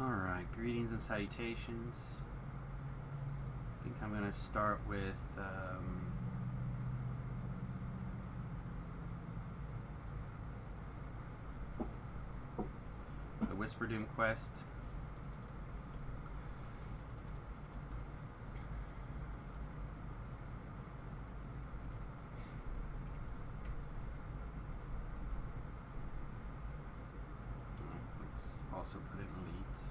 Alright, greetings and salutations. I think I'm going to start with the Whisper Doom quest. Let's also put it in leads.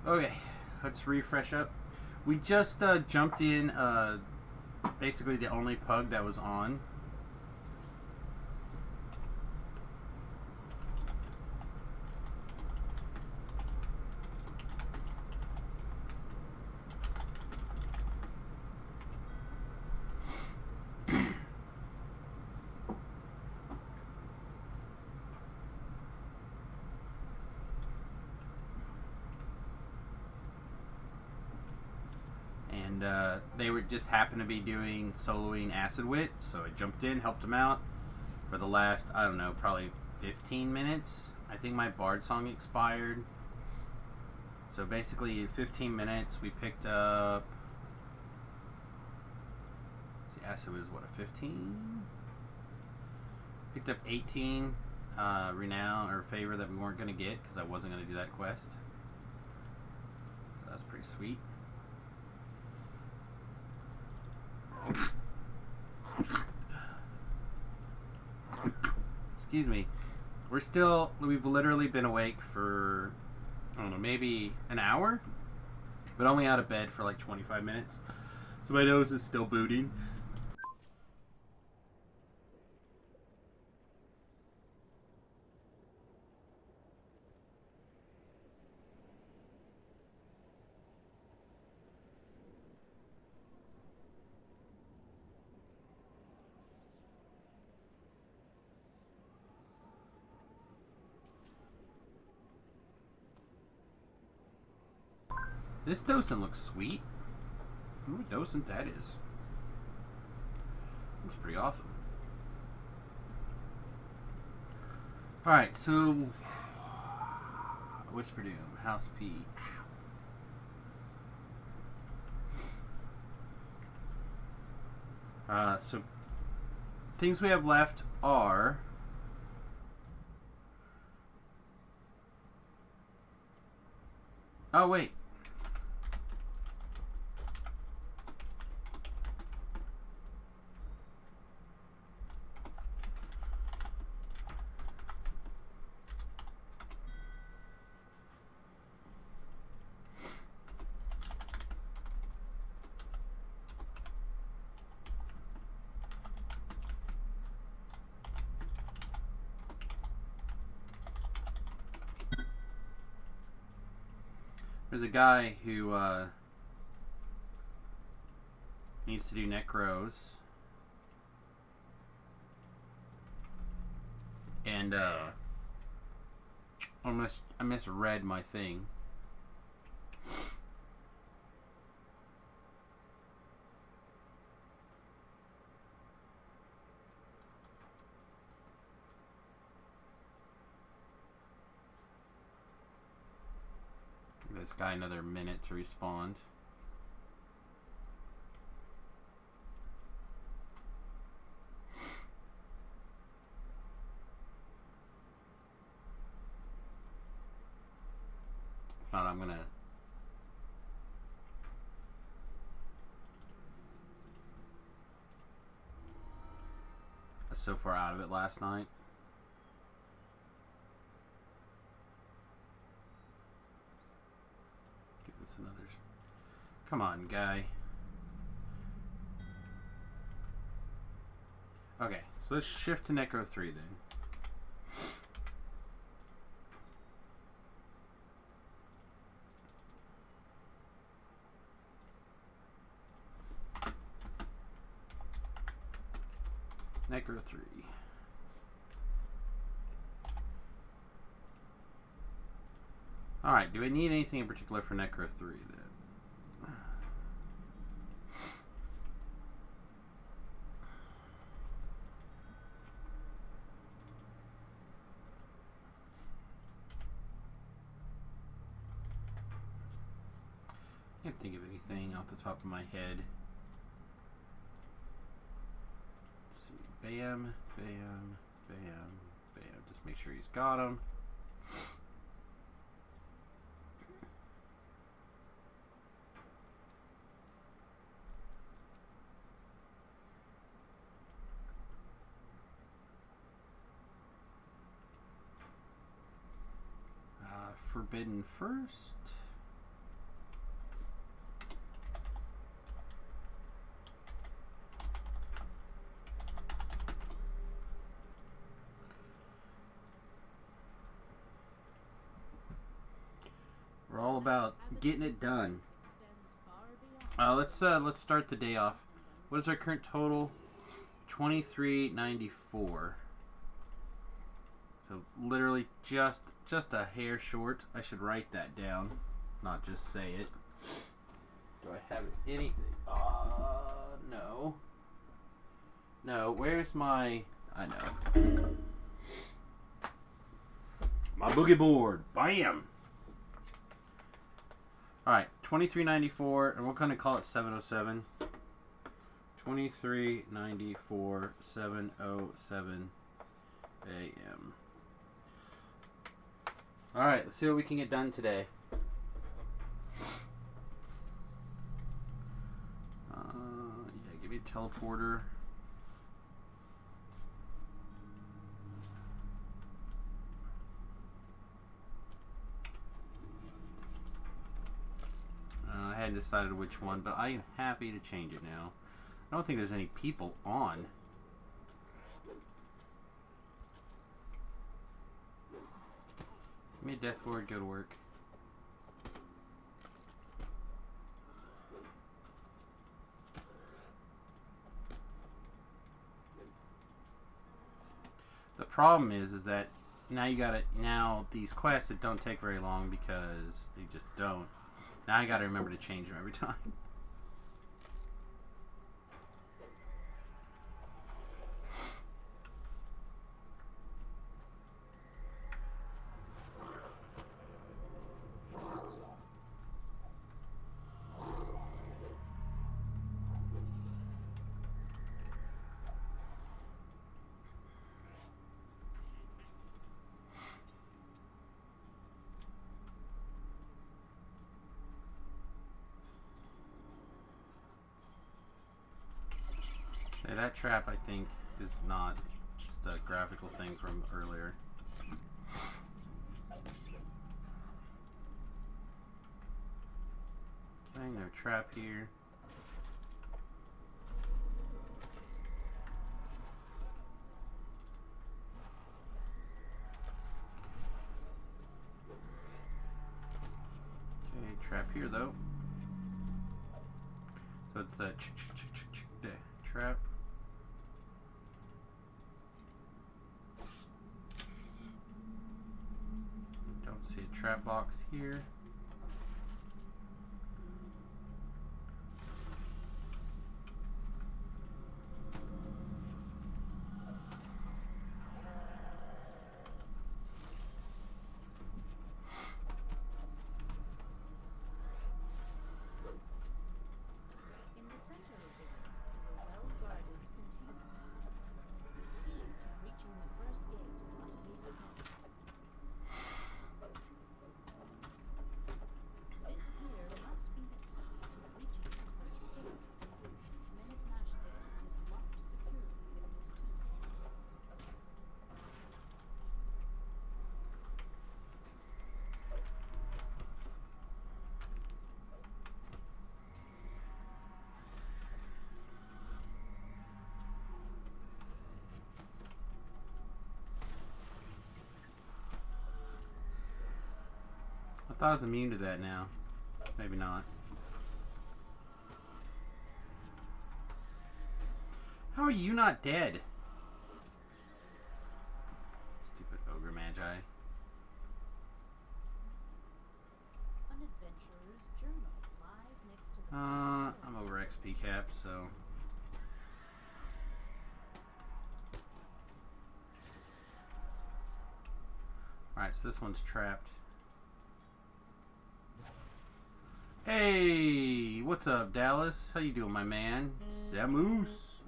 Okay, let's refresh up. We just jumped in basically the only pug that was on. They were just happened to be doing soloing Acid Wit, so I jumped in, helped them out for the last, I don't know, probably 15 minutes. I think my Bard song expired. So basically in 15 minutes we picked up, see, Acid Wit is what, a 15? Picked up 18 renown or favor that we weren't going to get because I wasn't going to do that quest. So that's pretty sweet. Excuse me. We've literally been awake for, I don't know, maybe an hour? But only out of bed for like 25 minutes. So my nose is still booting. This docent looks sweet. I wonder what docent that is. Looks pretty awesome. Alright, so Whisper Doom, House P. So things we have left are oh wait. There's a guy who needs to do necros, and I misread my thing. This guy another minute to respond. If not, I'm gonna I was so far out of it last night. Another. Come on, guy. Okay, so let's shift to Necro 3 then. Necro 3. Alright, do we need anything in particular for Necro 3 then? Can't think of anything off the top of my head. Let's see. Bam, bam, bam, bam. Just make sure he's got him. Forbidden first. We're all about getting it done. Let's start the day off. What is our current total? 2394. So literally just a hair short. I should write that down, not just say it. Do I have anything? No. No, where's my... I know. My boogie board. Bam! Alright, 2394, and we're going to call it 707. 2394, 707 a.m. Alright, let's see what we can get done today. Yeah, give me a teleporter. I hadn't decided which one, but I am happy to change it now. I don't think there's any people on. Give me a death ward, go to work. The problem is that now these quests that don't take very long because they just don't. Now I gotta remember to change them every time. That trap, I think, is not just a graphical thing from earlier. Okay, no trap here. Okay, trap here though. So it's that trap. See a trap box here. In the center of the room is a well-guarded container. The key to reaching the first gate must be within. This gear must be the key to reaching the first gate. Minute Mash Gate is locked securely in this tomb. I thought I was immune to that now. Maybe not. How are you not dead? Stupid ogre magi. An adventurer's journal lies next to the I'm over XP cap, so. Alright, so this one's trapped. Hey! what's up, Dallas? How you doing, my man? Samius.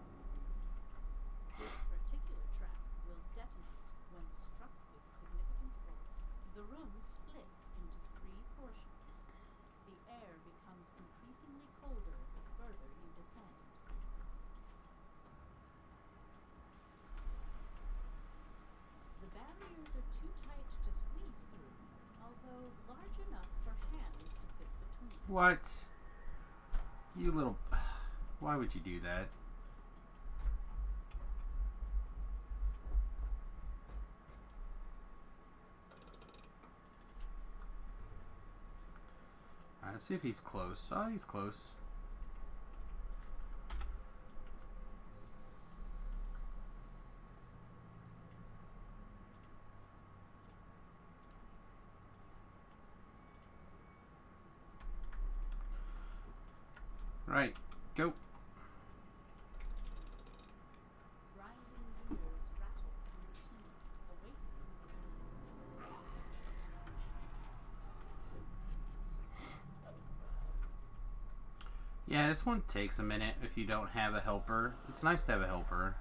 This particular trap will detonate when struck with significant force. The room splits into 3 portions. The air becomes increasingly colder the further you descend. The barriers are too tight to squeeze through, although large enough for hands to fit between. What? You little... Why would you do that? Alright, let's see if he's close. Oh, he's close. Right, go. Grinding gears rattle through the tube, awakening its inhabitants. Yeah, this one takes a minute if you don't have a helper. It's nice to have a helper.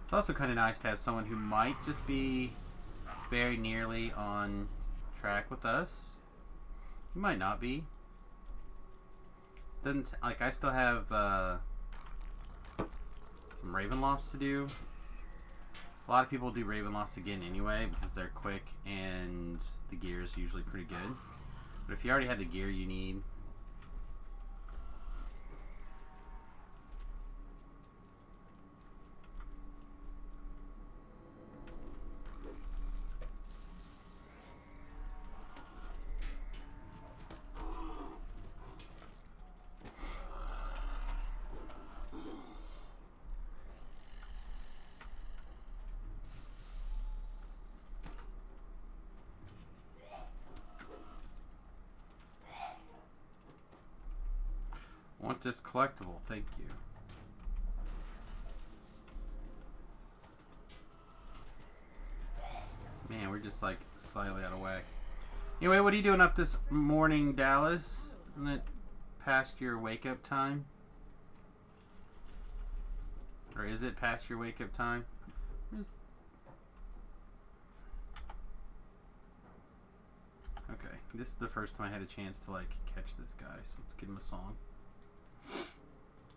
It's also kind of nice to have someone who might just be very nearly on track with us. He might not be. Doesn't like I still have some Ravenlofts to do. A lot of people do Ravenlofts again anyway because they're quick and the gear is usually pretty good. But if you already had the gear you need, want this collectible, thank you. Man, we're just like slightly out of whack. Anyway, what are you doing up this morning, Dallas? Isn't it past your wake up time? Or is it past your wake up time? Okay, this is the first time I had a chance to like catch this guy, so let's give him a song.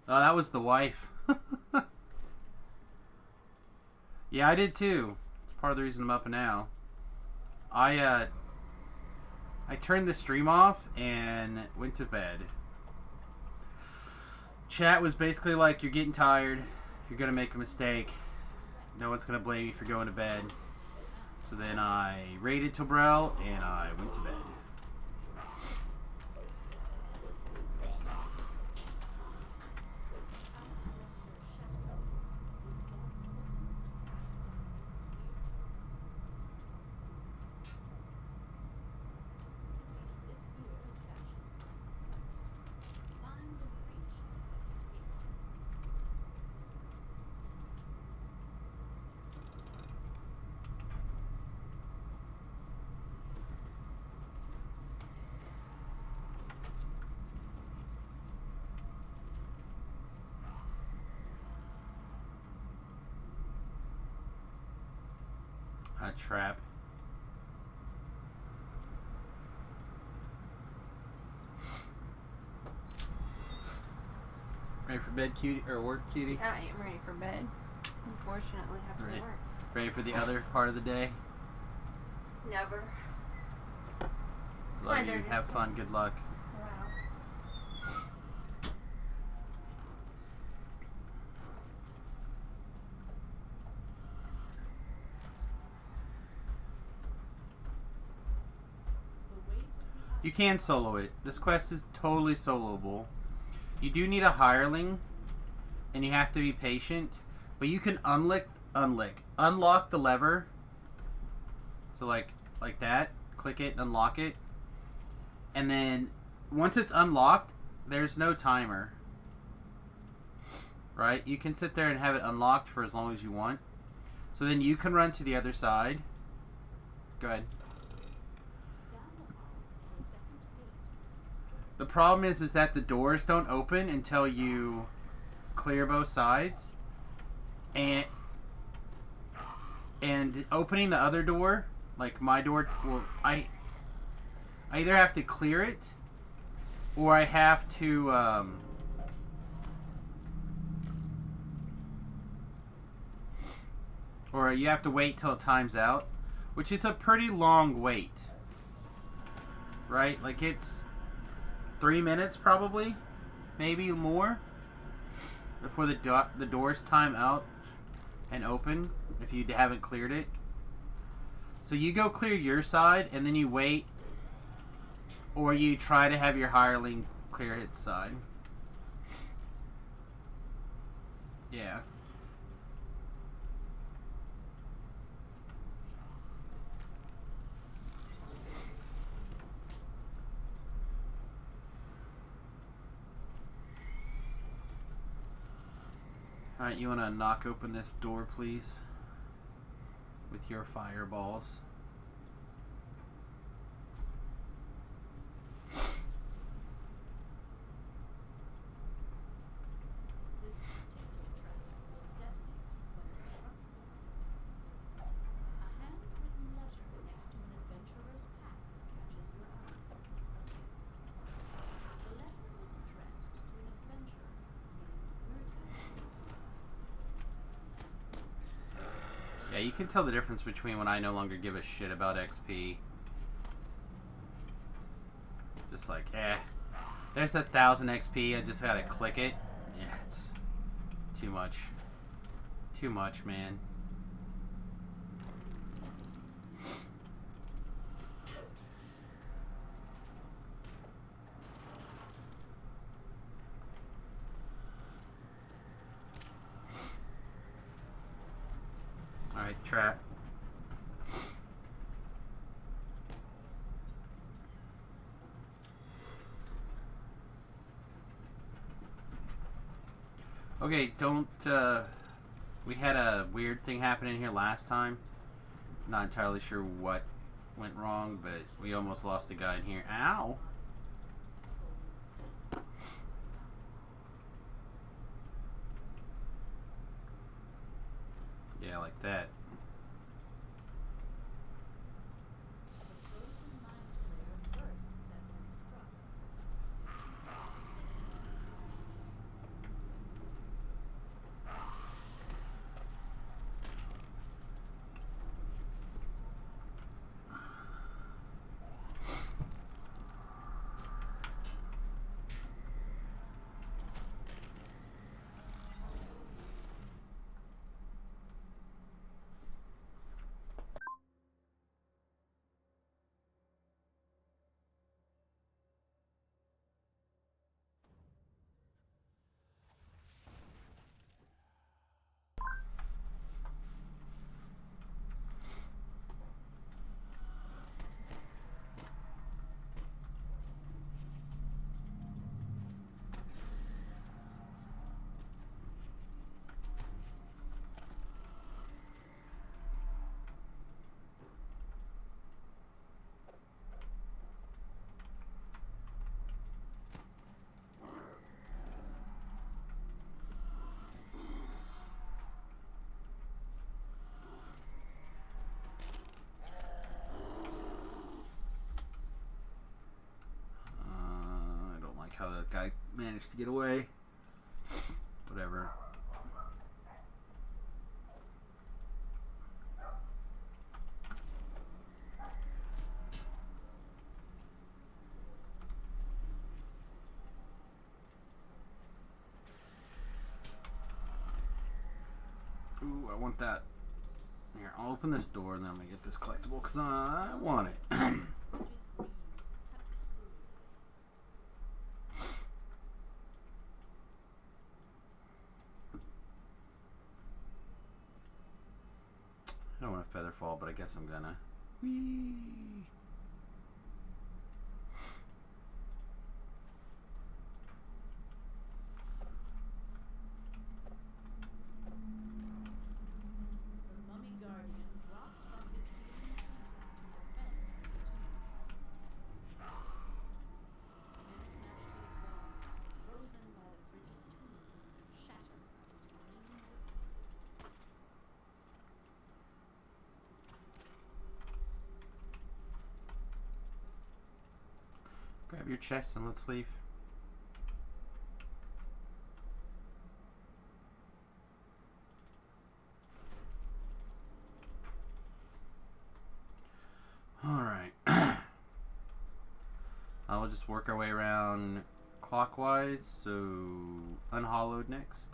Oh, that was the wife. Yeah, I did too. It's part of the reason I'm up now. I turned the stream off and went to bed. Chat was basically like, you're getting tired. You're going to make a mistake. No one's going to blame you for going to bed. So then I raided Tobrel and I went to bed. A trap. Ready for bed, cutie? Or work, cutie? I am ready for bed. Unfortunately, I have to Ready. work. Ready for the other part of the day? Never. Love Hi, you. Dirty. Have fun. Good luck. Wow. You can solo it. This quest is totally soloable. You do need a hireling, and you have to be patient. But you can unlock the lever. So like that. Click it and unlock it. And then once it's unlocked, there's no timer. Right? You can sit there and have it unlocked for as long as you want. So then you can run to the other side. Go ahead. Down the hall, the second gate is The problem is that the doors don't open until you clear both sides, and opening the other door, like my door, will I either have to clear it, or I have to or you have to wait till it times out, which is a pretty long wait, right? Like it's 3 minutes probably, maybe more, before the doors time out and open if you haven't cleared it. So you go clear your side and then you wait, or you try to have your hireling clear its side. Yeah. Alright, you want to knock open this door, please? With your fireballs. This particular trap will detonate when struck with significant force. A handwritten letter next to an adventurer's pack catches your eye. The letter is addressed to an adventurer named Murtaugh. Yeah, you can tell the difference between when I no longer give a shit about XP. Just like, there's 1,000 XP, I just gotta click it. Yeah, it's too much. Too much, man. Alright, trap. Okay, don't, we had a weird thing happen in here last time. Not entirely sure what went wrong, but we almost lost a guy in here. Ow! Yeah, like that. The frozen mind player bursts as it is struck. I don't like how that guy managed to get away. Whatever. Ooh, I want that. Here, I'll open this door and then I'm gonna get this collectible because I want it. Rigid breeze cuts through. I don't want a feather fall, but I guess I'm gonna. Whee! The mummy guardian drops from his ceiling Grab your chest and let's leave. Alright. I will just work our way around clockwise, so unhollowed next.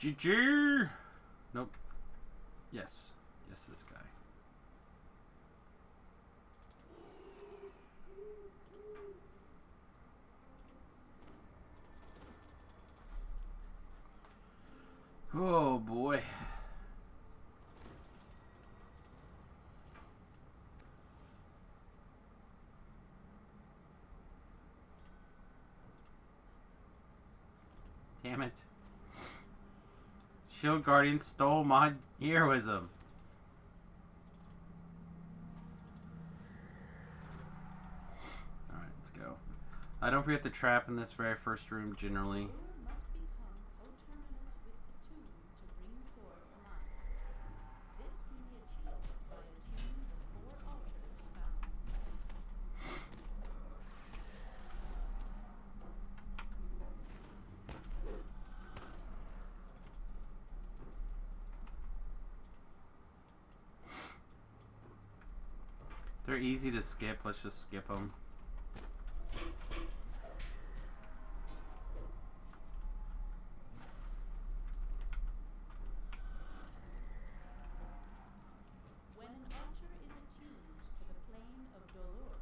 GG! Nope. Yes. Yes, this guy. Oh boy. Damn it. Shield Guardian stole my heroism. Alright, let's go. Don't forget the trap in this very first room generally. Must become coterminous with the tomb to bring forth a master. This can be achieved by attuning the 4 altars found. They're easy to skip. Let's just skip them. When an altar is attuned to the plane of Dolor,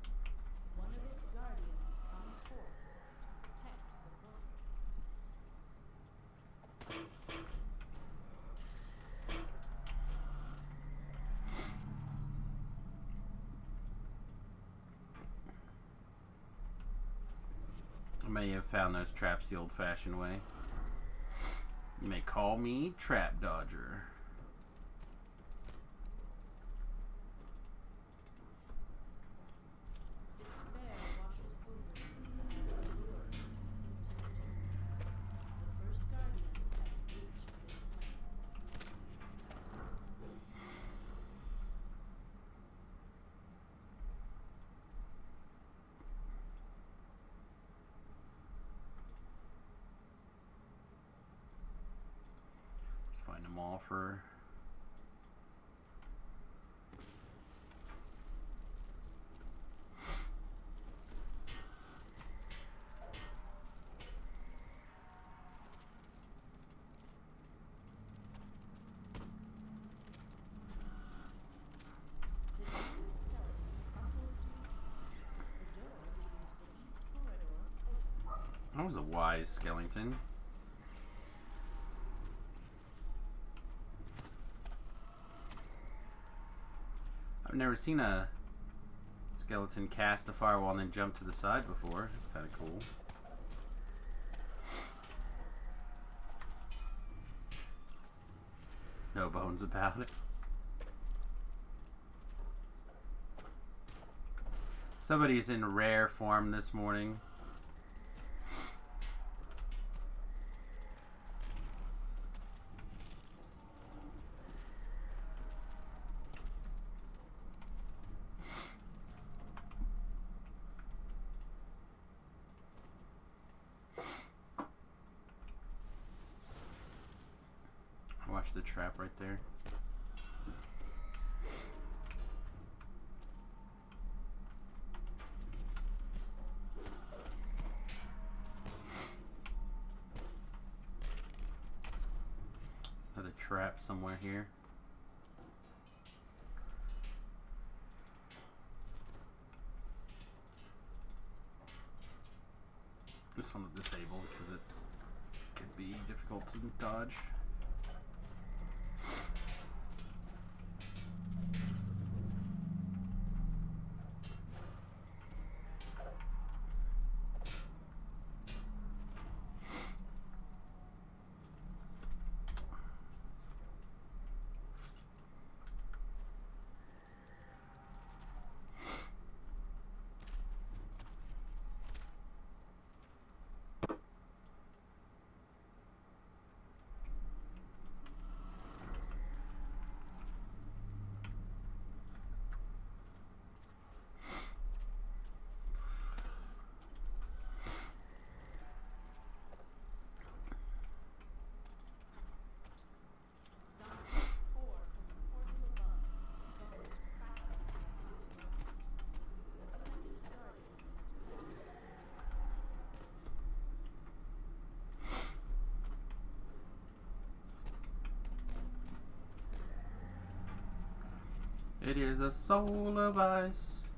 one of its guardians comes forth to protect the portal. I may have found those traps the old-fashioned way. You may call me Trap Dodger. Despair washes over you as Dolor steps into the tomb. The first guardian has reached this plane. Let's find them all for... The demon skeleton crumples to its feet. The door leading to the east corridor opens. That was a wise skeleton. I've never seen a skeleton cast a firewall and then jump to the side before. That's kind of cool. No bones about it. Somebody's in rare form this morning. Watch the trap right there. Another trap somewhere here. This one is disabled because it could be difficult to dodge. It is a soul of ice.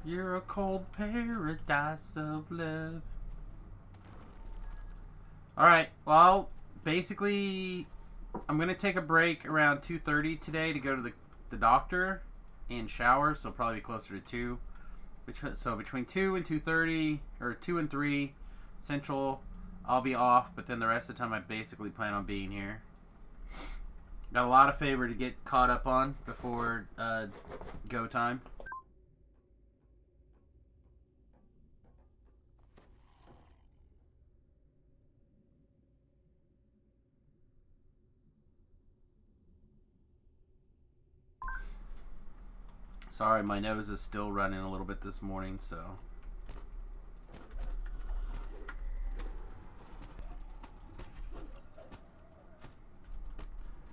You're a cold paradise of love. Alright, well, basically, I'm going to take a break around 2:30 today to go to the doctor and shower, so probably closer to 2. So between 2 and 2:30, or 2 and 3 Central, I'll be off, but then the rest of the time I basically plan on being here. Got a lot of favor to get caught up on before go time. Sorry, my nose is still running a little bit this morning, so...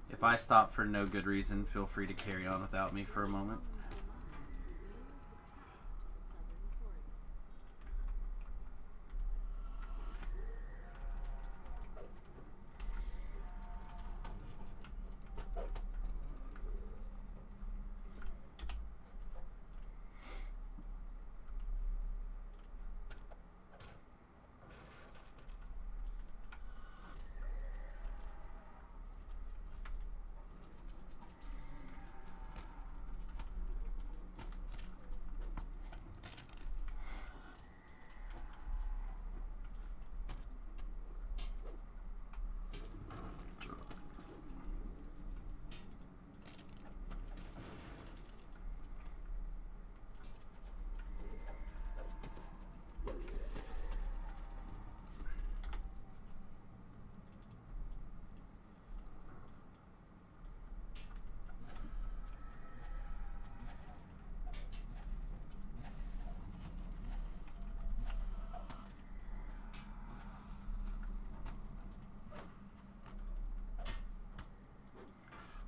If I stop for no good reason, feel free to carry on without me for a moment.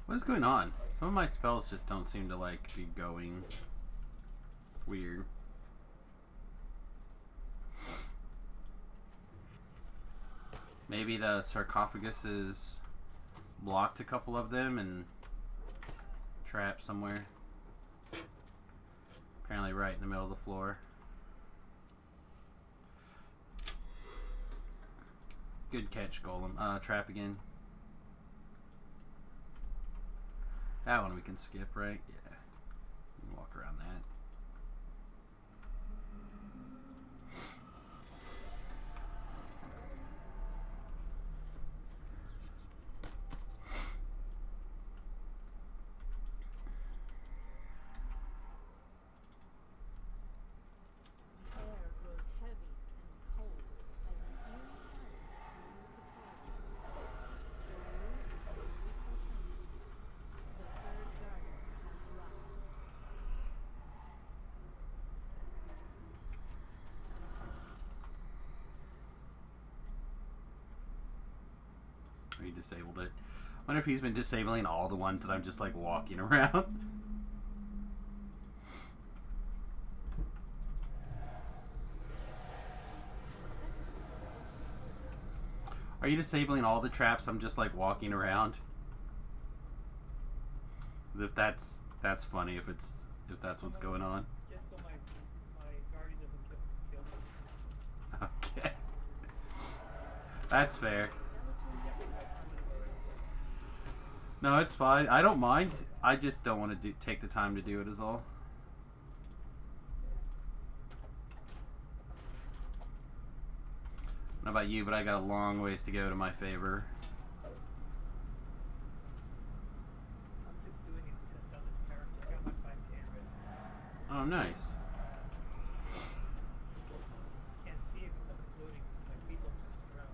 What is going on? Some of my spells just don't seem to like be going weird. Maybe the sarcophagus is blocked a couple of them and trapped somewhere. Apparently right in the middle of the floor. Good catch, Golem. Trap again. That one we can skip, right? Yeah. We can walk around that. He disabled it. I wonder if he's been disabling all the ones that I'm just like walking around. Are you disabling all the traps I'm just like walking around? As if that's funny if that's what's going on. Just so my guardian doesn't kill me. Okay. That's fair. No, it's fine. I don't mind. I just don't want to take the time to do it is all. I don't know about you, but I got a long ways to go to my favor. I'm just doing it just on this character. I got my 5K ready. Oh, nice. Can't see it because I'm loading my people around.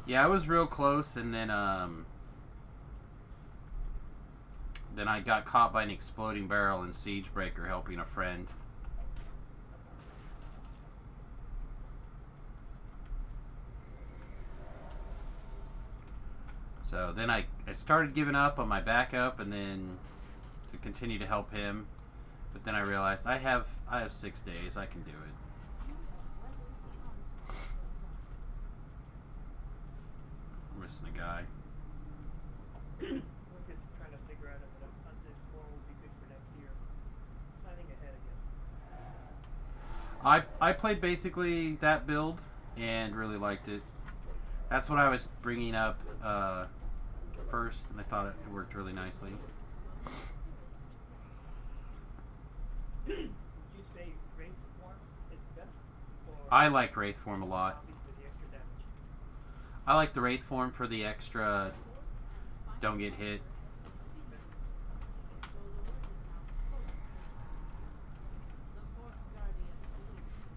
Yeah, I was real close, and then I got caught by an exploding barrel and Siegebreaker helping a friend. So then I started giving up on my backup, and then to continue to help him, but then I realized I have 6 days. I can do it. I'm missing a guy. We're just trying to figure out if an undead form would be good for next year. Planning ahead, I guess. I played basically that build and really liked it. That's what I was bringing up first, and I thought it worked really nicely. Would you say Wraith form is best? Or I like Wraith form a lot. zombies for the extra damage? I like the Wraith form for the extra don't get hit. The fourth guardian awaits you.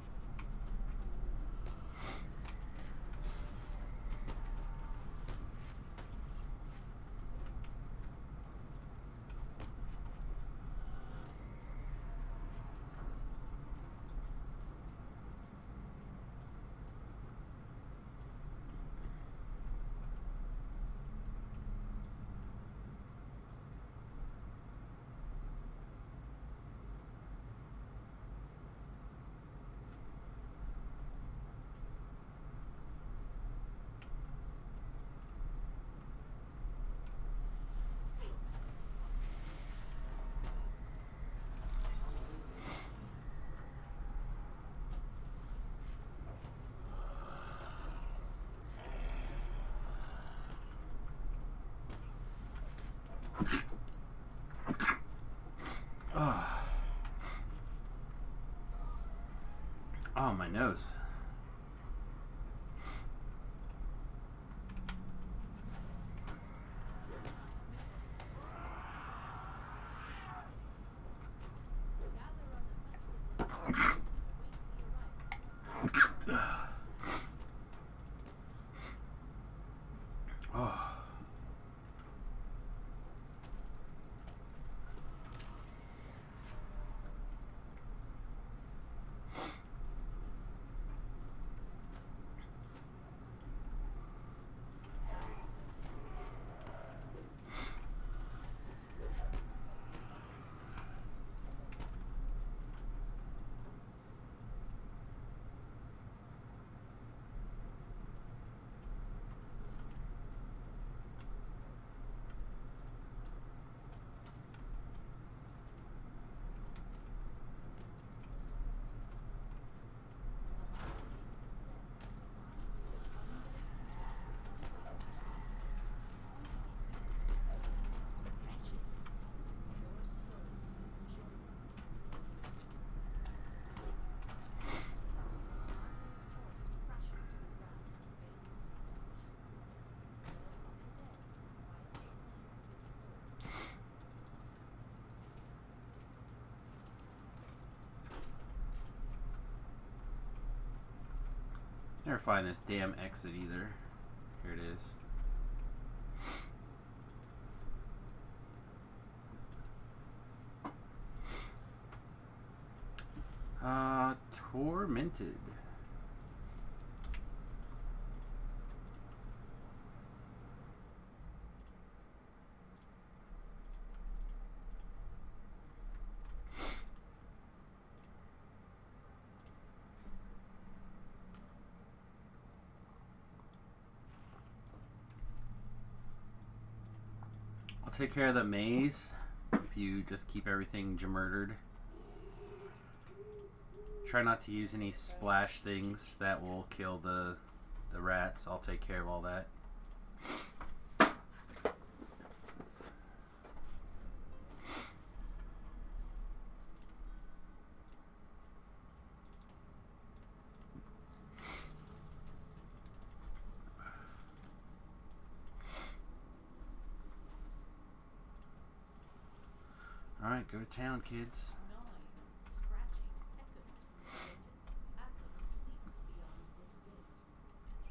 Oh, my nose. Oh. Never find this damn exit either. Here it is. Tormented. I'll take care of the maze if you just keep everything murdered. Try not to use any splash things that will kill the rats. I'll take care of all that. Alright, go to town, kids. Gnawing and scratching echoes from the gate. Atlan sleeps beyond this gate.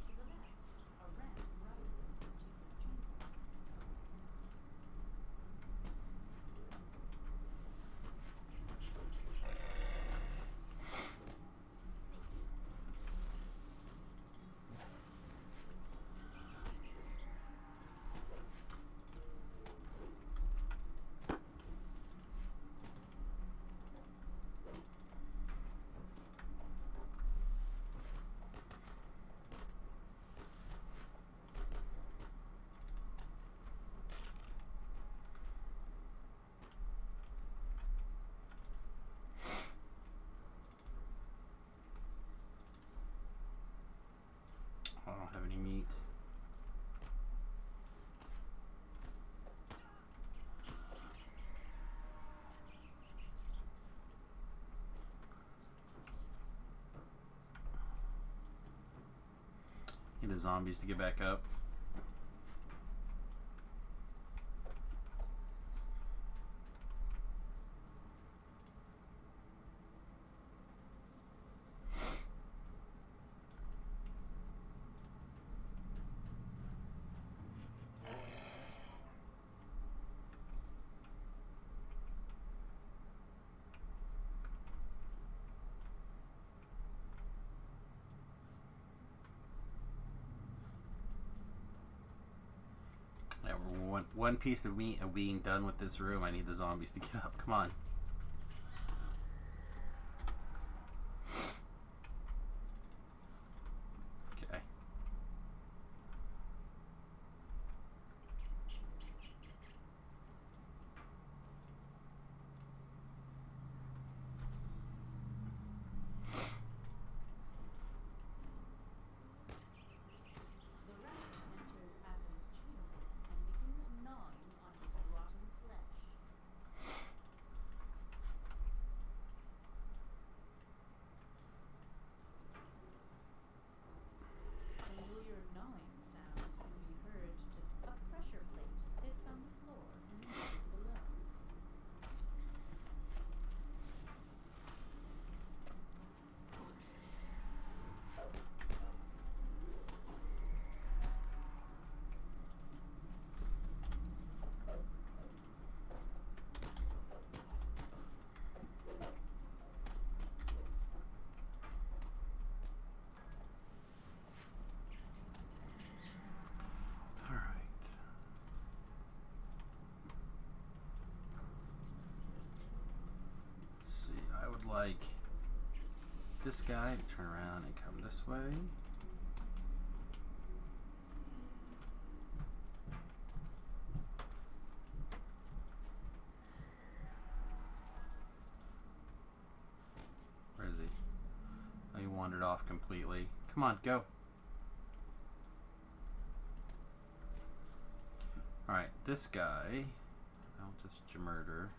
To the left, a ramp rises into his chamber. Need the zombies to get back up. Yeah, we're one piece of meat of being done with this room. I need the zombies to get up. Come on. Okay. The rat enters Adam's chamber and begins gnawing on his rotten flesh. Familiar gnawing sounds can be heard to a pressure plate sits on the floor immediately below. All right. Let's see. I would like this guy to turn around and come this way. Where is he? Oh, he wandered off completely. Come on, go. Alright, this guy, I'll just murder.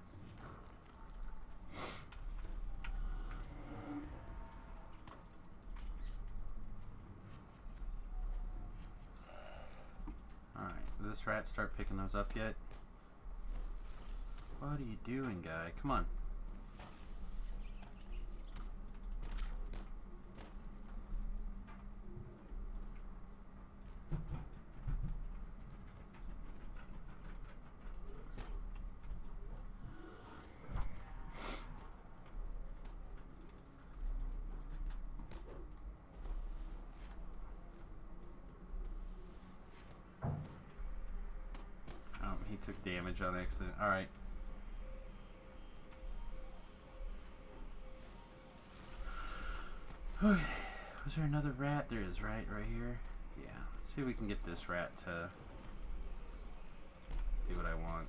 Alright, did this rat start picking those up yet? What are you doing, guy? Come on. He took damage on accident. Alright. Was there another rat? There is, right here. Yeah. Let's see if we can get this rat to do what I want.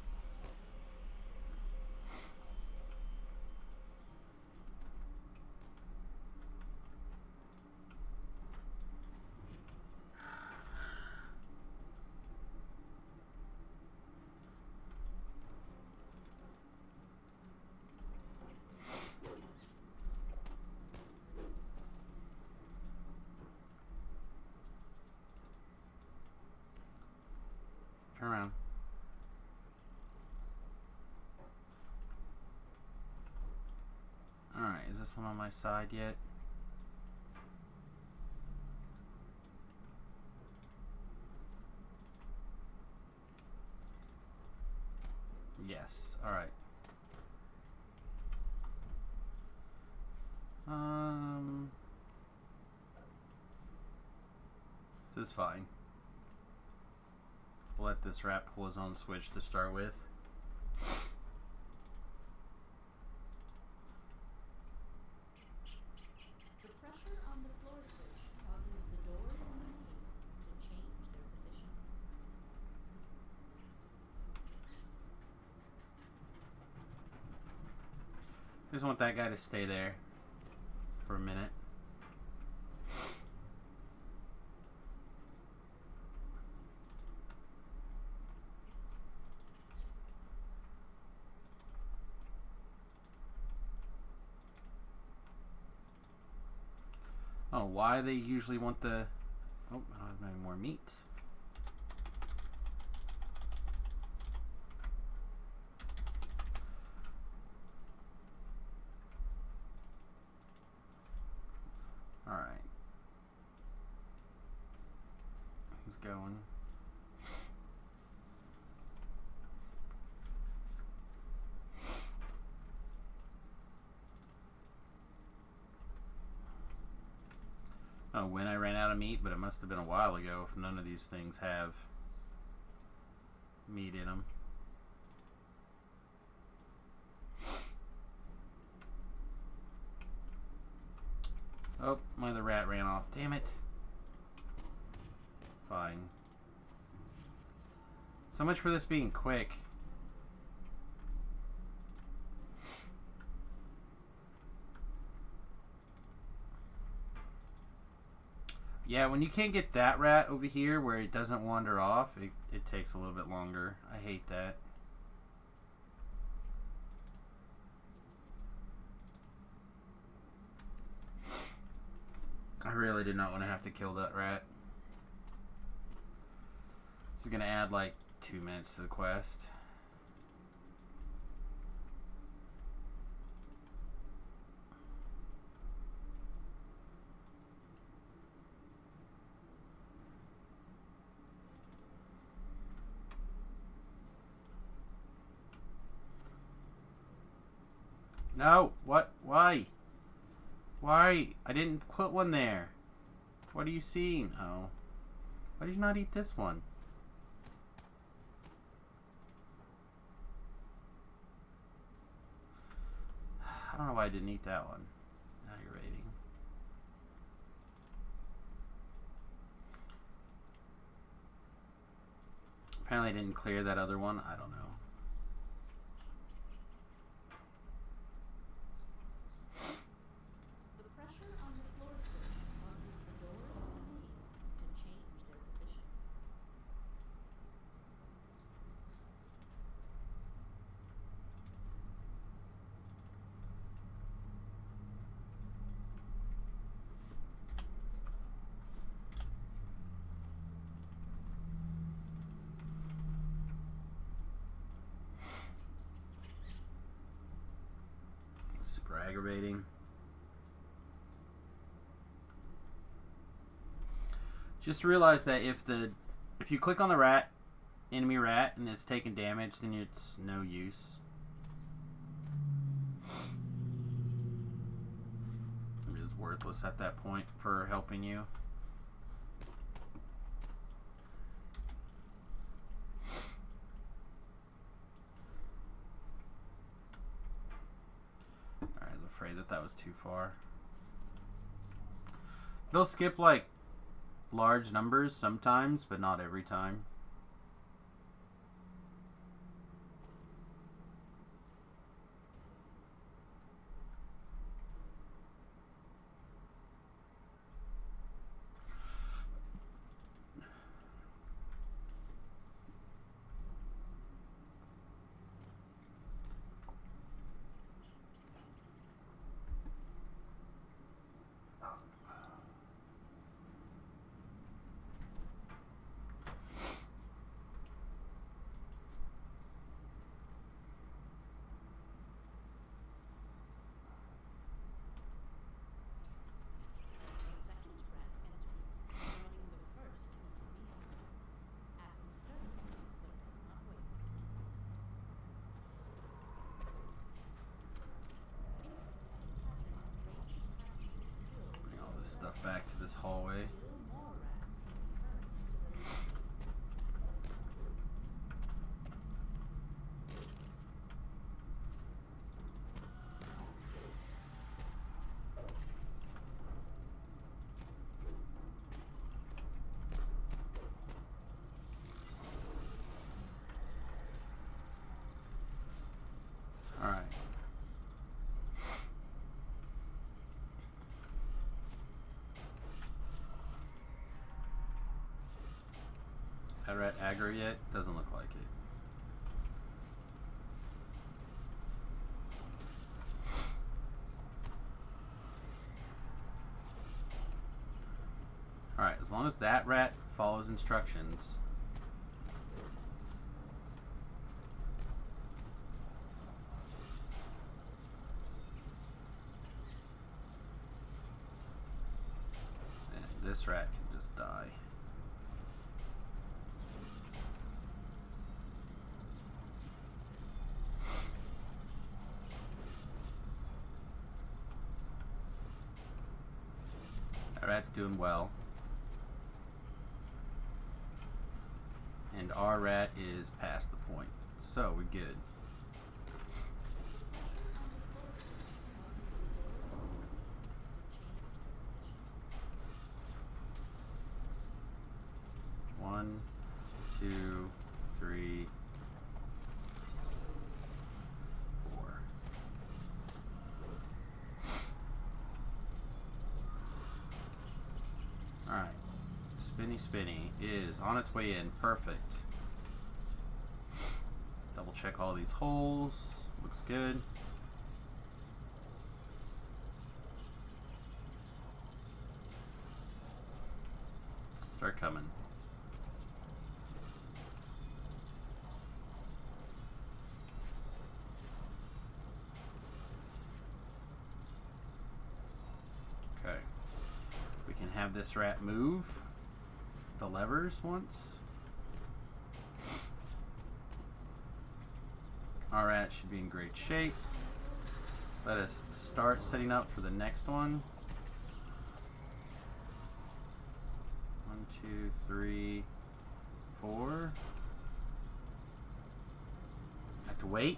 Turn around. Alright, is this one on my side yet? Yes, alright. This is fine. We'll let this rat pull his own switch to start with. The pressure on the floor switch causes the doors in the maze to change their position. I just want that guy to stay there for a minute. Oh, why they usually want the Oh, I don't have any more meat. Alright. He's going. I don't know when I ran out of meat, but it must have been a while ago if none of these things have meat in them. Oh, my other rat ran off. Damn it. Fine. So much for this being quick. Yeah, when you can't get that rat over here where it doesn't wander off, it takes a little bit longer. I hate that. I really did not want to have to kill that rat. This is going to add like 2 minutes to the quest. No! What? Why? Why? I didn't put one there. What are you seeing? Oh. Why did you not eat this one? I don't know why I didn't eat that one. Aggravating. Apparently I didn't clear that other one. I don't know. The pressure on the floor switch causes the doors to the maze to change their position. Super aggravating. Just realize that if you click on the rat, enemy rat, and it's taking damage, then it's no use. It is worthless at that point for helping you. Alright, I was afraid that was too far. It'll skip like large numbers sometimes, but not every time. Stuff back to this hallway. All right. That rat aggro yet? Doesn't look like it. Alright, as long as that rat follows instructions. And this rat can just die. That rat's doing well. And our rat is past the point. So we're good. One, two, three, four. Alright. Spinny Spinny is on its way in. Perfect. Double check all these holes. Looks good. Start coming. Okay. We can have this rat move the levers once. Our rat should be in great shape. Let us start setting up for the next one. 1, 2, 3, 4. Have to wait.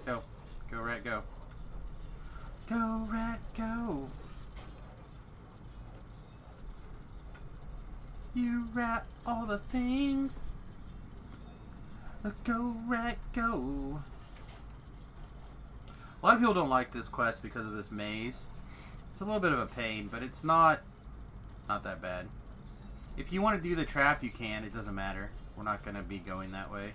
Go. Go, rat, go. Go, rat, go. You rat all the things. Go, rat, go. A lot of people don't like this quest because of this maze. It's a little bit of a pain, but it's not that bad. If you want to do the trap, you can. It doesn't matter. We're not going to be going that way.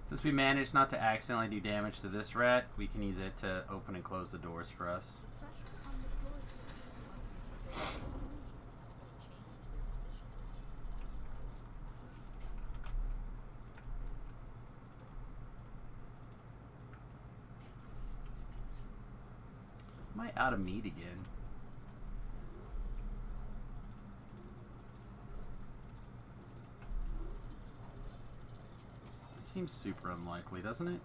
Since we managed not to accidentally do damage to this rat, we can use it to open and close the doors for us. Pressure on the floors must be prepared to change their position. Am I out of meat again? It seems super unlikely, doesn't it?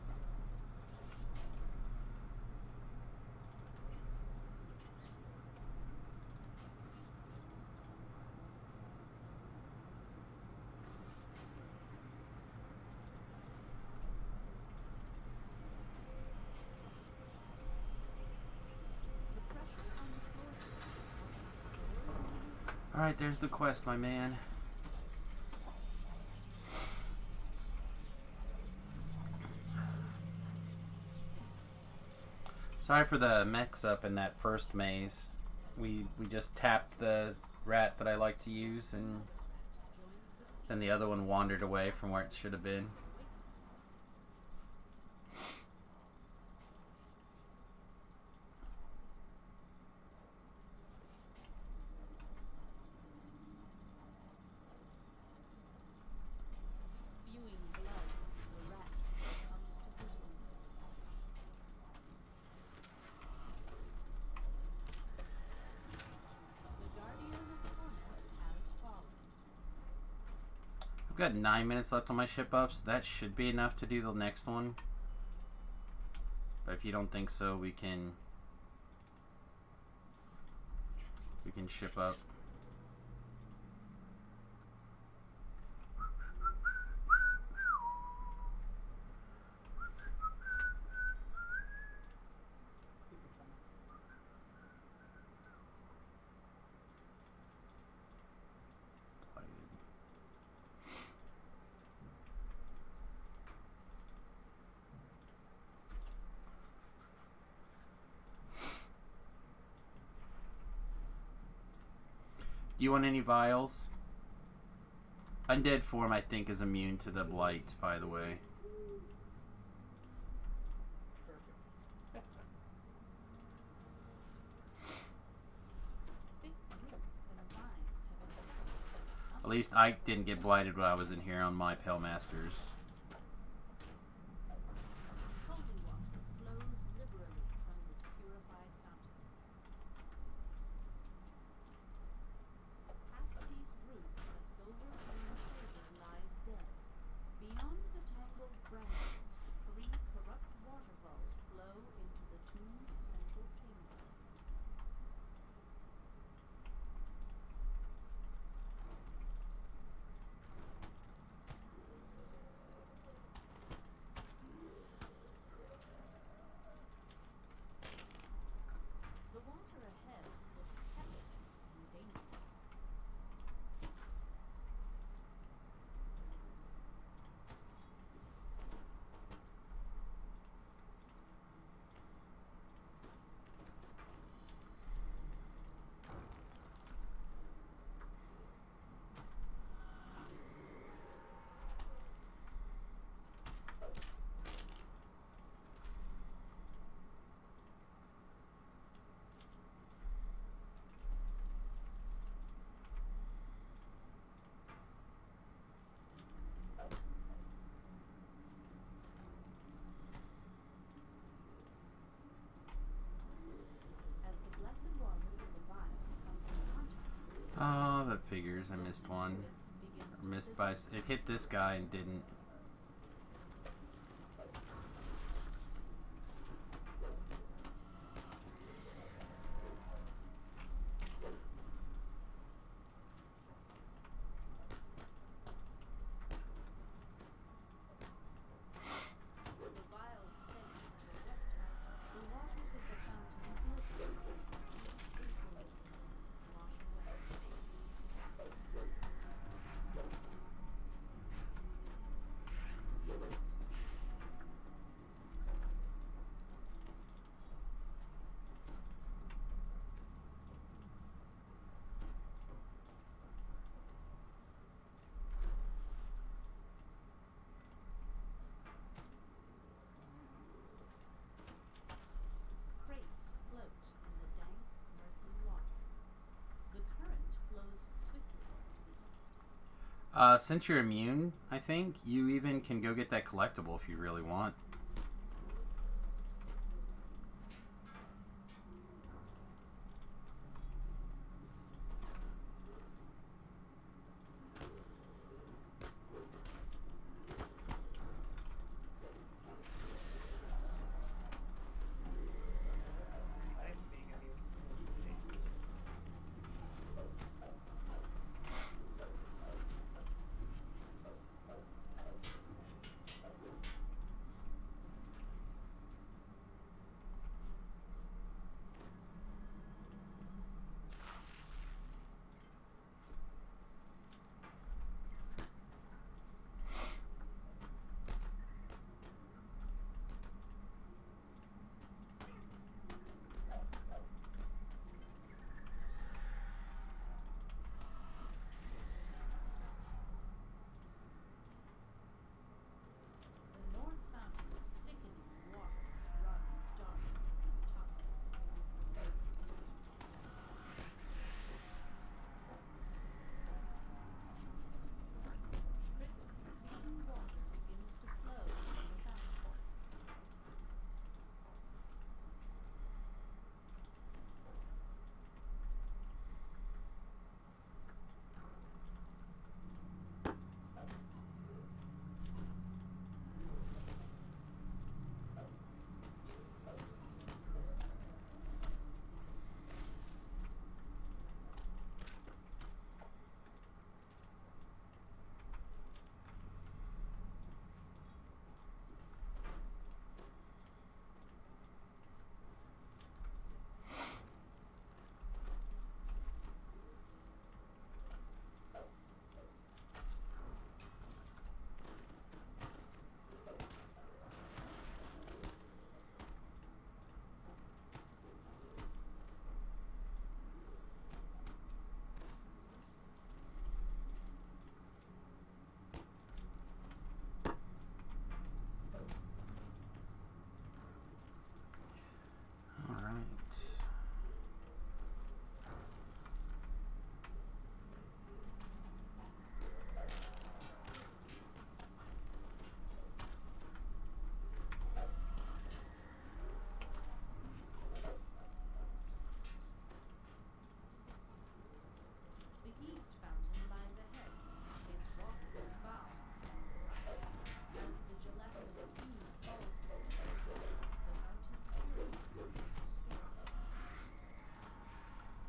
Alright, there's the quest, my man. Sorry for the mix-up in that first maze. We just tapped the rat that I like to use, and then the other one wandered away from where it should have been. Spewing blood, the rat comes to his wounds. Got 9 minutes left on my ship ups. That should be enough to do the next one. But if you don't think so, we can ship up. Do you want any vials? Undead form, I think, is immune to the blight, by the way. Thick roots and vines have infested At least I didn't get blighted when I was in here on my Pale Masters. holy water flows liberally from this purified fountain. Past these roots, a silver flame soldier lies dead. Beyond the tangled brambles, 3 corrupt waterfalls flow into the tomb's central chamber. The water ahead looks tepid and dangerous. As the blessed water from the vial comes in contact, Oh, that figures. I missed one. begins Or to missed sizzle. by... It hit this guy and didn't. The vials stand under wet light. The waters of the fountain glisten as the deep influences wash away. Crates float in the dank, murky water. The current flows swiftly to the east. Since you're immune, I think, you even can go get that collectible if you really want. I'm being immune to most things.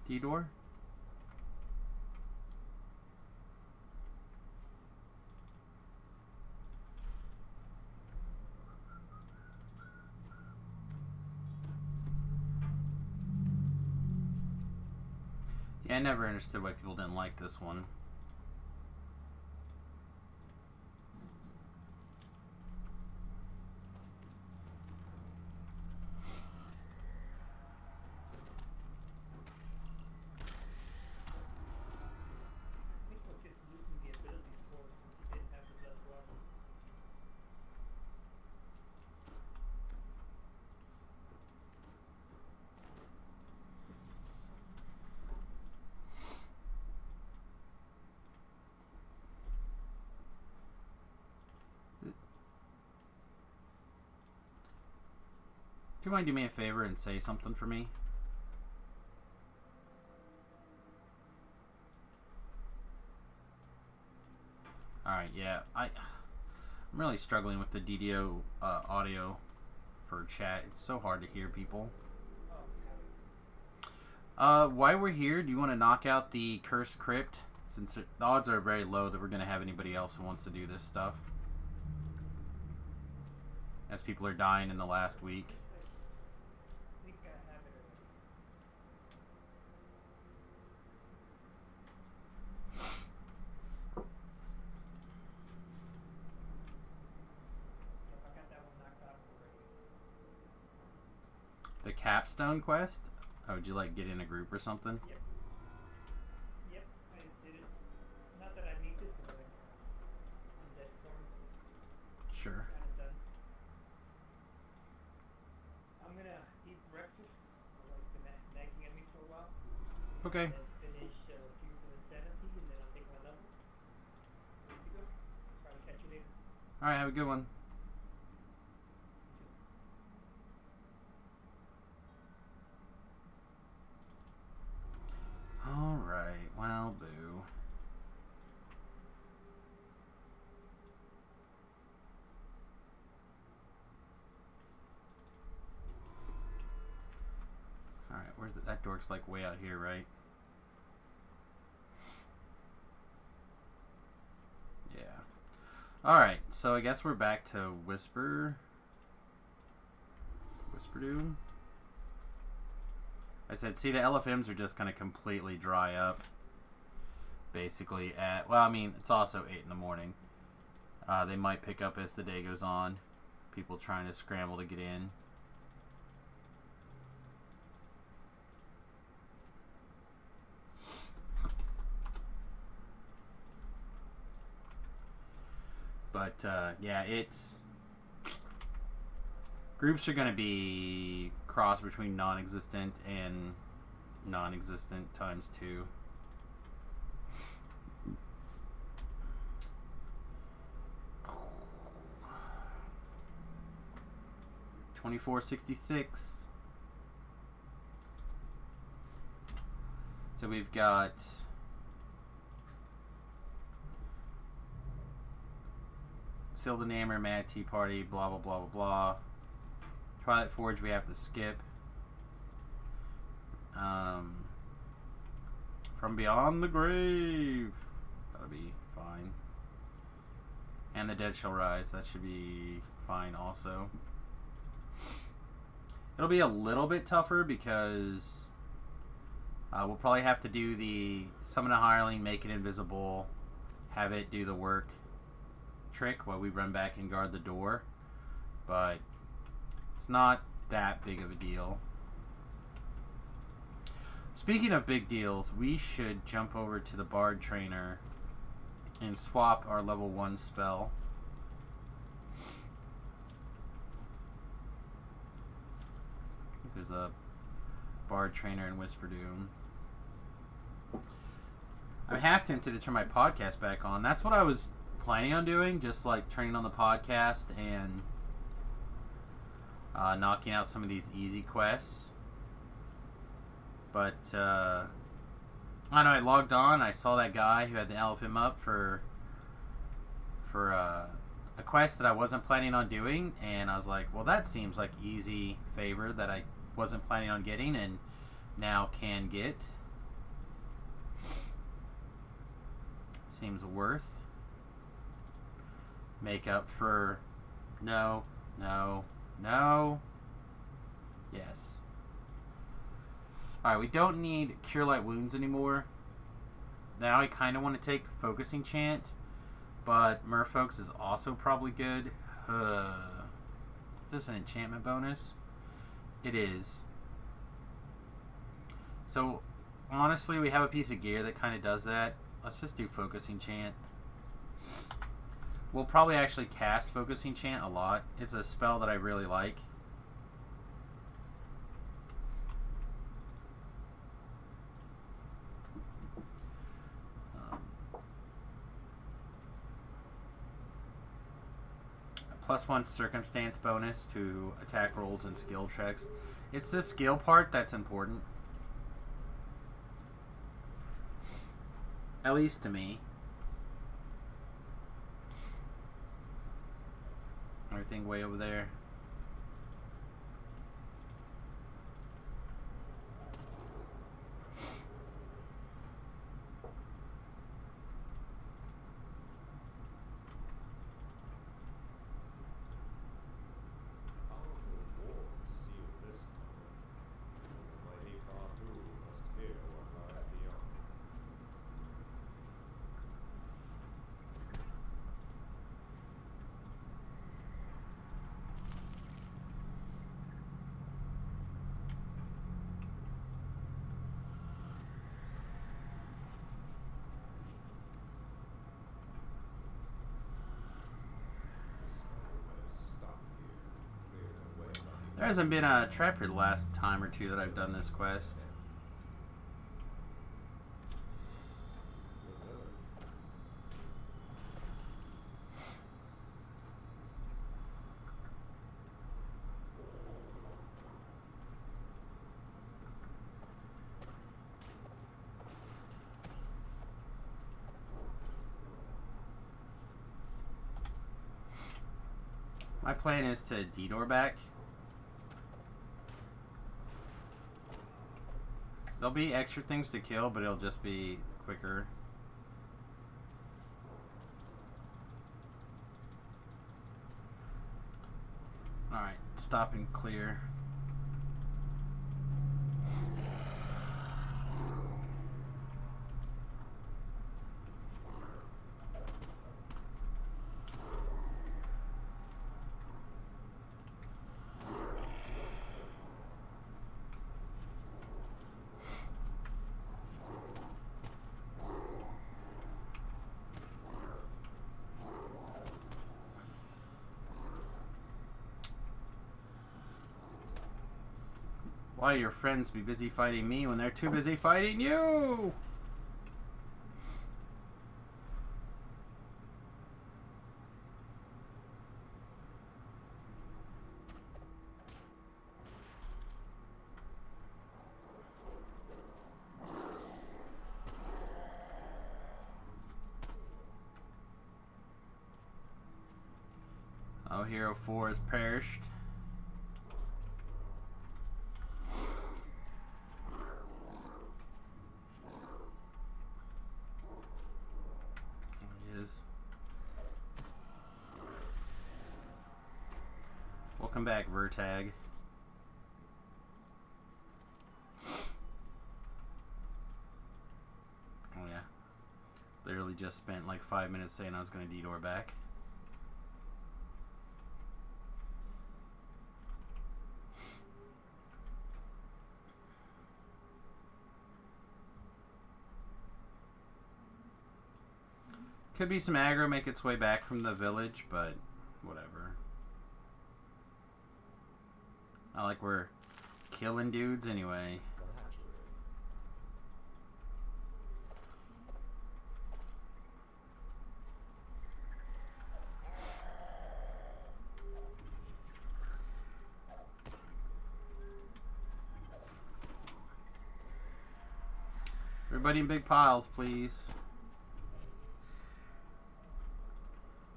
D-Door? Yeah, I never understood why people didn't like this one. I think we're just losing the abilities for us since he didn't have the blood water. Do you mind doing me a favor and say something for me? Alright, yeah. I'm really struggling with the DDO audio for chat. It's so hard to hear people. While we're here, do you want to knock out the Cursed Crypt? Since the odds are very low that we're going to have anybody else who wants to do this stuff. As people are dying in the last week. I think I have it already. Yep, I got that one knocked out already. The Capstone quest? Oh, would you like get in a group or something? Yep. Yep, I just did it. Not that I need this, but in that form, Sure. kind of done. I'm gonna eat breakfast. I've been nagging at me for a while. Okay. And then finish Fusion Insanity, and then I'll take my level. Ready to go. Try to catch you later. Alright, have a good one. Alright, well, boo. Alright, where's it? That dork's like way out here, right? Yeah. Alright, so I guess we're back to Whisper. Whisperdoom? I said, see, the LFMs are just going to completely dry up. Basically at, well, I mean, it's also 8 in the morning. They might pick up as the day goes on. People trying to scramble to get in. But, yeah, it's... Groups are going to be cross between non-existent and non-existent times 2. $24.66. So we've got Sylvan Hammer, Mad Tea Party, blah blah blah blah blah. Twilight Forge we have to skip. From Beyond the Grave. That'll be fine. And The Dead Shall Rise. That should be fine also. It'll be a little bit tougher because we'll probably have to do the Summon a Hireling, make it invisible, have it do the work trick while we run back and guard the door. But it's not that big of a deal. Speaking of big deals, we should jump over to the Bard Trainer and swap our level 1 spell. There's a Bard Trainer in Whisperdoom. I'm half tempted to turn my podcast back on. That's what I was planning on doing, just like turning on the podcast and knocking out some of these easy quests. But I don't know, I logged on, I saw that guy who had the LFM up for a quest that I wasn't planning on doing, and I was like, well, that seems like easy favor that I wasn't planning on getting and now can get. seems worth. Make up for no, no, no. Yes. Alright, we don't need Cure Light Wounds anymore. Now I kind of want to take Focusing Chant, but Merfolk's is also probably good. Is this an enchantment bonus? It is. So, honestly, we have a piece of gear that kind of does that. Let's just do Focusing Chant. We'll probably actually cast Focusing Chant a lot. It's a spell that I really like. +1 circumstance bonus to attack rolls and skill checks. It's the skill part that's important. At least to me. Everything way over there. There hasn't been a trap here the last time or two that I've done this quest. My plan is to detour back. There'll be extra things to kill, but it'll just be quicker. Alright, stop and clear. Why your friends be busy fighting me when they're too busy fighting you? Oh, Hero 4 has perished. Welcome back, Vertag. Oh yeah. Literally just spent like 5 minutes saying I was going to detour back. Could be some aggro make its way back from the village, but whatever. Not like we're killing dudes anyway. Everybody in big piles, please.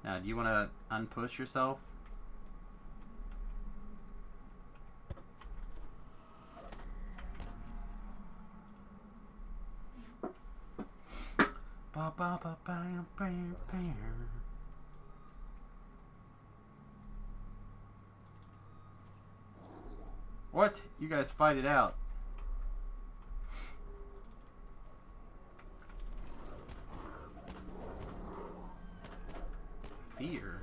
Now, do you want to unpush yourself? Ba What? You guys fight it out. Fear.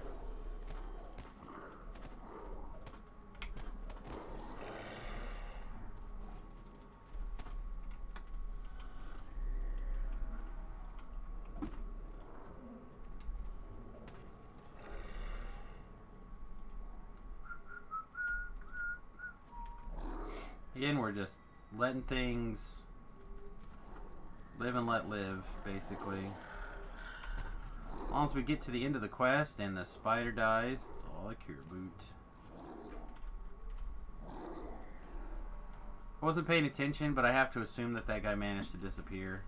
Again, we're just letting things live and let live, basically. As long as we get to the end of the quest and the spider dies, it's all a cure boot. I wasn't paying attention, but I have to assume that that guy managed to disappear.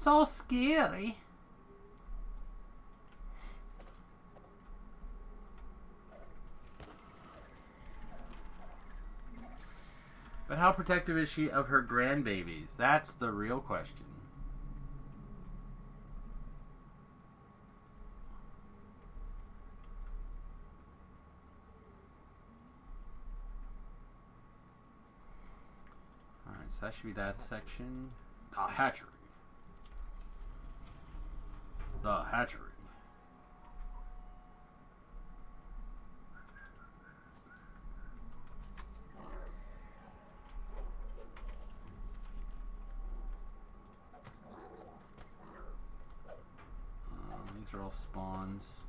So scary. But how protective is she of her grandbabies? That's the real question. Alright, so that should be that section. The hatchery. The hatchery. These are all spawns.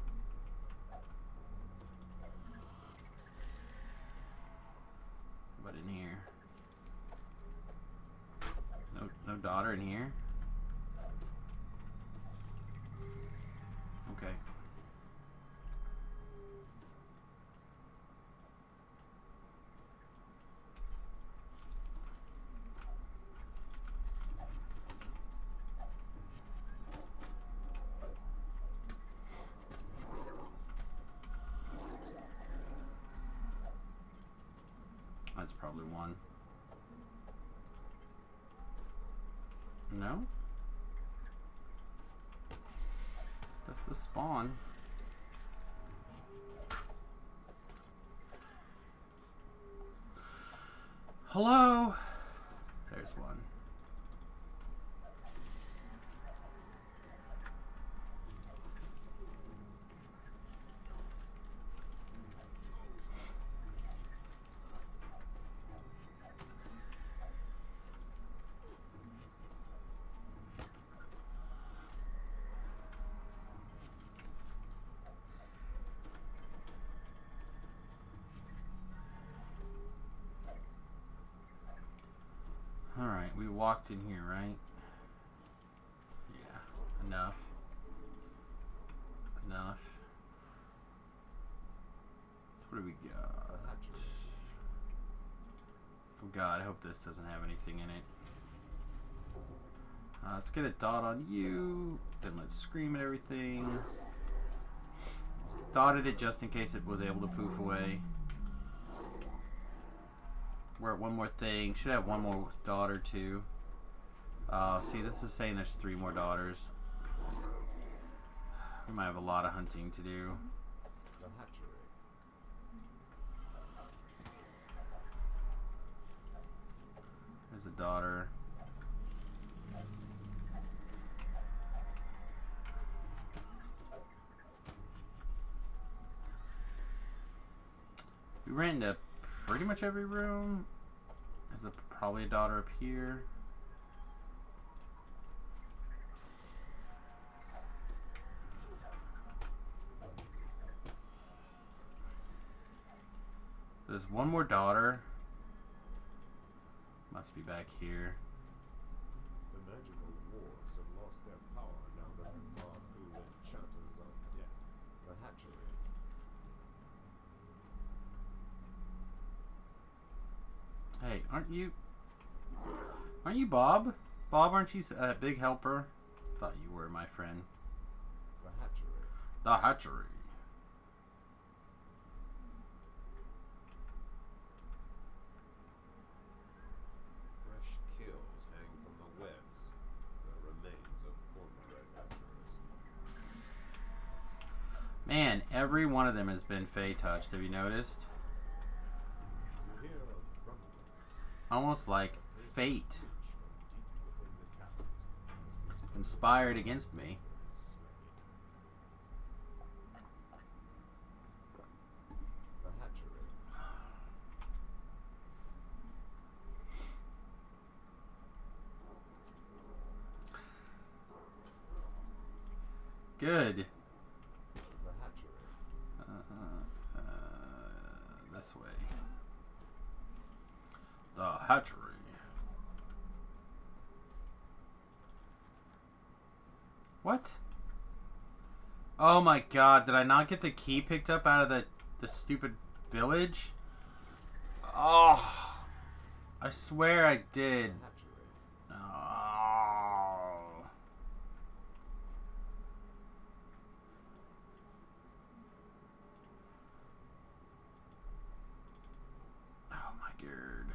But in here, no daughter in here. Okay. That's probably one. No? That's the spawn. Hello? There's one. Alright, we walked in here, right? Yeah, enough. Enough. So what do we got? Oh god, I hope this doesn't have anything in it. Let's get a dot on you. Then let's scream at everything. Dotted it just in case it was able to poof away. We're at one more thing. Should have one more daughter too. See, this is saying there's 3 more daughters. We might have a lot of hunting to do. The hatchery. There's a daughter. We ran into pretty much every room. There's probably a daughter up here. There's one more daughter. Must be back here. The magical wards have lost their power now that the god threw enchanters on death. The hatchery. Hey, aren't you Bob? Bob, aren't you a big helper? Thought you were, my friend. The hatchery. The hatchery. Fresh kills hang from the webs. The remains of former adventurers. Man, every one of them has been Fey touched. Have you noticed? You hear a rumbling. Almost like fate From deep within the caverns, as whispered conspired against me. The hatchery. Good. The hatchery. This way. The hatchery. What? Oh my god, did I not get the key picked up out of the stupid village? Oh, I swear I did. The hatchery. Oh. Oh my god.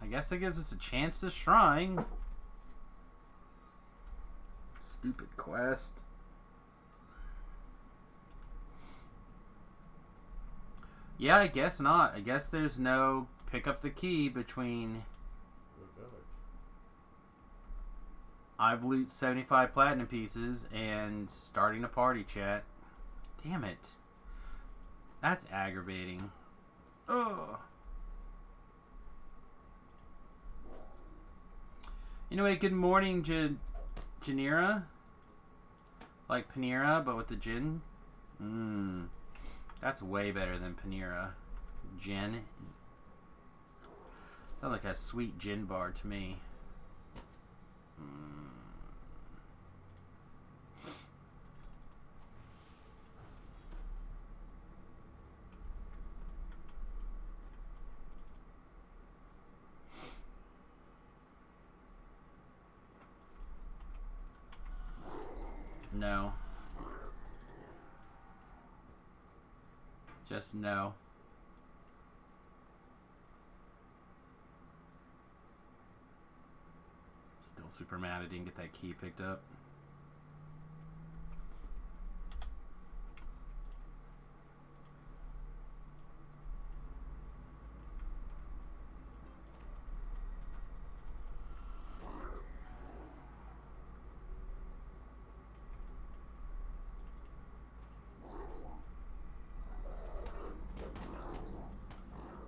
I guess that gives us a chance to shrine. Stupid quest. Yeah, I guess not. I guess there's no pick up the key between The village. I've loot 75 platinum pieces and starting a party chat. Damn it. That's aggravating. Ugh. Anyway, good morning, Janira. Like Panera, but with the gin. That's way better than Panera. Gin. Sounds like a sweet gin bar to me. No. Just no. Still super mad I didn't get that key picked up.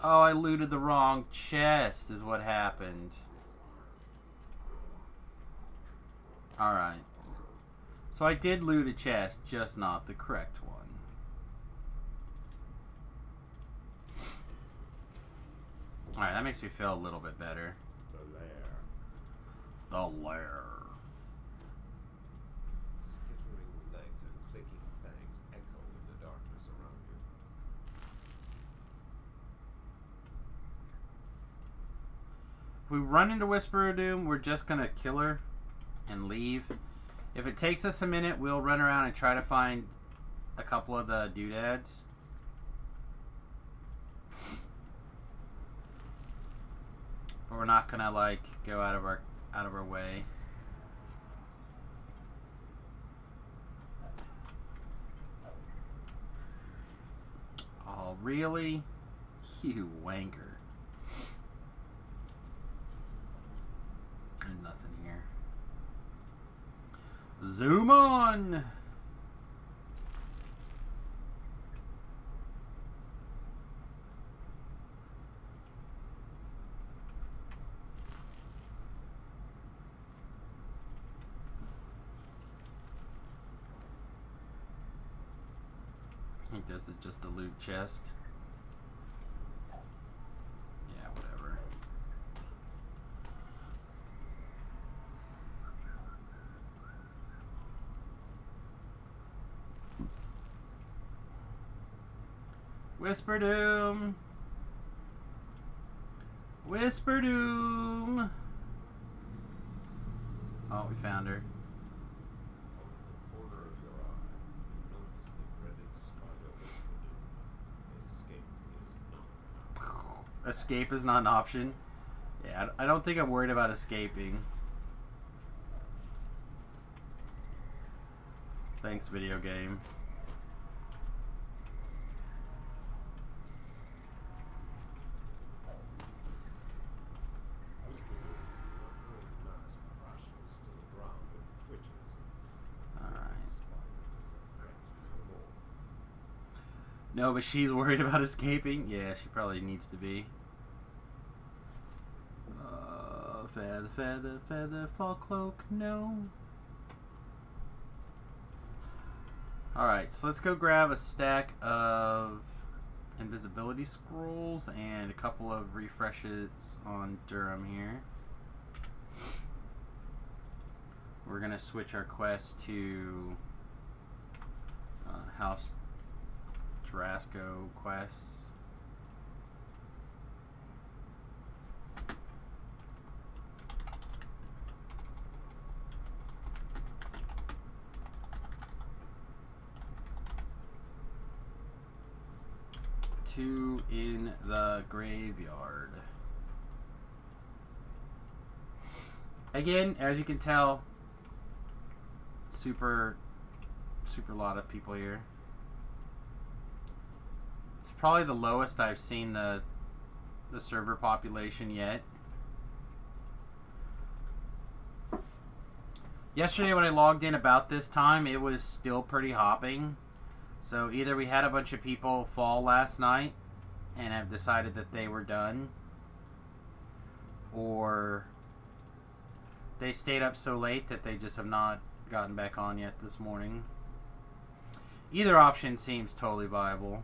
Oh, I looted the wrong chest is what happened. Alright. So I did loot a chest, just not the correct one. Alright, that makes me feel a little bit better. The lair. The lair. Skittering legs and clicking fangs echo in the darkness around you. If we run into Whisper of Doom, we're just gonna kill her and leave. If it takes us a minute, we'll run around and try to find a couple of the doodads. But we're not gonna like go out of our way. Oh, really? You wanker. And nothing here. Zoom on! I think this is just a loot chest. Whisper Doom. Whisper Doom. Oh, we found her. Out of the corner of your eye, you notice the dreaded spider whispered. Escape is not an option. Escape is not an option. Yeah, I don't think I'm worried about escaping. Thanks, video game. No, but she's worried about escaping? Yeah, she probably needs to be. Feather, feather, feather, fall cloak, no. Alright, so let's go grab a stack of invisibility scrolls and a couple of refreshes on Durham here. We're going to switch our quest to House Tarasco quests. Two in the graveyard. Again, as you can tell, super lot of people here. It's probably the lowest I've seen the server population yet. Yesterday when I logged in about this time, it was still pretty hopping. So either we had a bunch of people fall last night and have decided that they were done, or they stayed up so late that they just have not gotten back on yet this morning. Either option seems totally viable.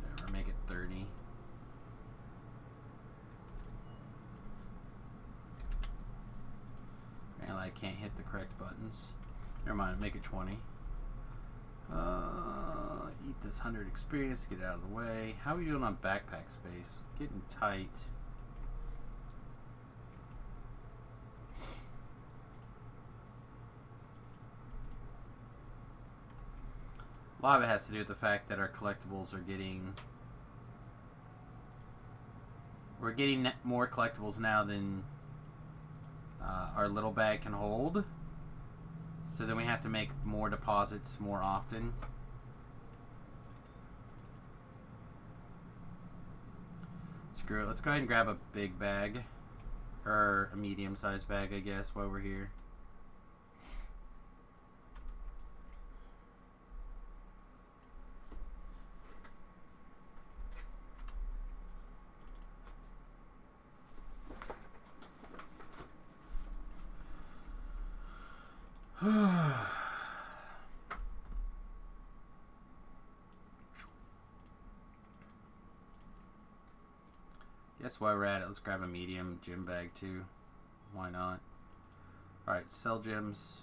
Whatever, make it 30. Apparently I can't hit the correct buttons. Never mind, make it 20. Eat this 100 experience, get out of the way. How are we doing on backpack space? Getting tight. A lot of it has to do with the fact that our collectibles are getting... We're getting more collectibles now than our little bag can hold. So then we have to make more deposits more often. Screw it. Let's go ahead and grab a big bag. Or a medium-sized bag, I guess, while we're here. Guess while we're at it, let's grab a medium gym bag too. Why not? Alright, sell gyms.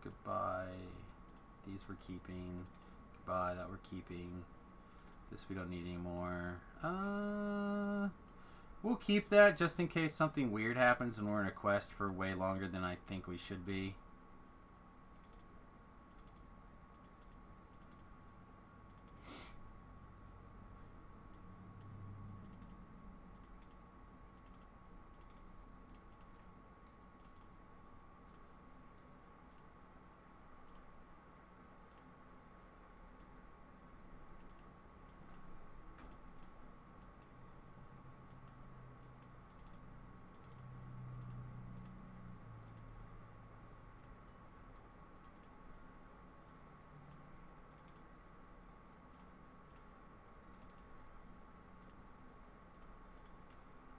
Goodbye. These we're keeping. Goodbye, that we're keeping. This we don't need anymore. We'll keep that just in case something weird happens and we're in a quest for way longer than I think we should be.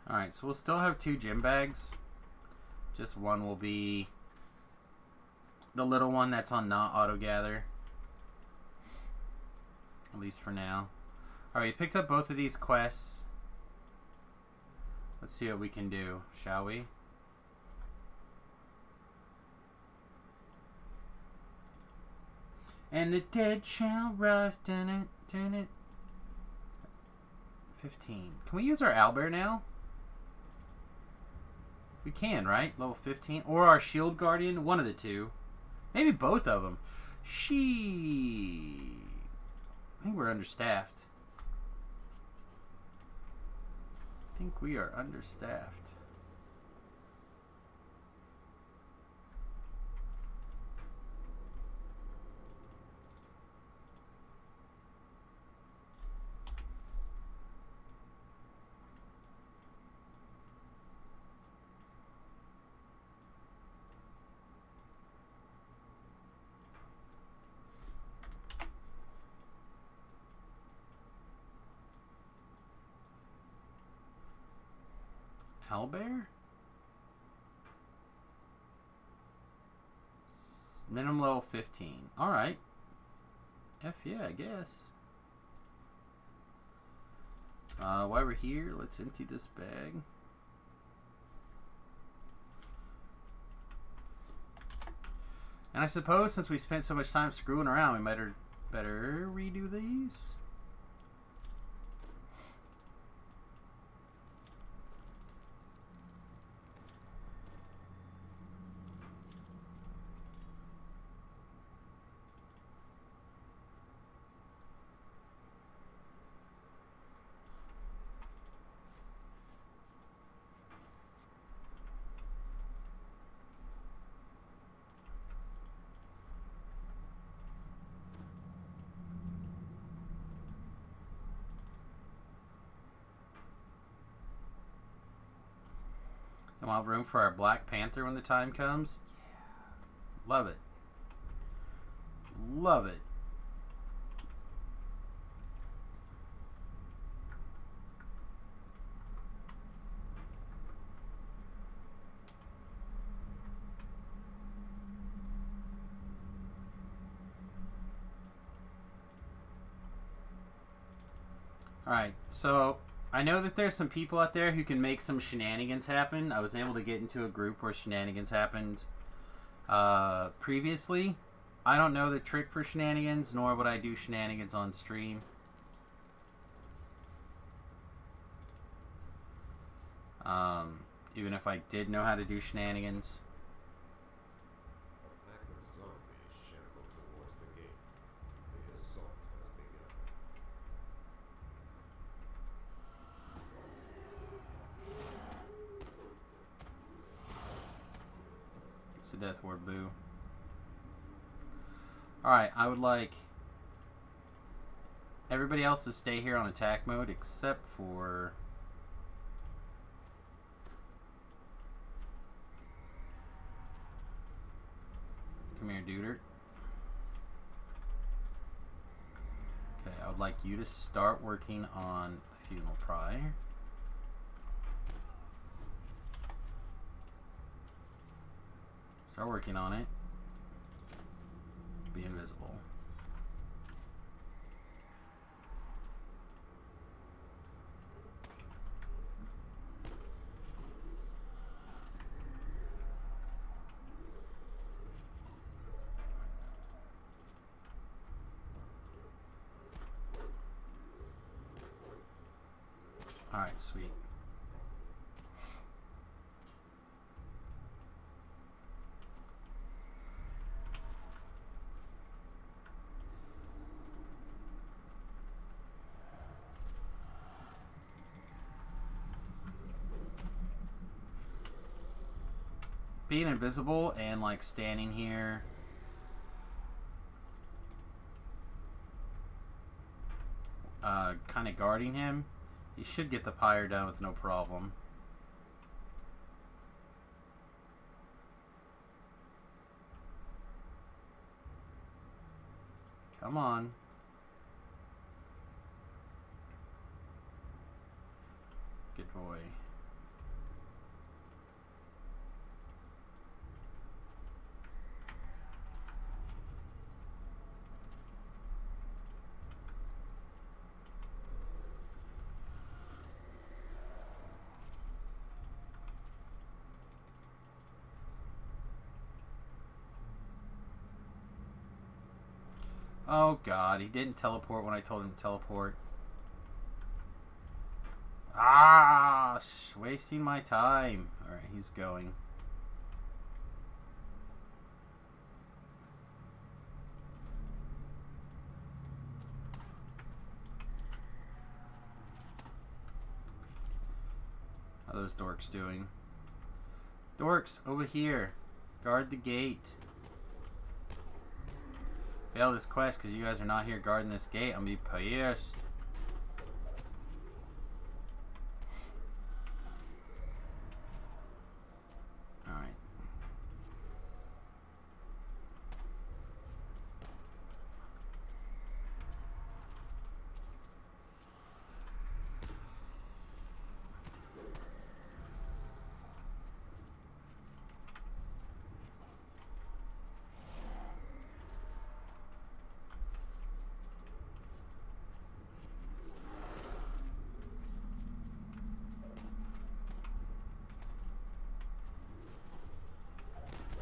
Alright, so we'll still have 2 gym bags. Just one will be the little one that's on not auto gather. At least for now. Alright, we picked up both of these quests. Let's see what we can do, shall we? And the dead shall rise. Dun it, dun it. 15. Can we use our owlbear now? We can, right? Level 15. Or our shield guardian. One of the two. Maybe both of them. I think we're understaffed. I think we are understaffed. Owlbear? Minimum level 15. Alright. F yeah, I guess. While we're here, let's empty this bag. And I suppose since we spent so much time screwing around, we better redo these. And we'll have room for our Black Panther when the time comes. Yeah. Love it. Love it. Alright, so I know that there's some people out there who can make some shenanigans happen. I was able to get into a group where shenanigans happened previously. I don't know the trick for shenanigans, nor would I do shenanigans on stream. Even if I did know how to do shenanigans. A pack of zombies shamble towards the gate. The assault has begun. It's a death ward, boo. Alright, I would like everybody else to stay here on attack mode except for come here, Dudert. Okay, I would like you to start working on the funeral prior. Start working on it. Be invisible. Alright, sweet. Being invisible and like standing here kind of guarding him, you should get the pyre done with no problem. Come on. Good boy. Oh god, he didn't teleport when I told him to teleport. Ah, wasting my time. Alright, he's going. How are those dorks doing? Dorks, over here. Guard the gate. Fail this quest because you guys are not here guarding this gate. I'm gonna be pissed. Alright.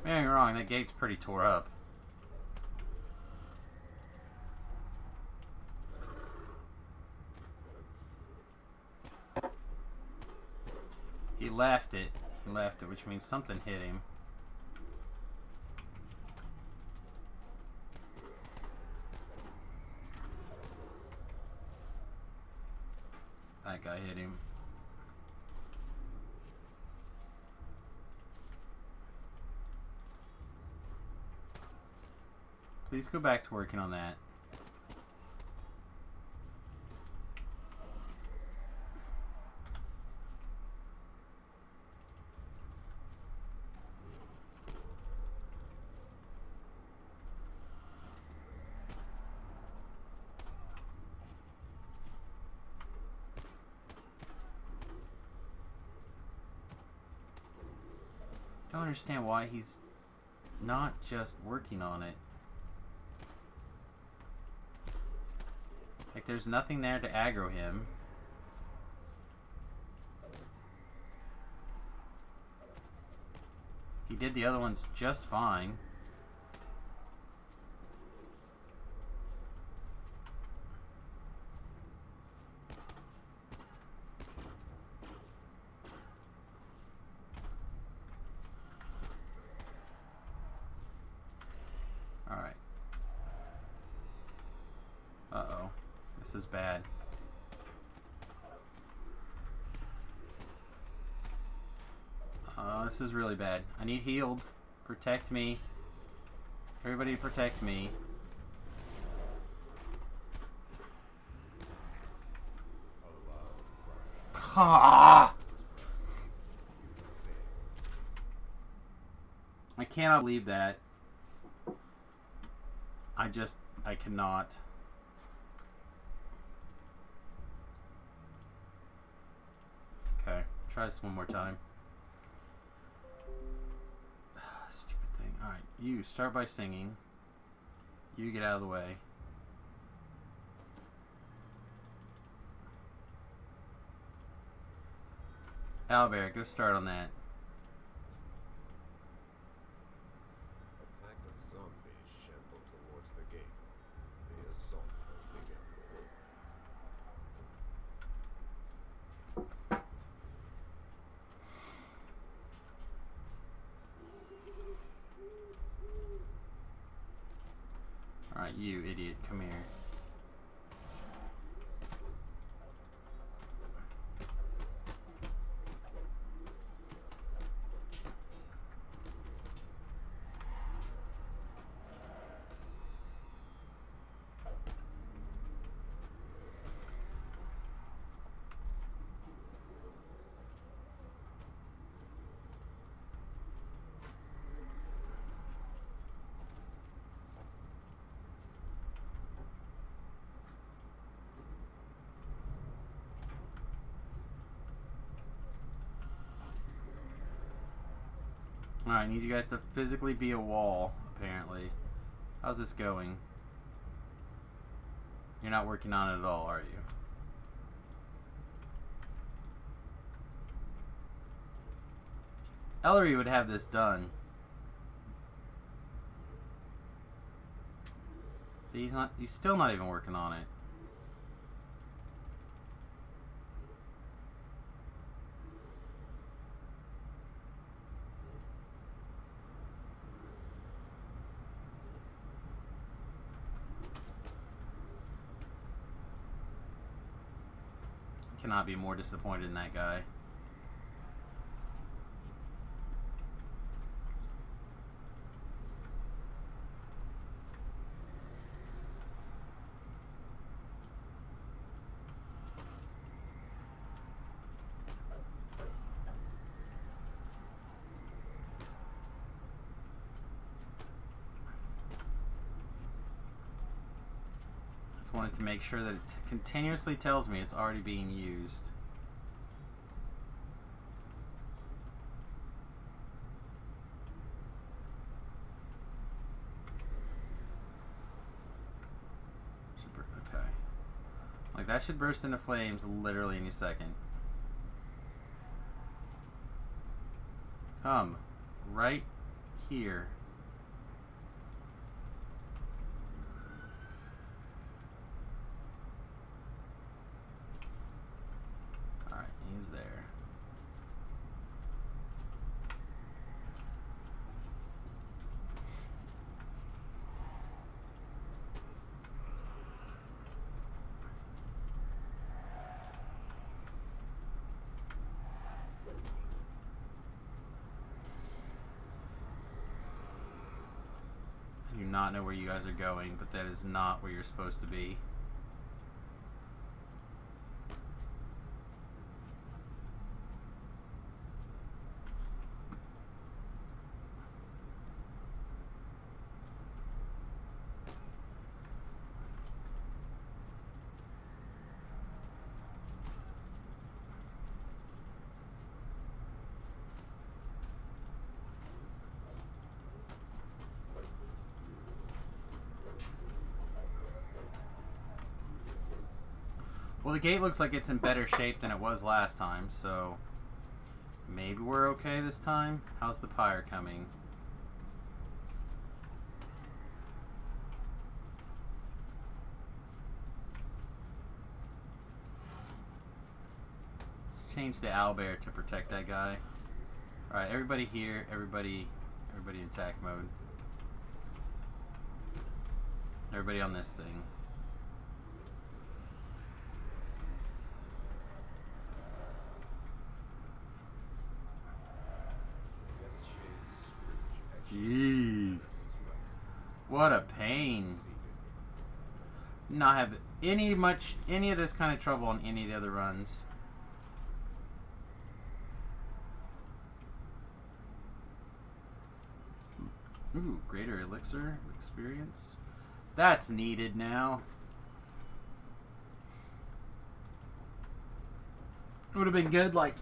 Don't get me wrong, that gate's pretty tore up. He left it. He left it, which means something hit him. That guy hit him. Please go back to working on that. I don't understand why he's not just working on it. Like, there's nothing there to aggro him. He did the other ones just fine. Alright. Uh-oh. This is bad. This is really bad. I need healed. Protect me. Everybody protect me. Ah! I cannot believe that. I cannot. Okay, try this one more time. Stupid thing. Alright, you start by singing. You get out of the way. Albert, go start on that. A pack of zombies shamble towards the gate. The assault has begun. Alright, you idiot, come here. Alright, I need you guys to physically be a wall, apparently. How's this going? You're not working on it at all, are you? Ellery would have this done. See, he's still not even working on it. Cannot be more disappointed in that guy. Just wanted to make sure that it continuously tells me it's already being used. Okay. Like, that should burst into flames literally any second. Come. Right here. Alright, he's there. I do not know where you guys are going, but that is not where you're supposed to be. Well, the gate looks like it's in better shape than it was last time, so maybe we're okay this time. How's the pyre coming? Let's change the owlbear to protect that guy. Alright, everybody here, everybody in attack mode. Everybody on this thing. Jeez. What a pain. Not have any of this kind of trouble on any of the other runs. Ooh, greater elixir experience. That's needed now. Would have been good like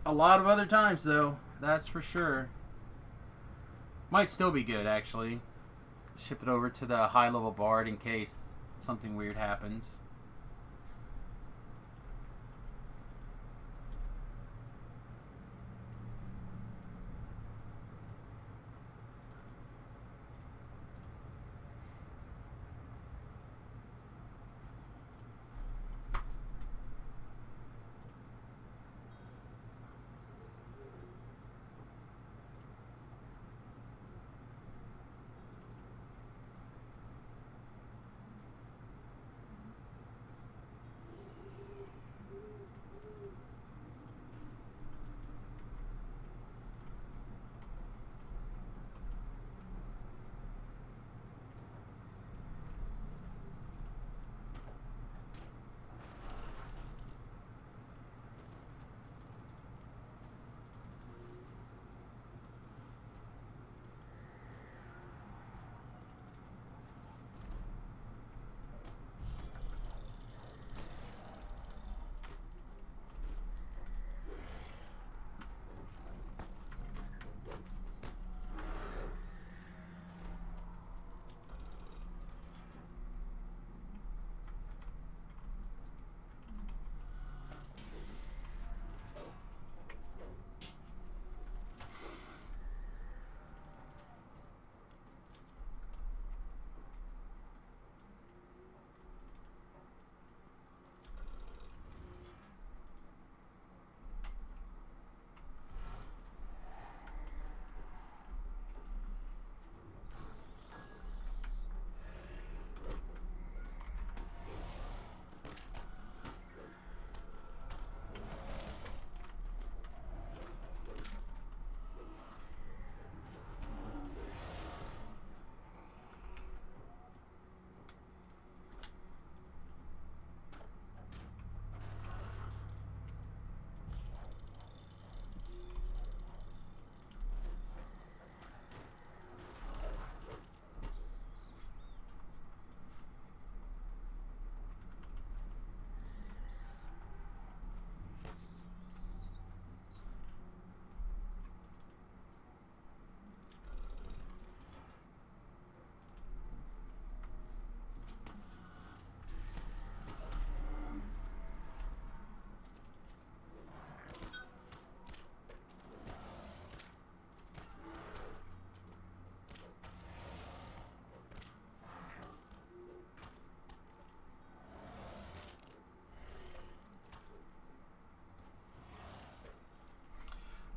a lot of other times though. That's for sure. Might still be good, actually. Ship it over to the high-level bard in case something weird happens.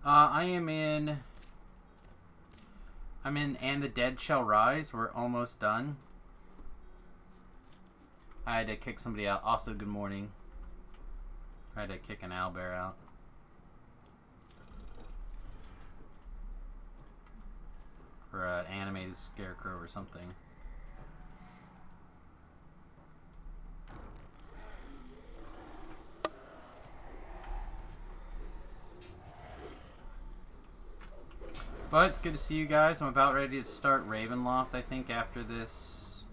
I am in. I'm in And the Dead Shall Rise. We're almost done. I had to kick somebody out. Also, good morning. I had to kick an owlbear out. Or an animated scarecrow or something. But it's good to see you guys. I'm about ready to start Ravenloft, I think, after this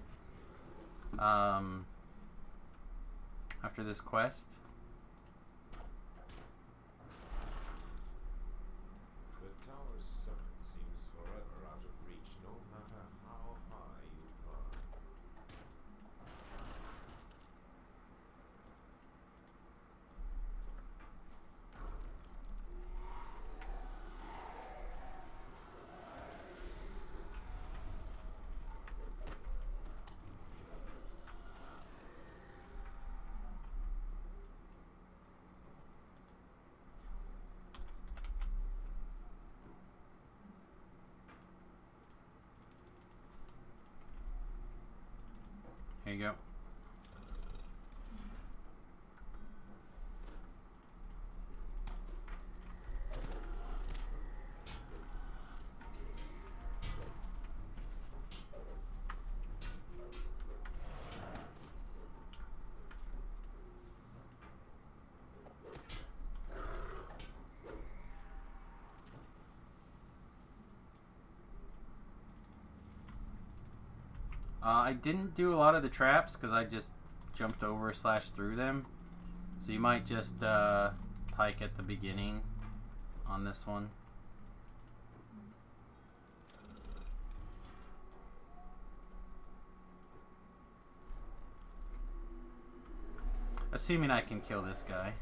quest. The tower's summit seems forever out of reach, no matter how high you climb. Here you go. I didn't do a lot of the traps because I just jumped over / through them. So you might just pike at the beginning on this one. Assuming I can kill this guy.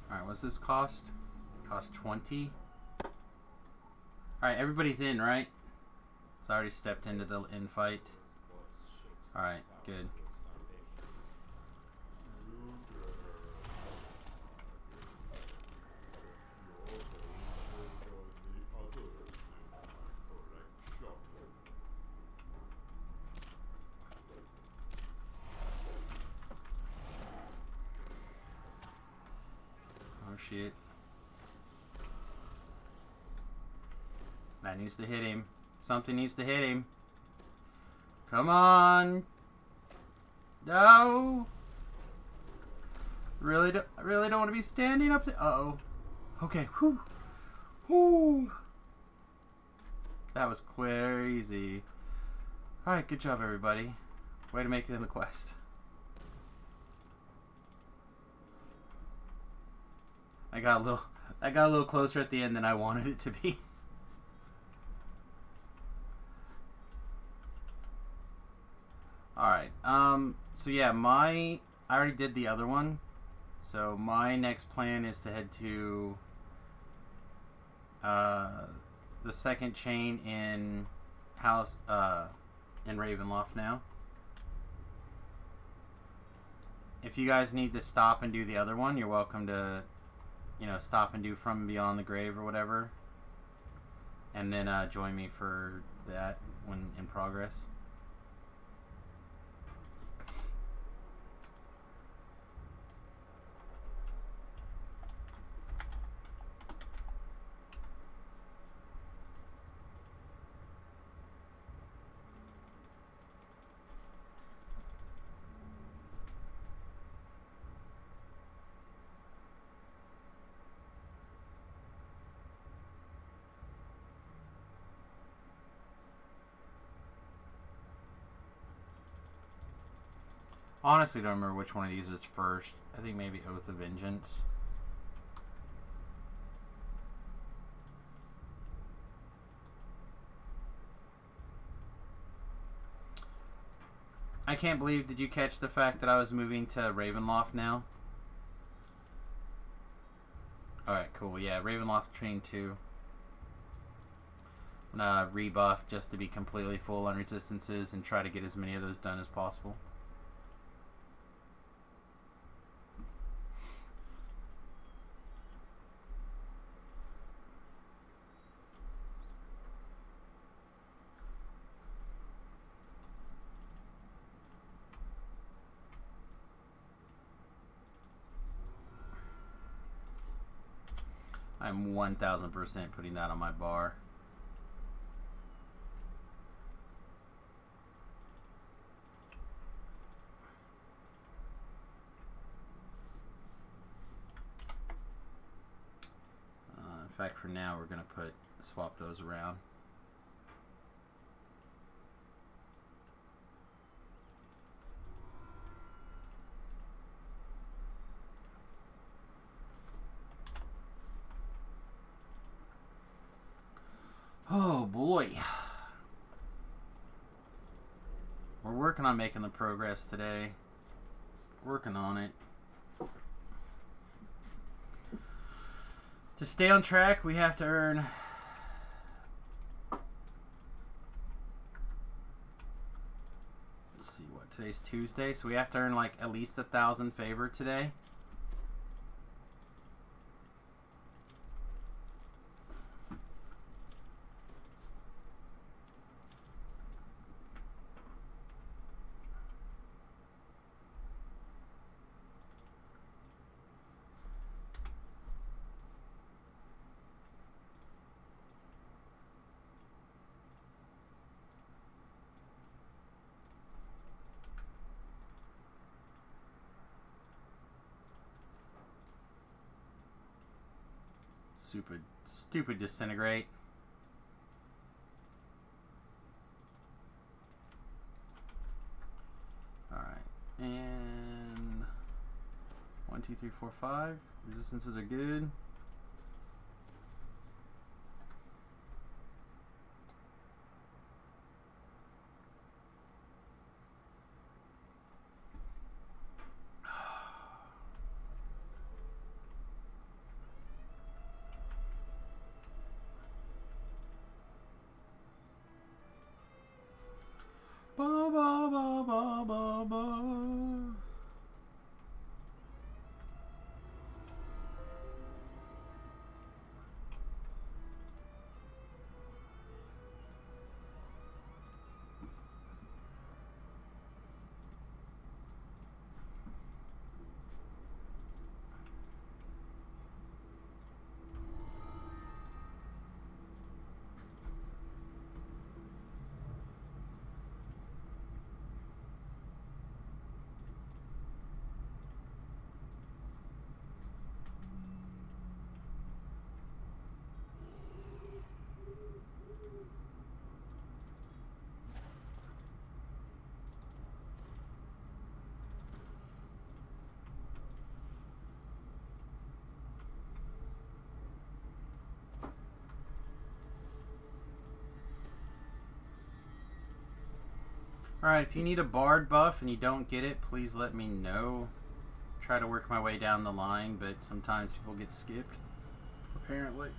Alright, what's this cost? Cost 20. Alright, everybody's in, right? So I already stepped into the infight. Alright, good. Oh shit. That needs to hit him. Something needs to hit him. Come on. No. I really don't want to be standing up there. Uh-oh. Okay. Whew. Whew. That was crazy. Alright, good job, everybody. Way to make it in the quest. I got a little closer at the end than I wanted it to be. All right. So yeah, I already did the other one. So my next plan is to head to the second chain in in Ravenloft now. If you guys need to stop and do the other one, you're welcome to, stop and do From Beyond the Grave or whatever. And then join me for that when in progress. Honestly, don't remember which one of these is first. I think maybe Oath of Vengeance. I can't believe, did you catch the fact that I was moving to Ravenloft now? Alright, cool. Yeah, Ravenloft Train 2. I'm gonna rebuff just to be completely full on resistances and try to get as many of those done as possible. I'm 1000% putting that on my bar. In fact, for now, we're going to swap those around. Oh boy. We're working on making the progress today. Working on it. To stay on track, we have to earn... Let's see, what, today's Tuesday, so we have to earn like at least 1,000 favor today. Stupid disintegrate. Alright. And 1, 2, 3, 4, 5. Resistances are good. Ba, ba, ba, ba, ba, ba. Alright, if you need a bard buff and you don't get it, please let me know. Try to work my way down the line, but sometimes people get skipped. Apparently.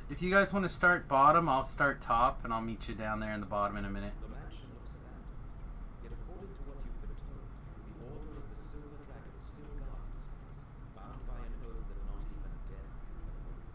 If you guys want to start bottom, I'll start top, and I'll meet you down there in the bottom in a minute. The mansion looks abandoned. Yet according to what you've been told, the Order of the Silver Dragon still guards this place, bound by an oath that not even death can break.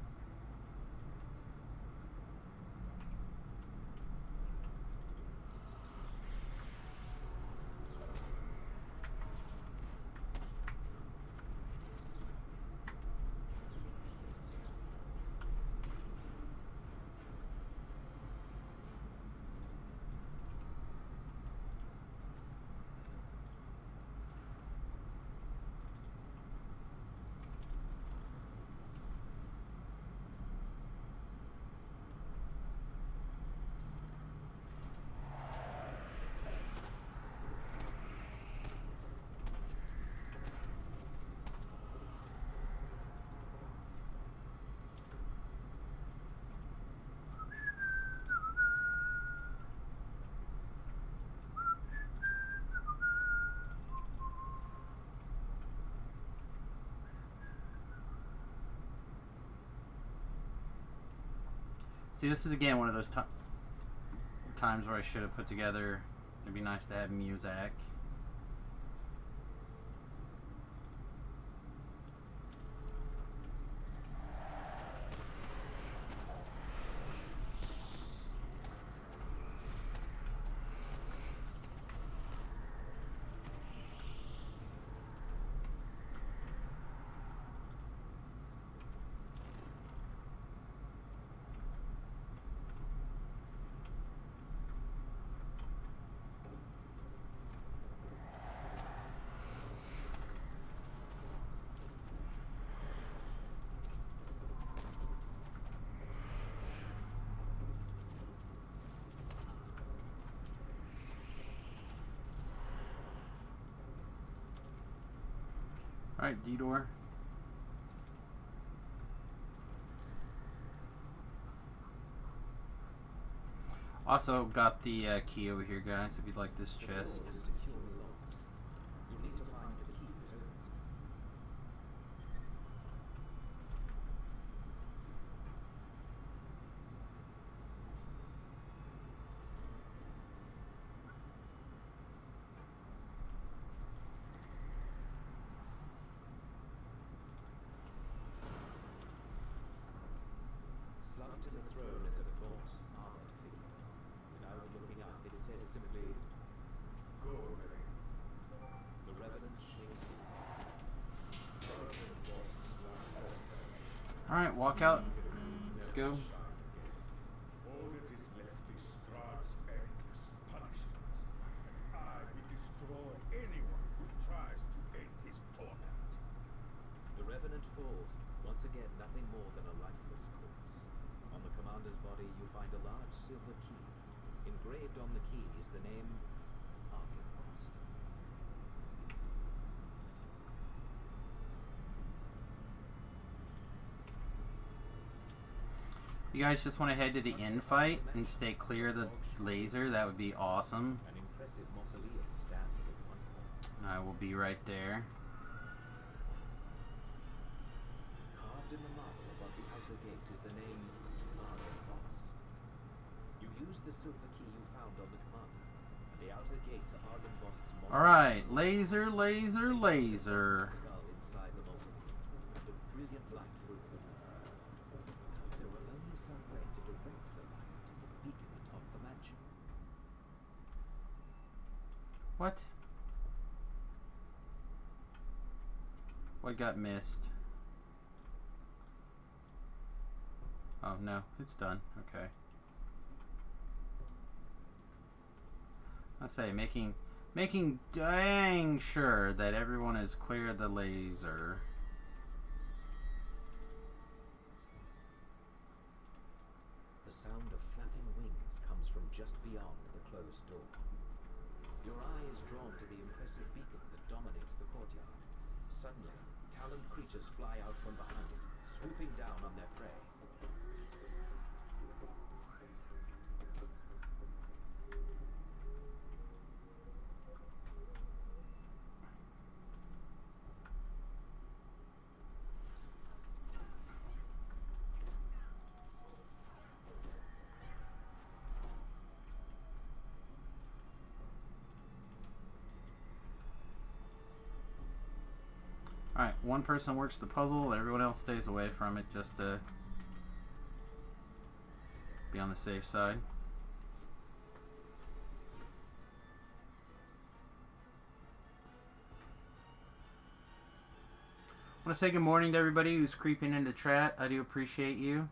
See, this is again one of those times where I should have put together. It'd be nice to have music. Alright, D-Door. Also got the key over here, guys, if you'd like this chest. The door is securely locked. You'll need to find the key that opens it. Slumped in the throne is a gaunt, armored figure. Without looking up, it says simply, Go away. the Revenant shakes his head. Alright, walk out. Let's go. All that is left is Strahd's endless punishment. And I will destroy anyone who tries to end his torment. The Revenant falls, once again nothing more than a lifeless corpse. On the commander's body you find a large silver key. Engraved on the key is the name Arkenvost. You guys just want to head to the end fight and stay clear of the laser, that would be awesome. An impressive mausoleum stands in one corner. I will be right there. Carved in the marble above the outer gate is the name Arkenvost. You use the silver key you found on the commander, and the outer gate to Arkenvost's mausoleum. Alright, laser, laser, laser. Skull inside the mausoleum, and a brilliant light fills the room. Now there were only some way to direct the light to the beacon atop the mansion. What? What got missed? Oh no, it's done. Okay. I say making dang sure that everyone is clear of the laser. The sound of flapping wings comes from just beyond the closed door. Your eye is drawn to the impressive beacon that dominates the courtyard. Suddenly, taloned creatures fly out from behind it, swooping down on their prey. Alright, one person works the puzzle, everyone else stays away from it just to be on the safe side. I want to say good morning to everybody who's creeping into chat. I do appreciate you.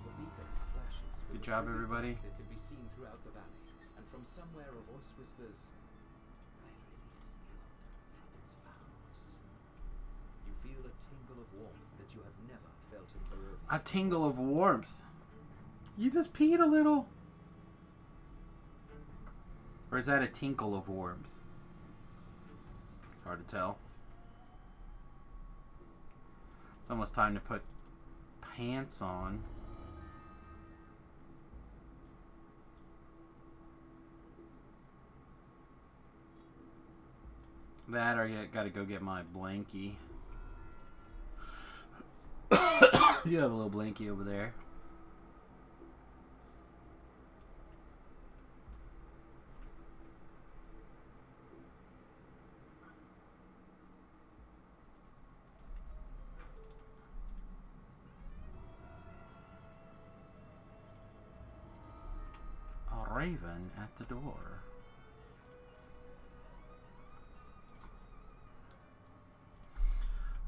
The beacon flashes with Good job, a brilliant everybody. light that can be seen throughout the valley, and from somewhere a voice whispers, "I release the altar from its vows." You feel a tingle of warmth that you have never felt in Barovia. A tingle of warmth. You just peed a little. Or is that a tinkle of warmth? Hard to tell. It's almost time to put pants on. That or I gotta go get my blankie. You have a little blankie over there. A raven at the door.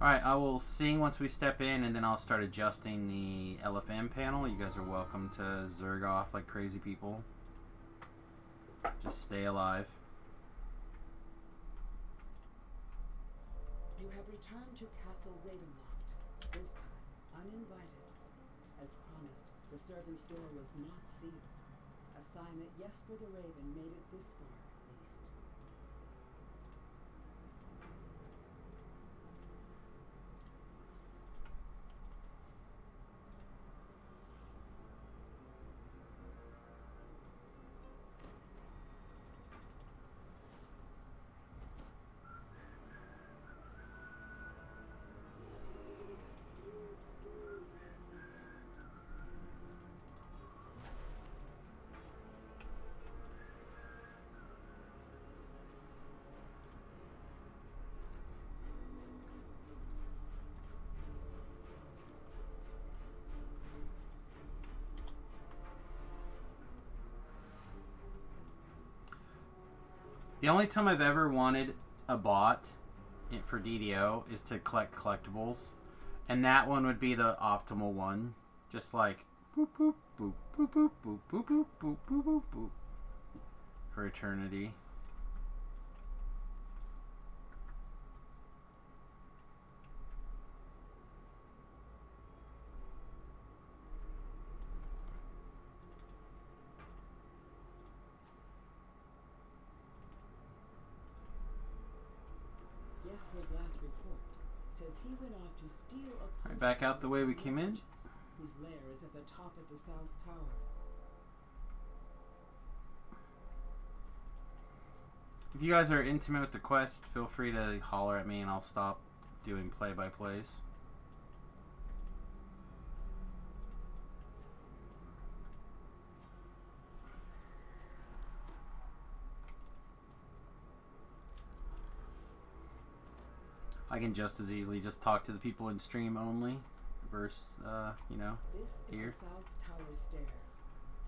Alright, I will sing once we step in, and then I'll start adjusting the LFM panel. You guys are welcome to zerg off like crazy people. Just stay alive. You have returned to Castle Ravenloft, this time uninvited. As promised, the servant's door was not sealed, a sign that Jesper the Raven made it this far at least. The only time I've ever wanted a bot for DDO is to collect collectibles. And that one would be the optimal one. Just like boop boop boop boop boop boop boop boop boop boop boop boop for eternity. Jesper's last report says he went off to steal a Right, back out the way we came in. whose lair is at the top of the South Tower. If you guys are intimate with the quest, feel free to holler at me and I'll stop doing play-by-plays. I can just as easily just talk to the people in stream only versus, you know, This is here. the South Tower stair.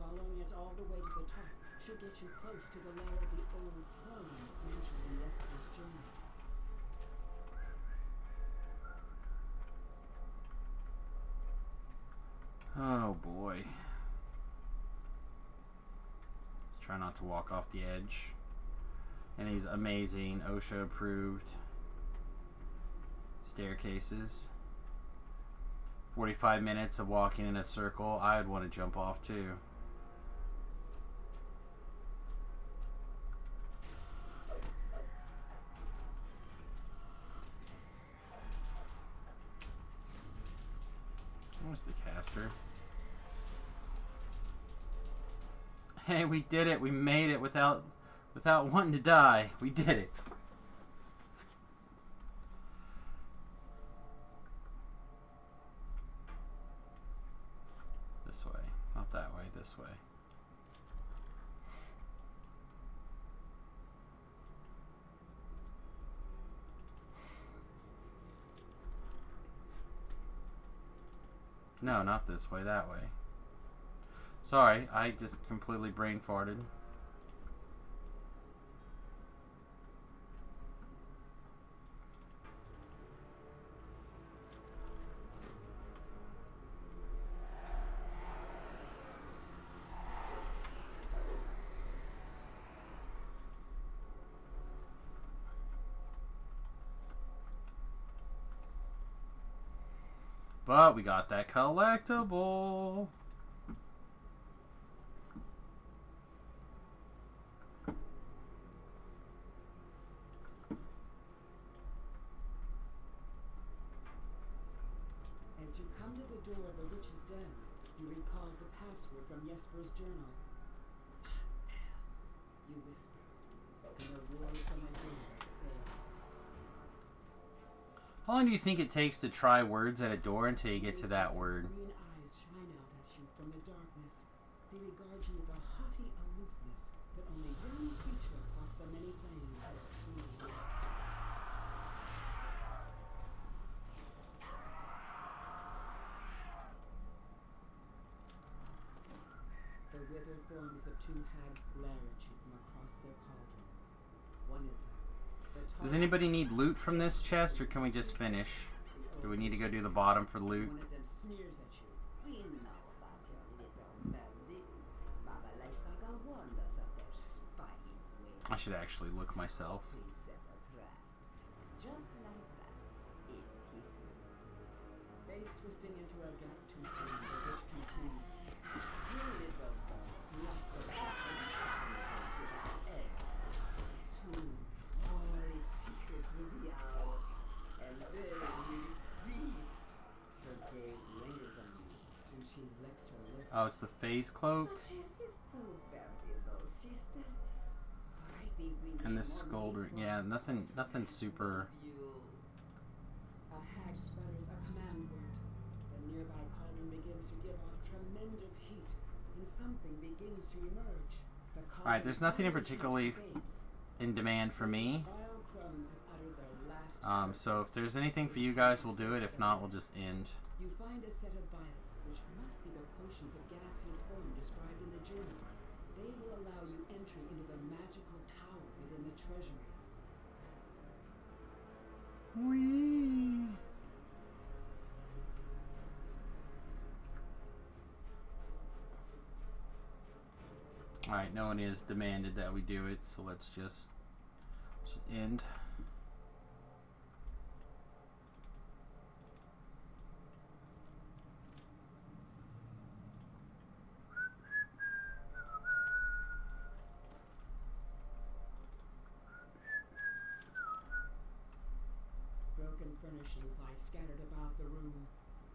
Following it all the way to the top should get you close to the lair of the old crones mentioned in Jesper's journal. Oh boy. Let's try not to walk off the edge. And these amazing OSHA approved staircases. 45 minutes of walking in a circle. I'd want to jump off too. Where's the caster? Hey, we did it. We made it without wanting to die. We did it. This way. Not that way. This way. No, not this way, that way. Sorry, I just completely brain farted. But we got that collectible. As you come to the door of the witch's den, you recall the password from Jesper's journal. You whisper, and the words on the door fail. How long do you think it takes to try words at a door until you get to that word? Green eyes shine out at you from the darkness. They regard you with a haughty aloofness that only one creature across the many planes has truly mastered. The withered forms of two hags glare at you from across their cauldron. One of them, Does anybody need loot from this chest, or can we just finish? Do we need to go do the bottom for loot? one of them sneers at you. We know about your little melodies. Babalisa got wonders of their spying ways. I should actually look myself. We set a trap. Just like that, in he flew. Face twisting into a gap-toothed chamber which contains your little fluff of without egg. Soon, all its secrets will be ours, and then we feast. Her gaze lingers on you, and she licks her lips. Oh, it's the phase cloak. Such a little vampiro, sister. I think we And need this more scolder. meat Yeah, from nothing super. you. A hag sputters a command word. The nearby cauldron begins to give off tremendous heat, and something begins to emerge. The Alright, there's nothing in cauldron's particularly fades. in demand for me. Vile crones have uttered their last So if there's anything for you guys, we'll do it. If not, we'll just end. You find a set of vials, which must be the potions of gaseous form described in the journal. They will allow you entry into the magical tower within the treasury. Whee! Alright, no one is demanded that we do it, so let's just end. Broken furnishings lie scattered about the room.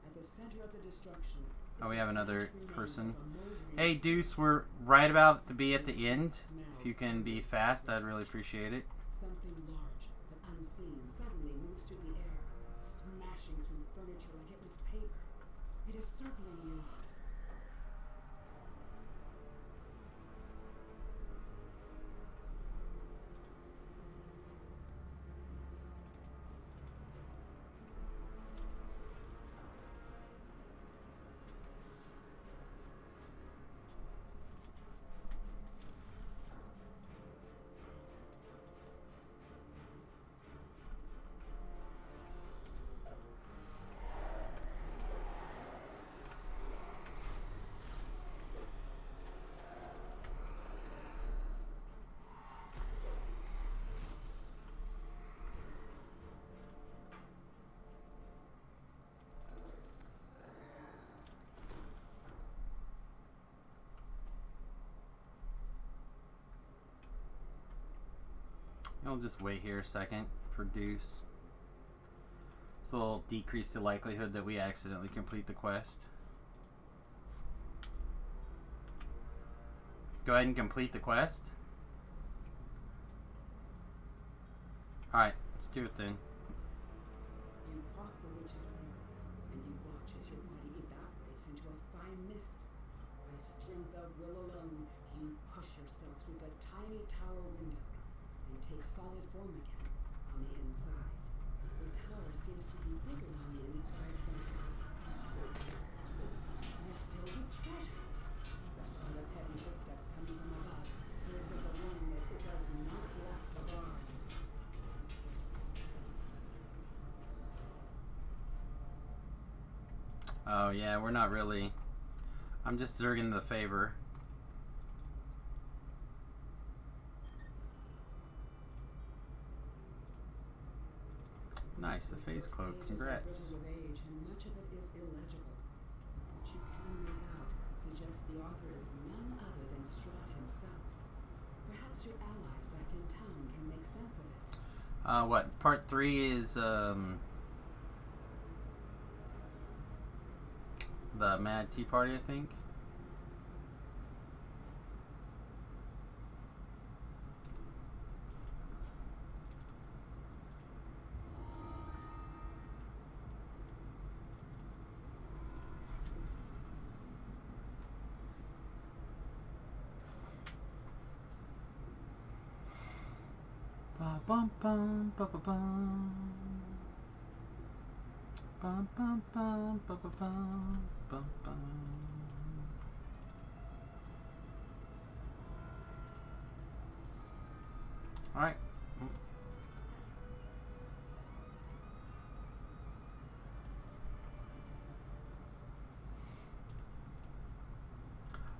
At the center of the destruction is Oh, we the have another scattered person. remains of a moldering Hey, Deuce, we're right about to be at the end. If you can be fast, I'd really appreciate it. something large but unseen suddenly moves through the air, smashing through furniture like it was paper. It is circling you. I'll just wait here a second for Deuce. So it'll decrease the likelihood that we accidentally complete the quest. Go ahead and complete the quest. Alright, let's do it then. You quaff the witch's prayer, and you watch as your body evaporates into a fine mist. By strength of will alone, you push yourself through the tiny tower window and take solid form again on the inside. The tower seems to be bigger on the inside somehow. Just with treasure. The heavy footsteps coming from above serves as a warning that it does not lack the guards. Oh yeah, we're not really. I'm just zerging the favor. Nice, a phase cloak. Congrats. With age, and much of it is illegible. What you can make out suggests the author is none other than Strahd himself. Perhaps your allies back in town can make sense of it. What? Part 3 is the Mad Tea Party, I think. Ba bum bum ba ba bum. Bum bum bum ba ba bum bum bum. All right.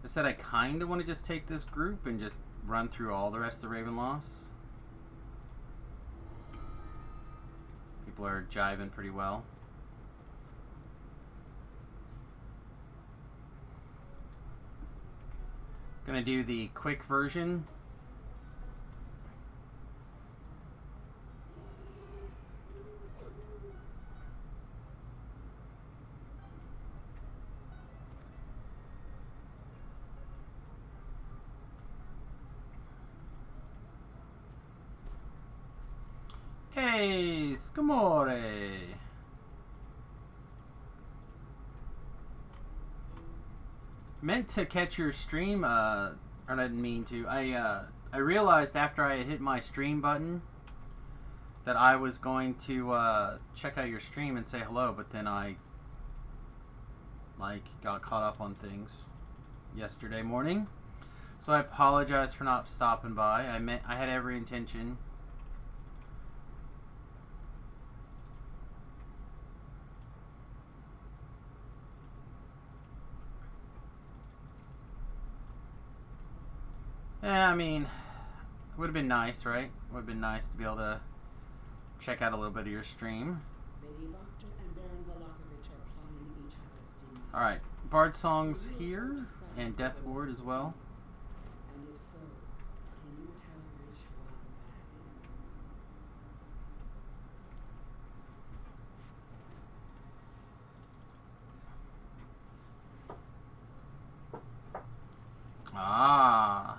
I said I kind of want to just take this group and just run through all the rest of the Ravenlofts. People are jiving pretty well. Gonna do the quick version. Hey, Scamore! Meant to catch your stream, or I didn't mean to. I realized after I had hit my stream button that I was going to check out your stream and say hello, but then I got caught up on things yesterday morning. So I apologize for not stopping by. I had every intention. Yeah, I mean, it would have been nice, right? Would have been nice to be able to check out a little bit of your stream. Lady Voctor and Baron Volokovich are plotting each other's demise. Alright, Bard Songs here, and Death Ward as well. And if so, can you tell which one that is? Ah.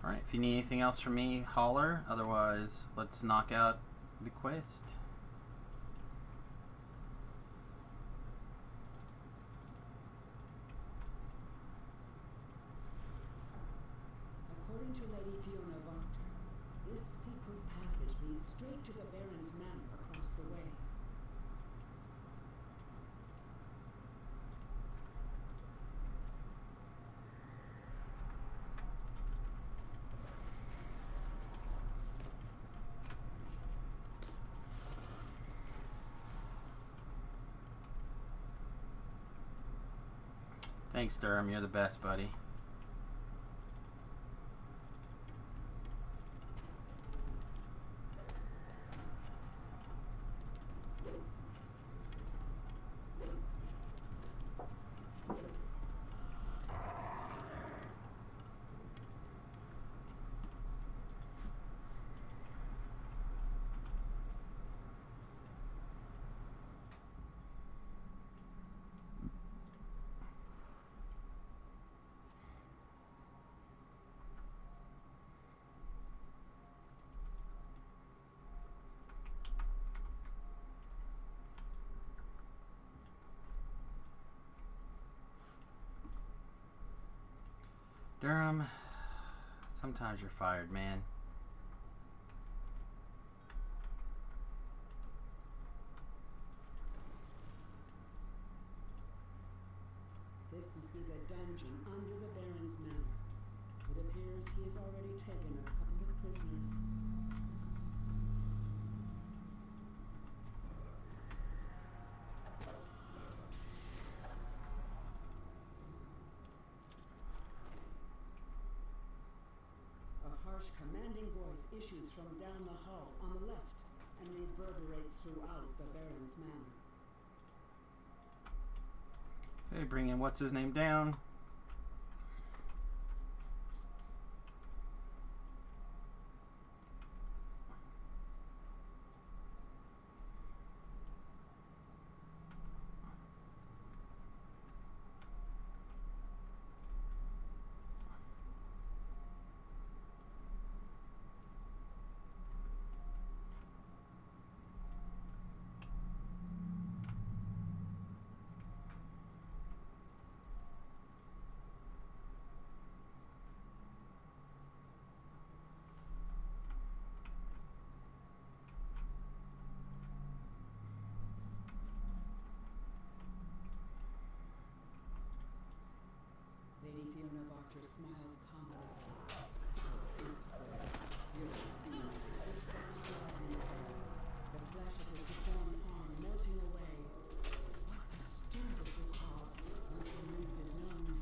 Alright, if you need anything else from me, holler. Otherwise, let's knock out the quest. According to Lady Fiona Voctor, this secret passage leads straight to the Baron's manor across the way. Thanks, Durham. You're the best, buddy. Durham, sometimes you're fired, man. emerging under the Baron's manor. It appears he has already taken a couple of prisoners. A harsh, commanding voice issues from down the hall on the left and reverberates throughout the Baron's manor. Okay, bring in what's his name down. Lady Fiona Proctor smiles confidently. It's beautiful being stiff straws in her eyes, the flesh of her deformed arm melting away. What a stir this will cause once the news is known.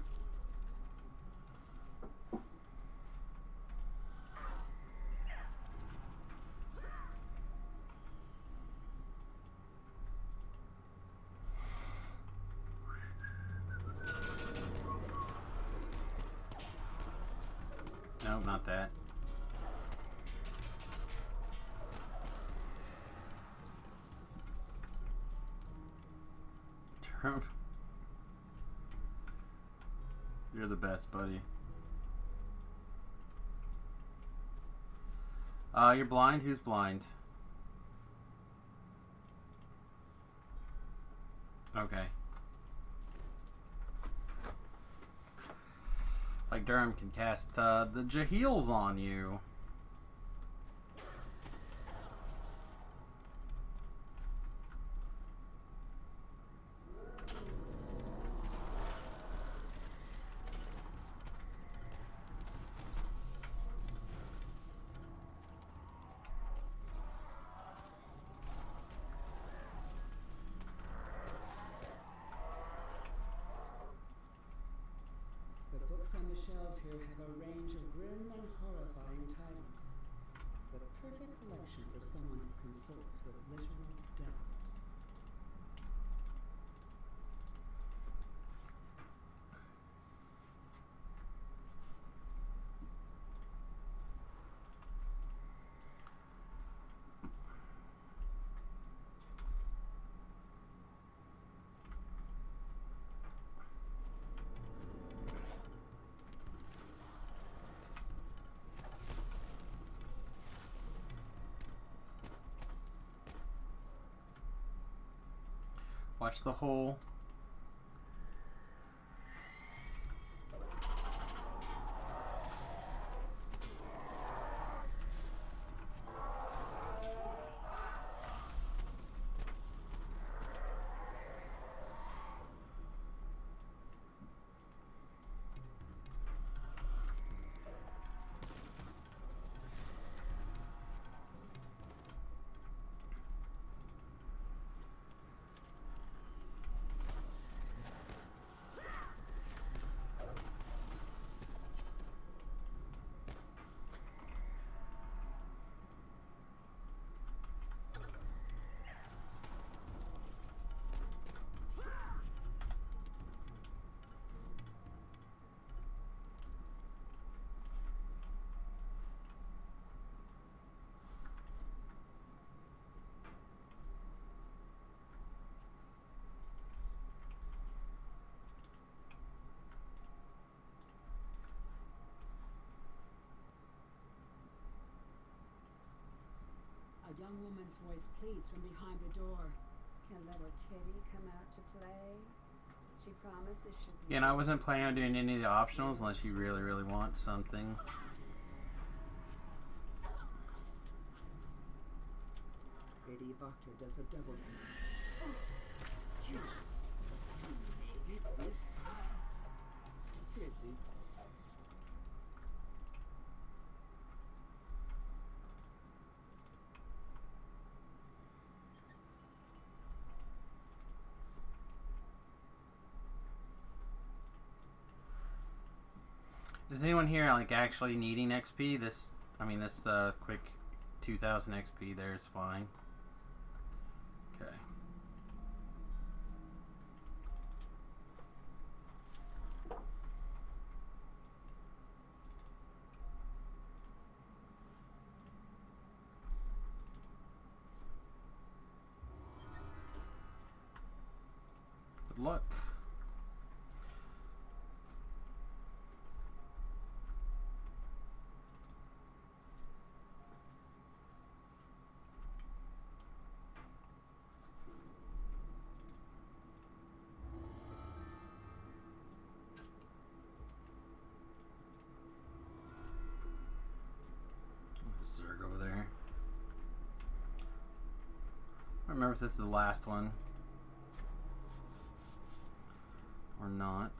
No, not that. You're the best, buddy. You're blind? Who's blind? Okay. Like Durham can cast the Jahils on you. The books on the shelves here have a range of grim and horrifying titles. The perfect collection for someone who consults with literal devils. Watch the hole. A young woman's voice pleads from behind the door. Can little kitty come out to play? She promises she'll be. Yeah, and I wasn't planning on doing any of the optionals unless you really, really want something. Lady Proctor does a double take. You made it this far. Is anyone here like actually needing XP? This quick 2000 XP there is fine. Okay. Good luck. Zerg over there. I don't remember if this is the last one or not.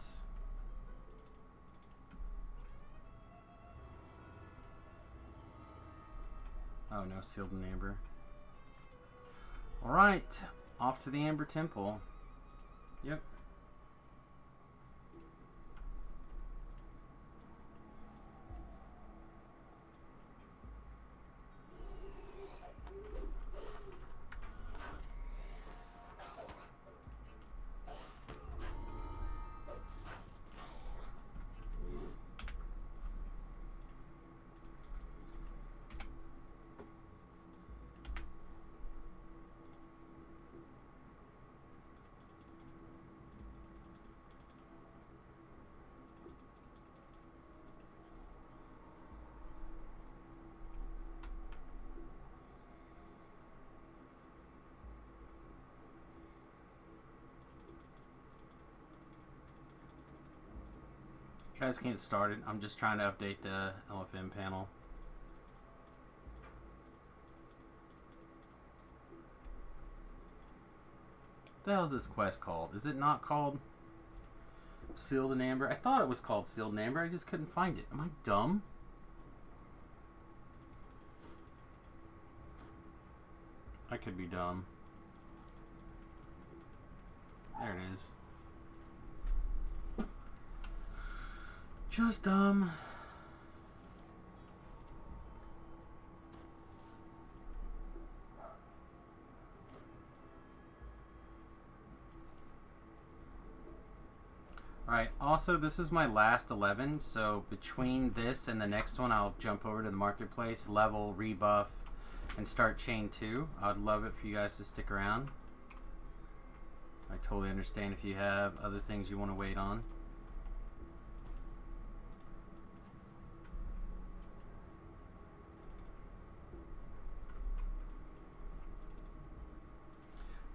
Oh no, sealed in amber. Alright, off to the Amber Temple. Yep. You guys can't start it. I'm just trying to update the LFM panel. What the hell is this quest called? Is it not called Sealed in Amber? I thought it was called Sealed in Amber. I just couldn't find it. Am I dumb? I could be dumb. There it is. Just dumb. Alright, also this is my last 11, so between this and the next one I'll jump over to the marketplace, level, rebuff, and start chain 2. I would love it for you guys to stick around. I totally understand if you have other things you want to wait on.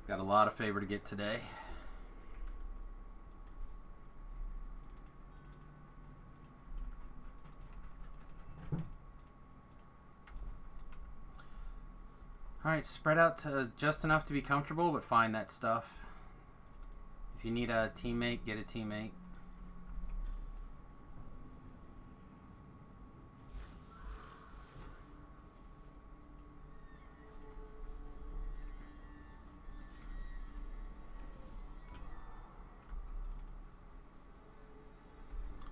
Got a lot of favor to get today. Alright, spread out to just enough to be comfortable, but find that stuff. If you need a teammate, get a teammate.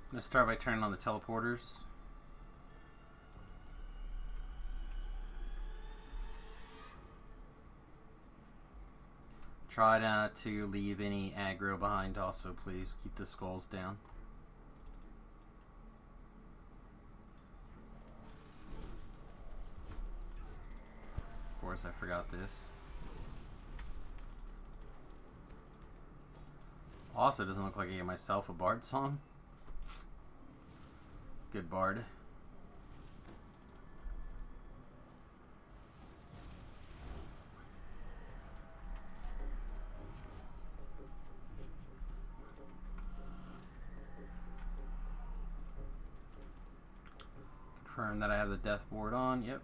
I'm going to start by turning on the teleporters. Try not to leave any aggro behind also, please. Keep the skulls down. Of course, I forgot this. Also, doesn't look like I gave myself a bard song. Good bard. Confirm that I have the death ward on. Yep.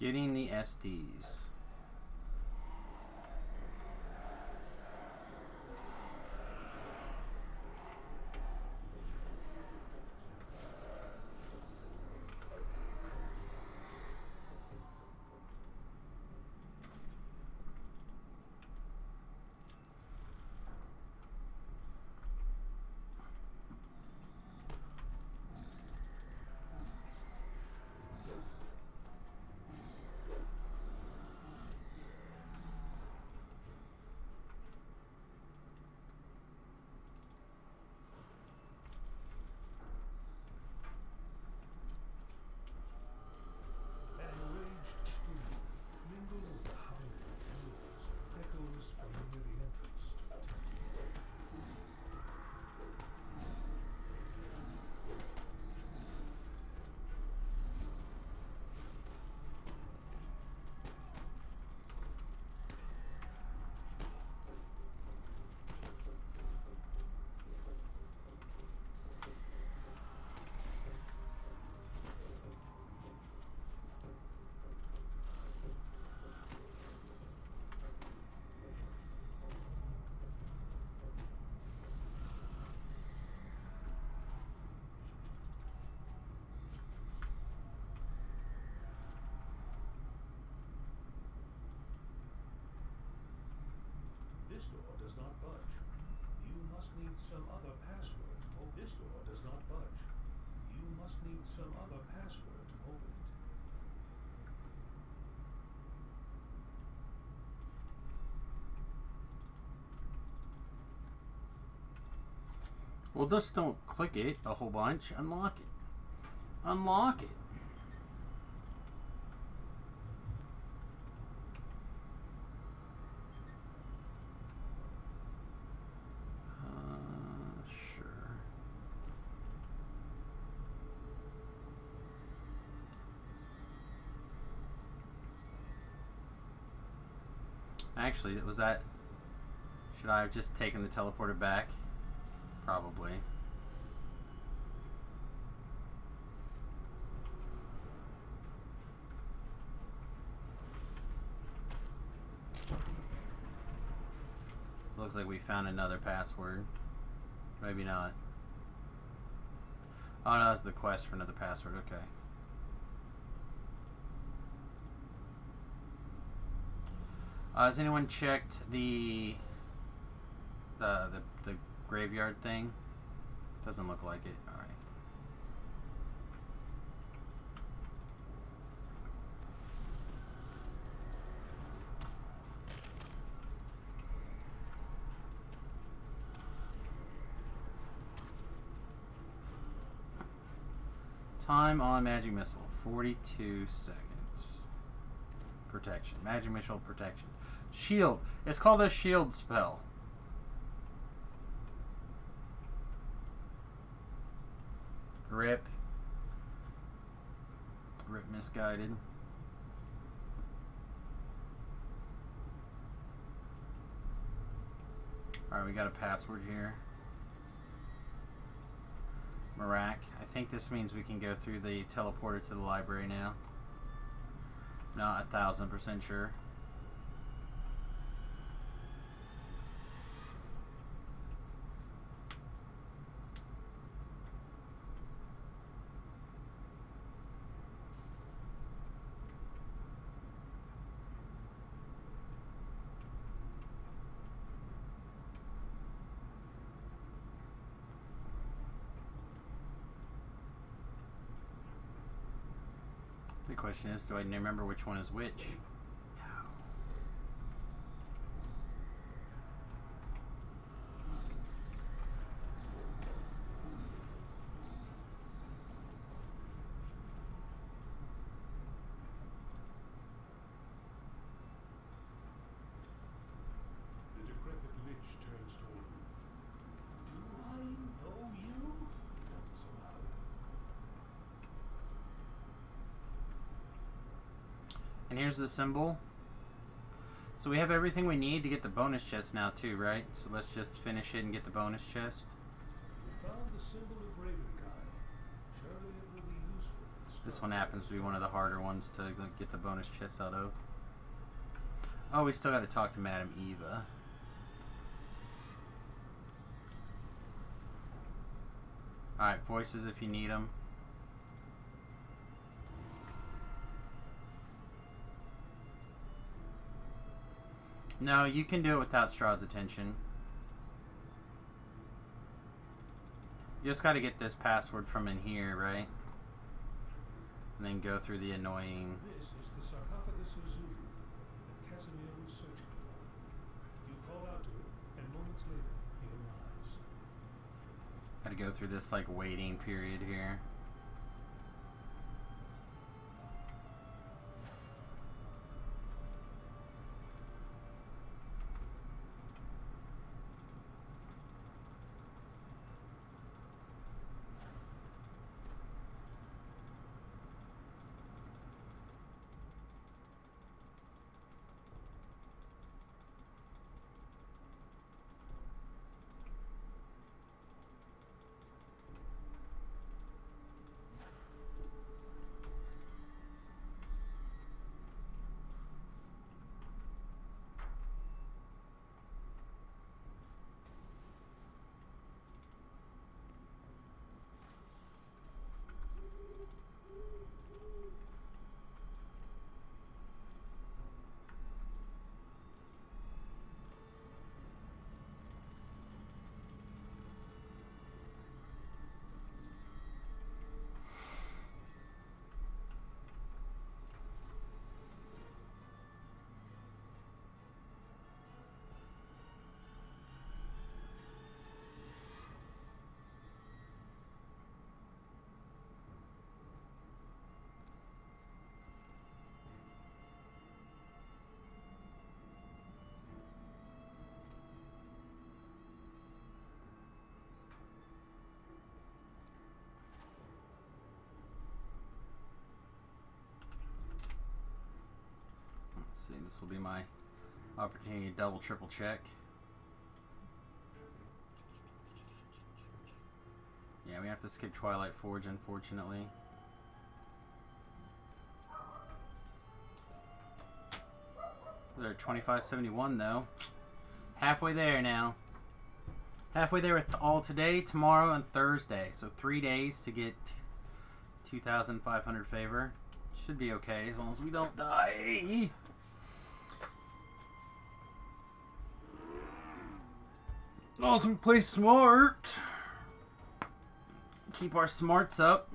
Getting the SDs. An enraged stream, mingled with the howling of wolves, echoes from near the entrance to Factorio. This door does not budge. You must need some other password to open this door does not budge. You must need some other password to open it. Well, just don't click it a whole bunch. Unlock it. Unlock it. Sure. Actually, was that... Should I have just taken the teleporter back? Probably. Looks like we found another password. Maybe not. Oh no, that's the quest for another password. Okay. Has anyone checked the graveyard thing? Doesn't look like it. All right. Time on magic missile, 42 seconds. Protection, magic missile protection. Shield. It's called a shield spell. Rip. Rip misguided. Alright, we got a password here. Marak. I think this means we can go through the teleporter to the library now. Not 1000% sure. The question is, do I remember which one is which? No. The decrepit lich turns toward you. Do I know you? So loud. And here's the symbol. So we have everything we need to get the bonus chest now too, right? So let's just finish it and get the bonus chest. You found the symbol of Ravenkind. Surely it will be useful in the This one happens to be one of the harder ones to get the bonus chests out of. Oh, we still got to talk to Madame Eva. Alright, voices if you need them. No, you can do it without Strahd's attention. You just got to get this password from in here, right? And then go through the annoying... This is the sarcophagus of Zulu that Casimir was searching for. You call out to him, and moments later, he arrives. Got to go through this, like, waiting period here. See, this will be my opportunity to double, triple check. Yeah, we have to skip Twilight Forge, unfortunately. They're 2571 though. Halfway there now. Halfway there with all today, tomorrow, and Thursday. So 3 days to get 2,500 favor. Should be okay as long as we don't die. Oh, to play smart. Keep our smarts up.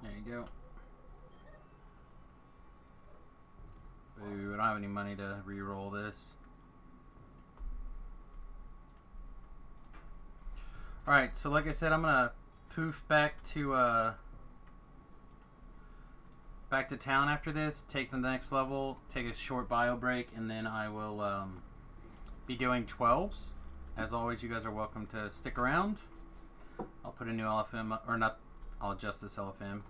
There you go. Boo, I don't have any money to re-roll this. Alright, so like I said, I'm gonna poof back to town after this, take the next level, take a short bio break, and then I will be doing 12s. As always, you guys are welcome to stick around. I'll put a new LFM, or not, I'll adjust this LFM.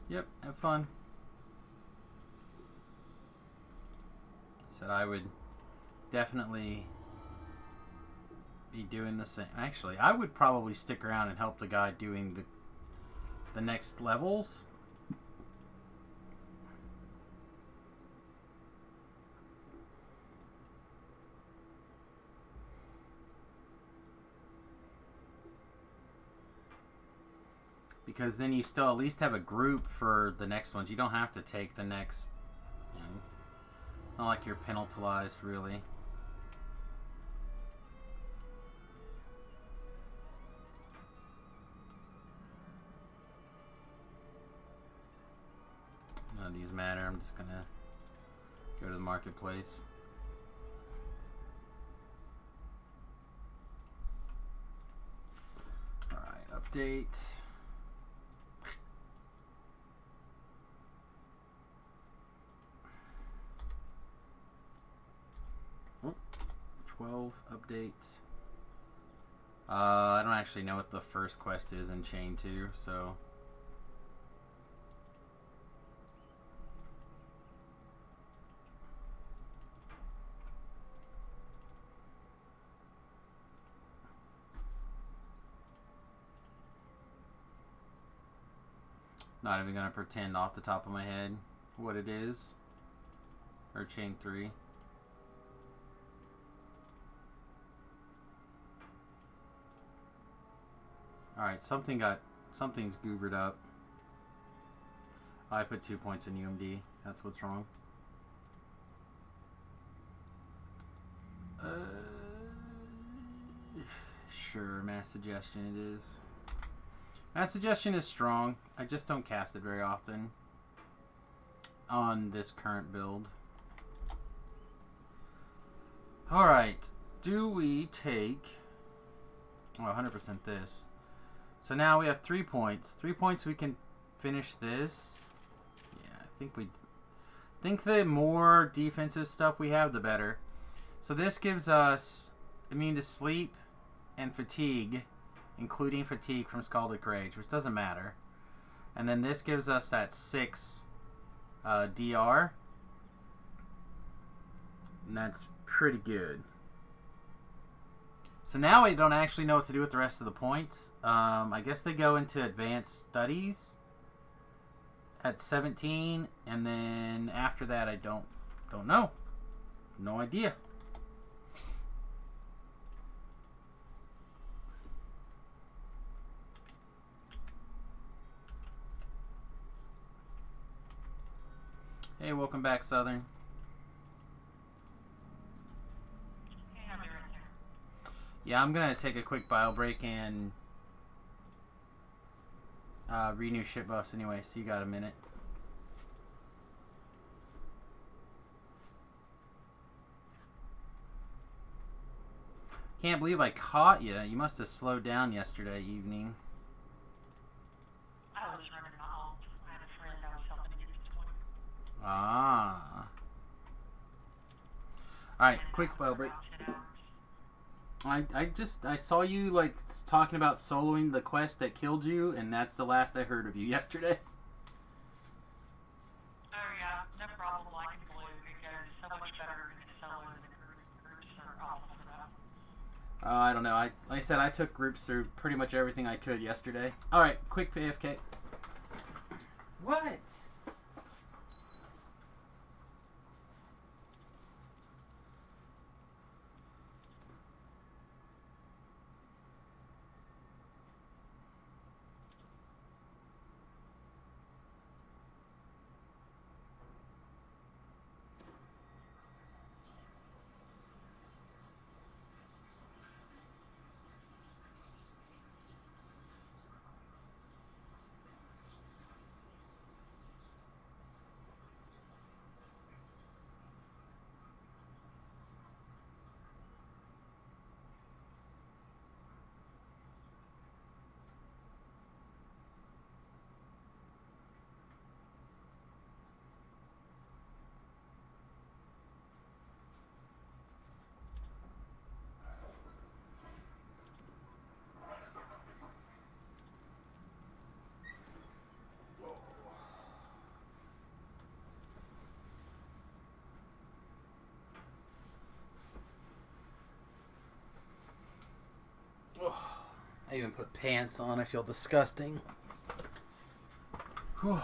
Yep, have fun. Said I would definitely be doing the same. Actually, I would probably stick around and help the guy doing the next levels. Because then you still at least have a group for the next ones. You don't have to take the next, you know, not like you're penalized, really. doesn't matter. I'm just gonna go to the marketplace. Alright, update. Oh, 12 updates. I don't actually know what the first quest is in Chain 2, so... Not even gonna pretend off the top of my head what it is. Or Chain 3. Alright, something's goobered up. I put 2 points in UMD. That's what's wrong. Sure, Mass Suggestion it is. Mass Suggestion is strong. I just don't cast it very often on this current build. Alright. Do we take... Oh, 100% this. So now we have 3 points. 3 points we can finish this. Yeah, I think the more defensive stuff we have, the better. So this gives us immune to sleep and fatigue, including fatigue from Scalded Rage, which doesn't matter. And then this gives us that 6 DR. And that's pretty good. So now I don't actually know what to do with the rest of the points. I guess they go into advanced studies at 17, and then after that I don't know. No idea. Hey, welcome back, Southern. Yeah, I'm gonna take a quick bio break and renew ship buffs anyway, so you got a minute. Can't believe I caught you. You must have slowed down yesterday evening. I was running home. I had a friend I was helping to get this morning. Ah. Alright, quick bio break. I saw you like talking about soloing the quest that killed you, and that's the last I heard of you yesterday. Oh yeah, no problem. I can believe it goes so much better in solo than the groups are awful for that. I don't know. Like I said, I took groups through pretty much everything I could yesterday. Alright, quick AFK. What? I even put pants on. I feel disgusting. Whew.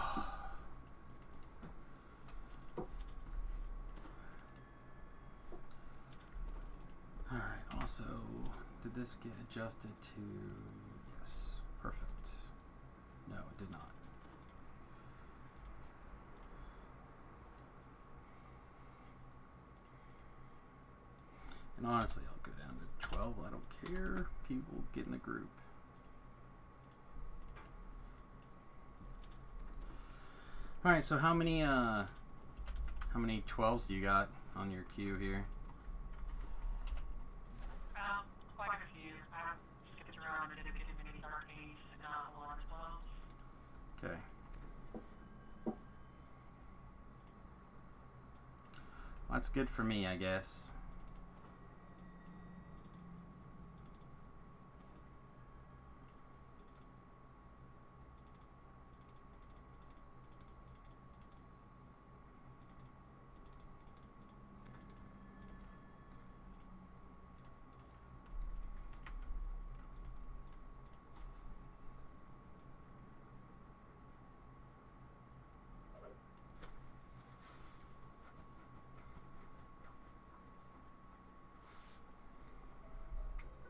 Alright, also, did this get adjusted to... Yes, perfect. No, it did not. And honestly, I'll go down to 12. I don't care. People get in the group. All right, so how many 12s do you got on your queue here? Quite a few. I have skipped around and didn't get many arcades and not a lot of those. Okay. Well, that's good for me, I guess.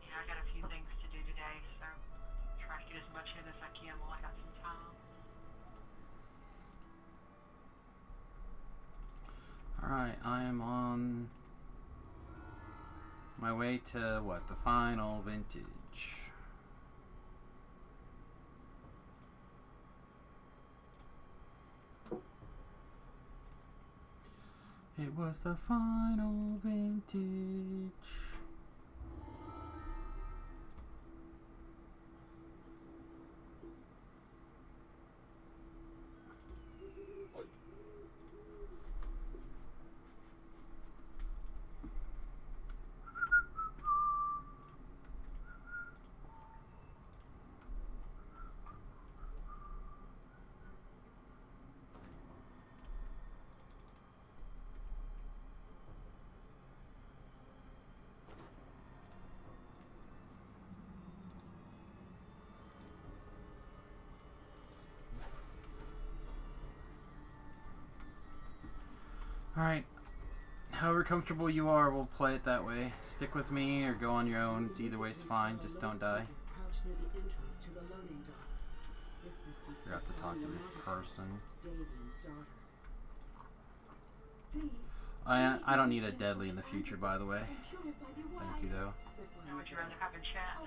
Yeah, I got a few things to do today, so try to get as much in as I can while I got some time. Alright, I am on my way to what? The final vintage. It was the final vintage. Alright, however comfortable you are, we'll play it that way. Stick with me or go on your own. It's either way's fine, just don't die. Crouched near the entrance to the loading dock. This must be Forgot to talk to this person. Davian's daughter. Please. I don't need a deadly in the future, by the way. Thank you, though. Now, would you rather have a chat?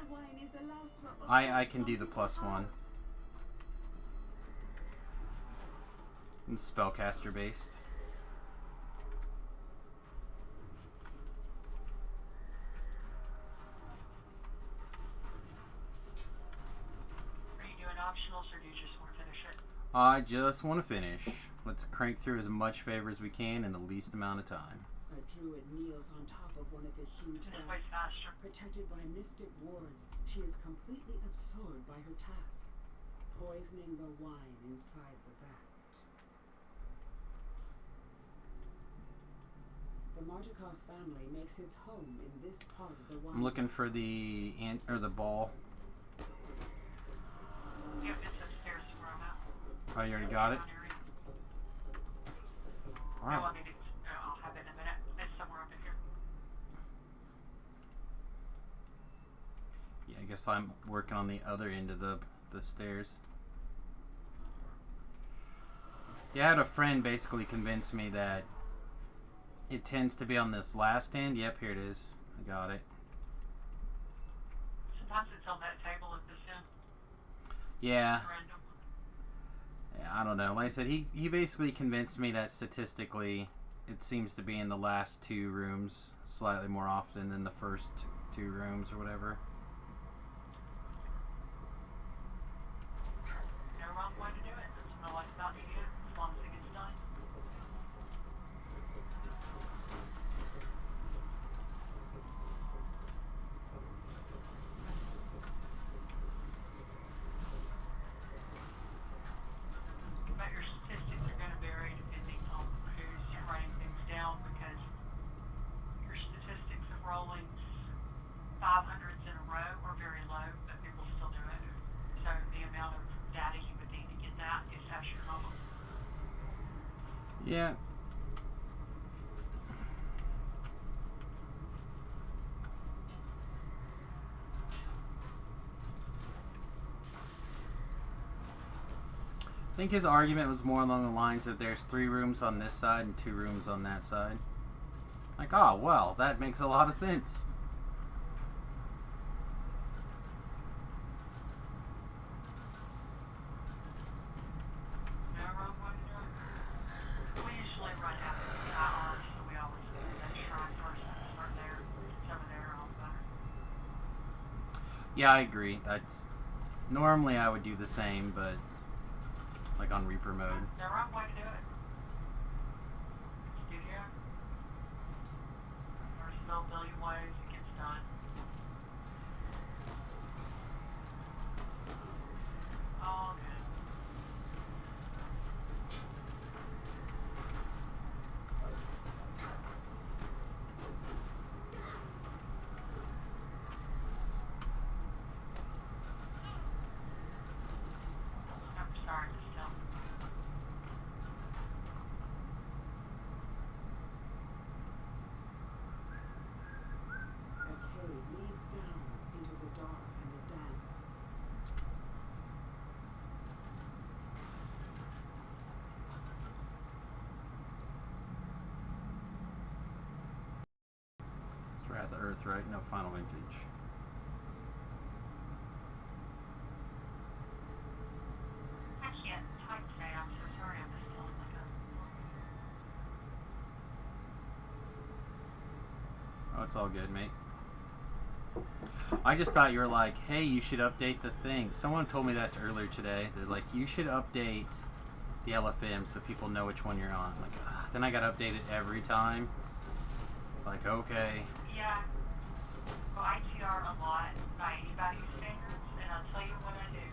I can do the +1. I'm spellcaster based. Are you doing optionals or do you just want to finish it? I just want to finish. Let's crank through as much favor as we can in the least amount of time. A druid kneels on top of one of the huge This way rats. faster. Protected by mystic wards, she is completely absorbed by her task, poisoning the wine inside the vat. The Martikov family makes its home in this part of the wine. I'm looking for the the ball. Yep, it's upstairs where I'm at. Oh, you already got it? No, Alright. I mean, I'll have it in a minute. It's somewhere up in here. Yeah, I guess I'm working on the other end of the stairs. Yeah, I had a friend basically convince me that it tends to be on this last end. Yep, here it is. I got it. Sometimes it's on that table at this end. Yeah. Random. Yeah, I don't know. Like I said, he basically convinced me that statistically it seems to be in the last two rooms slightly more often than the first two rooms or whatever. No wrong way to do it. That's what I like about you, as long as it gets done. But your statistics are going to vary depending on who's writing things down, because your statistics of rolling 500s in a row are very low, but people still do it. So the amount of data you would need to get that is astronomical. Yeah. I think his argument was more along the lines of there's 3 rooms on this side and 2 rooms on that side. Like, oh, well, that makes a lot of sense. No wrong way to do it. Yeah, I agree. That's normally I would do the same, but like on Reaper mode. The wrong way to do it. Studio. There's still a billion ways it gets done. All good. I'm sorry, still. A cave leads down into the dark and the damp. It's Wrath of Earth, right? No, Final Vintage. I can't type today. I'm so sorry. I'm just feeling like a. Oh, it's all good, mate. I just thought you were like, hey, you should update the thing. Someone told me that earlier today. They're like, you should update the LFM so people know which one you're on. I'm like, ugh. Then I got to update it every time. Like, okay. Yeah. Well, I TR a lot by anybody's standards, and I'll tell you what I do.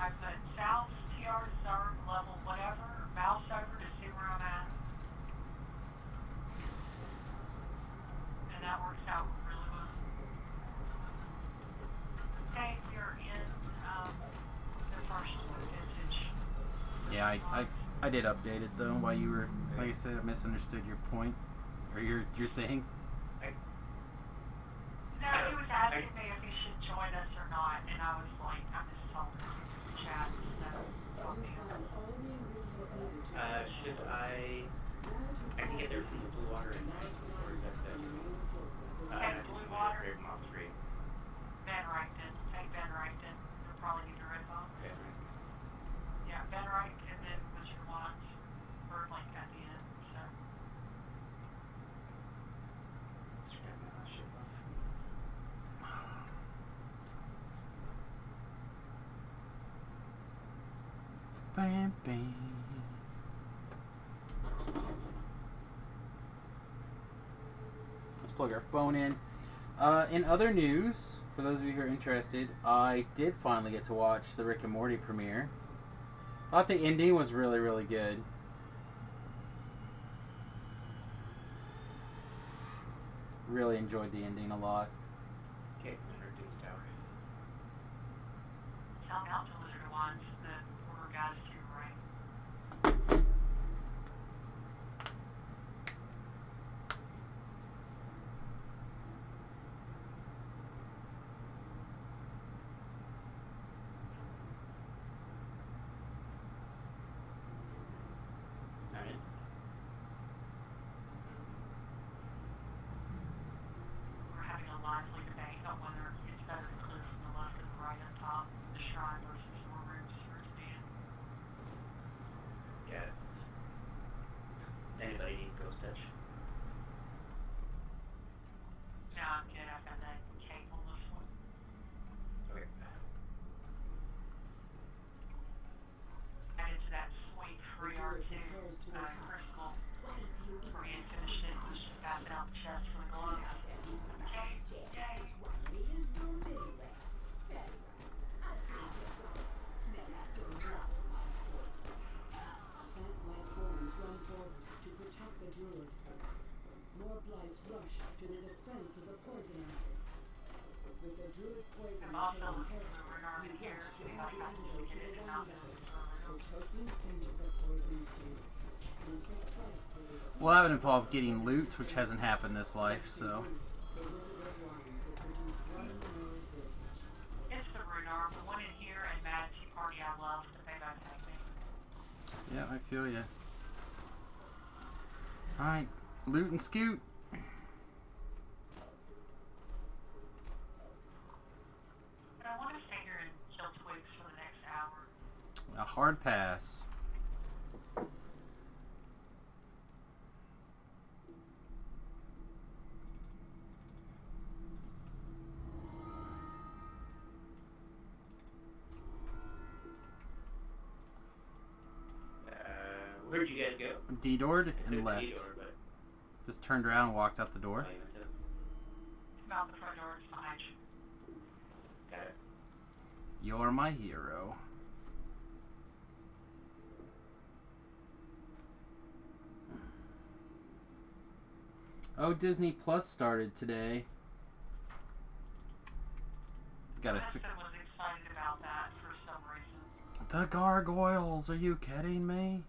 I put South, TR, Zerg, level, whatever, mouse over to see where I'm at. And that works out really well. Okay, we're in the first vintage. Yeah, I did update it though while you were, like I said, I misunderstood your point or your thing. No, he was asking me if he should join us or not, and I was like, I'm just told him to chat, so I'll be You found all the ingredients needed to Should I can get there from the blue water and or is that Okay, blue water. Great Mom Street. Ben Reichten. Take Ben Reichten. You'll probably need to rip off. Okay, right. Yeah, Ben Reichten, and then Wizard Watch, or like at the end, so. Just grab my shit off. Bam, bam. Let's plug our phone in. In other news, for those of you who are interested, I did finally get to watch the Rick and Morty premiere. Thought the ending was really, really good. Really enjoyed the ending a lot. Okay, introduced tower. Tell me out to Wizard Watch, the order guys too, right? Alright. We're having a lively debate on whether it's better to clear from the left or the right up top, the shrine versus more rooms for it to be in. Yeah. Anybody need ghost touch? No, I'm good. I've got that cable this one. Okay. Added to that sweet free R2 crystal. Where he had finished it, was just passing out the chest for the glove. Yay, yay. Plant-like forms run forward to protect the druid. More blights rush to the defense of the poisoner. With the druid poison I'm also taken looking care for the of, runner you here. rush to See if add I the can antidote get to it the and not wine miss vessel. the The token stench of the poison fades. Once replaced with a sweet Well, that would involve getting loot, which hasn't happened this life, so. the wizard of wines will produce one more vintage. It's the root arm, the one in here and Mad Tea Party I love, but they both hate me. Yeah, I feel ya. Alright, loot and scoot. But I want to stay here and kill twigs for the next hour. A hard pass. Where'd you guys go? D-doored and left. Door, but Just turned around and walked out the door. I went to- About the front door is behind you. Got it. You're my hero. Oh, Disney Plus started today. Gotta Husband was excited about that for some reason. The gargoyles, are you kidding me?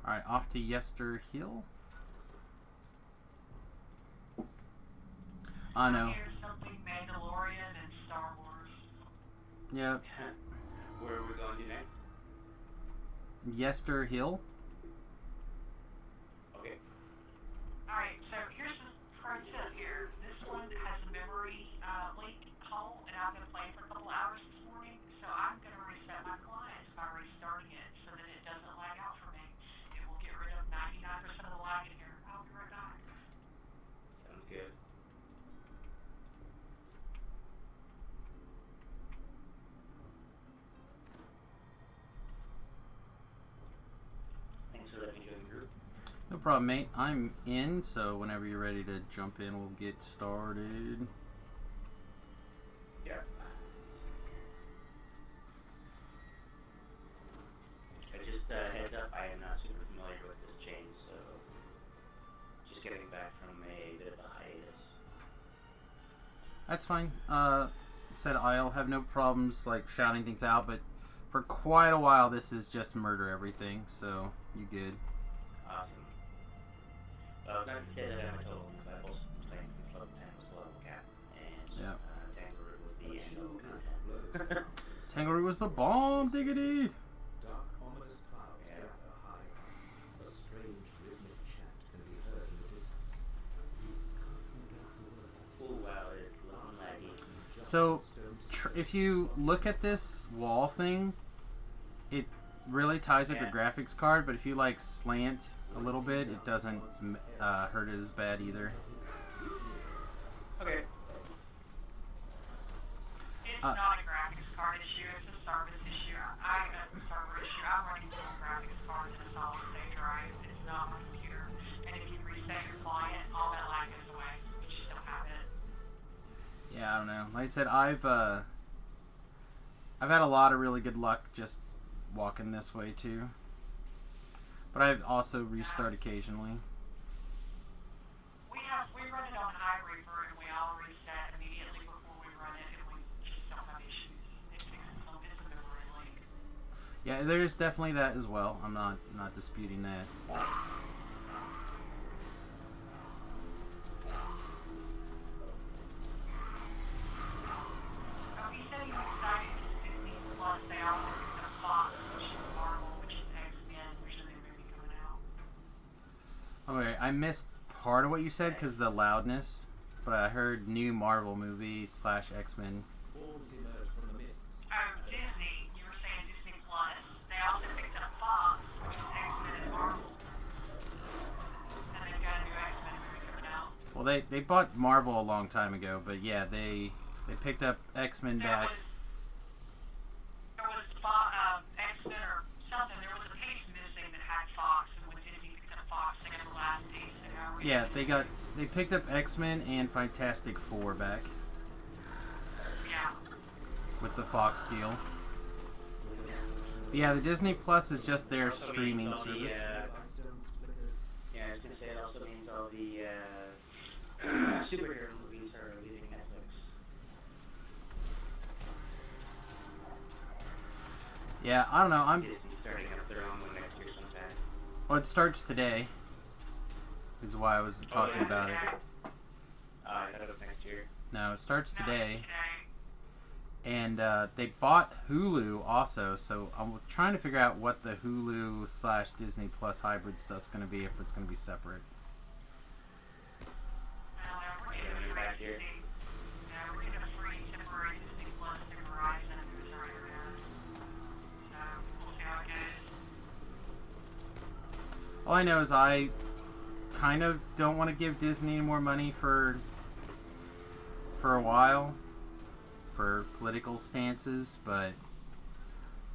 Alright, off to Yester Hill. I know. Here's something Mandalorian and Star Wars. Yep. Where are we going to next? Yester Hill. Okay. Alright, so here's the pro tip here. This one has a memory leak hole, and I've been playing for a couple hours this morning, so I'm going to reset my client by restarting it so that it doesn't lag out for me. It will get rid of 99% of the lag in here. I'll be right back. Sounds good. Thanks for letting me join the group. No problem, mate. I'm in, so whenever you're ready to jump in, we'll get started. Yeah. Just heads up, I am not super familiar with this chain, so just getting back from a bit of a hiatus. That's fine. Said I'll have no problems like shouting things out, but for quite a while this is just murder everything, so you good. Awesome. Well, not to say that I'm a total noob. I've also been playing through Club 10 with level cap, and Yeah. Tangaroo would be end level content. Tangaroo was the bomb, diggity! Dark, ominous clouds Yeah. gather high. A strange rhythmic chant can be heard in the distance. You can't make out the words. Oh wow, it's long laggy. So, if you look at this wall thing, it really ties up your Yeah. graphics card, but if you like slant a little bit, it doesn't hurt it as bad either. Okay. It's not a graphics card issue, it's a service issue. Server issue. I'm running dual graphics cards in a solid state drive. It's not my computer. And if you reset your client, all that lag goes away. You just don't have it. Yeah, I don't know. Like I said, I've had a lot of really good luck just walking this way too. But I also restart occasionally. We run it on High Reaper and we all reset immediately before we run it and we just don't have issues. It's a memory leak. Yeah, there's definitely that as well. I'm not disputing that. He said he was excited to Disney Plus. They also picked up Fox, which is Marvel, which is X-Men, which is a new movie coming out. Okay, I missed part of what you said because of the loudness, but I heard new Marvel movie / X-Men. Forms emerge from the mists. Oh, Disney. You were saying Disney Plus. They also picked up Fox, which is X-Men and Marvel. And they've got a new X-Men movie coming out. Well, they bought Marvel a long time ago, but yeah, they picked up X-Men back. There was X-Men or something. There was a piece missing that had Fox, and when Disney picked up Fox, they got the last piece. And now Yeah, they picked up X-Men and Fantastic Four back Yeah. with the Fox deal. But yeah, the Disney Plus is just their Also streaming means all the, service. Stones flickers. Yeah, I was gonna say it also means all the superhero movies are leaving Netflix. Yeah, I don't know. Disney's starting up their own one next year sometime. Well, it starts today. Is why I was talking about it. I thought it was next year. No, it starts No, today. today. And they bought Hulu also, so I'm trying to figure out what the Hulu / Disney Plus hybrid stuff's going to be, if it's going to be separate. Well, we're Yeah, getting you're free back here. Disney. Yeah, we're getting a free temporary Disney Plus through Verizon through our internet. So we'll see how it goes. All I know is I kind of don't want to give Disney any more money for a while for political stances, but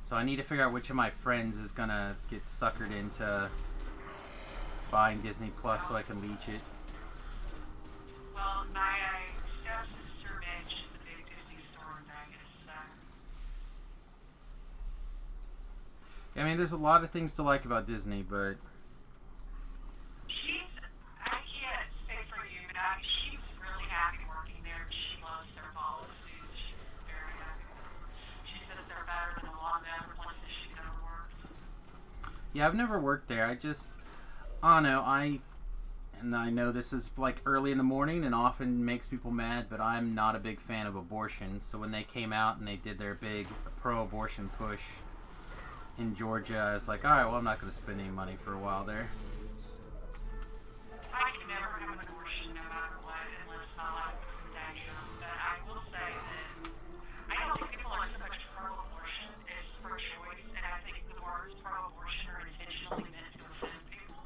So I need to figure out which of my friends is gonna get suckered into buying Disney Plus so I can leech it. Well, my stepsister manages the big Disney store in Vegas, so. I mean, there's a lot of things to like about Disney, but I can't say for you, but she's really happy working there. She loves their policies. She's very happy. She says they're better than a lot of other places she's ever worked. yeah, I've never worked there. I don't know, I know this is like early in the morning and often makes people mad, but I'm not a big fan of abortion. So when they came out and they did their big pro-abortion push in Georgia, I was like, alright, well, I'm not going to spend any money for a while there. I can never have an abortion no matter what, unless my life is in danger. But I will say that I don't think people are so much pro-abortion as pro-choice, and I think the words pro-abortion are intentionally meant to offend people.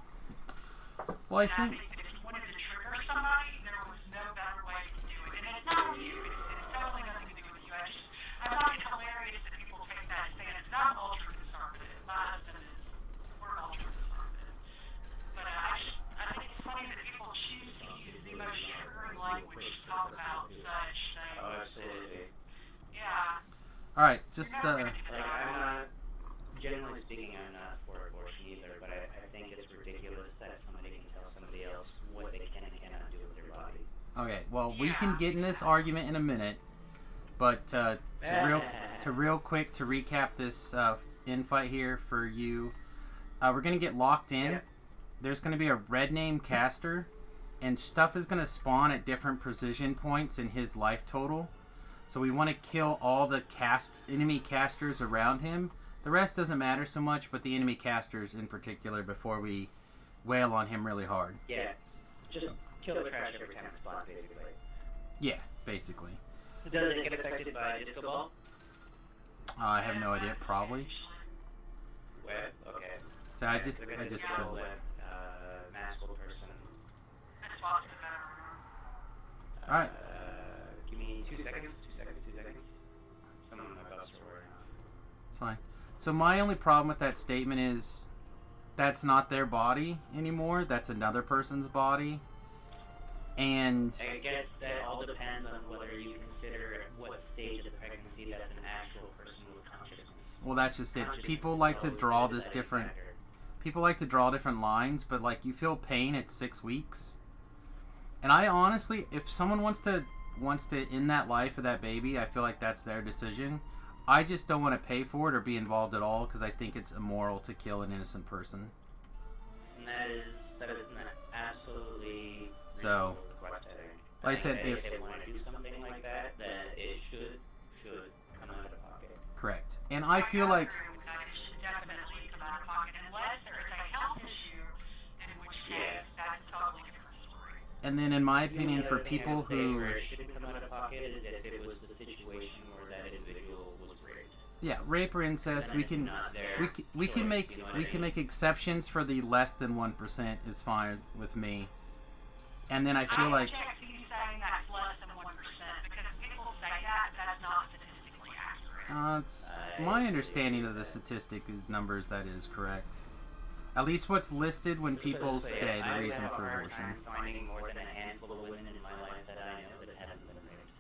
Well, I And think... that if you wanted to trigger somebody, there was no better way to do it. And it's not with you. It's totally nothing to do with you. I find it hilarious that people take that stance. And I'm ultra-conservative. My husband is, we're ultra-conservative. But I think it's funny that people choose to use the most triggering language to talk about such things. Oh, absolutely. Yeah. Alright, just, You're never gonna get Like, that. I'm not, generally speaking, I'm not for abortion either, but I think it's ridiculous that somebody can tell somebody else what they can and cannot do with their body. Okay, well, we can get in this argument in a minute, but to real quick to recap this infight here for you, we're gonna get locked in. Yeah. There's gonna be a red name caster, and stuff is gonna spawn at different precision points in his life total. So we want to kill all the enemy casters around him. The rest doesn't matter so much, but the enemy casters in particular before we wail on him really hard. Yeah. Just kill the trash every time it spawns, basically. Yeah, basically. Does it get affected by disco ball? I have no idea. Probably. Well, okay. So I Yeah, just they're gonna killed kill it. that masculine person. That's possible. Alright. Give me 2 seconds. Someone in my bus are wearing off. It's fine. So my only problem with that statement is that's not their body anymore. That's another person's body. And I guess that all depends on whether you consider what stage of pregnancy that's an actual person with consciousness. well, that's just it. Consciousness People like to is always draw a this deciding different. factor. People like to draw different lines, but like you feel pain at 6 weeks. And I honestly, if someone wants to end that life of that baby, I feel like that's their decision. I just don't want to pay for it or be involved at all because I think it's immoral to kill an innocent person. And that is absolutely So, reasonable request, I think. like I said, think if that they want to do something like that, then it should come out of pocket. correct, and I feel like It should definitely come out of pocket unless there is a health issue, in which case that's a totally different story. and then in my The opinion, only for other thing I people would say who where it shouldn't come out of pocket is if it was a situation where that individual was raped. yeah, rape or incest, Then we it's can not their we can choice, make you know what we I can mean? make exceptions for the less than 1% is fine with me. And then I feel like object to you saying that's less than 1% because if people say that, that's not statistically accurate. it's my understanding of the statistic is numbers that is correct. At least what's listed when people So, yeah, say the I would reason have a for hard abortion. time finding more than a handful of women in my life that I know that haven't been raped.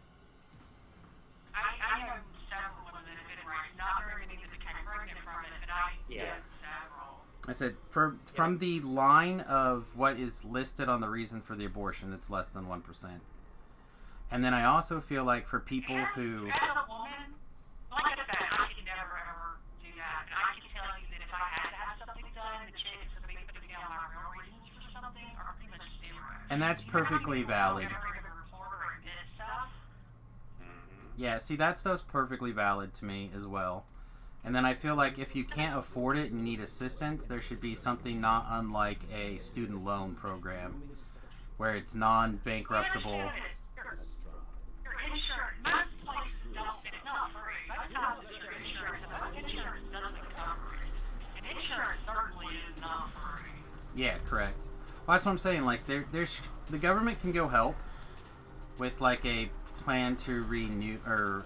I know several women that have been raped, not very many that became pregnant from it, but I Yeah. know several. I said from the line of what is listed on the reason for the abortion, it's less than 1%. And then I also feel like for people who As a woman, like I said, I could never ever do that. And I can tell you that if I had to have something done, the chances of me putting down my real reasons for something are pretty much zero. and that's perfectly valid. Yeah, see, that stuff's perfectly valid to me as well. And then I feel like if you can't afford it and need assistance, there should be something not unlike a student loan program where it's non-bankruptable. Your insurance, most places don't, it's not free. Most times it's your insurance, and most insurance doesn't cover it. And insurance certainly is not free. Yeah, correct. Well, that's what I'm saying. Like, there's the government can go help with like a plan to renew or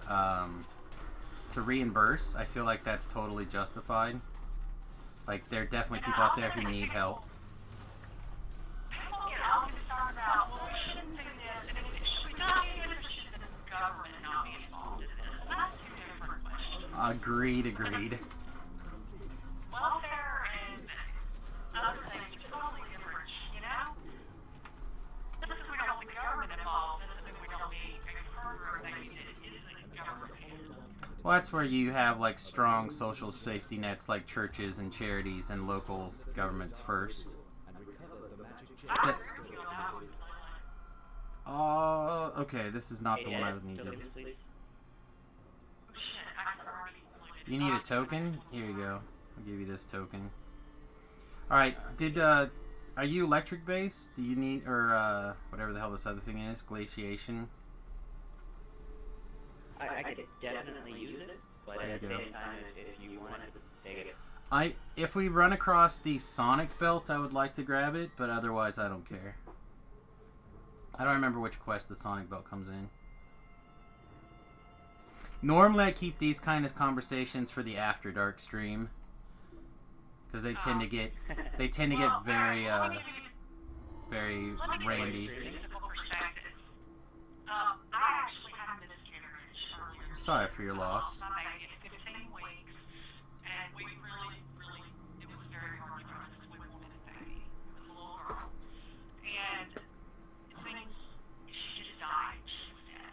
to reimburse, I feel like that's totally justified. Like, there are definitely people out there who need help. People get all concerned about, well, we shouldn't do this, and we don't do this, should the government not be involved in this? And that's two different questions. Agreed. Welfare and other things are totally different, you know? Just because we don't want the government involved doesn't mean we don't need a further thing that isn't government. Well, that's where you have, like, strong social safety nets like churches and charities and local governments first. I agree with you on that one. Okay, this is not the one I needed. Shit, I already You need a token? Here you go. I'll give you this token. Alright, are you electric based? Do you need, or, whatever the hell this other thing is, glaciation? I could definitely use it, but There at the you go. same time, if you want it, take it. If we run across the Sonic belt, I would like to grab it, but otherwise I don't care. I don't remember which quest the Sonic belt comes in. Normally I keep these kind of conversations for the After Dark stream. Because they tend to get, very, very randy. I actually had a miscarriage earlier. Sorry for your loss. My baby is 15 weeks, and we really, it was very hard for us because we wanted a baby. It was a little girl. And things, she just died. She was dead.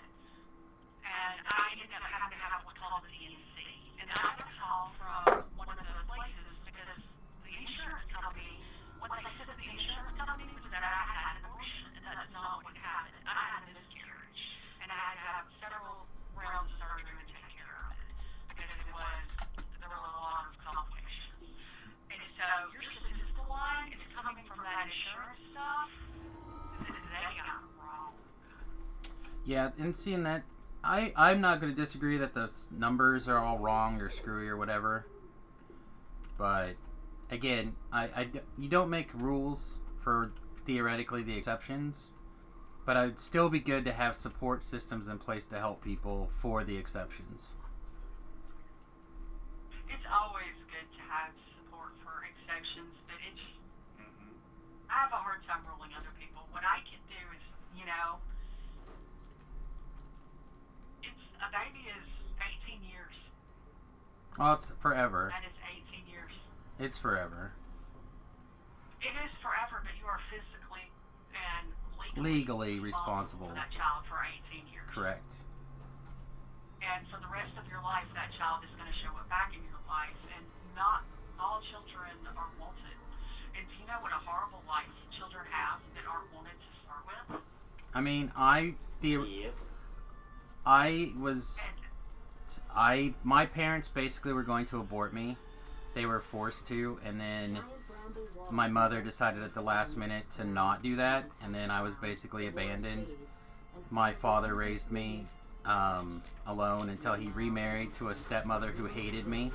And I ended up having to have what's called the DNC. And I got a call from one of those places because the insurance company, what they said to the insurance company was that I had an abortion, and that's not what happened. I had a miscarriage, and I had to have several rounds of surgery to take care of it because there were a lot of complications. And so your statistical line is coming from that insurance stuff. They got it wrong. Yeah, and seeing that, I'm not going to disagree that the numbers are all wrong or screwy or whatever. But, again, you don't make rules for, theoretically, the exceptions. But it'd still be good to have support systems in place to help people for the exceptions. It's always good to have support for exceptions, but it's I have a hard time ruling other people. What I can do is, you know, a baby is 18 years. Oh, it's forever. And it's 18 years. It's forever. It is forever, but you are physically and Legally responsible. for that child for 18 years. Correct. And for the rest of your life, that child is going to show up back in your life, and not all children are wanted. And do you know what a horrible life children have that aren't wanted to start with? I mean, my parents basically were going to abort me. They were forced to, and then my mother decided at the last minute to not do that, and then I was basically abandoned. My father raised me alone until he remarried to a stepmother who hated me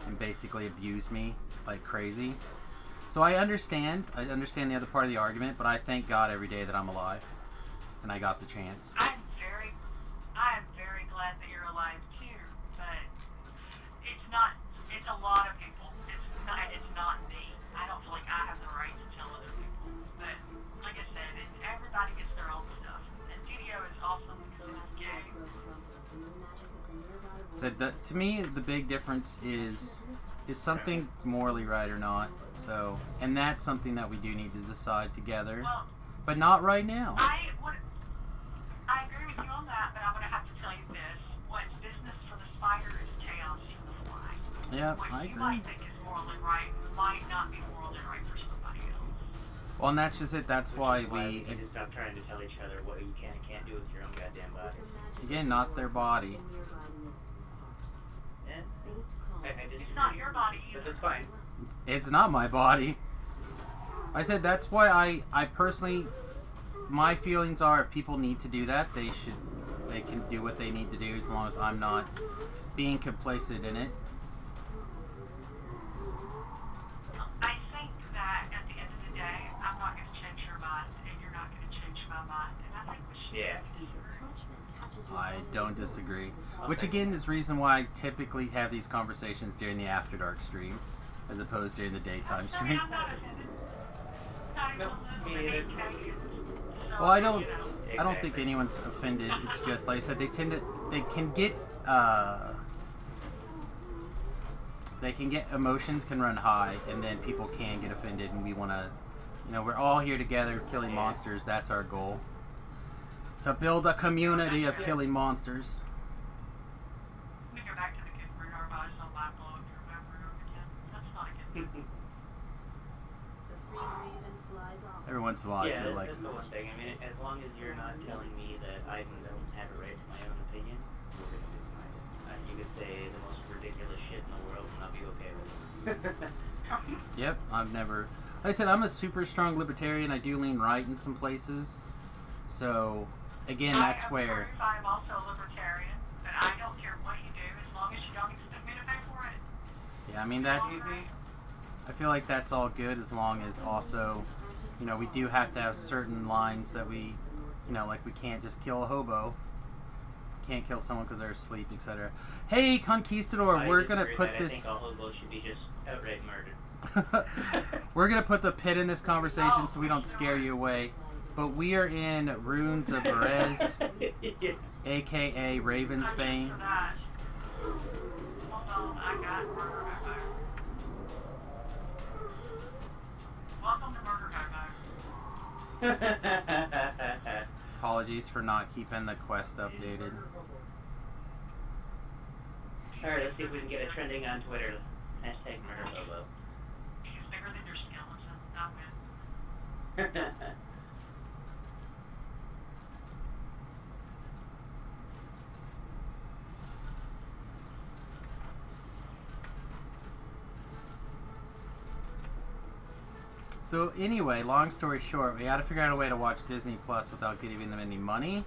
and basically abused me like crazy. So I understand the other part of the argument, but I thank God every day that I'm alive and I got the chance. I am very glad that you're alive too, but it's a lot of people. It's not me. I don't feel like I have the right to tell other people, but like I said, everybody gets their own stuff. And DDO is awesome because it's gay. So to me, the big difference is something morally right or not. So, and that's something that we do need to decide together, Well, but not right now. I agree with you on that, but I'm going to have to tell you this. What's business for the spider is chaos for the fly. Yeah, What I you agree. might think is morally right might not be morally right for somebody else. Well, and that's just it. That's why We we, need to stop trying to tell each other what you can and can't do with your own goddamn body. again, not their body. Yeah. I disagree. It's not your body But either. that's fine. It's not my body. I said that's why I personally, my feelings are if people need to do that, they can do what they need to do as long as I'm not being complacent in it. I think that at the end of the day, I'm not going to change your mind, and you're not going to change my mind. And I think we should Yeah. I don't disagree. Which again is reason why I typically have these conversations during the After Dark stream, as opposed during the daytime stream. I'm not offended. Not even No, a me little neither. bit. So, Well, I you don't know. think anyone's offended. It's just like I said, they can get emotions can run high, and then people can get offended, and we want to, we're all here together killing monsters. That's our goal. To build a community of killing monsters. We go back to the good root our bodies on my blog to remember it over again. That's not a good thing. The free raven flies off. Every once in a while, I Yeah, feel like that's the one thing. I mean, as long as you're not telling me that I don't have a right to my own opinion, we're gonna be fine. You could say the most ridiculous shit in the world, and I'll be okay with it. Yep, I've never. Like I said, I'm a super strong libertarian. I do lean right in some places. So, again, that's where. I'm also a libertarian, but I don't care what you do as long as you don't expect me to pay for it. Yeah, I mean, that's. I feel like that's all good as long as also, we do have to have certain lines that we, like we can't just kill a hobo. Can't kill someone because they're asleep, etc. Hey, Conquistador, we're gonna put I this. think all hobos should be just outright murdered. We're gonna put the pit in this conversation so we don't scare you away. But we are in Runes of Perez, aka Raven's Bane. Hold on, I got Murder Hobo. Welcome to Murder Hobo. Apologies for not keeping the quest updated. Alright, let's see if we can get it trending on Twitter. Hashtag Murder Hobo. He's bigger than your skeleton. I win. So anyway, long story short, we got to figure out a way to watch Disney Plus without giving them any money.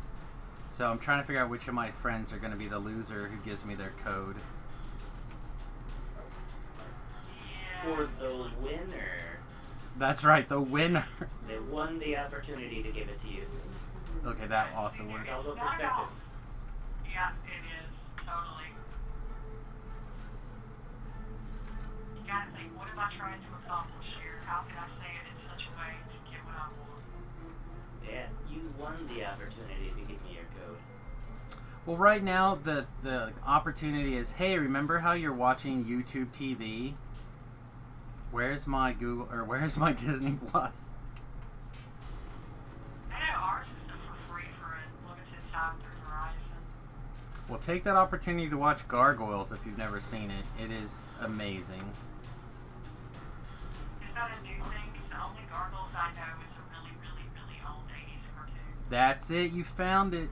So I'm trying to figure out which of my friends are going to be the loser who gives me their code. For the winner. That's right, the winner. They won the opportunity to give it to you. Okay, that also works. It's all about perspective. Yeah, it is. Totally. You gotta think, what am I trying to accomplish here? How can I say it in such a way to get what I want? Yeah, you won the opportunity to give me your code. Well, right now, the opportunity is, hey, remember how you're watching YouTube TV? Where's my where's my Disney Plus? I know ours is for free for a limited time through Verizon. Well, take that opportunity to watch Gargoyles if you've never seen it. It is amazing. Is that a new thing? Because the only Gargoyles I know is a really, really, really old 80s cartoon. That's it. You found it.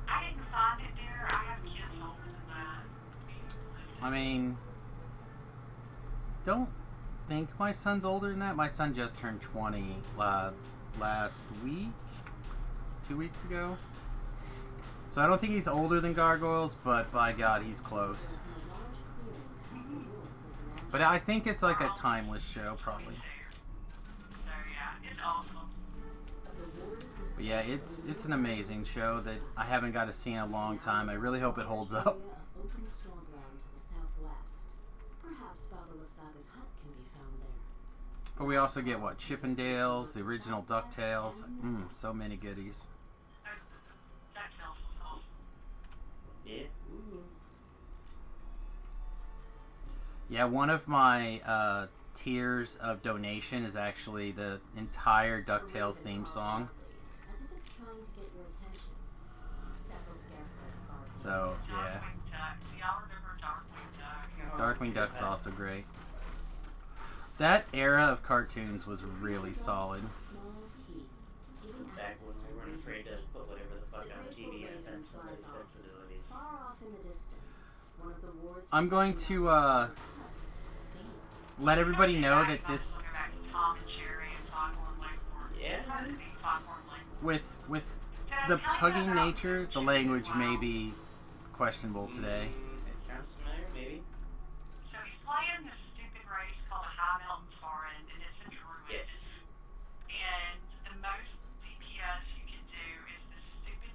I didn't find it, dear. I have kids older than that. I mean, don't think my son's older than that. My son just turned 20 last week, 2 weeks ago. So I don't think he's older than Gargoyles, but by God, he's close. But I think it's like a timeless show, probably. So yeah, it's awesome. But yeah, it's an amazing show that I haven't got to see in a long time. I really hope it holds up. Open swampland to the southwest. Perhaps Baba Lasaga's hut can be found there. But we also get, what, Chippendales, the original DuckTales. So many goodies. That tells us awesome. Yeah. Ooh. Yeah, one of my tiers of donation is actually the entire DuckTales theme song. As if it's trying to get your attention. Several scarecrows guard. So, yeah. Darkwing Duck. Do y'all remember Darkwing Duck? Darkwing Duck is also great. That era of cartoons was really solid. Small key. Giving Back when access we to weren't Raven's afraid to gate. put whatever the fuck The on grateful TV and raven offend flies somebody's off. sensibilities. Far off in the distance, one of the wards I'm going protecting to, Baba Lasaga's hut fades. let everybody know that this, Look back to Tom and Jerry and Foghorn Leghorn. Yeah. It's supposed to be Foghorn Leghorn. with the pugging nature, the language may be questionable today. It sounds familiar, maybe. So he's playing this stupid race called a High Mountain Torrent, and it's a druid. Yes. And the most DPS you can do is this stupid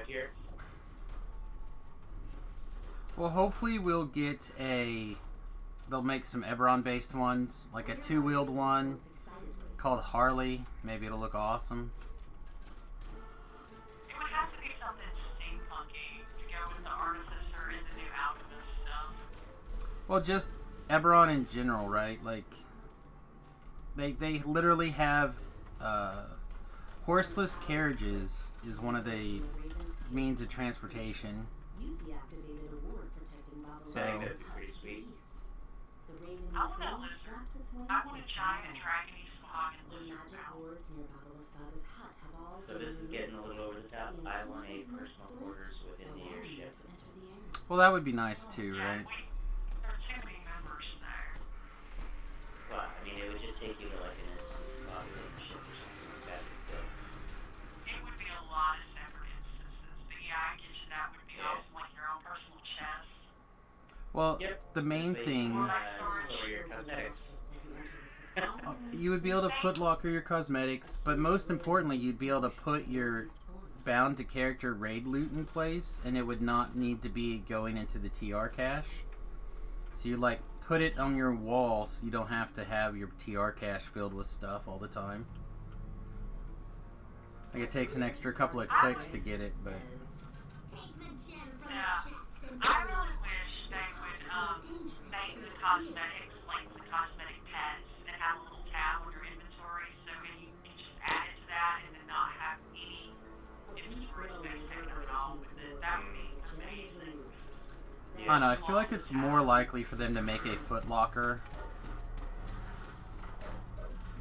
here. Well, hopefully we'll get a... They'll make some Eberron-based ones, like a two-wheeled one called Harley. Maybe it'll look awesome. It would have to be something steampunky to go with the Artificer and the new Alchemist stuff. Well, just Eberron in general, right? Like, they literally have horseless carriages is one of the means of transportation. You deactivated a ward protecting So- Babylon's That'd be hut pretty to the sweet. east. The raven I want a flame lizard. flaps its wings I want a and giant flies out. dragony swagging The lizard magic now. wards near Babalosaga's hut have all So been this is getting a removed. little over the top. The I want a Susan must personal lift, quarters within the allowing you airship. to enter the area. Well, that would be nice too, Yeah, right? there are too many members there. Well, I mean, it would just take you to like an instant populating ship or something like that. So, It would be a lot of separate instances, but yeah, I get you. That would be Yeah. awesome, like your own personal chest. Well, Yep. the main Just thing... over your cosmetics. You would be able to footlocker your cosmetics, but most importantly, you'd be able to put your bound to character raid loot in place, and it would not need to be going into the TR cache. So you like put it on your wall, so you don't have to have your TR cache filled with stuff all the time. Like it takes an extra couple of clicks to get it, but Take the gem from Yeah. the chest and I really wish they would make the cosmetics like the cosmetic pets and have a little tab on your inventory so that you can just add it to that and then not have any inventory space taken at all with it. That would be amazing. I don't know. I feel like it's more likely for them to make a footlocker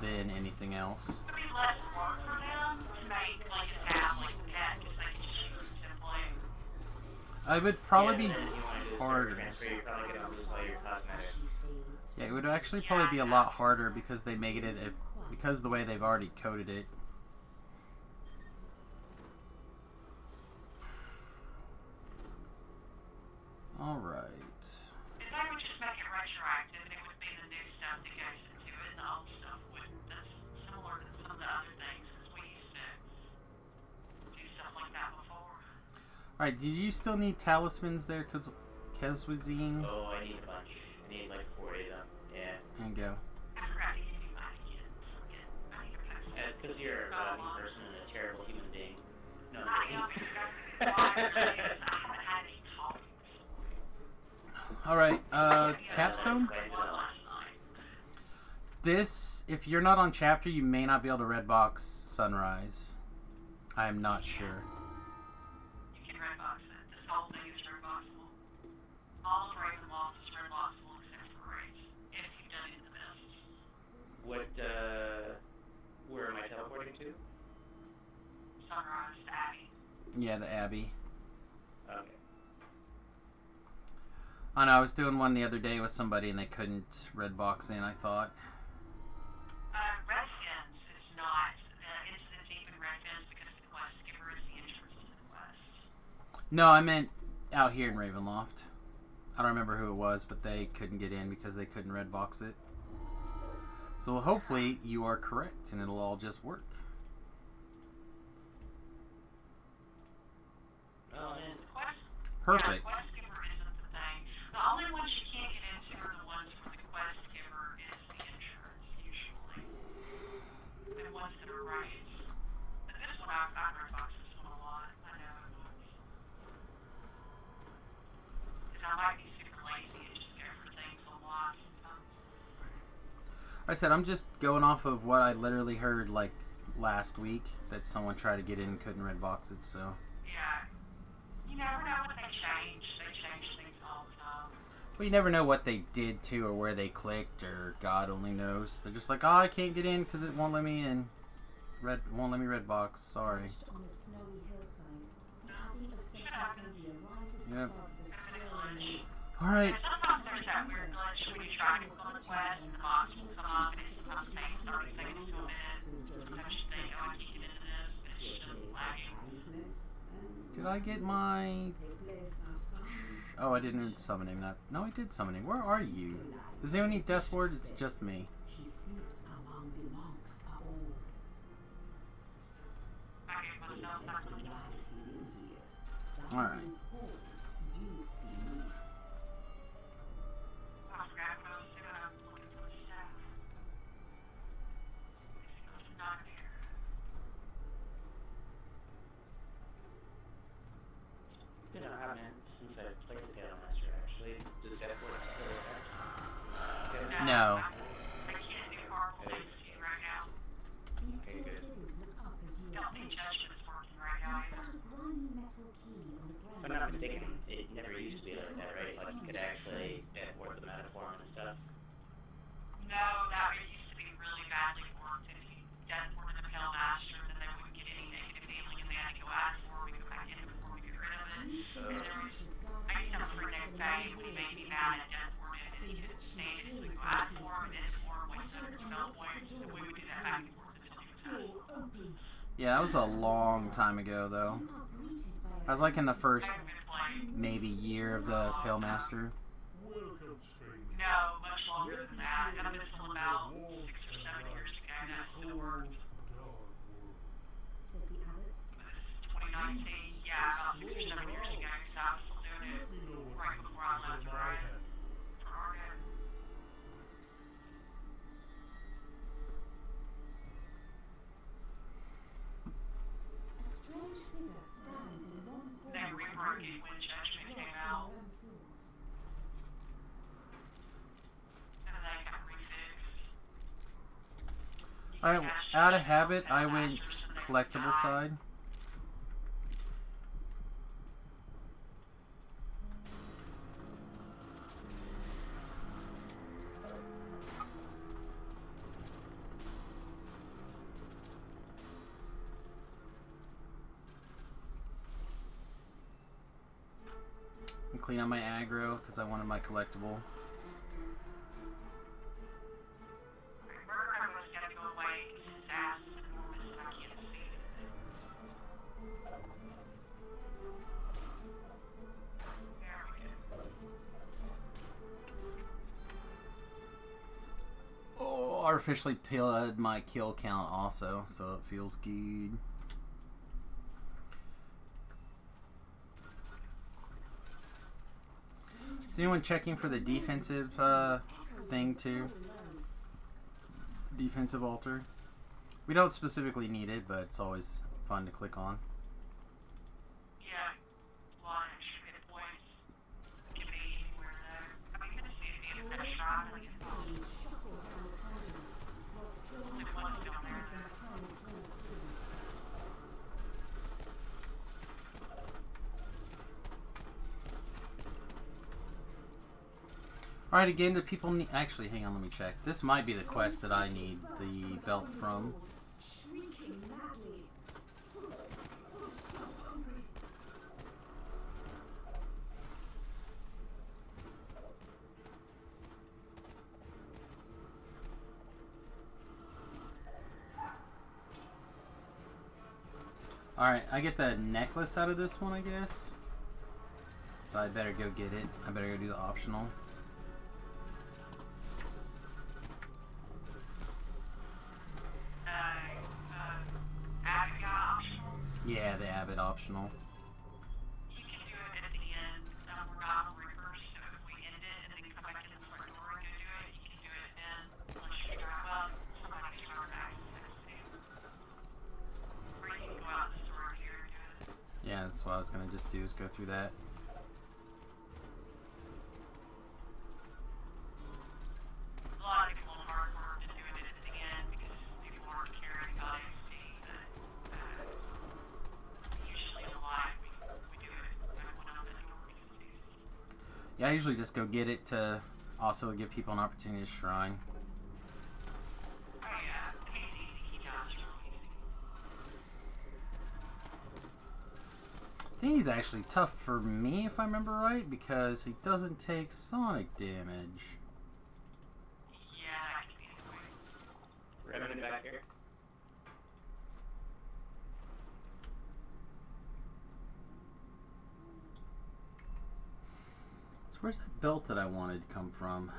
than anything else. It would be less work for them to make like a tab like the pet because they can just use it simply. It would probably be yeah, and then if you want to do a harder. transfer, you're probably going to lose all your cosmetics. Yeah, it would actually probably be a lot harder because they make it because of the way they've already coded it. All right. If they would just make it retroactive and it would be the new stuff that goes into it and the old stuff wouldn't. That's similar to some of the other things because we used to do stuff like that before. All right. Do you still need talismans there, Kezwazine? Oh, I need a bunch. I need like 40 of them. Yeah. There you go. I forgot to give you mine again. I need to post it. That's because you're a godly person and a terrible human being. No, I I'm know, kidding. because I haven't had any talking. All right. Yeah, Capstone. I won last night. This, if you're not on chapter, you may not be able to redbox Sunrise. I am not sure. You can redbox it. This whole thing is redboxable. All of Ravenloft is redboxable except for raids. If you've done it in the best. What, where am I teleporting to? Sunrise, Abbey. Yeah, the Abbey. Okay. I know. I was doing one the other day with somebody and they couldn't redbox in. I thought. Redskins is not. It's even Redskins because the quest giver is the entrance to the quest. No, I meant out here in Ravenloft. I don't remember who it was, but they couldn't get in because they couldn't redbox it. So hopefully you are correct and it'll all just work. Oh, man. Perfect. Yeah, quest giver isn't the thing. The only ones you can't get into are the ones where the quest giver is the insurance, usually. The ones that are raids. But this one, I've redboxed this one a lot. I know it was. Because I might be super lazy and just go for things a lot sometimes. I said I'm just going off of what I literally heard like last week that someone tried to get in and couldn't redbox it. So Yeah. You never know when they change. They change things all the time. well, you never know what they did to or where they clicked or God only knows. They're just like, oh, I can't get in because it won't let me in. Won't let me redbox. Sorry. On a snowy hillside, the Abbey of St. Arcadia rises Yep. above the swirling mazes. All right. And sometimes there's that weird glitch when you try to click on the quest and the box will come up and it sometimes takes 30 seconds to a minute. Sometimes you think, oh, I can get into this, but it's just lagging. Did I get my? Oh, I didn't summon him. No, I did summon him. Where are you? Does anyone need Death Ward? It's just me. He sleeps among the monks of old. I gave myself that Blessed one. lies hidden here. Alright. I forgot what I was doing. I was looking for the staff. It's not here. You know, I haven't since I played the Tail Master actually. Does that work still there? No. I can't do horrible things to you right now. These steel figures look up as you Don't think approach. judgment's working right now You either. spot a grimy metal key on the If I'm ground. not mistaken, it never used to be like that, right? Like you could actually work the metaform and stuff. No, that it used to be really badly worked. If you death were the Pale Master, then they wouldn't get any negative feeling and they had to go ask for it, we go back in before we get rid of it. So, And there was, I used to have a friend named Faye when he made me mad at death ward and he didn't stand it, so we go ask for him and then for him when he said it fell points, and we would do that back and forth until he was satisfied. Yeah, that was a long time ago, though. I was like in the first I haven't been playing. maybe year of the Pale Master. Welcome, stranger. No, much longer than that. And I've been still about 6 or 7 years ago and that still worked. Dark world. Says the abbot. 2019, yeah, about 6 or 7 years ago, because I was still doing it We know what right before I left my for hand. Argo. A strange figure stands in one corner. They reworked it when Judgment came out, and then they got refixed. Alright, out of habit, I went collectible side. And clean up my aggro because I wanted my collectible. Murder was gonna go away because his ass is enormous and I can't see it. There we go. Oh, artificially pilled my kill count also, so it feels good. Is anyone checking for the defensive thing too? Defensive altar. We don't specifically need it, but it's always fun to click on. Yeah, a lot of extra hit points. It can be anywhere though. I mean, this needs to be a better shot, like it's only one's down there. Alright, again, do people need... Actually, hang on, let me check. This might be the quest that I need the belt from. Shrieking madly. I'm so hungry. Alright, I get the necklace out of this one, I guess. So I better go get it. I better go do the optional. Abbott got optional. Yeah, the Abbott optional. You can do it at the end. We're not on reverse, so if we end it and then come back in the front door and go do it, you can do it then. Unless you drive up, somebody can drive back and send it to you. Or you can go out the store here and do it. Yeah, that's what I was gonna just do, is go through that. A lot of people in hardcore are doing it at the end because people aren't caring about AC. Usually in live, we do it when I'm in the door because it's easy. Yeah, I usually just go get it to also give people an opportunity to shrine. Oh yeah, easy to keep out, it's really easy. I think he's actually tough for me, if I remember right, because he doesn't take sonic damage. Yeah, that can be annoying. Revenant back here. So where's that belt that I wanted to come from?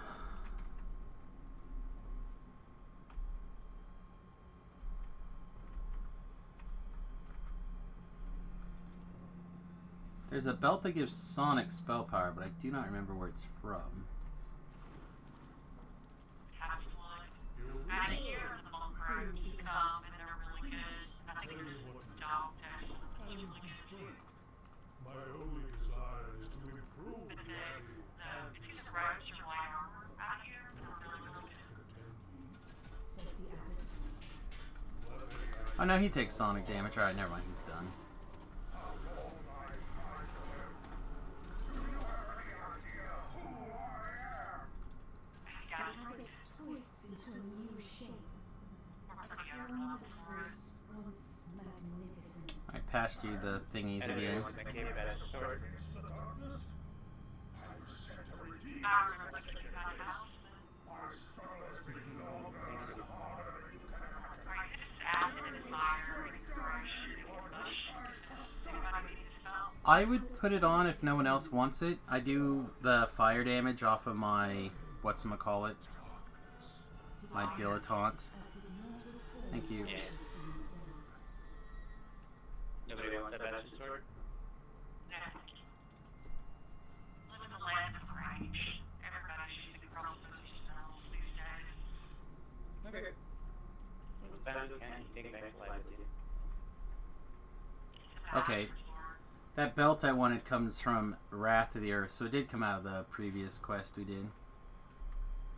There's a belt that gives Sonic spell power, but I do not remember where it's from. Out of here, the monk robes come and they're really good. And I think there's a dog test that's really good. My only desire is to improve But the abbey. if you the robes are light armor out here, they're really, really good. Says the abbot. Oh no, he takes Sonic damage. Alright, never mind, he's done. The abbot twists into a new shape. A form that was once magnificent. Alright, past you the thingies again. I would put it on if no one else wants it. I do the fire damage off of my whatchamacallit. My dilettante. Thank you. Nobody wants that badass sword? Live in the land of range. Everybody's using crossbows spells these days. Okay. Badass can you take it back lively? Okay. That belt I wanted comes from Wrath of the Earth, so it did come out of the previous quest we did.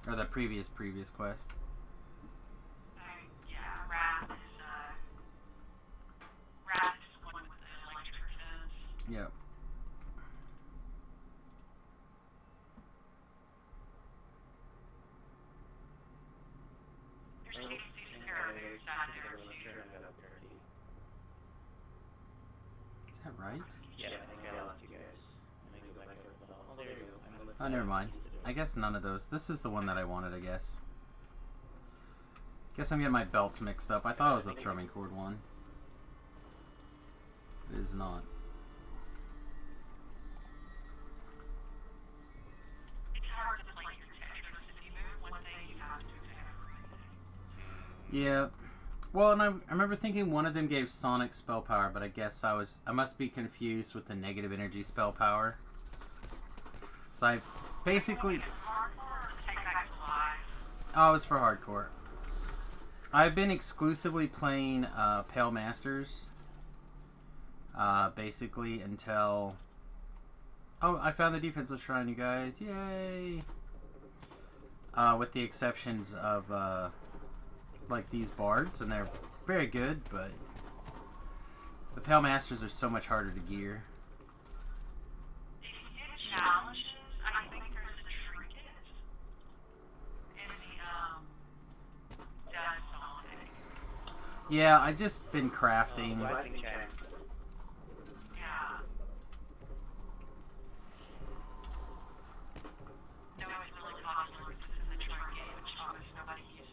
Or the previous quest. Yeah, Wrath is the one with the electric fence. Yep. There's 60 characters out there. Is that right? Yeah, I think I lost you guys. Let me go back over the hall. Oh, there you go. Oh, never mind. I guess none of those. This is the one that I wanted, I guess. Guess I'm getting my belts mixed up. I thought it was the thrumming cord one. It is not. It's hard to play your Tetris. If you move one thing, you have to move everything. Yeah. Well, and I remember thinking one of them gave Sonic spell power, but I guess I must be confused with the negative energy spell power. So I basically... Oh, it was for hardcore. I've been exclusively playing Pale Masters. Basically until... Oh, I found the defensive shrine, you guys. Yay! With the exceptions of... like these bards, and they're very good, but the Pale Masters are so much harder to gear. If you get challenges, I think there's a trinket in the Death Sonic. Yeah, I just been crafting. Yeah. No, it's really popular because it's a trinket, which almost nobody uses.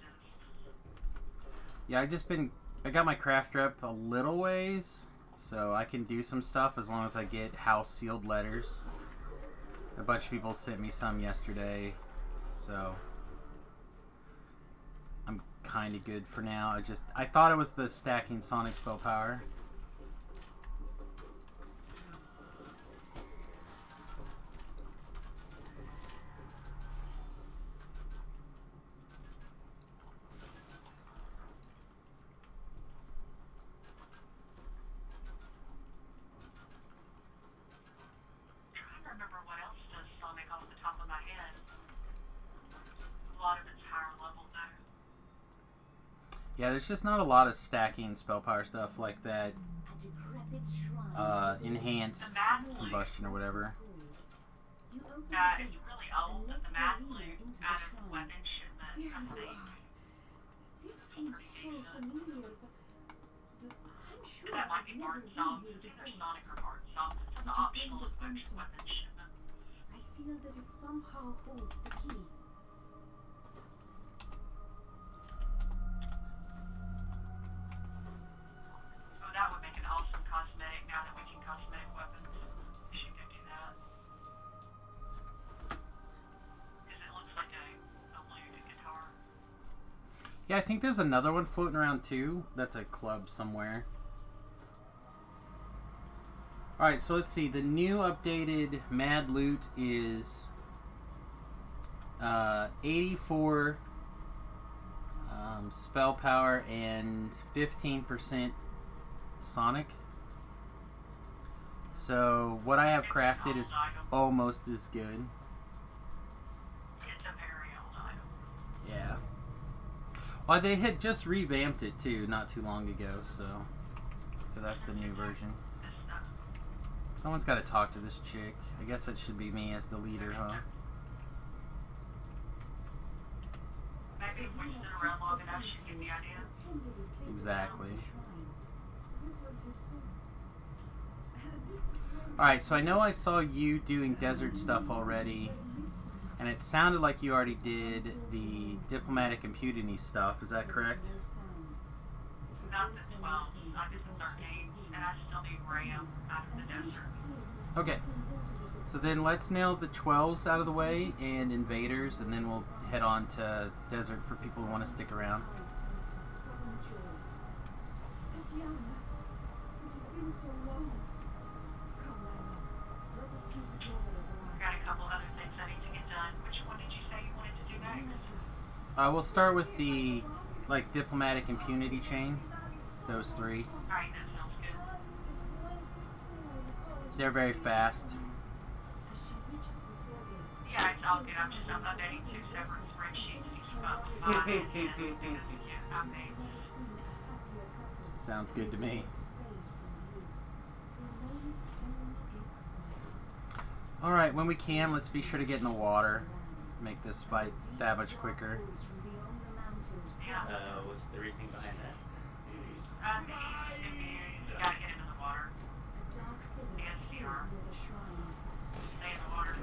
Yeah, I got my crafter up a little ways, so I can do some stuff as long as I get house sealed letters. A bunch of people sent me some yesterday, so I'm kind of good for now. I thought it was the stacking Sonic spell power. Yeah, there's just not a lot of stacking spell power stuff like that. Enhanced combustion or whatever. It's really old, but the math loop out of weapon shipment, I think. This seems so familiar, but I'm sure That might be I've Bard never Songs. been It's here either before. Sonic or Bard Songs. It's an Did you optional bring the weapon sensor? shipment. I feel that it somehow holds the key. Oh, that would make an awesome cosmetic now that we can cosmetic weapons. We should go do that. Because it looks like a lute guitar. Yeah, I think there's another one floating around too. That's a club somewhere. Alright, so let's see. The new updated Mad Loot is 84 spell power and 15% Sonic. So what I have crafted is almost as good. It's a very old item. Yeah. Well, they had just revamped it too, not too long ago. So that's the new version. Someone's got to talk to this chick. I guess that should be me as the leader, huh? Maybe if we sit around long enough, she'd get the idea. Exactly. Alright, so I know I saw you doing desert stuff already, and it sounded like you already did the diplomatic impunity stuff. Is that correct? Not the 12, I did the 13, and I still need Graham out of the desert. Okay. So then let's nail the 12s out of the way and invaders, and then we'll head on to desert for people who want to stick around. Got a couple other things I need to get done. Which one did you say you wanted to do next? We'll start with the diplomatic impunity chain. Those three. Alright, that sounds good. They're very fast. Yeah, it's all good. I'm just updating 2 separate spreadsheets to keep up with mine and updates. Sounds good to me. Alright, when we can, let's be sure to get in the water. Make this fight that much quicker. Yeah. What's the reasoning behind that? You gotta get into the water. Stay in the water.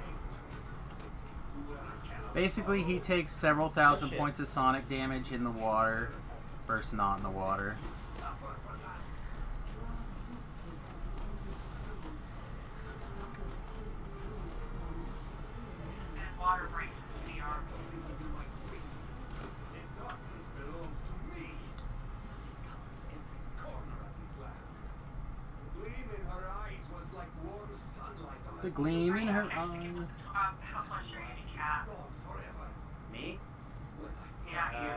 Basically, he takes several thousand points of sonic damage in the water versus not in the water. And water breaks the CR. Darkness belongs to me. It covers every corner of this land. The gleam in her eyes was like warm sunlight on The gleam in her eyes. How close are you to Cat? Gone forever. Me? When I Yeah, you.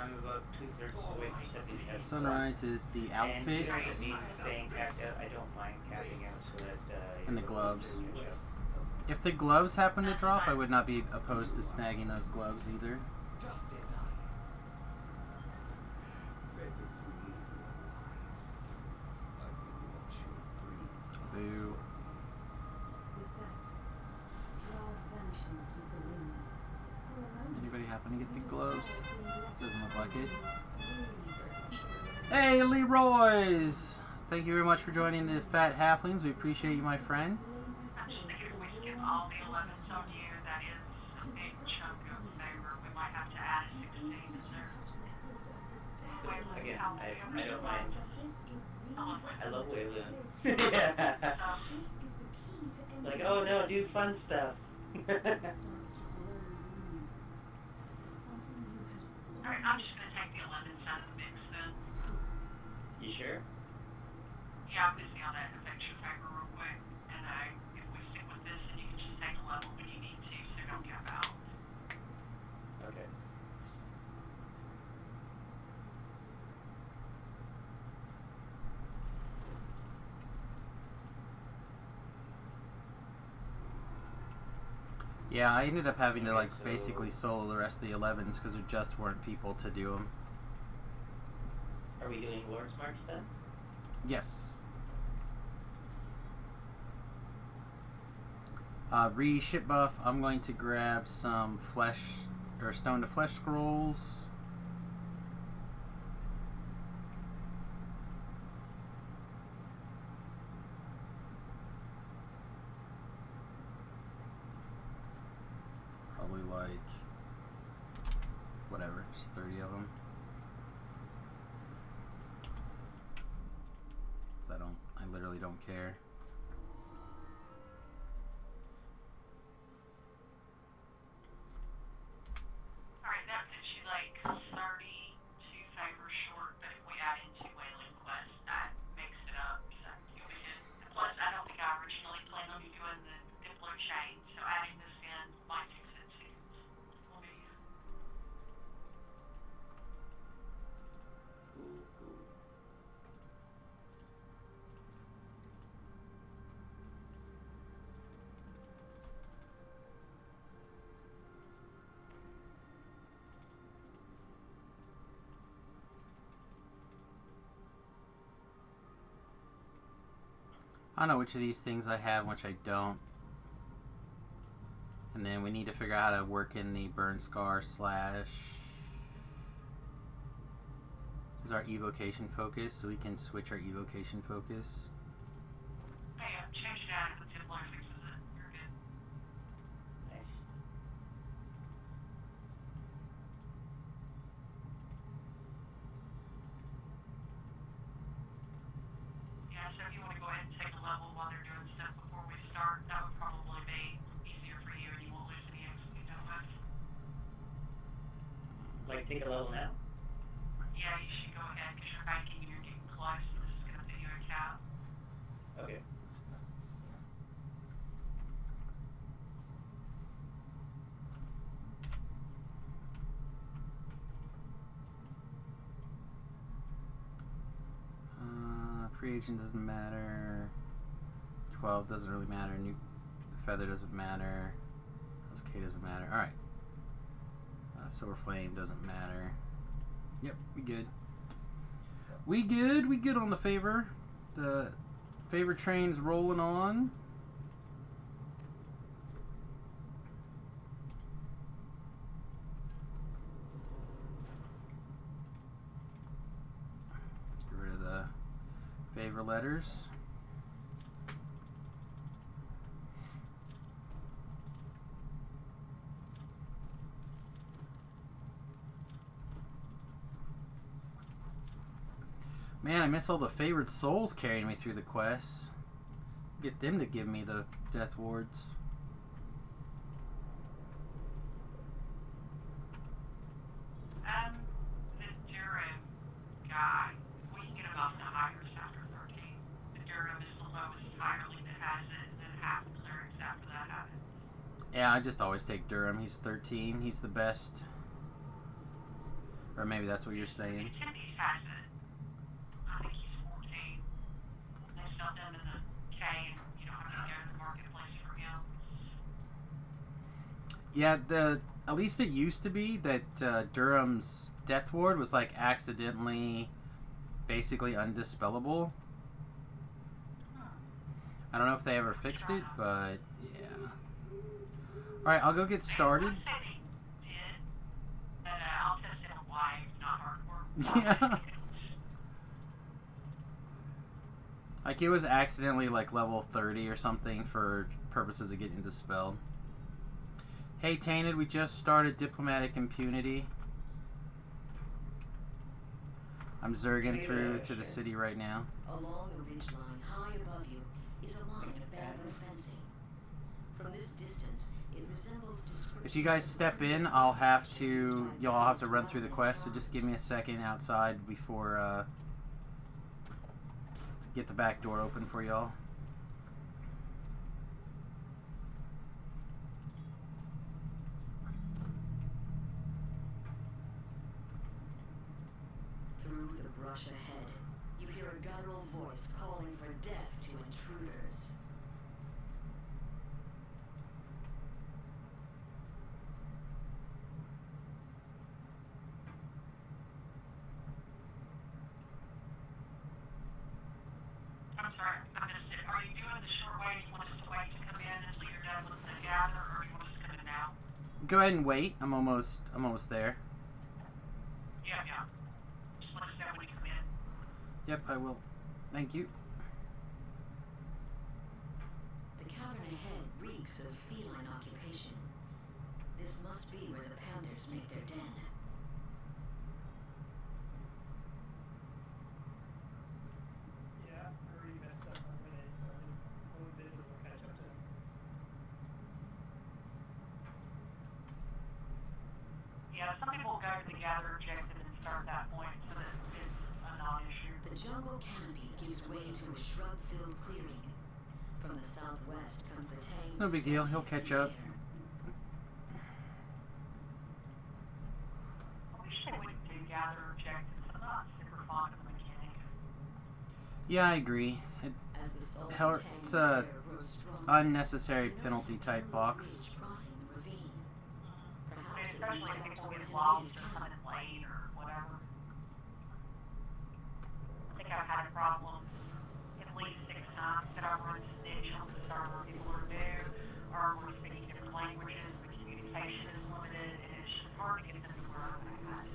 I'm about 2/3 away from 70. Sunrise is the And outfit considering it means staying capped out, I don't mind capping out so that and the gloves. yes, If the gloves happen to drop, I would not be opposed to snagging those gloves either. just as I am. Better to live your life. I will watch your dreams. Boo. With that, Strahd vanishes with the wind. For a moment, Anybody happen to get the gloves? Doesn't look like it. it. Hey, Leroy's! Thank you very much for joining the Fat Halflings. We appreciate you, my friend. I'm just thinking if we skip all the 11s on you, that is a big chunk of favor. We might have to add a 16 in there. Again, I don't mind. I love Waylon. So, Yeah. Like, oh no, do fun stuff. alright, I'm just gonna take the 11s out of the mix then. You sure? Yeah, I'm busy on that affection favor real quick. And if we stick with this, then you can just take a level when you need to, so don't cap out. Okay. Yeah, I ended up having to basically solo the rest of the 11s because there just weren't people to do them. Are we doing Lord's March then? Yes. Re-ship buff, I'm going to grab some flesh, or stone to flesh scrolls. Probably whatever, just 30 of them. So I literally don't care. Alright, that puts you 32 favors short, but if we add in 2 whaling quests, that makes it up. So you'll be good. And plus, I know which of these things I have and which I don't. And then we need to figure out how to work in the burn scar slash is our evocation focus, so we can switch our evocation focus. Hey, change it out. The Templar fixes it. You're good. Nice. Yeah, so if you want to go ahead and take a level while they're doing stuff before we start, that would probably be easier for you and you won't lose any XP that much. Like, take a level now? Yeah, you should go ahead because you're banking and you're getting close and this is going to put you in cap. Okay. Free agent doesn't matter. 12 doesn't really matter. New feather doesn't matter. SK doesn't matter. Alright. Silver flame doesn't matter. Yep, we good. We good. We good on the favor. The favor train's rolling on. Get rid of the favor letters. Man, I miss all the favored souls carrying me through the quests. Get them to give me the death wards. The Durham guy, we can get him off the higher after 13. The Durham is the lowest higher league that has it, and then half the clerics after that have it. Yeah, I just always take Durham. He's 13. He's the best. Or maybe that's what you're saying. Timmy's has it. I think he's 14. They sell them in the K, and you don't have to go to the marketplace for him. Yeah, at least it used to be that Durham's death ward was like accidentally basically undispellable. I don't know if they ever fixed it, but yeah. Alright, I'll go get started. One city did, but I'll test it on why it's not hardcore. Yeah. Like it was accidentally like level 30 or something for purposes of getting dispelled. Hey Tainted, we just started Diplomatic Impunity. I'm zerging through to the city right now. Along the ridgeline high above you is a line of bamboo fencing. From this distance, it resembles descriptions. If you guys step in, I'll have to run through the quest, so just give me a second outside before to get the back door open for y'all. Through the brush ahead, you hear a guttural voice calling for death to intruders. I'm sorry, I missed it. Are you doing the short way? Do you want us to wait to come in until you're done with the gather, or do you want us to come in now? Go ahead and wait. I'm almost there. Yeah. Just let us know when we come in. Yep, I will. Thank you. The cavern ahead reeks of feline occupation. This must be where the panthers make their den. Yeah, I already messed up my minute, so when we visit, we'll catch up to him. Yeah, some people will go to the gather objective and start at that point so that it's a non-issue. The jungle canopy gives way to a shrub-filled clearing. From the southwest comes the tang. It's no big deal. He'll catch up. We should do gather objectives. I'm not super fond of the mechanic. Yeah, I agree. As the salty Hell, tang it's of a the air grows stronger, unnecessary you notice penalty a type tiny box. ridge crossing the ravine. Perhaps it Especially leads if out people towards get lost enemy's or camp. coming late or whatever. I think I've had a problem at least 6 times times that I run snitch on the server. People are new, or we're speaking different languages, the communication is limited, and it's just hard to get them to where I'm at.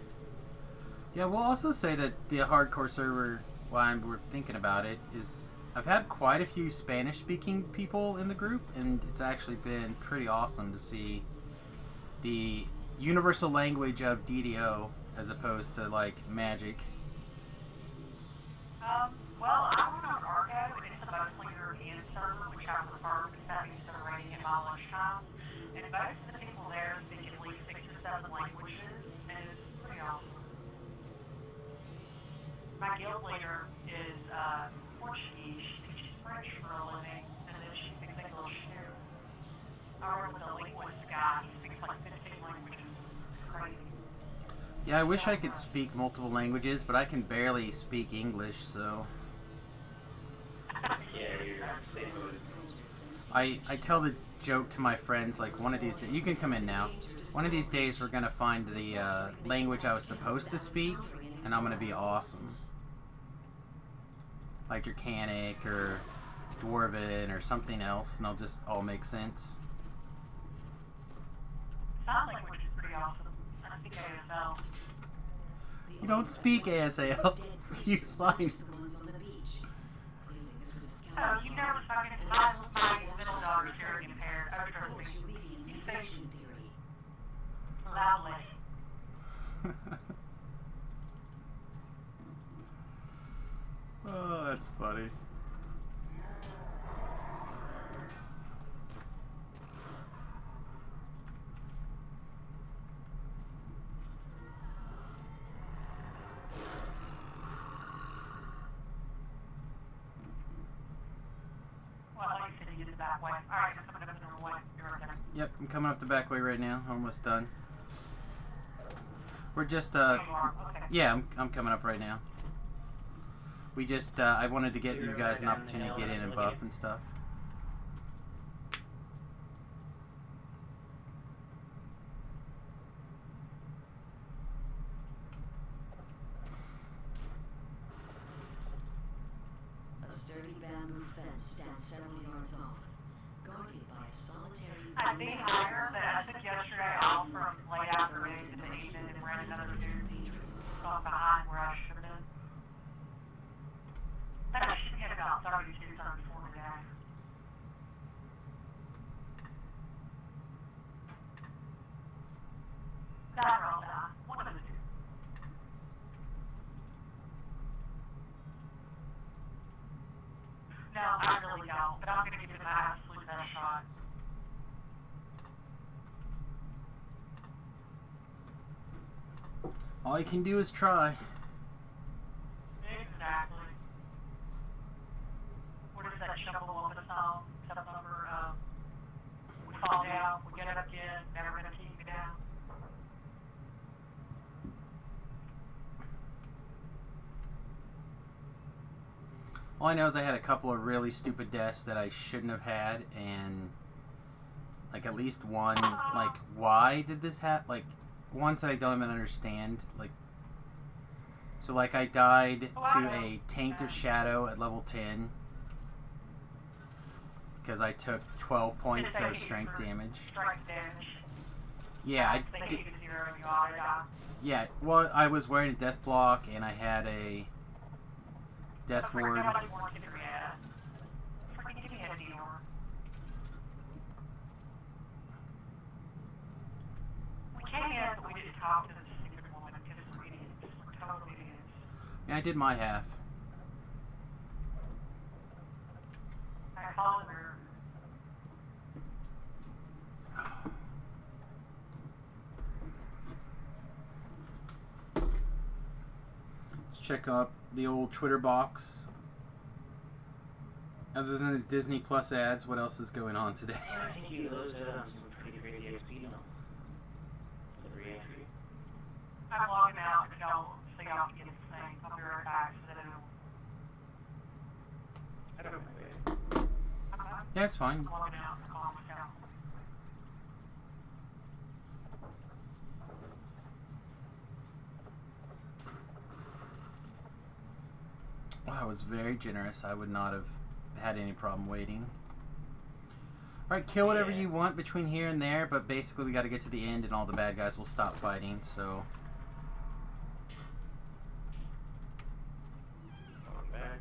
Yeah, we'll also say that the hardcore server, while we're thinking about it, is I've had quite a few Spanish-speaking people in the group, and it's actually been pretty awesome to see the universal language of DDO as opposed to, like, Magic. Well, I went on Argo, and it's a mostly European server, which I prefer because that means they're rating at my lunchtime. And most of the people there speak at least 6 or 7 languages, and it's pretty awesome. My guild leader is Portuguese. She teaches French for a living, and then she speaks English too. I work with a linguist guy. He speaks like 15 languages. It's crazy. Yeah, I wish I could speak multiple languages, but I can barely speak English, so... I tell the joke to my friends, like, one of these days, you can come in now, one of these days we're gonna find the language I was supposed to speak, and I'm gonna be awesome. Like Dracanic, or Dwarven, or something else, and it'll just all make sense. Sign language is pretty awesome. I speak ASL. You don't speak ASL, you sign. Oh, you never fucking my middle daughter's hearing impaired. Over you say loudly. Oh, that's funny. That way. Alright, you're coming up the way. You're right there. Yep, I'm coming up the back way right now. Almost done. We're just, Okay. yeah, I'm coming up right now. We just, I wanted to get you guys an opportunity to get in and buff and stuff. A sturdy bamboo fence stands several yards off, guarded by a solitary... I see higher that I took yesterday off from late afternoon to the evening and ran another dude off behind where I should have been. I should get about 32 times before the day. Die or I'll die. One of the two. No, I really don't, but I'm going to give it my absolute best shot. All you can do is try. Exactly. What is that Shuffle Wolf song? Some number of we fall down, we get up again, never gonna keep me down. All I know is I had a couple of really stupid deaths that I shouldn't have had, and like at least one, like, why did this happen? Like, ones that I don't even understand. Like, so like I died to a Taint of Shadow at level 10 because I took 12 points of strength damage. Strength damage. Yeah, I did. Yeah, well, I was wearing a death block and I had a death ward. We didn't talk to the stupid woman because we're idiots. We're total idiots. Yeah, I did my half. I followed her. Let's check up the old Twitter box. Other than the Disney Plus ads, what else is going on today? I think you loaded some pretty great XP now. For the re-entry. I'm logging out because y'all so y'all can get this thing. I'll be right back. I don't know. Yeah, it's fine. I'm logging out. I'm calling myself. Wow, I was very generous. I would not have had any problem waiting. Alright, kill whatever you want between here and there, but basically we got to get to the end and all the bad guys will stop fighting, so... Going back.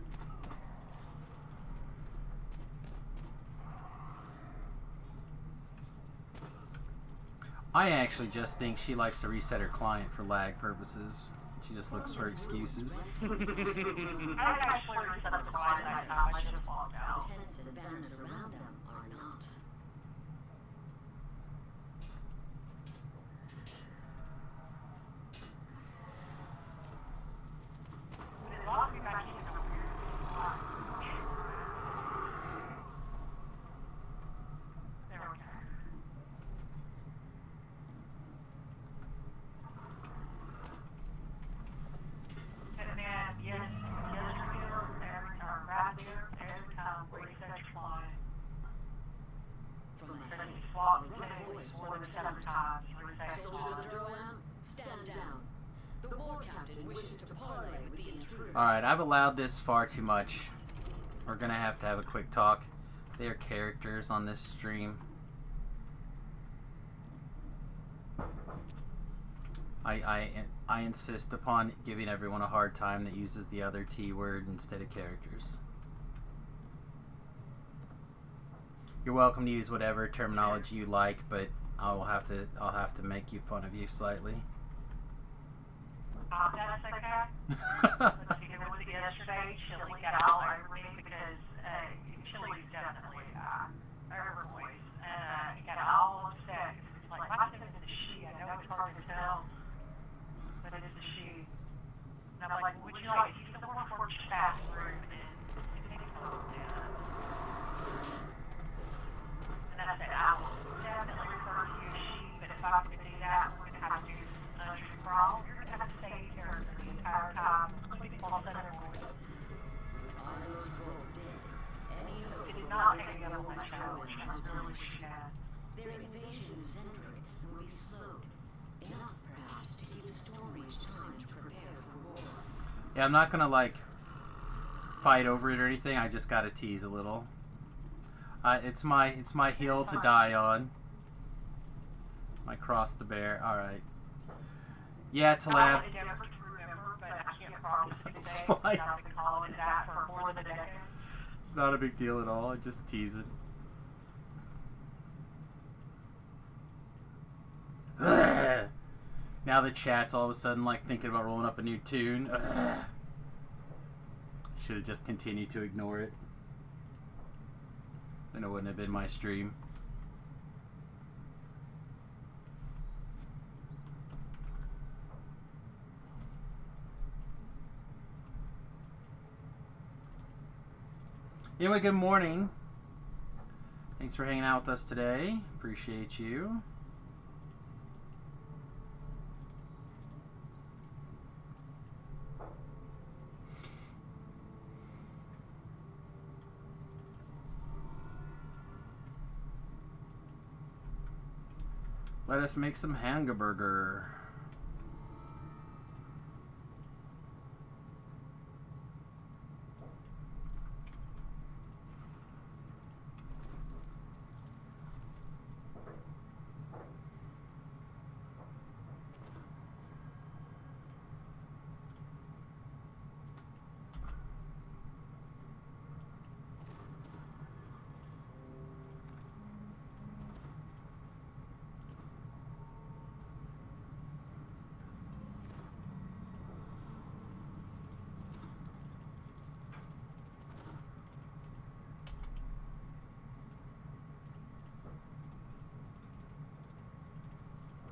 I actually just think she likes to reset her client for lag purposes. She just looks for excuses. I actually reset up the blind that time. I should have logged out. Tents and banners around them are not. It locked me back in over here. There we go. And then, yes, every time, right there, every time, reset your client. From a Then heavy, you swap the rough settings voice more than walks 7 out. times. You reset your Soldiers client. under OM, stand down. The war captain wishes to parley with the intruders. Alright, I've allowed this far too much. We're gonna have to have a quick talk. They are characters on this stream. I insist upon giving everyone a hard time that uses the other T word instead of characters. You're welcome to use whatever terminology you like, but I'll have to make you fun of you slightly. That's okay. Let's see, there was yesterday, Chili got all over me because Chili's definitely over voice. He got all upset because he's like, my name is a she. I know it's hard to tell, but it is a she. And I'm like, would you like to use the word for bathroom? And he thinks, oh, yeah. And then I said, I will definitely refer to you as she, but if I could do that, we're going to have to do untruth crawl. You're going to have to stay here the entire time, including all the other voice. Are those rolled dead? Any hope It did of not breaking take up the much hours. has That's really what vanished. she had. Their invasion century will be slowed. Enough, perhaps, to give Stormreach time to prepare for war. Yeah, I'm not gonna like fight over it or anything. I just gotta tease a little. It's my hill to die on. My cross to bear. All right. Yeah, Talab. I endeavor to remember, but I can't promise it It's today. fine. I've been calling it that for more than a decade. It's not a big deal at all. I just tease it. Now the chat's all of a sudden like thinking about rolling up a new tune. Should have just continued to ignore it. Then it wouldn't have been my stream. Anyway, good morning. Thanks for hanging out with us today. Appreciate you. Let us make some hamburger.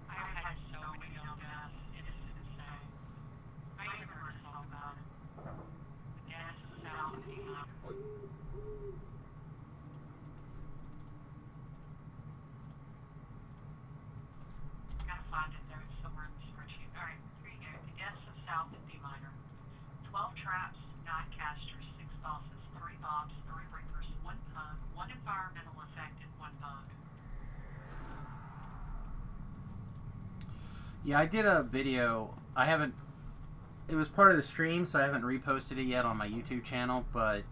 I've had so many deaths. It is insane. I even heard a song about it. The gas is south of Kingmaker. Gotta find it there. It's somewhere in the spreadsheet. Alright, here you go. The gas is south of D minor. 12 traps, 9 casters, 6 bosses, 3 mobs, 3 reapers, 1 pug, 1 environmental effect, and 1 bug. Yeah, I did a video. I haven't. It was part of the stream, so I haven't reposted it yet on my YouTube channel. But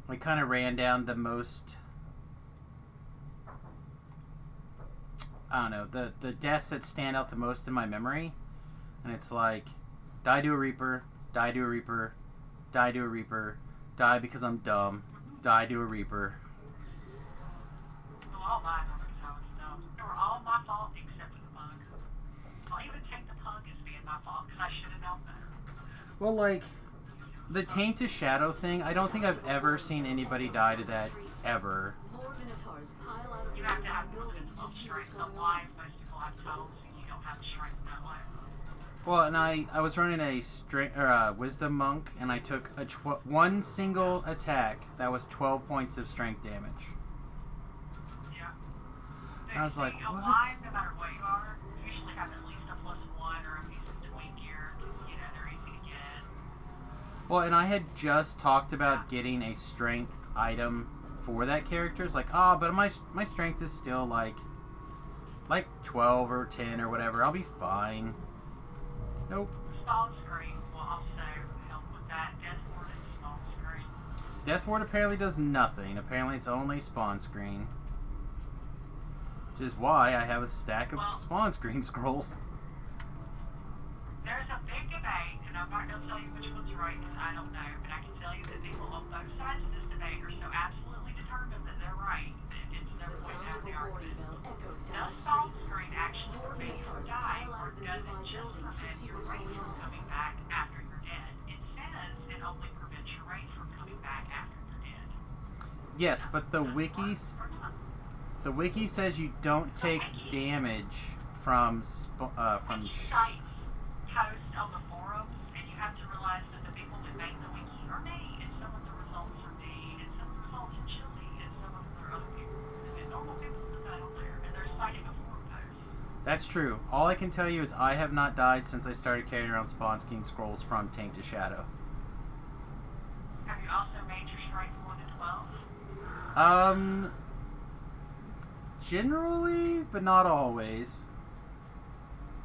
we kind of ran down the most, I don't know, the deaths that stand out the most in my memory. And it's like, die to a Reaper, die to a Reaper, die to a Reaper, die because I'm dumb, die to a Reaper. Well, all mine were because I was dumb. They were all my fault except for the pug. I'll even take the pug as being my fault because I should have known better. Well, like, the Taint to Shadow thing, I don't think I've ever seen anybody die to that, ever. More minotaurs pile out of You have to have nearby more than buildings to some see what's strength. going Otherwise, on. most people have toes and you don't have the strength that way. Well, and I was running a Wisdom Monk, and I took one single attack that was 12 points of strength damage. Yeah. I was like, what? Alive, no matter what you are, usually have at least a +1 or a piece of twin gear. You know, they're easy to get. Well, and I had just talked about getting a strength item for that character. It's like, but my strength is still like 12 or 10 or whatever. I'll be fine. Nope. Spawn screen will also help with that. Death Ward is spawn screen. Death Ward apparently does nothing. Apparently it's only spawn screen. Which is why I have a stack of spawn screen scrolls. There's a big debate, and I'm not going to tell you which one's right because I don't know, but I can tell you that people on both sides of this debate are so absolutely determined that they're right that it's no The point sound having of the a warning argument. bell echoes down Does the spawn streets. screen actually More prevent you minotaurs from dying, pile or out of the does it nearby just buildings to prevent see your what's rage going from on. coming back after you're dead? It says it only prevents your rage from coming back after you're dead. Yes, but the wiki says you don't take damage from When you cite posts on the forums, and you have to realize that the people that make the wiki are me, and some of the results are me, and some of the results are Chili, and some of them are other people. And normal people put that on there, and they're citing a forum post. That's true. All I can tell you is I have not died since I started carrying around spawn screen scrolls from Taint to Shadow. Have you also made your strength more than 12? Generally, but not always.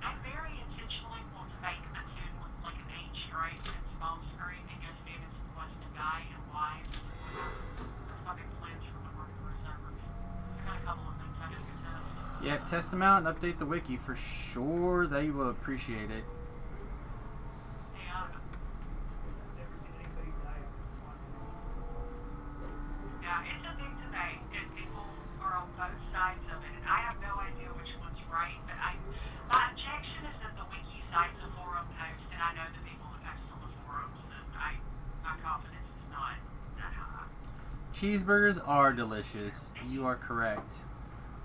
I very intentionally want to make a tune with like an 8 strength and spawn screen and go stand in some quest to die and why. That's my big plans for the Market Reservers. I got a couple of things I just can tell. Yeah, test them out and update the wiki for sure. They will appreciate it. Yeah. Never seen anybody die of response. Yeah, it's a big debate, and people are on both sides of it, and I have no idea which one's right, but my objection is that the wiki cites a forum post, and I know the people that post on the forums, and my confidence is not that high. Cheeseburgers are delicious. You are correct.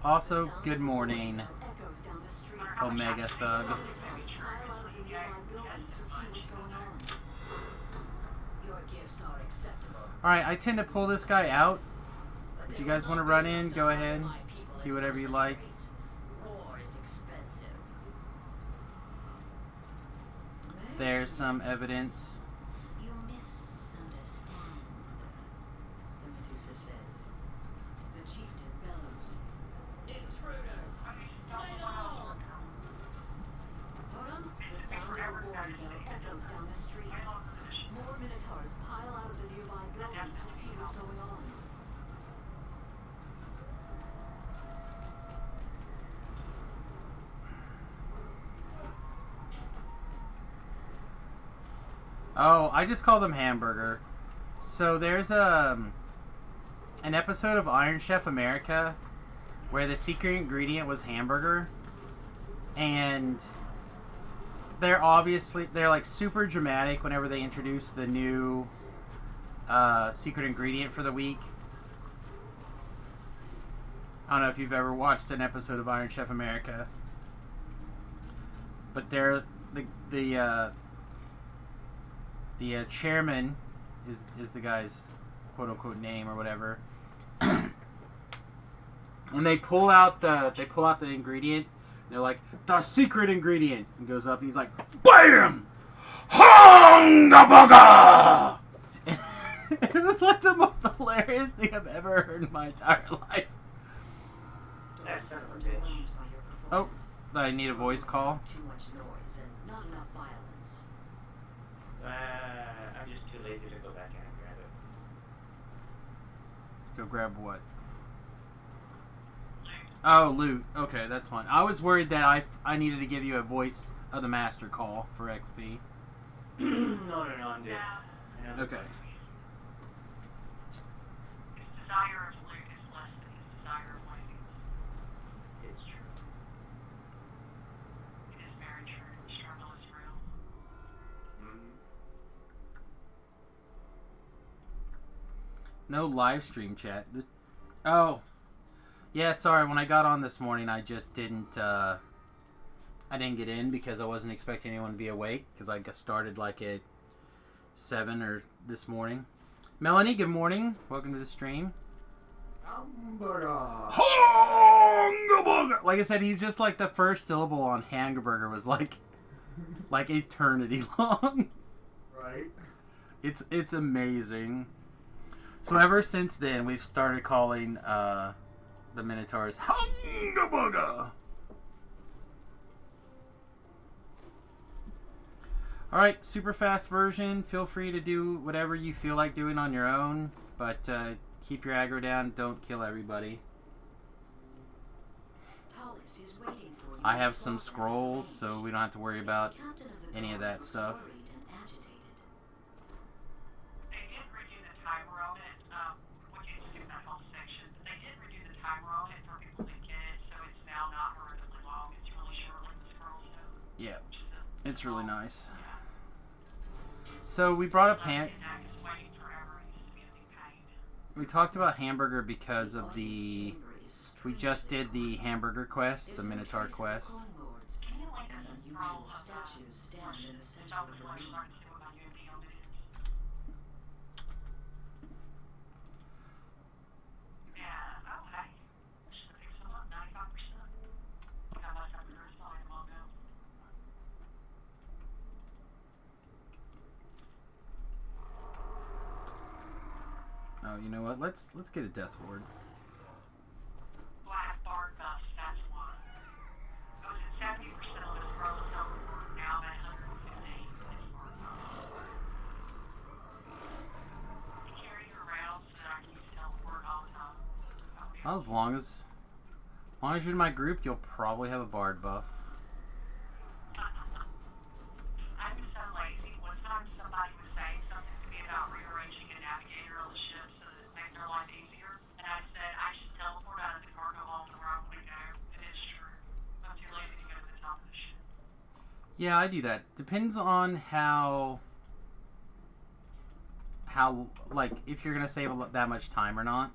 Also, good morning, Echoes down the streets. Omega Thug. Minotaurs pile out of the nearby buildings to see what's going on. Your gifts are acceptable. Alright, I tend to pull this guy out. If you guys want to run in, go ahead. Do whatever you like. War is expensive. There's some evidence. You misunderstand, the Medusa says. The chieftain bellows. Intruders! Slay them all! Hold on. The sound of a warning bell echoes down the streets. More minotaurs pile out of the nearby buildings to see what's going on. Oh, I just call them hamburger. So there's an episode of Iron Chef America where the secret ingredient was hamburger, and they're like super dramatic whenever they introduce the new secret ingredient for the week. I don't know if you've ever watched an episode of Iron Chef America, but they're the chairman is the guy's quote unquote name or whatever, and they pull out the ingredient. And they're like, the secret ingredient, and goes up and he's like, BAM! Hungabaga! It was like the most hilarious thing I've ever heard in my entire life. That's son of a bitch. Oh, I need a voice call. Too much noise and not enough violence. I'm just too lazy to go back in and grab it. Go grab what? Oh, loot. Okay, that's fine. I was worried that I needed to give you a voice of the master call for XP. No, I'm good. Yeah. Okay. His desire of loot is less than his desire of waiting. It's true. It is very true. The struggle is real. No live stream chat. Oh. Yeah, sorry. When I got on this morning, I just didn't, I didn't get in because I wasn't expecting anyone to be awake because I got started like at 7 or this morning. Melanie, good morning. Welcome to the stream. Hamburger. Like I said, he's just like the first syllable on hamburger was like eternity long. Right. It's amazing. So ever since then, we've started calling the Minotaurs hamburger. Alright, super fast version. Feel free to do whatever you feel like doing on your own, but keep your aggro down. Don't kill everybody. Tallis is waiting for you. I have some scrolls, so we don't have to worry about any of that stuff. They did redo the timer on it. We can skip that whole section. They did redo the timer on it for people to get it, so it's now not horrifically long. It's really short like the scroll stuff. Yeah, it's really nice. So we brought up we talked about hamburger because of the we just did the hamburger quest, the Minotaur quest. Can you link us a scroll of Java Flash Learn to see what my UMP on it is? Yeah, okay. Should have picked some up, 95%. Got myself a first item on now. Oh, you know what? Let's get a Death Ward. Well, I have bard buffs, that's why. I was at 70% on this scroll of teleport, now I'm at 115 with bard buffs. I carry her around so that I can use teleport all the time. Well, as long as you're in my group, you'll probably have a bard buff. I'm so lazy. One time somebody was saying something to me about rearranging a navigator on the ship so that it makes their life easier. And I said I should teleport out of the cargo hold to where I want to go. And it's true. I'm too lazy to go to the top of the ship. Yeah, I do that. Depends on how like if you're gonna save that much time or not.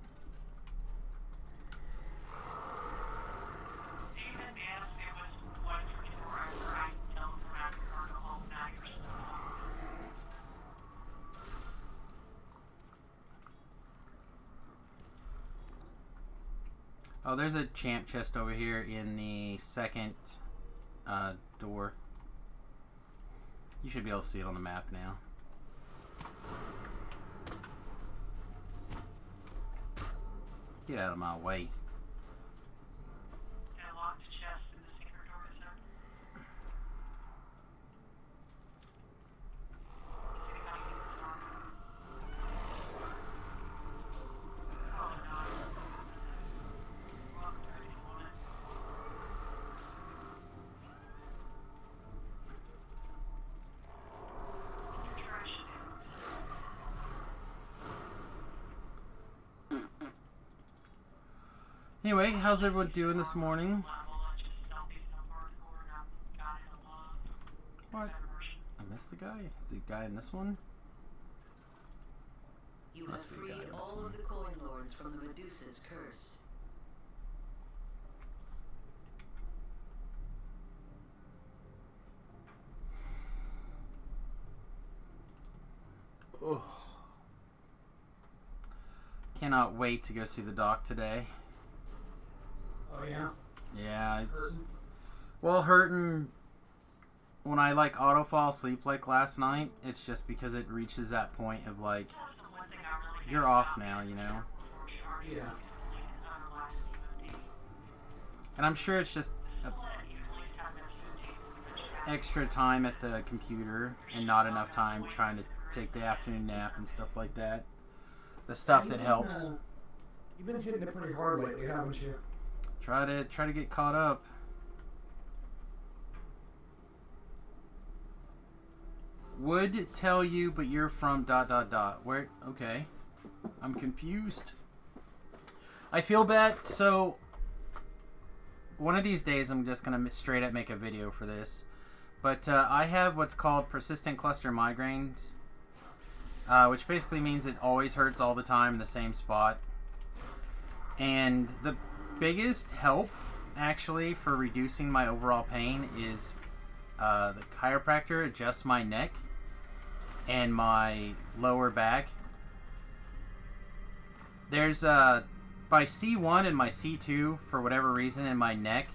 Even if it was 1 for 4 hours, I can teleport out of the cargo hold now you're still Oh, there's a champ chest over here in the second door. You should be able to see it on the map now. Get out of my way. Can I lock the chest in the secret door, sir? Is anybody in the dark? Oh no. Welcome to anyone. You're trashing it. Anyway, how's everyone doing this morning? What? I missed the guy. Is the guy in this one? You have Must be a guy freed in this all one. of the coin lords from the Medusa's curse. Ugh. Cannot wait to go see the doc today. Oh yeah. Yeah, it's well hurting when I like auto fall asleep like last night. It's just because it reaches that point of like you're off now, you know. Yeah. And I'm sure it's just extra time at the computer and not enough time trying to take the afternoon nap and stuff like that. The stuff that helps. You've been hitting it pretty hard lately, haven't you? Try to get caught up. Would tell you, but you're from ... Where? Okay. I'm confused. I feel bad. So, one of these days I'm just going to straight up make a video for this. But I have what's called persistent cluster migraines. Which basically means it always hurts all the time in the same spot. And the biggest help, actually, for reducing my overall pain is the chiropractor adjusts my neck and my lower back. There's my C1 and my C2, for whatever reason, in my neck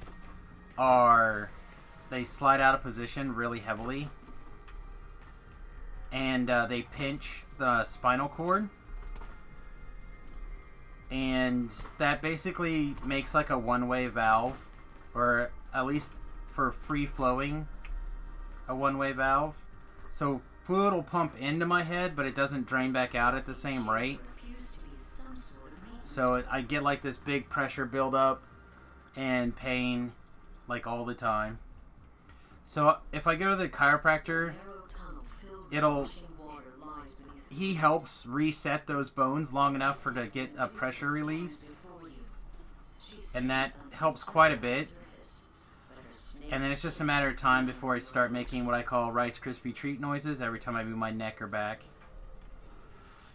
they slide out of position really heavily, and they pinch the spinal cord, and that basically makes like a one-way valve, or at least for free flowing, a one-way valve. So fluid will pump into my head, but it doesn't drain back out at the same rate. So I get like this big pressure buildup and pain like all the time. So if I go to the chiropractor, he helps reset those bones long enough for to get a pressure release, and that helps quite a bit. And then it's just a matter of time before I start making what I call Rice Krispie treat noises every time I move my neck or back.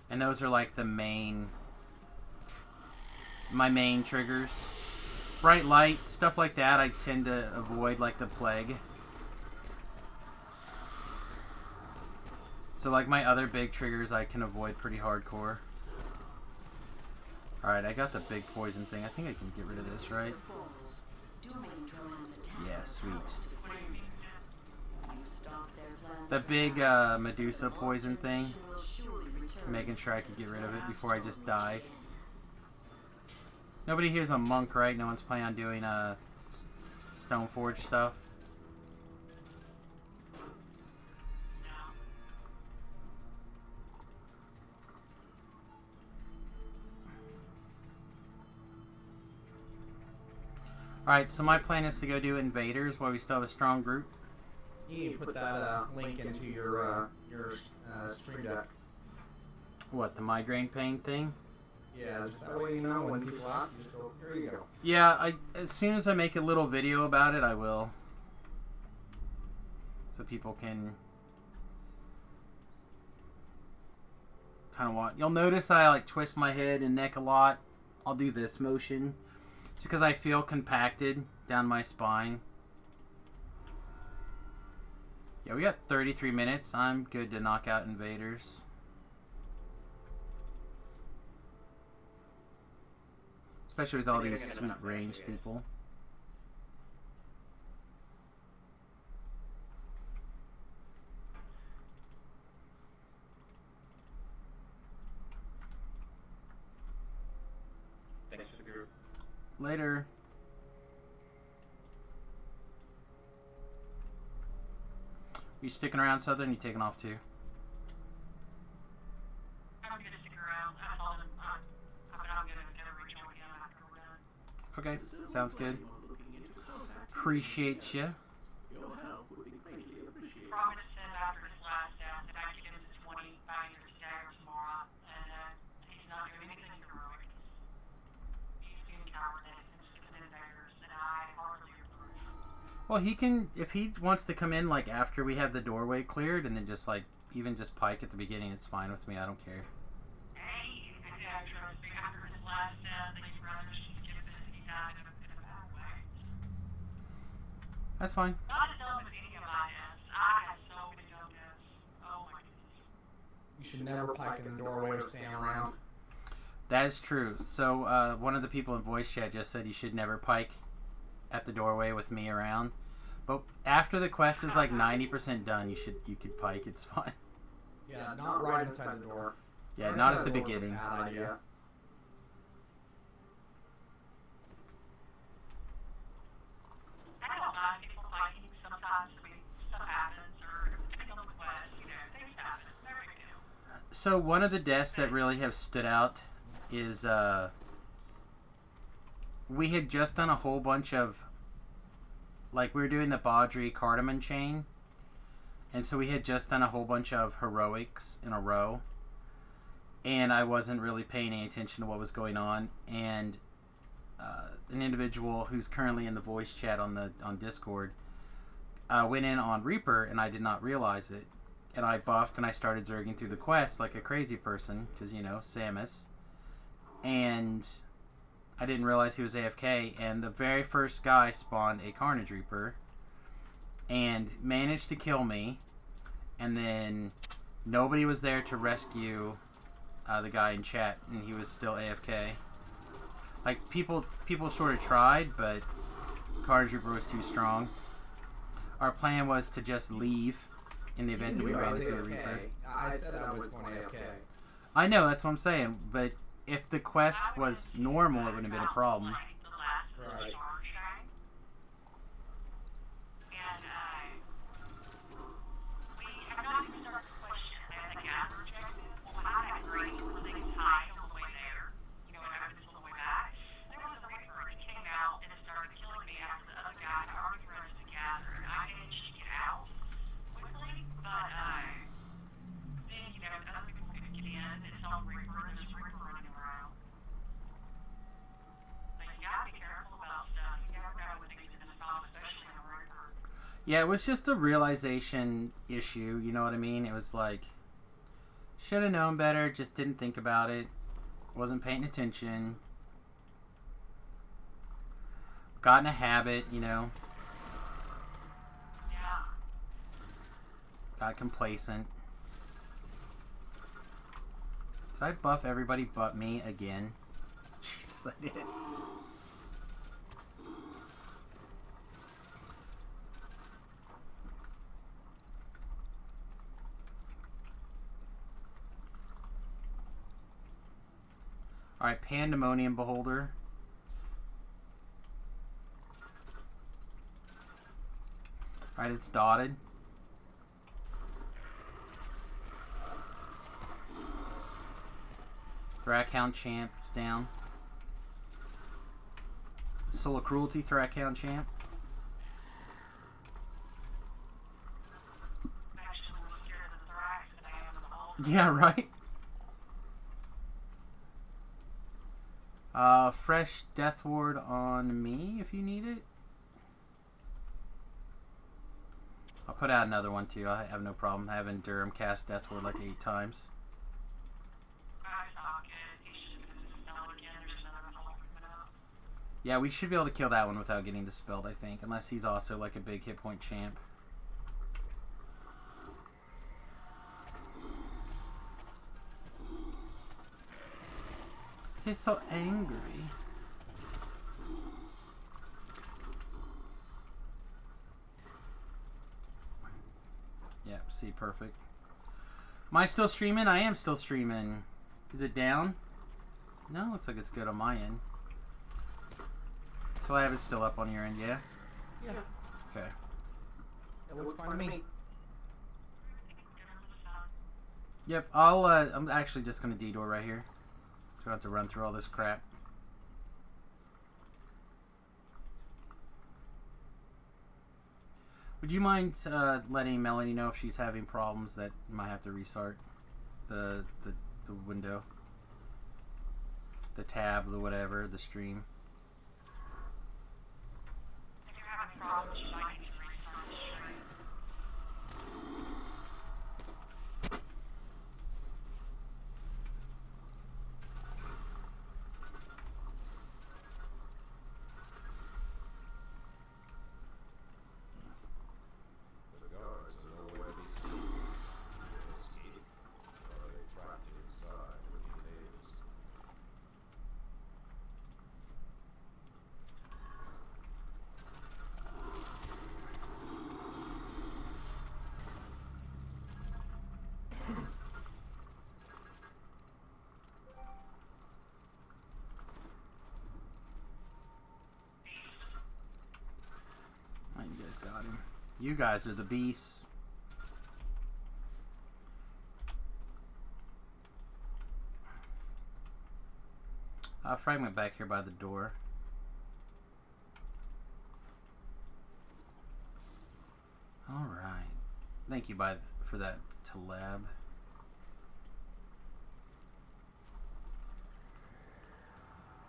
And those are like my main triggers. Bright light, stuff like that I tend to avoid like the plague. So like my other big triggers I can avoid pretty hardcore. Alright, I got the big poison thing. I think I can get rid of this, right? Yeah, sweet. The big Medusa poison thing. Making sure I could get rid of it before I just died. Nobody here's a monk, right? No one's planning on doing Stoneforge stuff. Alright, so my plan is to go do Invaders while we still have a strong group. You need to put that link into your stream deck. What, the migraine pain thing? Yeah, just that way you know when people ask, you just go, here you go. Yeah, as soon as I make a little video about it, I will. So people can kind of watch. You'll notice I like twist my head and neck a lot. I'll do this motion. It's because I feel compacted down my spine. Yeah, we got 33 minutes. I'm good to knock out Invaders. Especially with all these sweet ranged people. Thanks for the group. Later. You sticking around, Southern? You taking off too? I'm gonna stick around. I'm gonna reach out again after we're done. Okay, sounds good. Appreciate you. Promise to send after his last death that I give him the 20 Pathfinder stagger tomorrow, and he's not doing anything heroic. He's being cowardly and sticking in daggers, and I hardly approve. Well, he can, if he wants to come in like after we have the doorway cleared, and then just like even just pike at the beginning, it's fine with me. I don't care. Hey, I trust me after his last death, that he'd rather just give this and he died in a bad way. That's fine. Not as dumb as any of my deaths. I had so many dumb deaths. Oh my goodness. You should never pike in the doorway or stand around. That is true. So one of the people in voice chat just said you should never pike at the doorway with me around. But after the quest is like 90% done, you could pike. It's fine. Yeah, not right inside the door. Yeah, Right not inside at the door is a beginning. bad idea. I don't mind people fighting sometimes. I mean, stuff happens, or depending on the quest, things happen. Very new. So one of the deaths that really have stood out is we had just done a whole bunch of, like, we were doing the Baudry cardamom chain, and so we had just done a whole bunch of heroics in a row, and I wasn't really paying any attention to what was going on, and an individual who's currently in the voice chat on Discord went in on Reaper, and I did not realize it, and I buffed and I started zerging through the quest like a crazy person, because, you know, Samus, and I didn't realize he was AFK, and the very first guy spawned a Carnage Reaper and managed to kill me, and then nobody was there to rescue the guy in chat, and he was still AFK. Like, people sort of tried, but Carnage Reaper was too strong. Our plan was to just leave in the event that we ran into a Reaper. I said I was going AFK. I know, that's what I'm saying, but if the quest was normal, it wouldn't have been a problem. Right. Yeah, it was just a realization issue, you know what I mean? It was like, should have known better, just didn't think about it, wasn't paying attention, got in a habit, you know, got complacent. Did I buff everybody but me again? Jesus, I did. Alright, Pandemonium Beholder. Alright, it's dotted. Thrackhound Champ is down. Soul of Cruelty, Thrackhound Champ. Yeah, right? Fresh Death Ward on me if you need it. I'll put out another one too. I have no problem having Durham cast Death Ward like 8 times. Yeah, we should be able to kill that one without getting dispelled, I think. Unless he's also like a big hit point champ. He's so angry. Yeah, see, perfect. Am I still streaming? I am still streaming. Is it down? No, looks like it's good on my end. So I have it still up on your end, yeah? Yeah. Okay. It looks fine to me. Yep, I'm actually just gonna D-door right here. So I don't have to run through all this crap. Would you mind letting Melanie know if she's having problems that might have to restart the window, the tab, the whatever, the stream? If you're having problems, you might need to restart the stream. The guards are nowhere to be seen. Did they escape? Or are they trapped inside with the invaders? Oh, you guys got him. You guys are the beasts. Fragment back here by the door. Thank you for that to Lab.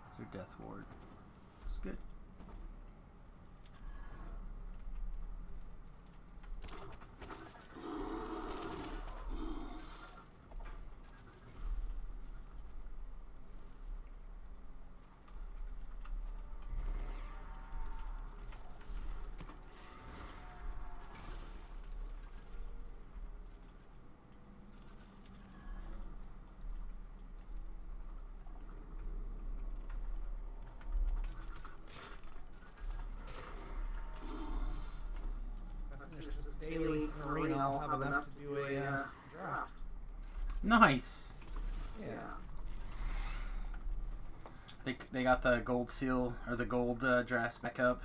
It's your Death Ward. It's good. Daily arena, I'll have enough to do a draft. Nice. Yeah. They got the gold seal or the gold drafts back up.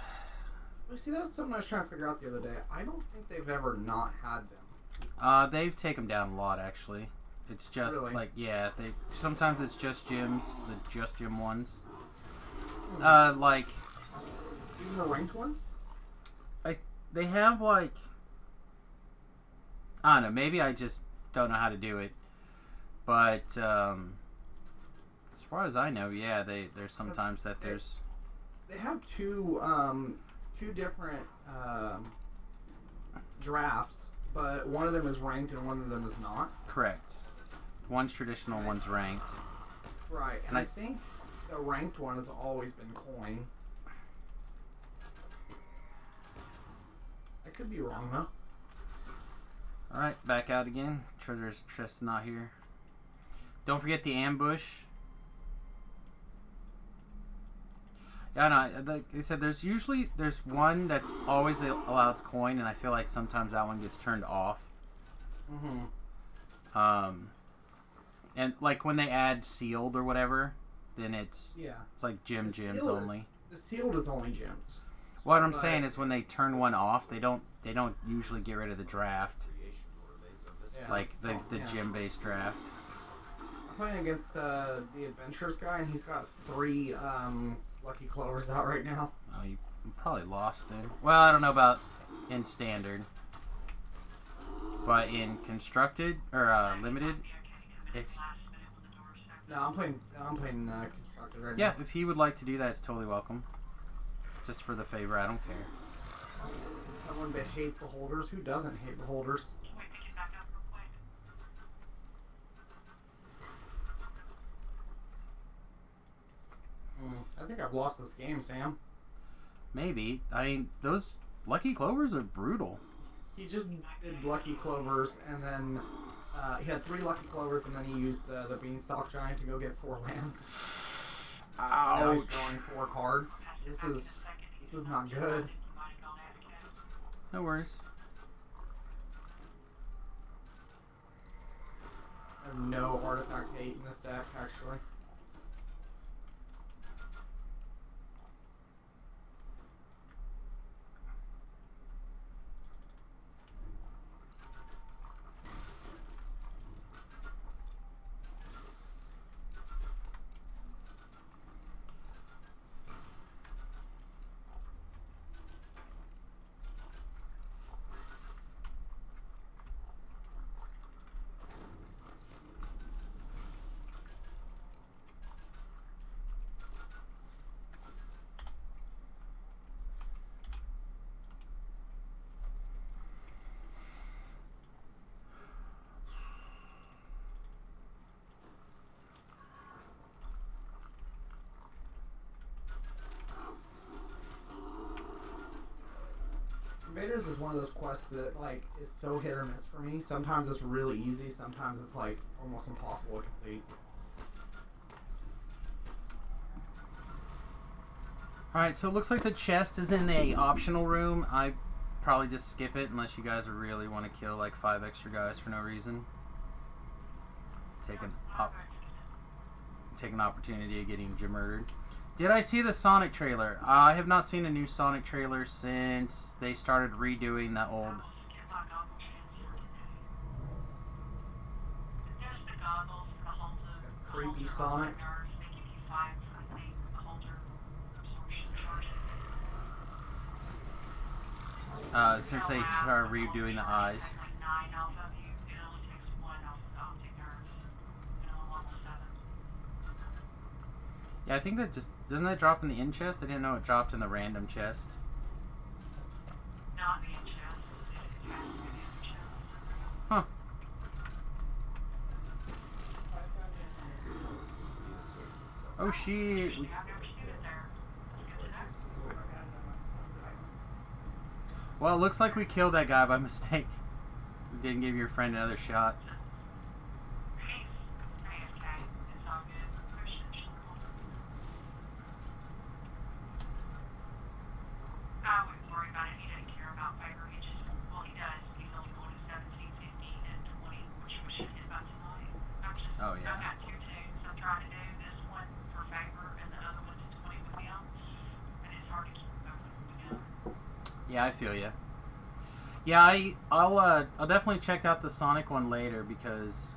Well, see, that was something I was trying to figure out the other day. I don't think they've ever not had them. They've taken them down a lot actually. It's just Really? like they sometimes it's just gyms, the just gym ones. Like Even the ranked one? they have like I don't know, maybe I just don't know how to do it. But as far as I know, yeah, there's sometimes that there's They have two different drafts, but one of them is ranked and one of them is not. correct. One's traditional, one's ranked. Right, and And I I- think the ranked one has always been coin. I could be wrong though. Alright, back out again. Treasure's chest not here. Don't forget the ambush. Yeah, no, like they said, there's one that's always allows coin, and I feel like sometimes that one gets turned off. Mm-hmm. And like when they add sealed or whatever, then it's like gyms sealed only. The sealed is only gyms. What I'm saying is when they turn one off, they don't usually get rid of the draft. Yeah. Like the gym-based draft. I'm playing against the adventures guy, and he's got 3 lucky clovers out right now. Oh, you probably lost then. Well, I don't know about in standard, but in constructed or limited, if No, I'm playing constructed right yeah, now. if he would like to do that, it's totally welcome. Just for the favor, I don't care. Someone that hates beholders. Who doesn't hate beholders? Wait to get back up real quick. I think I've lost this game, Sam. Maybe. I mean, those lucky clovers are brutal. He just did lucky clovers, and then he had 3 lucky clovers, and then he used the beanstalk giant to go get 4 lands. Now he's Ouch. drawing 4 cards. This is not good. No worries. I have no artifact hate in this deck, actually. Invaders is one of those quests that, like, is so hit or miss for me. Sometimes it's really easy, sometimes it's, like, almost impossible to complete. Alright, so it looks like the chest is in a optional room. I probably just skip it unless you guys really want to kill like 5 extra guys for no reason. Take an opportunity of getting murdered. Did I see the Sonic trailer? I have not seen a new Sonic trailer since they started redoing the old. Creepy Sonic. Since they started redoing the eyes. Yeah, I think that just... Doesn't that drop in the in chest? I didn't know it dropped in the random chest. Not the in chest. It has to be the in chest. Huh. Oh, shit. I've never seen it there. That's good to know. Well, it looks like we killed that guy by mistake. We didn't give your friend another shot. He's AFK. It's all good. I wouldn't worry about it. He doesn't care about favor. He just, well, he does. He's only going to 17, 15, and 20, which we should hit by tonight. I've got 2 tunes I'm trying to do. This one for favor, and the other one's 20 with him. And it's hard to keep both of them together. Yeah, I feel ya. Yeah, I'll definitely check out the Sonic one later because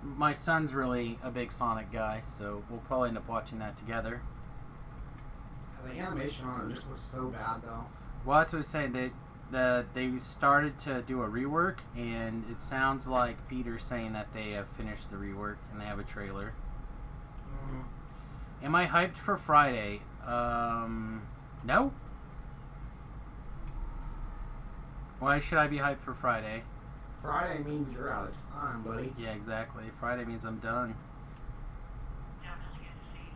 my son's really a big Sonic guy, so we'll probably end up watching that together. The animation on it just looks so bad, though. Well, that's what I was saying. They started to do a rework, and it sounds like Peter's saying that they have finished the rework and they have a trailer. Am I hyped for Friday? No. Why should I be hyped for Friday? Friday means you're out of time, buddy. Yeah, exactly. Friday means I'm done. Definitely good to see you,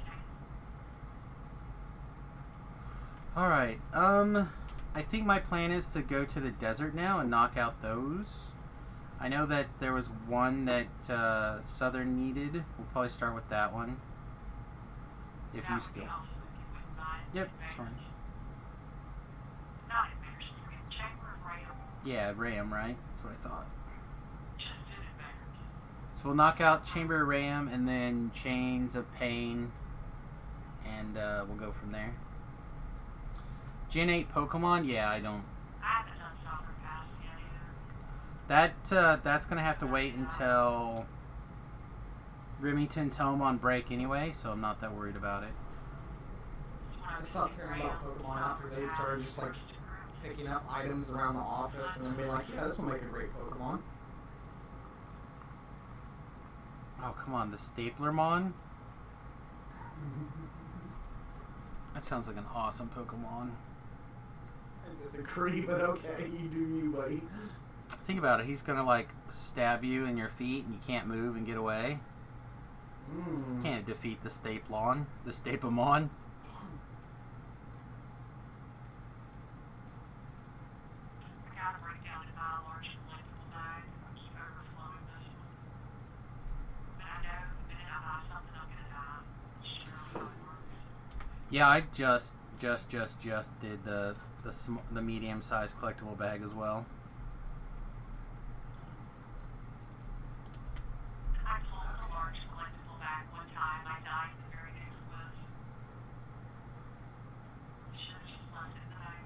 Alright, I think my plan is to go to the desert now and knock out those. I know that there was one that Southern needed. We'll probably start with that one. If you still... Yep, it's fine. Not embarrassing. Chamber of Ram. Yeah, Ram, right? That's what I thought. Just did it better. So we'll knock out Chamber of Ram and then Chains of Pain. And we'll go from there. Gen 8 Pokemon? Yeah, I don't... I haven't done Soccer Pass yet either. That's going to have to wait until Remington's home on break anyway, so I'm not that worried about it. I stopped caring about Pokemon after they started just like picking up items around the office and then being like, yeah, this will make a great Pokemon. Oh, come on, the Staplermon? That sounds like an awesome Pokemon. I disagree, but okay, you do you, buddy. Think about it, he's gonna like stab you in your feet and you can't move and get away. Can't defeat the Staplemon. I gotta break down to buy a large collectible bag. I'm just overflowing this one. But I know the minute I buy something, I'm gonna die. It's just really how it works. Yeah, I just did the medium-sized collectible bag as well. I pulled a large collectible bag one time. I died the very next month. Should have just left it in the bag.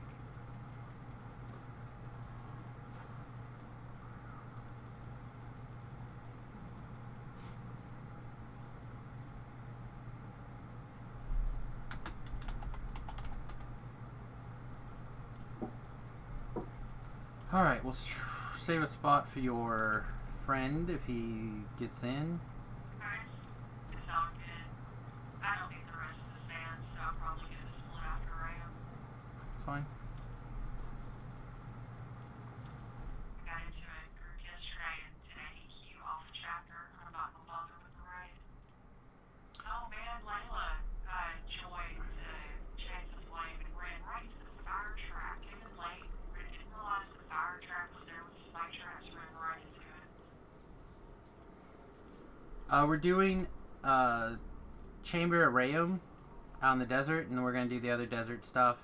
Alright, we'll save a spot for your friend if he gets in. Okay. It's all good. I don't need the rest of the sand, so I'll probably get it split after I am. It's fine. I got into a group yesterday and did an EQ off the chapter. I'm not gonna bother with the raid. Oh man, Layla joined Chance of Flame and ran right into the fire trap. Came in late, didn't realize the fire trap was there with the spike traps, ran right into it. We're doing Chamber of Rayum out in the desert, and then we're going to do the other desert stuff.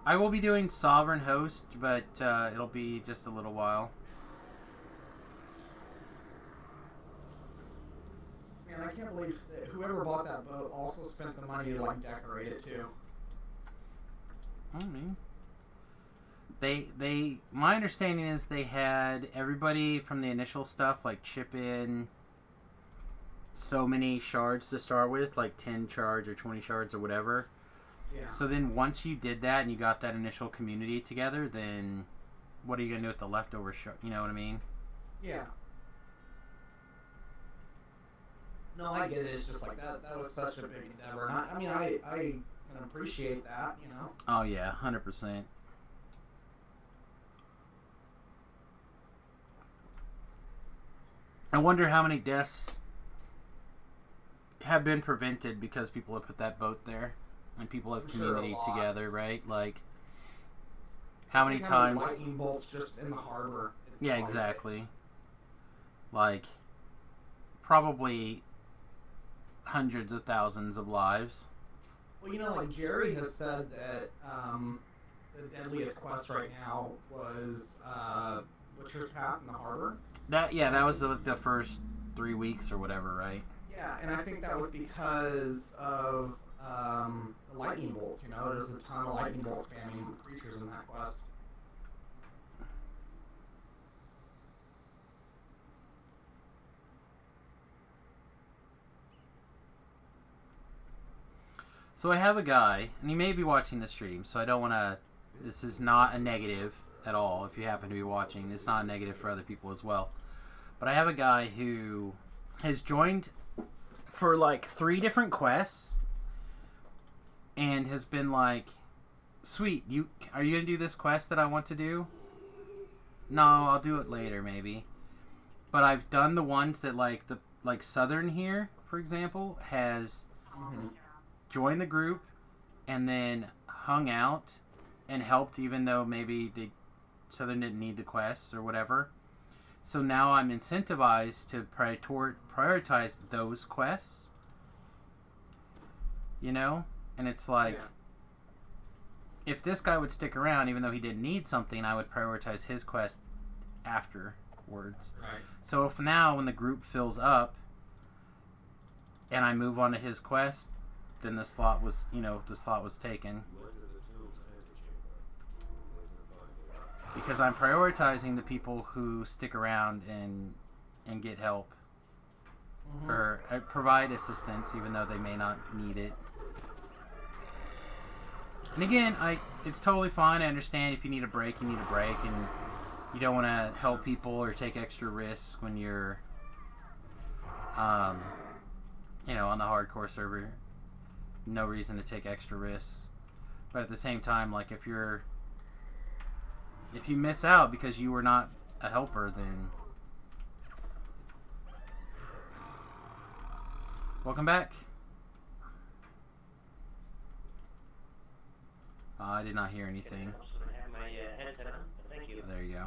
I will be doing Sovereign Host, but it'll be just a little while. Man, I can't believe that whoever bought that boat also spent the money to like decorate it too. I mean, my understanding is they had everybody from the initial stuff like chip in so many shards to start with, like 10 shards or 20 shards or whatever. Yeah. So then once you did that and you got that initial community together, then what are you going to do with the leftover shard? You know what I mean? Yeah. No, I get it. It's just like that was such a big endeavor. And I mean, I can appreciate that, you know. Oh yeah, 100%. I wonder how many deaths have been prevented because people have put that boat there and people have community together, right? Like, how many times? Lightning bolts just in the harbor. Yeah, exactly. Like, probably hundreds of thousands of lives. Well, you know, like Jerry has said that the deadliest quest right now was Butcher's Path in the harbor. That was the first 3 weeks or whatever, right? Yeah, and I think that was because of the lightning bolts. You know, there's a ton of lightning bolt spamming creatures in that quest. So I have a guy, and he may be watching the stream, so I don't want to... This is not a negative at all, if you happen to be watching. It's not a negative for other people as well. But I have a guy who has joined for like 3 different quests and has been like, sweet, are you going to do this quest that I want to do? No, I'll do it later maybe. But I've done the ones that like Southern here, for example, has joined the group and then hung out and helped even though maybe the Southern didn't need the quests or whatever. So now I'm incentivized to prioritize those quests. You know? And it's like, if this guy would stick around, even though he didn't need something, I would prioritize his quest afterwards. Right. So if now, when the group fills up, and I move on to his quest, then the slot was taken. Because I'm prioritizing the people who stick around and get help. Or provide assistance, even though they may not need it. And again, it's totally fine. I understand if you need a break, you need a break, and you don't want to help people or take extra risks when you're, on the hardcore server. No reason to take extra risks. But at the same time, like, if you miss out because you were not a helper, then welcome back. I did not hear anything. Thank you. There you go.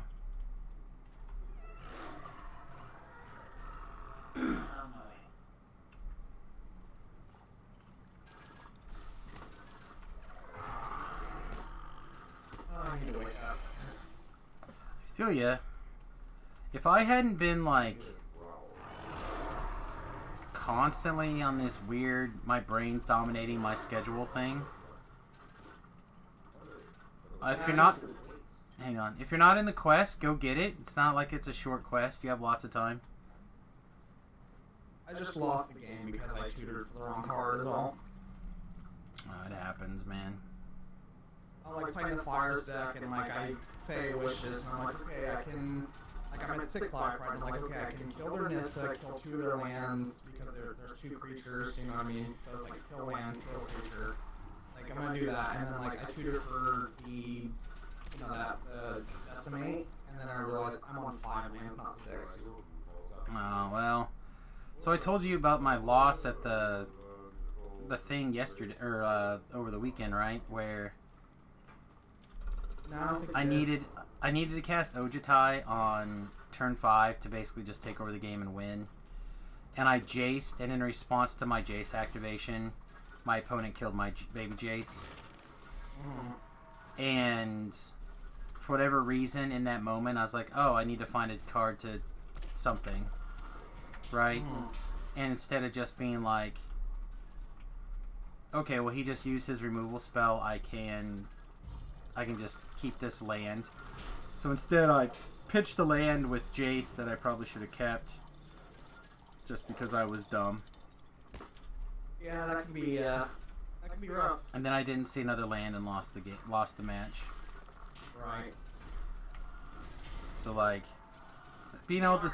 I need to wake up. I feel ya. If I hadn't been like constantly on this weird, my brain's dominating my schedule thing. If you're not, hang on. If you're not in the quest, go get it. It's not like it's a short quest. You have lots of time. I just lost the game because I tutored for the wrong card is all. It happens, man. I'm like playing the Flyers deck and like I Fey wishes and I'm like, okay, I can, like I'm at 6 life right, I'm like, okay, I can kill their Nissa, kill 2 of their lands because there's 2 creatures, you know what I mean? So it's like kill land, kill creature. Like I'm gonna do that, and then like I tutor for the, decimate, and then I realized I'm on 5 lands, not 6. Oh well. So I told you about my loss at the thing yesterday or over the weekend, right? Where No, I don't think I needed to cast Ojutai on turn 5 to basically just take over the game and win. And I Jaced, and in response to my Jace activation, my opponent killed my baby Jace. And for whatever reason, in that moment, I was like, oh, I need to find a card to something. Right? And instead of just being like, okay, well, he just used his removal spell, I can just keep this land. So instead, I pitched the land with Jace that I probably should have kept, just because I was dumb. Yeah, that can be rough. And then I didn't see another land and lost the match. Right. So like, being able to.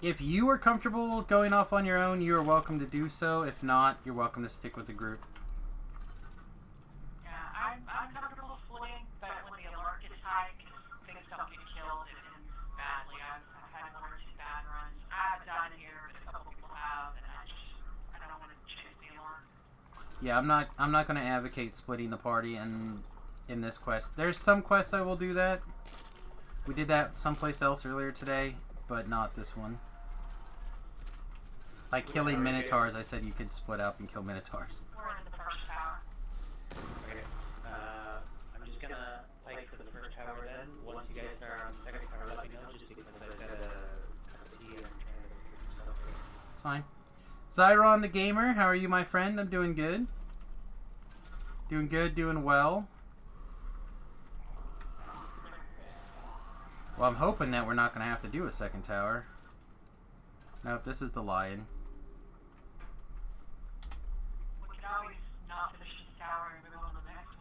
If you are comfortable going off on your own, you are welcome to do so. If not, you're welcome to stick with the group. Yeah, I'm comfortable splitting, but when the alert gets high, because things don't get killed, it ends badly. I've had 1 or 2 bad runs. I haven't done it here, but a couple people have, and I don't want to chase the alert. Yeah, I'm not going to advocate splitting the party in this quest. There's some quests I will do that. We did that someplace else earlier today, but not this one. Like killing minotaurs, I said you could split up and kill minotaurs. We're in the first tower. Okay. I'm just gonna fight for the first tower then. Once you guys start on the second tower, let me know, just because I've got a cup of tea and I'm trying to figure some stuff out. It's fine. Zyron the Gamer, how are you, my friend? I'm doing good. Doing good, doing well. Well, I'm hoping that we're not going to have to do a second tower. Nope, this is the lion. We can always not finish this tower and move on to the next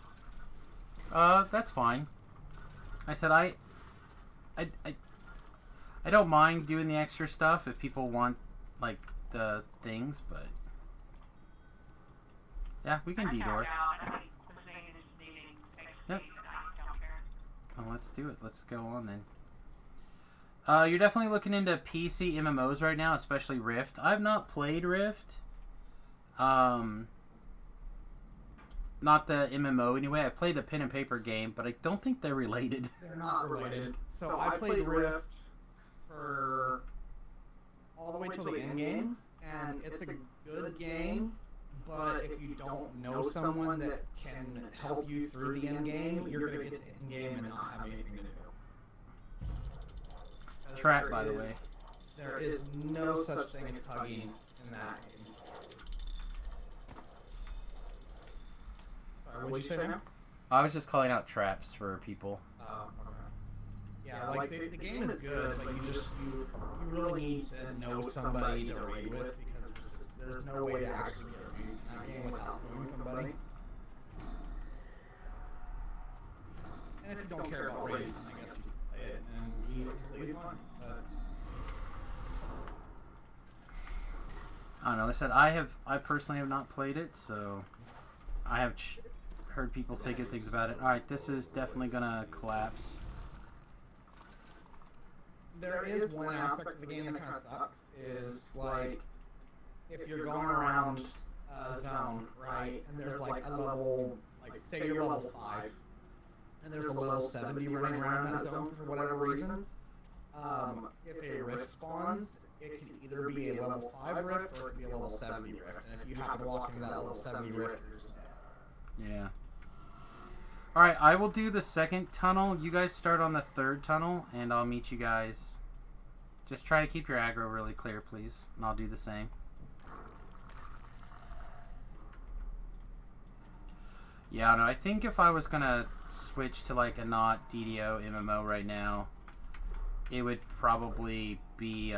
one. That's fine. I said I don't mind doing the extra stuff if people want, like, the things, but... Yeah, we can detour. Yep. Well, let's do it. Let's go on then. You're definitely looking into PC MMOs right now, especially Rift. I've not played Rift. Not the MMO anyway. I played the pen and paper game, but I don't think they're related. They're not related. So I played Rift for all the way till the end game, and it's a good game, but if you don't know someone that can help you through the end game, you're going to get to end game and not have anything to do. Trap, by the way. There is no such thing as hugging in that game. Sorry, what'd you say now? I was just calling out traps for people. Oh, okay. Yeah, like the game is good, but you really need to know somebody to raid with, because there's no way to actually get raid in that game without knowing somebody. And if you don't care about raid, then I guess you play it and leave it completely fine. I don't know. They said I personally have not played it, so I have heard people say good things about it. All right, this is definitely gonna collapse. There is one aspect of the game that kind of sucks. Is like if you're going around a zone, right, and there's like a level, like say you're level 5, and there's a level 70 running around that zone for whatever reason. If a rift spawns, it could either be a level 5 rift or it could be a level 70 rift. And if you happen to walk into that level 70 rift, you're just dead. Yeah. Alright, I will do the second tunnel. You guys start on the third tunnel, and I'll meet you guys. Just try to keep your aggro really clear, please. And I'll do the same. Yeah, no, I think if I was gonna switch to like a not DDO MMO right now, it would probably be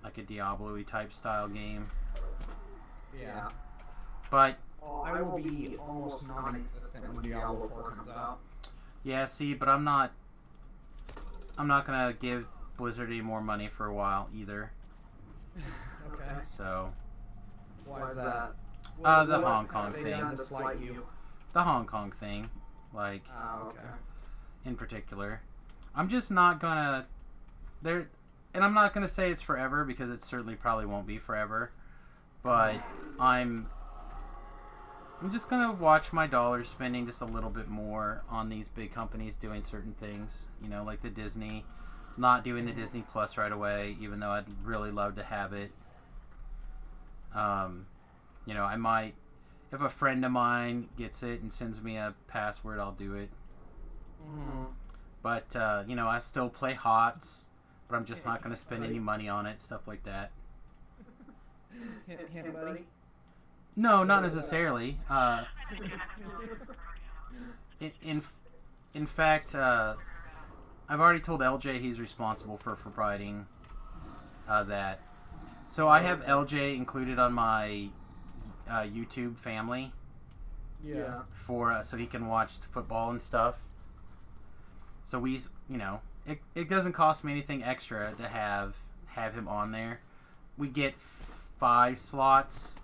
like a Diablo-y type style game. Yeah. But I will be almost non-existent when Diablo 4 comes out. yeah, see, but I'm not gonna give Blizzard any more money for a while either. Okay. So. Why is that? The Hong Kong thing. The Hong Kong thing, like. Oh, okay. In particular, I'm just not gonna there, and I'm not gonna say it's forever because it certainly probably won't be forever. But I'm just gonna watch my dollars spending just a little bit more on these big companies doing certain things. You know, like the Disney, not doing the Disney Plus right away, even though I'd really love to have it. You know, I might, if a friend of mine gets it and sends me a password, I'll do it. Mm-hmm. But, you know, I still play HOTS, but I'm just not going to spend any money on it, stuff like that. Hint, buddy? No, not necessarily. In fact, I've already told LJ he's responsible for providing that. So I have LJ included on my YouTube family. Yeah. For so he can watch football and stuff. So we, you know, it doesn't cost me anything extra to have have him on there. We get 5 slots,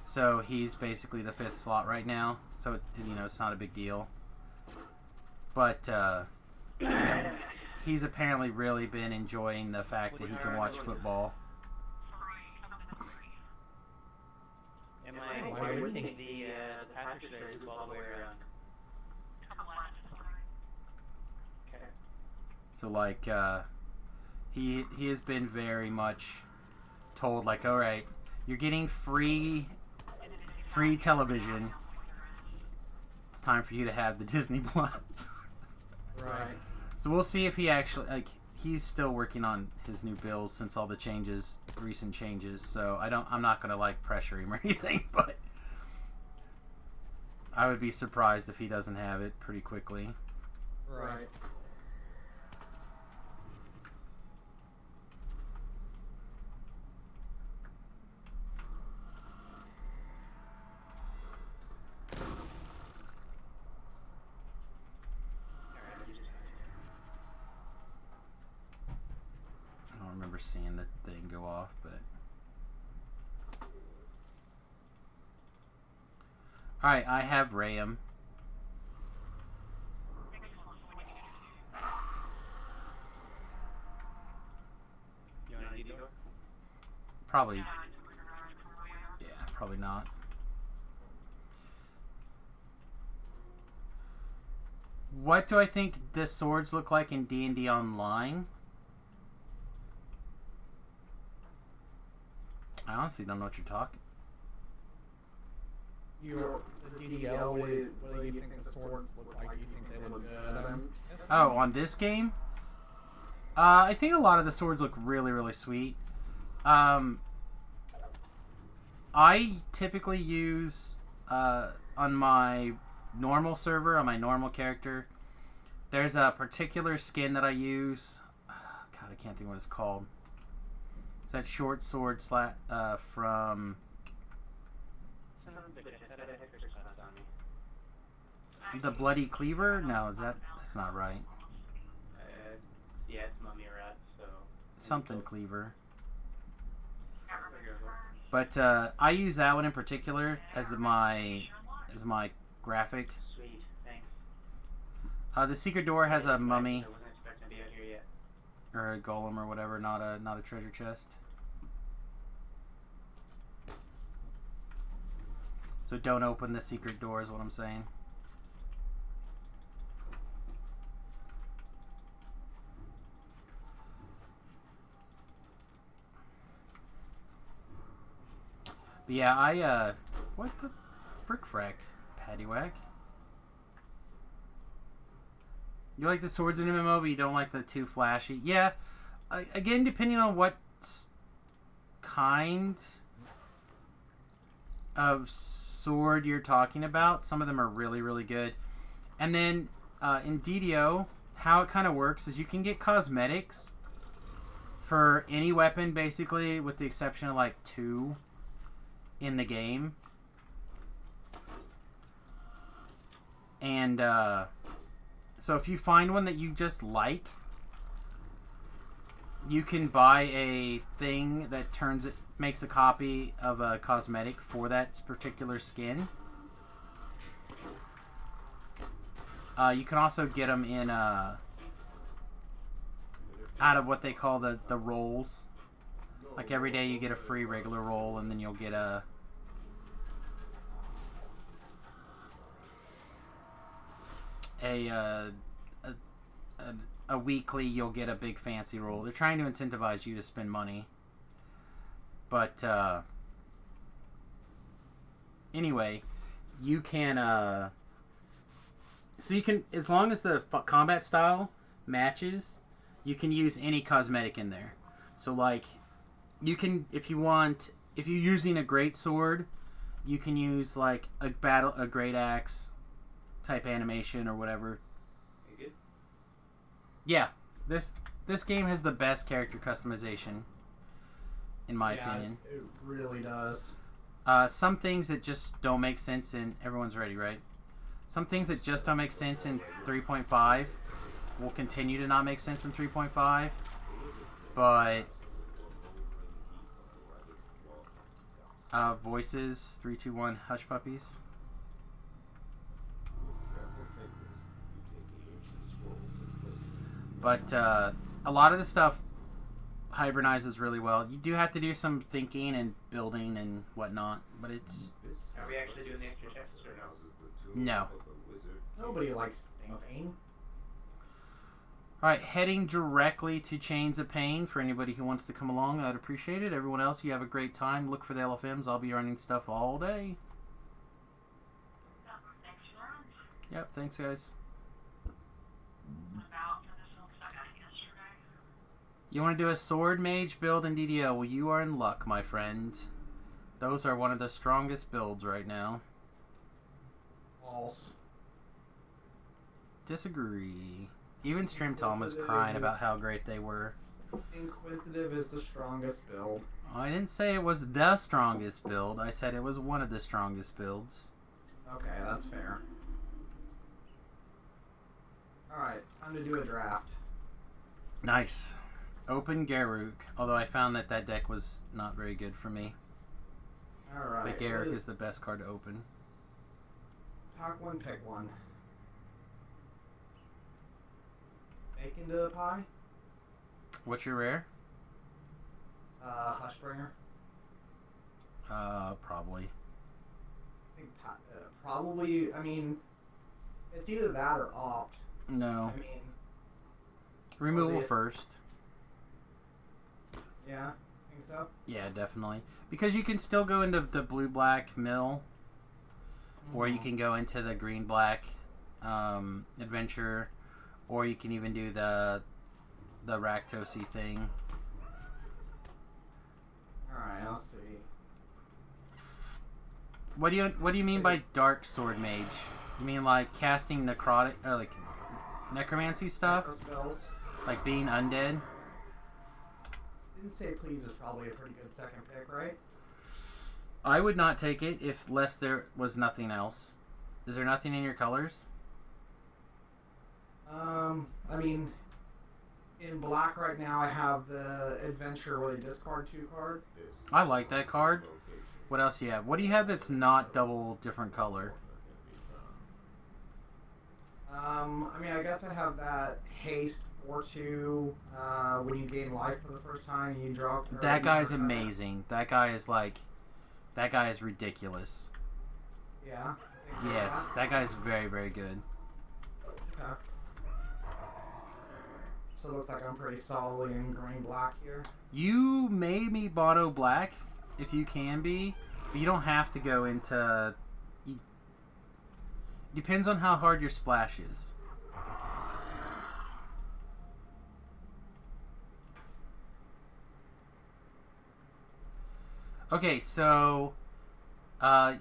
so he's basically the 5th slot right now. So it's not a big deal. But he's apparently really been enjoying the fact that he can watch football. Am I witnessing the passage there as well where okay. So like he has been very much told like, all right, you're getting free television. It's time for you to have the Disney Plus. Right. So we'll see if he actually he's still working on his new bills since all the recent changes. So I'm not gonna pressure him or anything, but I would be surprised if he doesn't have it pretty quickly. Right. I don't remember seeing the thing go off, but alright, I have Rayam. You want a DD? Probably. Yeah, probably not. What do I think the swords look like in D&D Online? I honestly don't know what you're talking. The DDL, what do you think the swords look like? Do you think they look good? Oh, on this game? I think a lot of the swords look really, really sweet. I typically use, on my normal server, on my normal character, there's a particular skin that I use. God, I can't think what it's called. It's that short sword from the Bloody Cleaver? No, that's not right. Yeah, it's Mummy Rat, so... Something Cleaver. But I use that one in particular as my graphic. Sweet, thanks. The secret door has a mummy. I wasn't expecting to be out here yet. Or a golem or whatever, not a treasure chest. So don't open the secret door is what I'm saying. But yeah, what the frick frack, paddywhack? You like the swords in MMO, but you don't like the too flashy? Yeah, again, depending on what kind of sword you're talking about, some of them are really, really good. And then in DDO, how it kind of works is you can get cosmetics for any weapon, basically, with the exception of 2 in the game. And so if you find one that you just like, you can buy a thing that makes a copy of a cosmetic for that particular skin. You can also get them in out of what they call the rolls. Like every day you get a free regular roll, and then you'll get a weekly, you'll get a big fancy roll. They're trying to incentivize you to spend money. But anyway, you can so you can, as long as the combat style matches, you can use any cosmetic in there. So you can, if you're using a great sword, you can use a great axe type animation or whatever. You good? Yeah, this game has the best character customization, in my opinion. It really does. Some things that just don't make sense in... Everyone's ready, right? Some things that just don't make sense in 3.5 will continue to not make sense in 3.5. but voices 3, 2, 1 hush puppies. But a lot of the stuff hibernizes really well. You do have to do some thinking and building and whatnot, but it's... Are we actually doing the extra tests or no? No. Nobody likes thinking. Alright, heading directly to Chains of Pain for anybody who wants to come along. I'd appreciate it. Everyone else, you have a great time. Look for the LFMs. I'll be running stuff all day. Thanks for lunch. Yep, thanks guys. About for this one, 'cause I got it yesterday. You want to do a Sword Mage build in DDO? Well, you are in luck, my friend. Those are one of the strongest builds right now. False. Disagree. Even Stream Tom was crying about how great they were. Inquisitive is the strongest build. I didn't say it was the strongest build. I said it was one of the strongest builds. Okay, that's fair. Alright, time to do a draft. Nice. Open Garruk. Although I found that that deck was not very good for me. Alright. But Garruk is the best card to open. Talk one, pick one. Bacon to the pie? What's your rare? Hushbringer. Probably. I think probably, I mean, it's either that or opt. No. I mean... Removal first. Yeah, think so? Yeah, definitely. Because you can still go into the blue-black mill. Or you can go into the green-black adventure. Or you can even do the Raktosi thing. Alright, I'll see. What do you mean by Dark Sword Mage? You mean like casting necrotic or like necromancy stuff? Spells. Like being undead? Didn't say please is probably a pretty good second pick, right? I would not take it if less there was nothing else. Is there nothing in your colors? I mean, in black right now I have the adventure where they discard 2 cards. I like that card. What else do you have? What do you have that's not double different color? I mean, I guess I have that haste 4/2. When you gain life for the first time, you draw. That guy's amazing. That guy is like, that guy is ridiculous. Yeah. Yes, that guy's very, very good. Okay. So it looks like I'm pretty solidly in green black here. You may be mono black if you can be, but you don't have to go into. Depends on how hard your splash is. Okay, so right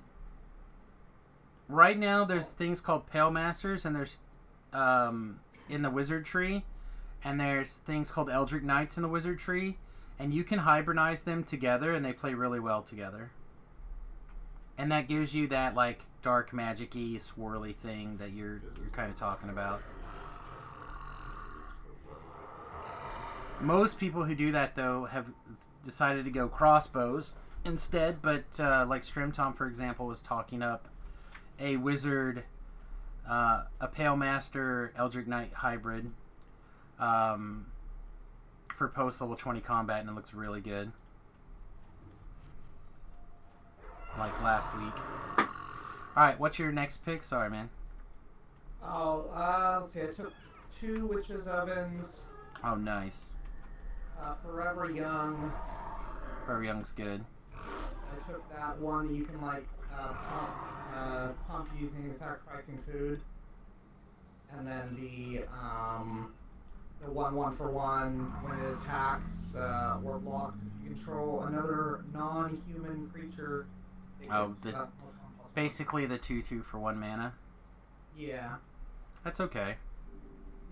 now there's things called Pale Masters, and there's in the Wizard Tree, and there's things called Eldritch Knights in the Wizard Tree, and you can hybridize them together, and they play really well together. And that gives you that like dark magic-y swirly thing that you're kind of talking about. Most people who do that though have decided to go crossbows instead, but like Strimtom, for example, was talking up a wizard, a Pale Master Eldritch Knight hybrid for post level 20 combat, and it looks really good. Like last week. Alright, what's your next pick? Sorry, man. Oh, let's see. I took 2 Witches Ovens. Oh, nice. Forever Young. Forever Young's good. I took that one that you can like pump using sacrificing food, and then the 1/1 for 1 when it attacks or blocks. If you control another non-human creature, it gets, basically the 2/2 for 1 mana. Yeah. That's okay.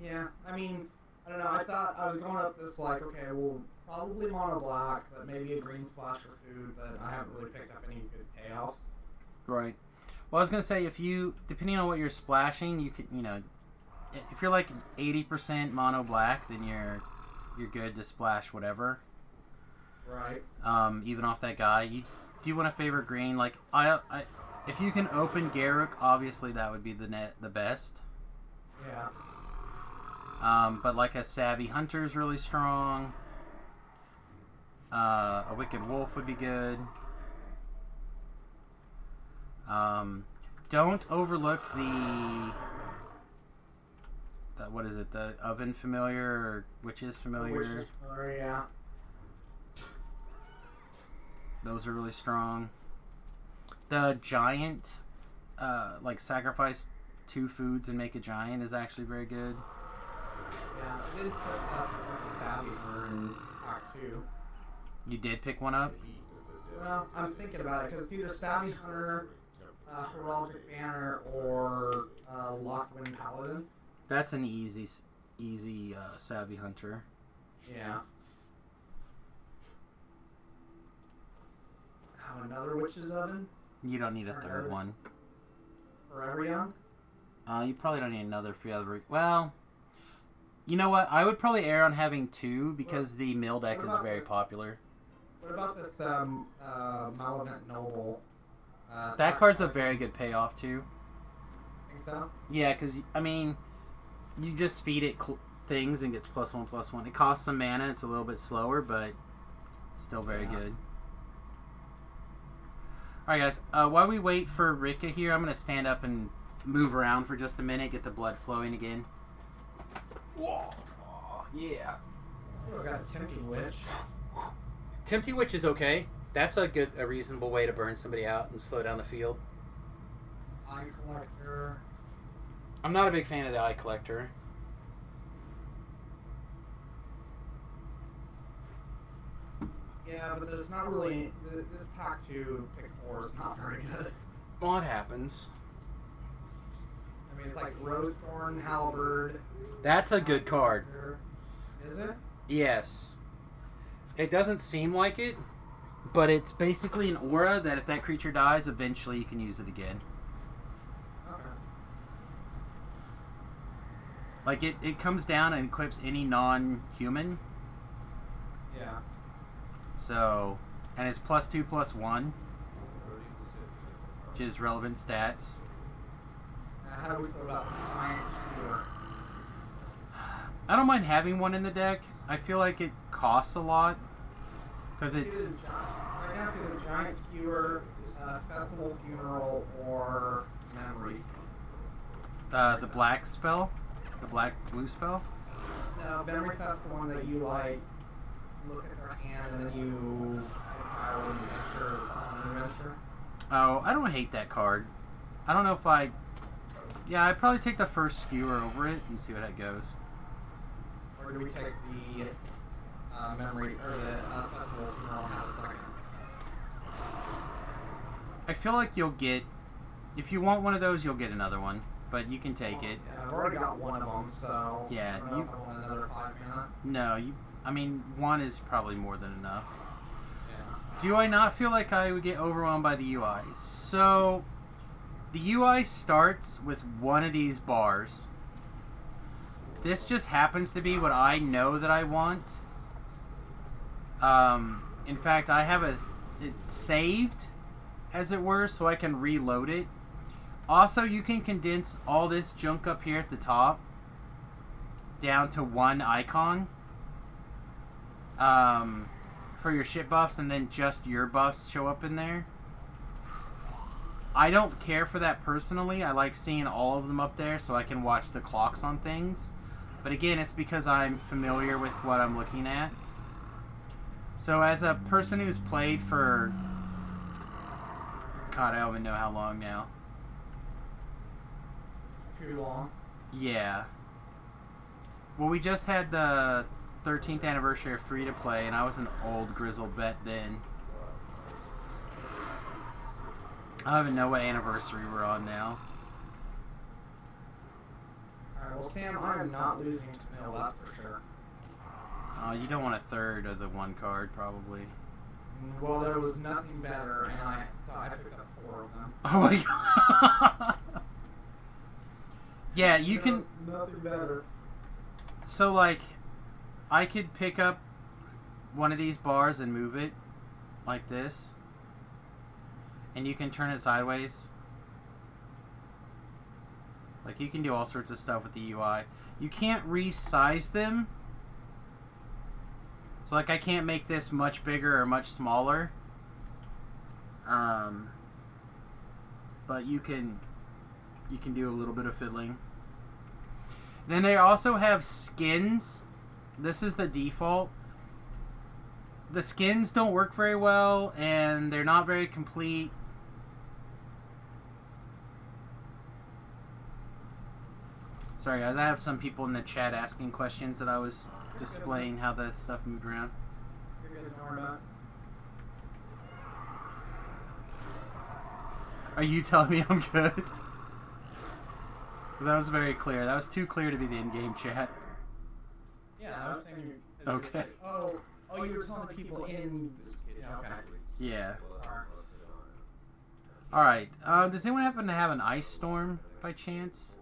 Yeah, I mean, I don't know. I thought I was going up this like, okay, well, probably mono black, but maybe a green splash for food. But I haven't really picked up any good payoffs. Right. Well, I was gonna say, if you, depending on what you're splashing, you could, if you're like 80% mono black, then you're you're good to splash whatever. Right. Even off that guy. Do you want to favor green? Like if you can open Garruk, obviously that would be the best. Yeah. But like a Savvy Hunter is really strong. A Wicked Wolf would be good. Don't overlook the what is it? The Oven Familiar or Witch's Familiar? Witch's Familiar, yeah. Those are really strong. The Giant, like sacrifice 2 foods and make a giant is actually very good. Yeah, I did put up the Savvy Hunter in Pack 2. You did pick one up? Well, I'm thinking about it because it's either Savvy Hunter, Heraldic Banner, or Lockwind Paladin. That's an easy Savvy Hunter. Yeah. Have another Witch's Oven? You don't need a third one. Forever Young? You probably don't need another for the other... Well, you know what? I would probably err on having 2 because the mill deck is very popular. What about this Malevolent Noble? That card's a very good payoff, too. Think so? Yeah, because, I mean, you just feed it things and gets +1/+1. It costs some mana. It's a little bit slower, but still very good. Alright, guys. While we wait for Rika here, I'm going to stand up and move around for just a minute, get the blood flowing again. Whoa. Yeah. Oh, I got a Tempting Witch. Tempting Witch is okay. That's a reasonable way to burn somebody out and slow down the field. Eye Collector. I'm not a big fan of the Eye Collector. Yeah, but there's not really... This Pack 2 pick 4 is not very good. Well, it happens. I mean, it's like Rosethorn, Halberd... That's a good card. Is it? Yes. It doesn't seem like it, but it's basically an aura that if that creature dies, eventually you can use it again. Okay. Like, it comes down and equips any non-human. Yeah. So, and it's +2/+1, which is relevant stats. How do we feel about Giant Skewer? I don't mind having one in the deck. I feel like it costs a lot because it's. I guess either Giant Skewer, Festival Funeral, or Memory. The black spell, the blue spell. No, Memory Thef's the one that you like. Look at their hand and then you file an adventure. It's on an adventure. Oh, I don't hate that card. I don't know if I. Yeah, I'd probably take the first Skewer over it and see what that goes. Or do we take the Memory or the Festival Funeral and have a second? I feel like you'll get. If you want one of those, you'll get another one. But you can take it. Yeah, I've already got one of them, so. Yeah, I don't know if I want another 5 mana. No, I mean, one is probably more than enough. Yeah. Do I not feel like I would get overwhelmed by the UI? So, the UI starts with one of these bars. This just happens to be what I know that I want. In fact, I have it saved, as it were, so I can reload it. Also, you can condense all this junk up here at the top down to one icon for your shit buffs, and then just your buffs show up in there. I don't care for that personally. I like seeing all of them up there so I can watch the clocks on things. But again, it's because I'm familiar with what I'm looking at. So as a person who's played for... God, I don't even know how long now. Too long. Yeah. Well, we just had the 13th anniversary of Free to Play, and I was an old grizzled vet then. I don't even know what anniversary we're on now. Alright, well, Sam, I'm not losing to Mill, that's for sure. You don't want a third of the one card, probably. Well, there was nothing better, and I picked up 4 of them. Oh my god! Yeah, you can... Nothing better. So, like, I could pick up one of these bars and move it like this. And you can turn it sideways. Like, you can do all sorts of stuff with the UI. You can't resize them. So, like, I can't make this much bigger or much smaller. But you can do a little bit of fiddling. Then they also have skins. This is the default. The skins don't work very well, and they're not very complete. Sorry guys, I have some people in the chat asking questions that I was displaying how the stuff moved around. You're good, don't worry about it. Are you telling me I'm good? 'Cause that was very clear. That was too clear to be the in-game chat. Yeah, I was saying you. Okay. Oh, you were telling the people in. Yeah, okay. Yeah. Alright, does anyone happen to have an ice storm by chance?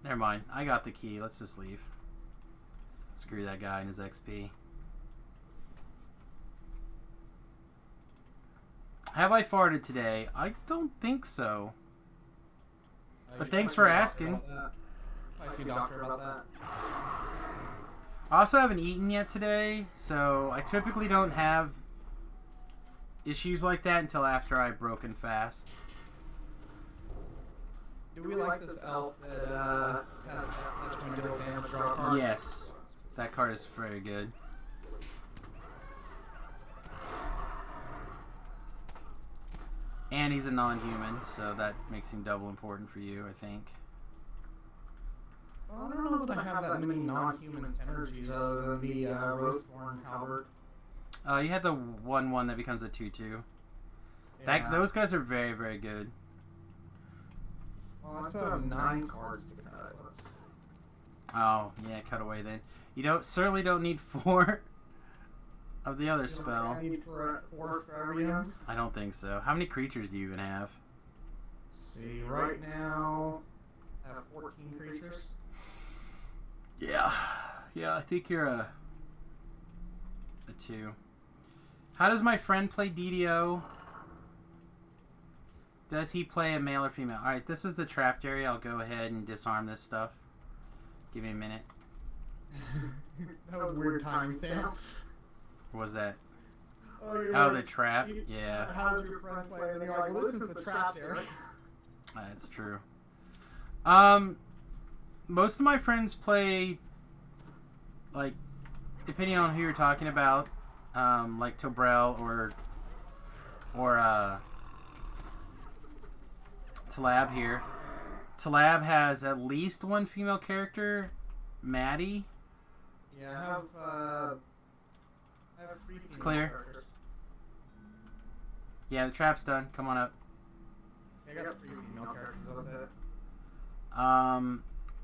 Never mind. I got the key. Let's just leave. Screw that guy and his XP. Have I farted today? I don't think so. But thanks for asking. I see doctor about that. I also haven't eaten yet today, so I typically don't have issues like that until after I've broken fast. Do we like this elf that has that's going to deal damage to our card? Yes. That card is very good. And he's a non-human, so that makes him double important for you, I think. Well, I don't know that I have that many non-human synergies other than the Rosethorn Halberd. You had the 1/1 that becomes a 2/2. Yeah. Those guys are very, very good. Well, I still have 9 cards to cut. Oh, yeah, cut away then. You certainly don't need 4 of the other spell. I need 4 for every ends? I don't think so. How many creatures do you even have? Let's see, right now I have 14 creatures. Yeah. Yeah, I think you're a 2. How does my friend play DDO? Does he play a male or female? Alright, this is the trapped area. I'll go ahead and disarm this stuff. Give me a minute. That was weird timing, Sam. What was that? Oh, the trap? Yeah. How does your friend play? And then you're like, well, this is the trapped area. That's true. Most of my friends play, like, depending on who you're talking about, like Tobrel or Talab here. Talab has at least 1 female character, Maddie. Yeah, I have 3 female It's clear. characters. Yeah, the trap's done. Come on up. Yeah, I got 3 female characters, that's it.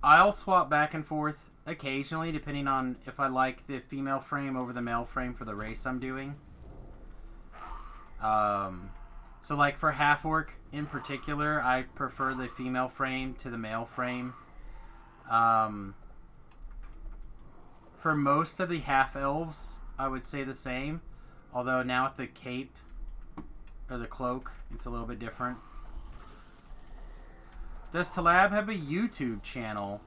I'll swap back and forth occasionally, depending on if I like the female frame over the male frame for the race I'm doing. So like for half orc in particular, I prefer the female frame to the male frame. For most of the half elves, I would say the same. Although now with the cape or the cloak, it's a little bit different. Does Talab have a YouTube channel?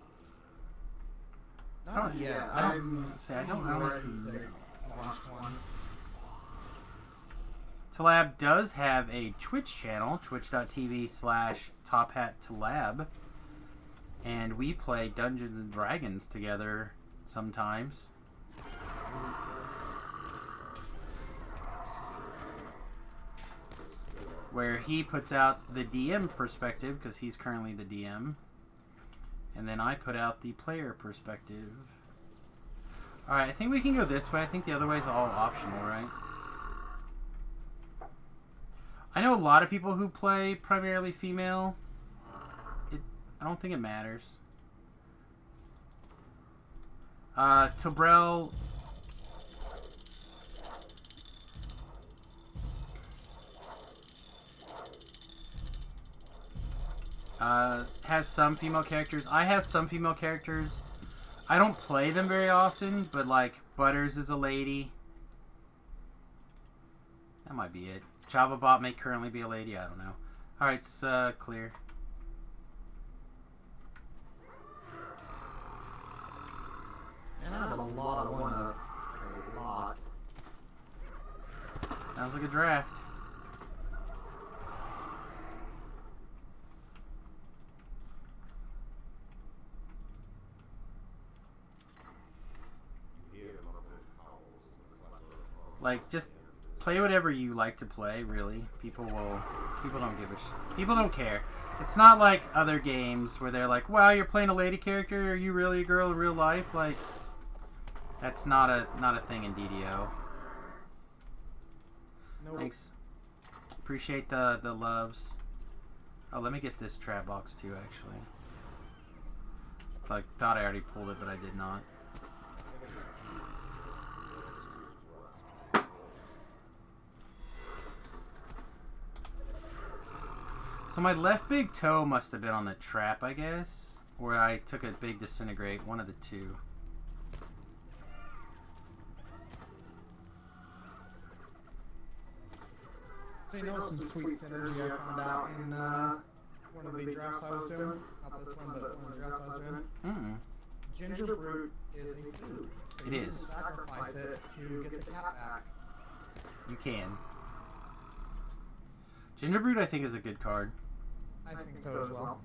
Not yet. I don't see. Launched one. Talab does have a Twitch channel, twitch.tv/TopHatTalab, and we play Dungeons and Dragons together sometimes. Where he puts out the DM perspective, because he's currently the DM. And then I put out the player perspective. Alright, I think we can go this way. I think the other way is all optional, right? I know a lot of people who play primarily female. I don't think it matters. Tobrel... has some female characters. I have some female characters. I don't play them very often, but like Butters is a lady. That might be it. JavaBot may currently be a lady. I don't know. All right, it's clear. And I have a lot of one-ups. Like a lot. Sounds like a draft. Like, just play whatever you like to play, really. People don't give a people don't care. It's not like other games where they're like, wow, you're playing a lady character, are you really a girl in real life? Like, that's not a thing in DDO. Nope. Thanks. Appreciate the loves. Oh, let me get this trap box too, actually. Like, thought I already pulled it, but I did not. So my left big toe must have been on the trap, I guess. Or I took a big disintegrate, one of the two. So you know some sweet synergy I found out in one of the drafts I was doing? Not this one, but one of the drafts I was doing. Ginger Brute is a food. So It you is. can sacrifice it to get the cat back. You can. Ginger Brute, I think, is a good card. I think so as well.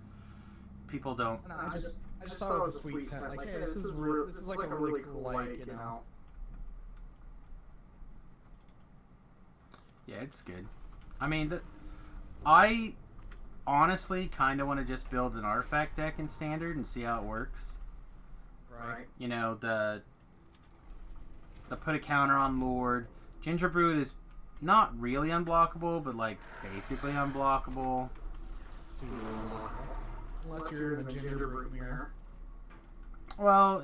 People don't. And I just thought it was a sweet set. Like, hey, this is like a really cool, like, you know. Yeah, it's good. I mean, I honestly kind of want to just build an artifact deck in Standard and see how it works. Right. You know, the put a counter on Lord. Ginger Brute is not really unblockable, but like basically unblockable. Unless you're in the Ginger Brute mirror. Well,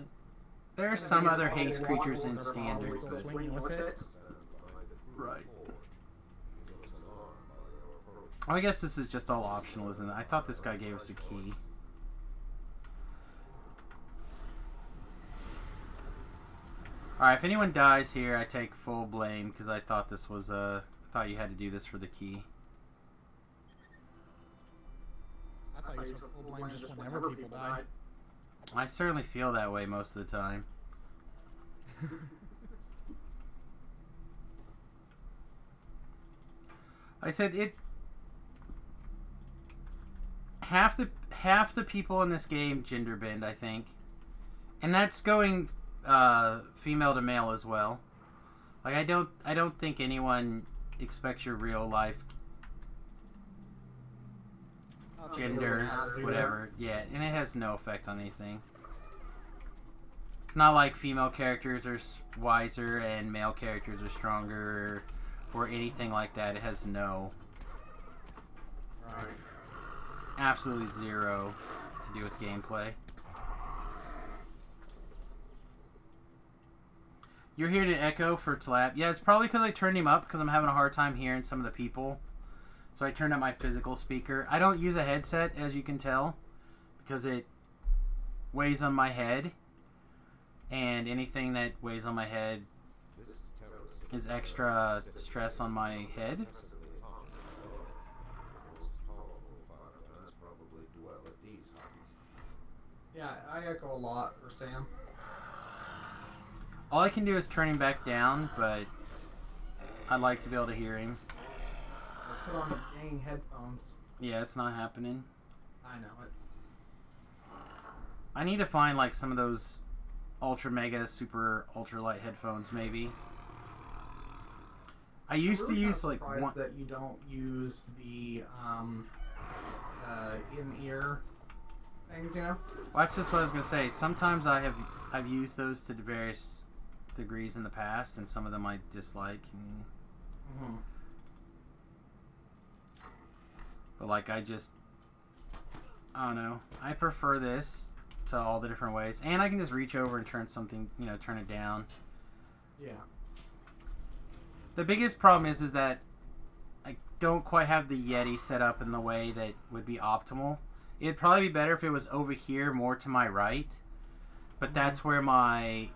there's some other haste creatures in Standard. Still swinging with it. Right. I guess this is just all optional, isn't it? I thought this guy gave us a key. Alright, if anyone dies here, I take full blame, because I thought this was I thought you had to do this for the key. I thought you took full blame just whenever people died. I certainly feel that way most of the time. I said it. Half the people in this game gender bend, I think, and that's going female to male as well. Like I don't think anyone expects your real life gender, whatever. Yeah, and it has no effect on anything. It's not like female characters are wiser and male characters are stronger or anything like that. It has no. Right. Absolutely zero to do with gameplay. You're here to echo for Tlap. Yeah, it's probably because I turned him up because I'm having a hard time hearing some of the people. So I turned up my physical speaker. I don't use a headset, as you can tell, because it weighs on my head. And anything that weighs on my head is extra stress on my head. Yeah, I echo a lot for Sam. All I can do is turn him back down, but I'd like to be able to hear him. Or put on the dang headphones. Yeah, it's not happening. I know it. I need to find like some of those ultra mega super ultra light headphones maybe. I used to use like one that you don't use the in-ear things, you know? Well, that's just what I was gonna say. Sometimes I've used those to various degrees in the past, and some of them I dislike. And... But like I don't know. I prefer this to all the different ways, and I can just reach over and turn something, turn it down. Yeah. The biggest problem is that I don't quite have the Yeti set up in the way that would be optimal. It'd probably be better if it was over here, more to my right. But that's where my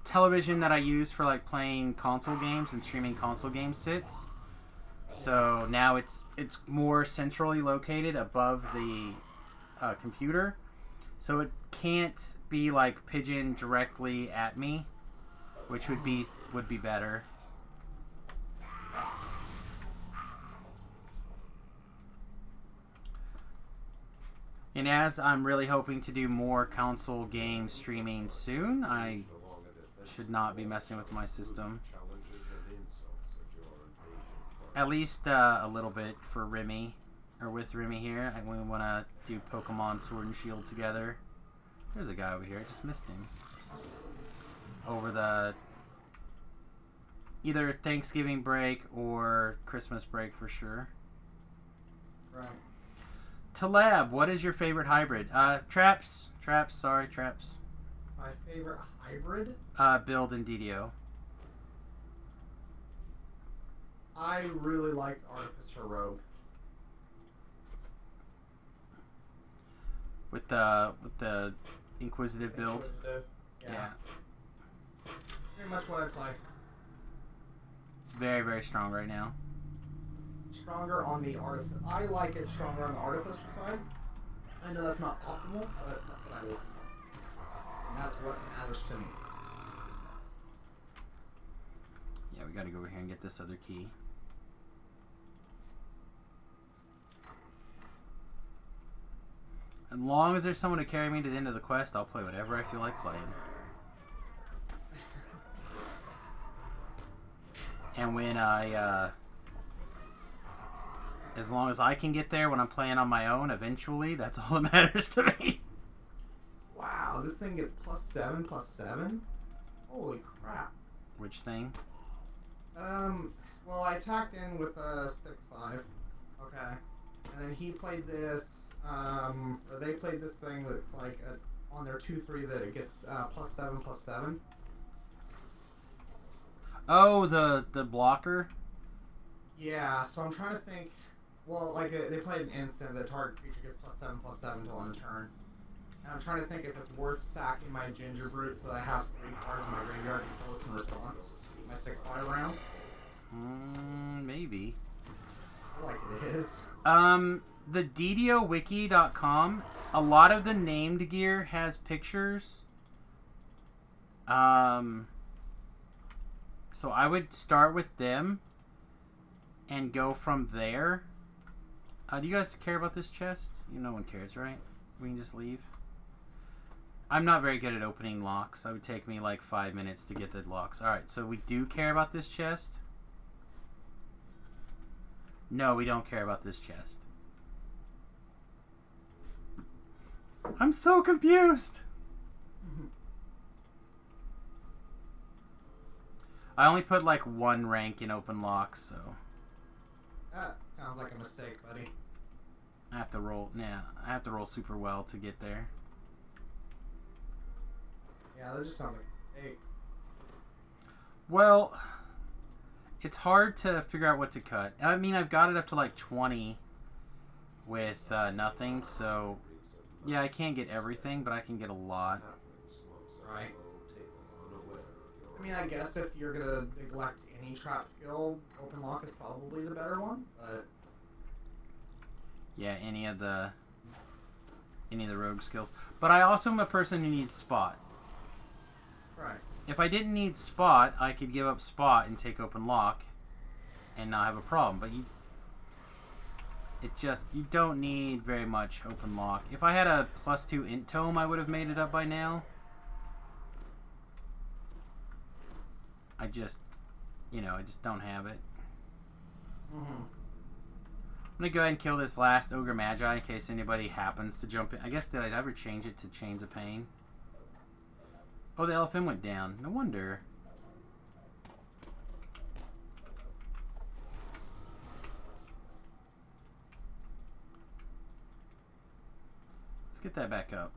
television that I use for like playing console games and streaming console games sits. So now it's more centrally located above the computer. So it can't be like pigeon directly at me, which would be better. And as I'm really hoping to do more console game streaming soon, I should not be messing with my system. At least a little bit for Remy, or with Remy here. We want to do Pokemon Sword and Shield together. There's a guy over here. I just missed him. Over the either Thanksgiving break or Christmas break for sure. Right. Talab, what is your favorite hybrid? Traps. My favorite hybrid? Build in DDO. I really like Artificer Rogue. With the Inquisitive build. Yeah. Pretty much what I play. It's very, very strong right now. Stronger on the Artificer. I like it stronger on the Artificer side. I know that's not optimal, but that's what I like. And that's what matters to me. Yeah, we gotta go over here and get this other key. As long as there's someone to carry me to the end of the quest, I'll play whatever I feel like playing. And when as long as I can get there when I'm playing on my own, eventually, that's all that matters to me. Wow, this thing gets +7/+7? Holy crap. Which thing? Well, I attacked in with a 6/5. Okay. And then he played this, or they played this thing that's like on their 2/3 that it gets +7/+7. Oh, the blocker? Yeah, so I'm trying to think. Well, like they played an instant, the target creature gets +7/+7 till end turn. And I'm trying to think if it's worth sacking my Ginger Brute so that I have 3 cards in my graveyard to kill us in response. Keep my 6/5 around. Maybe. I feel like it is. The DDOWiki.com, a lot of the named gear has pictures. So I would start with them and go from there. Do you guys care about this chest? No one cares, right? We can just leave. I'm not very good at opening locks. It would take me like 5 minutes to get the locks. Alright, so we do care about this chest. No, we don't care about this chest. I'm so confused. I only put like 1 rank in open locks, so That sounds like a mistake, buddy. I have to roll. Yeah, I have to roll super well to get there. Yeah, that just sounds like hey. Well, it's hard to figure out what to cut. I mean, I've got it up to like 20 with nothing, so yeah, I can't get everything, but I can get a lot. Right. I mean, I guess if you're gonna neglect any trap skill, open lock is probably the better one, but yeah, any of the rogue skills. But I also am a person who needs spot. right. If I didn't need spot, I could give up spot and take open lock and not have a problem. But you don't need very much open lock. If I had a +2 int tome, I would have made it up by now. I just don't have it. Mm-hmm. I'm gonna go ahead and kill this last Ogre Magi in case anybody happens to jump in. I guess, did I ever change it to Chains of Pain? Oh, the LFM went down. No wonder. Let's get that back up.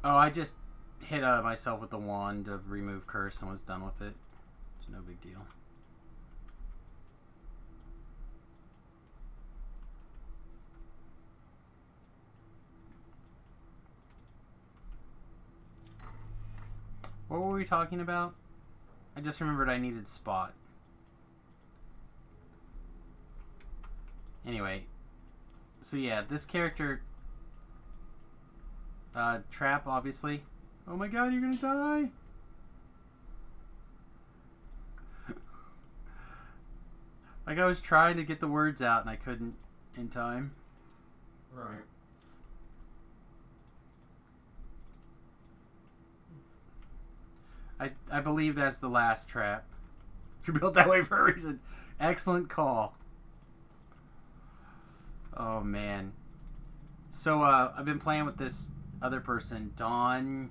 Oh, I just hit myself with the wand to remove curse and was done with it. It's no big deal. What were we talking about? I just remembered I needed spot. Anyway, so yeah, this character, Trap, obviously. Oh my god, you're gonna die! Like, I was trying to get the words out and I couldn't in time. Right. I believe that's the last trap. You're built that way for a reason. Excellent call. Oh, man. So, I've been playing with this other person, Dawn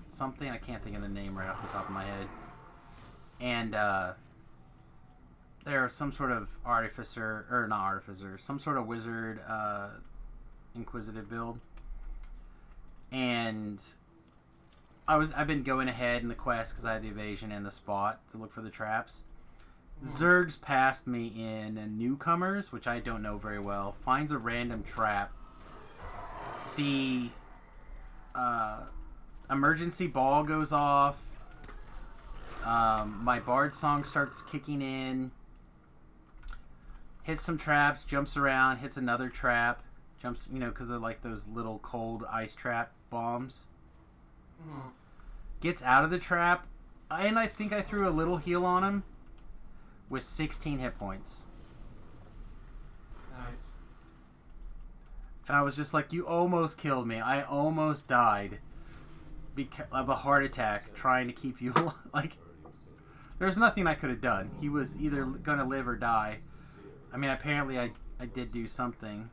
something. I can't think of the name right off the top of my head. And, they're some sort of artificer, or not artificer, some sort of wizard, inquisitive build. And I've been going ahead in the quest because I had the evasion and the spot to look for the traps. Zerg's passed me in newcomers, which I don't know very well. Finds a random trap. The emergency ball goes off. My bard song starts kicking in. Hits some traps, jumps around, hits another trap. Jumps, because they're like those little cold ice trap bombs. Mm-hmm. Gets out of the trap, and I think I threw a little heal on him with 16 hit points. Nice. And I was just like, you almost killed me. I almost died because of a heart attack trying to keep you alive. Like, there's nothing I could have done. He was either going to live or die. I mean, apparently I did do something.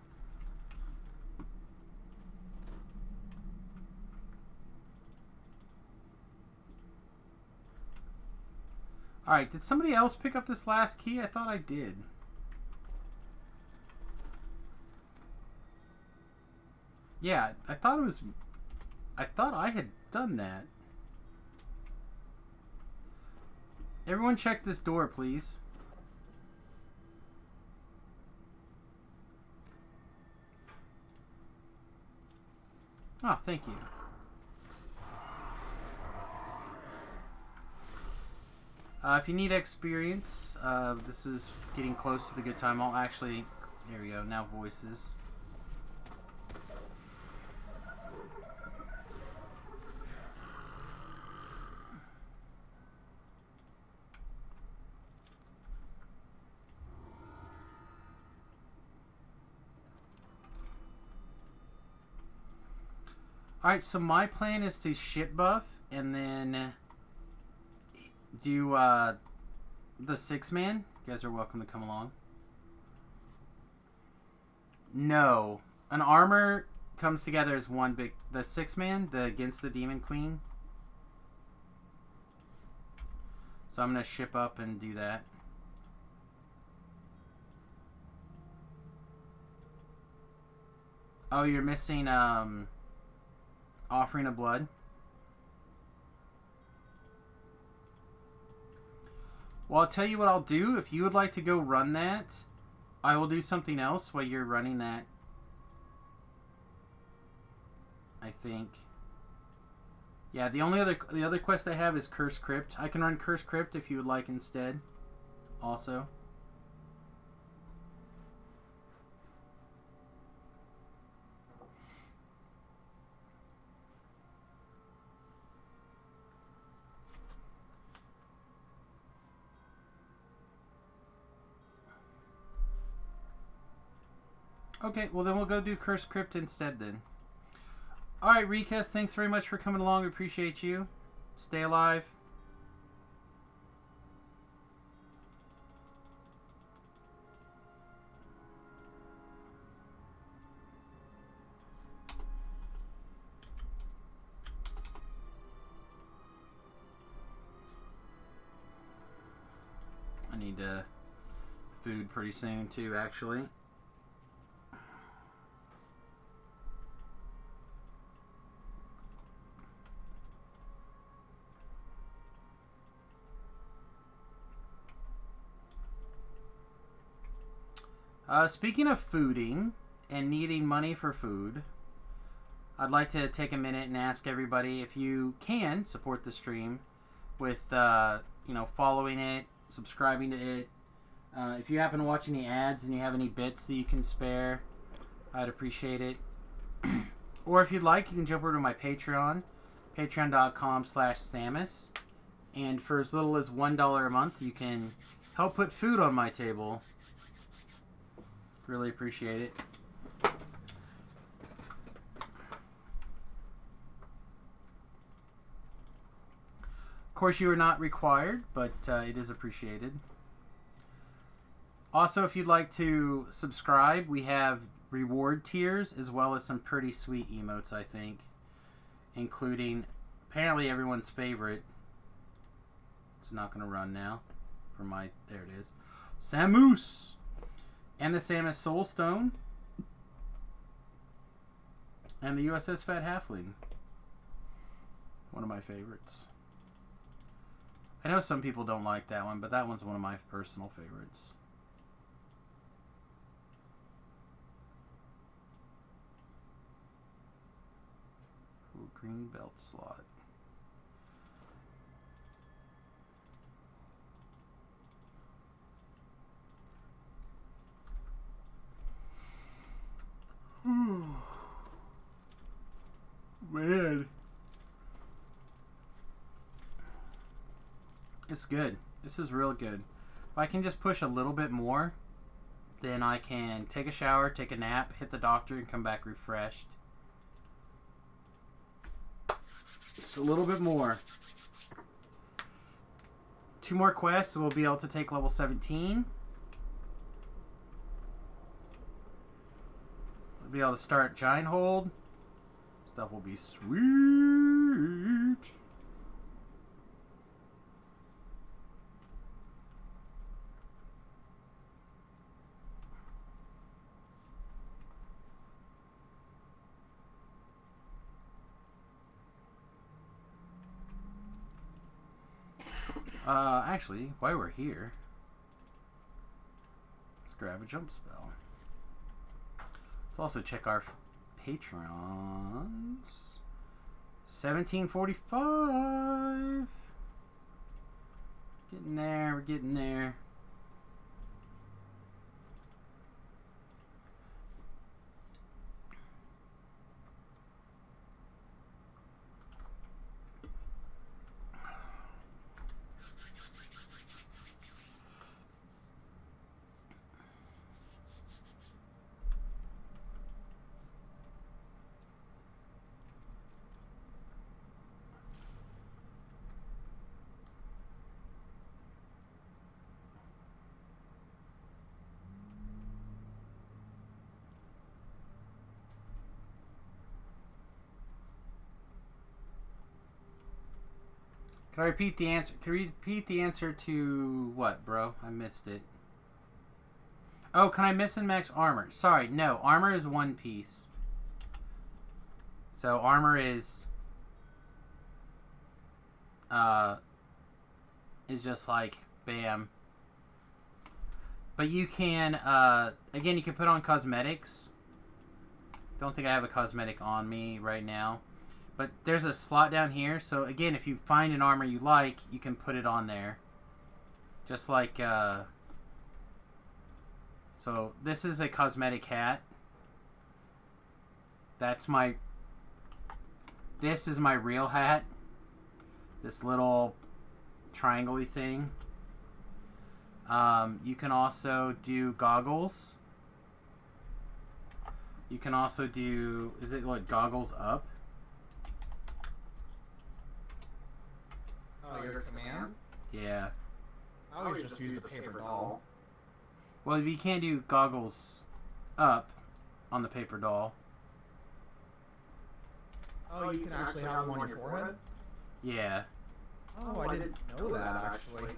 Alright, did somebody else pick up this last key? I thought I did. Yeah, I thought I had done that. Everyone check this door, please. Oh, thank you. If you need experience, this is getting close to the good time. I'll actually... There we go. Now voices. Alright, so my plan is to ship buff and then do the 6-man. You guys are welcome to come along. No. An armor comes together as one big... The 6-man, the against the Demon Queen. So I'm going to ship up and do that. Oh, you're missing Offering of Blood. Well, I'll tell you what I'll do. If you would like to go run that, I will do something else while you're running that. I think. Yeah, the other quest I have is Curse Crypt. I can run Curse Crypt if you would like instead. Also. Okay, well then we'll go do Curse Crypt instead then. Alright, Rika, thanks very much for coming along. We appreciate you. Stay alive. I need food pretty soon too, actually. Speaking of fooding and needing money for food, I'd like to take a minute and ask everybody if you can support the stream with, following it, subscribing to it. If you happen to watch any ads and you have any bits that you can spare, I'd appreciate it. Or if you'd like, you can jump over to my Patreon, patreon.com/Samius. And for as little as $1 a month, you can help put food on my table. Really appreciate it. Of course, you are not required, but it is appreciated. Also, if you'd like to subscribe, we have reward tiers as well as some pretty sweet emotes, I think, including apparently everyone's favorite. It's not going to run now. There it is. Samius! And the Samius Soulstone. And the USS Fat Halfling. One of my favorites. I know some people don't like that one, but that one's one of my personal favorites. Ooh, green belt slot. Man. It's good. This is real good. If I can just push a little bit more, then I can take a shower, take a nap, hit the doctor, and come back refreshed. Just a little bit more. 2 more quests, we'll be able to take level 17. We'll be able to start Giant Hold. Stuff will be sweet. Actually, while we're here, let's grab a jump spell. Let's also check our patrons. 1745. Getting there, we're getting there. Can I repeat the answer? Can you repeat the answer to what, bro? I missed it. Oh, can I miss and max armor? Sorry, no. Armor is 1 piece. So armor is just like bam. But you can again, you can put on cosmetics. Don't think I have a cosmetic on me right now. But there's a slot down here, so again, if you find an armor you like, you can put it on there. Just like, so this is a cosmetic hat. This is my real hat. This little triangle-y thing. You can also do goggles. You can also do, is it like goggles up? Oh, your command? Yeah. I always just use a paper doll. Well, you can't do goggles up on the paper doll. Oh, you can actually have them on your forehead? Yeah. Oh, I didn't know that, actually.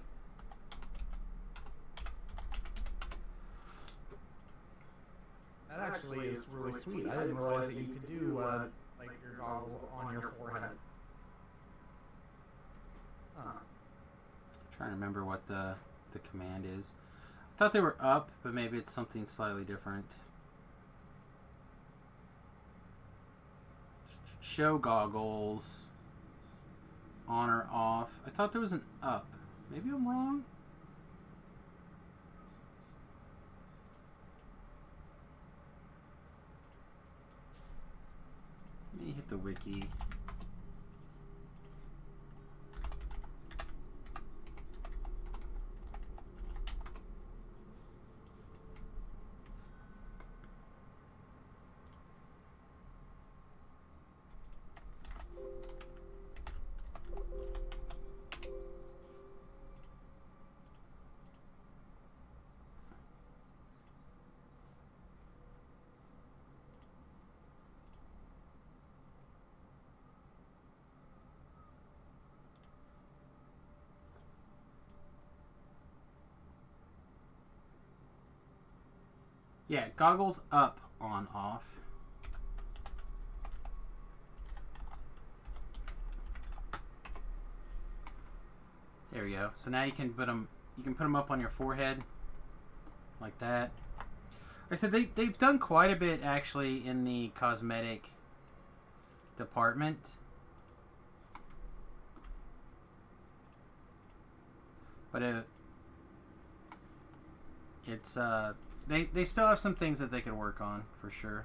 That actually is really sweet. I didn't realize that you could do, like, your goggles on your forehead. Huh. Trying to remember what the command is. thought they were up, but maybe it's something slightly different. Show goggles. On or off. I thought there was an up. Maybe I'm wrong? Let me hit the wiki. Yeah, goggles up, on, off. There we go. So now you can put them. You can put them up on your forehead, like that. Like I said, they've done quite a bit actually in the cosmetic department. But it's they still have some things that they could work on for sure.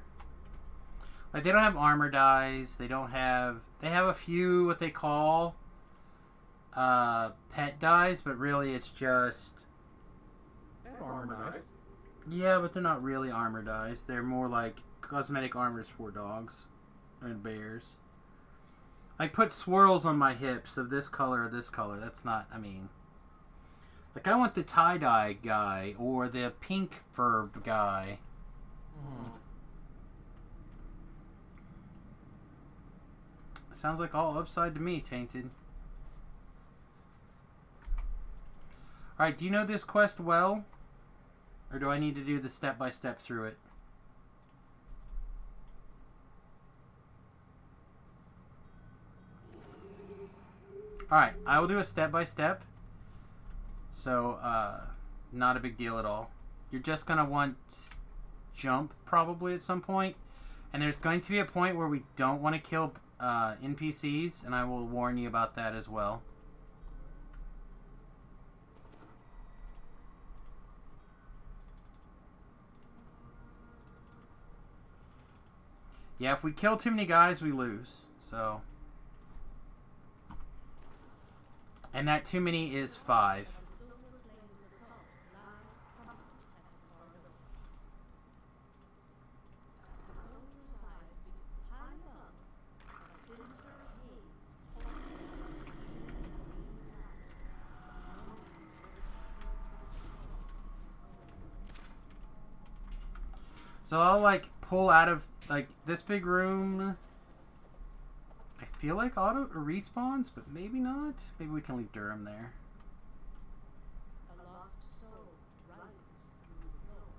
Like they don't have armor dyes. They have a few what they call pet dyes, but really it's just armor dyes. Yeah, but they're not really armor dyes. They're more like cosmetic armors for dogs and bears. Like put swirls on my hips of this color or this color. That's not. I mean. Like, I want the tie-dye guy, or the pink fur guy. Sounds like all upside to me, Tainted. Alright, do you know this quest well? Or do I need to do the step-by-step through it? Alright, I will do a step-by-step. So, not a big deal at all. You're just going to want jump probably at some point. And there's going to be a point where we don't want to kill NPCs, and I will warn you about that as well. Yeah, if we kill too many guys, we lose. So... And that too many is 5. So I'll like pull out of like this big room. I feel like auto respawns, but maybe not. Maybe we can leave Durham there. A lost soul rises through the floor.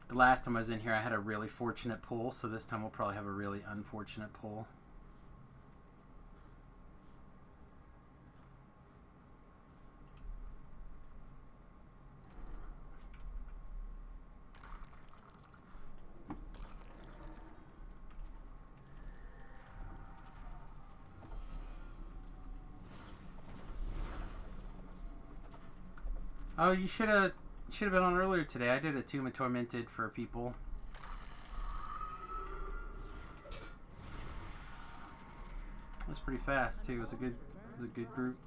The last time I was in here, I had a really fortunate pull, so this time we'll probably have a really unfortunate pull. Oh, you should have been on earlier today. I did a Tomb of Tormented for people. It was pretty fast too. It was a good group.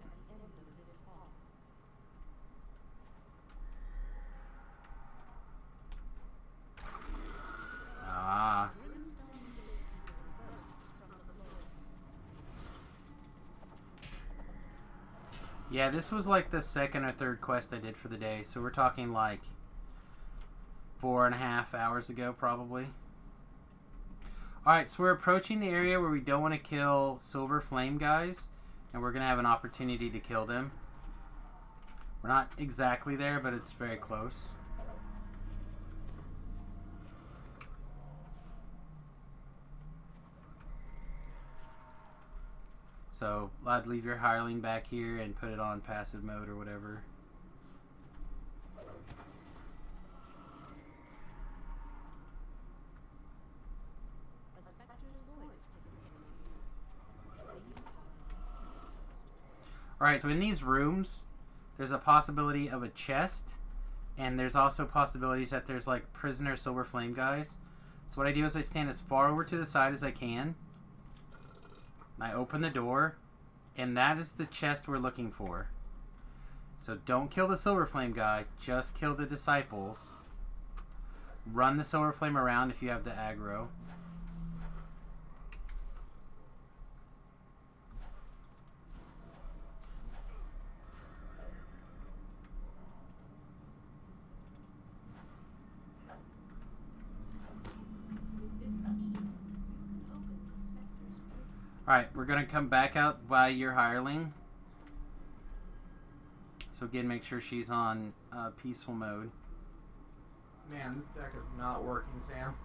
Ah. Yeah, this was like the second or third quest I did for the day, so we're talking like 4.5 hours ago, probably. Alright, so we're approaching the area where we don't want to kill Silver Flame guys, and we're going to have an opportunity to kill them. We're not exactly there, but it's very close. So I'd leave your hireling back here and put it on passive mode or whatever. A specter's voice Alright, so in these rooms, there's a possibility of a chest, and there's also possibilities that there's like prisoner silver flame guys. So what I do is I stand as far over to the side as I can. I open the door, and that is the chest we're looking for. So don't kill the silver flame guy, just kill the disciples. Run the silver flame around if you have the aggro. Alright, we're going to come back out by your hireling. So again, make sure she's on peaceful mode. Man, this deck is not working, Sam.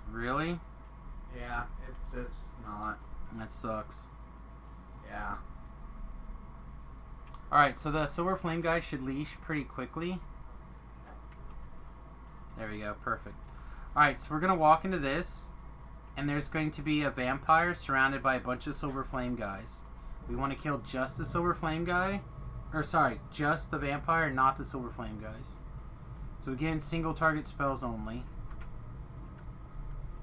Really? Yeah, it's just not. That sucks. Yeah. Alright, so the silver flame guy should leash pretty quickly. There we go, perfect. Alright, so we're going to walk into this. And there's going to be a vampire surrounded by a bunch of silver flame guys. We want to kill just the silver flame guy. Or sorry, just the vampire, not the silver flame guys. So again, single target spells only.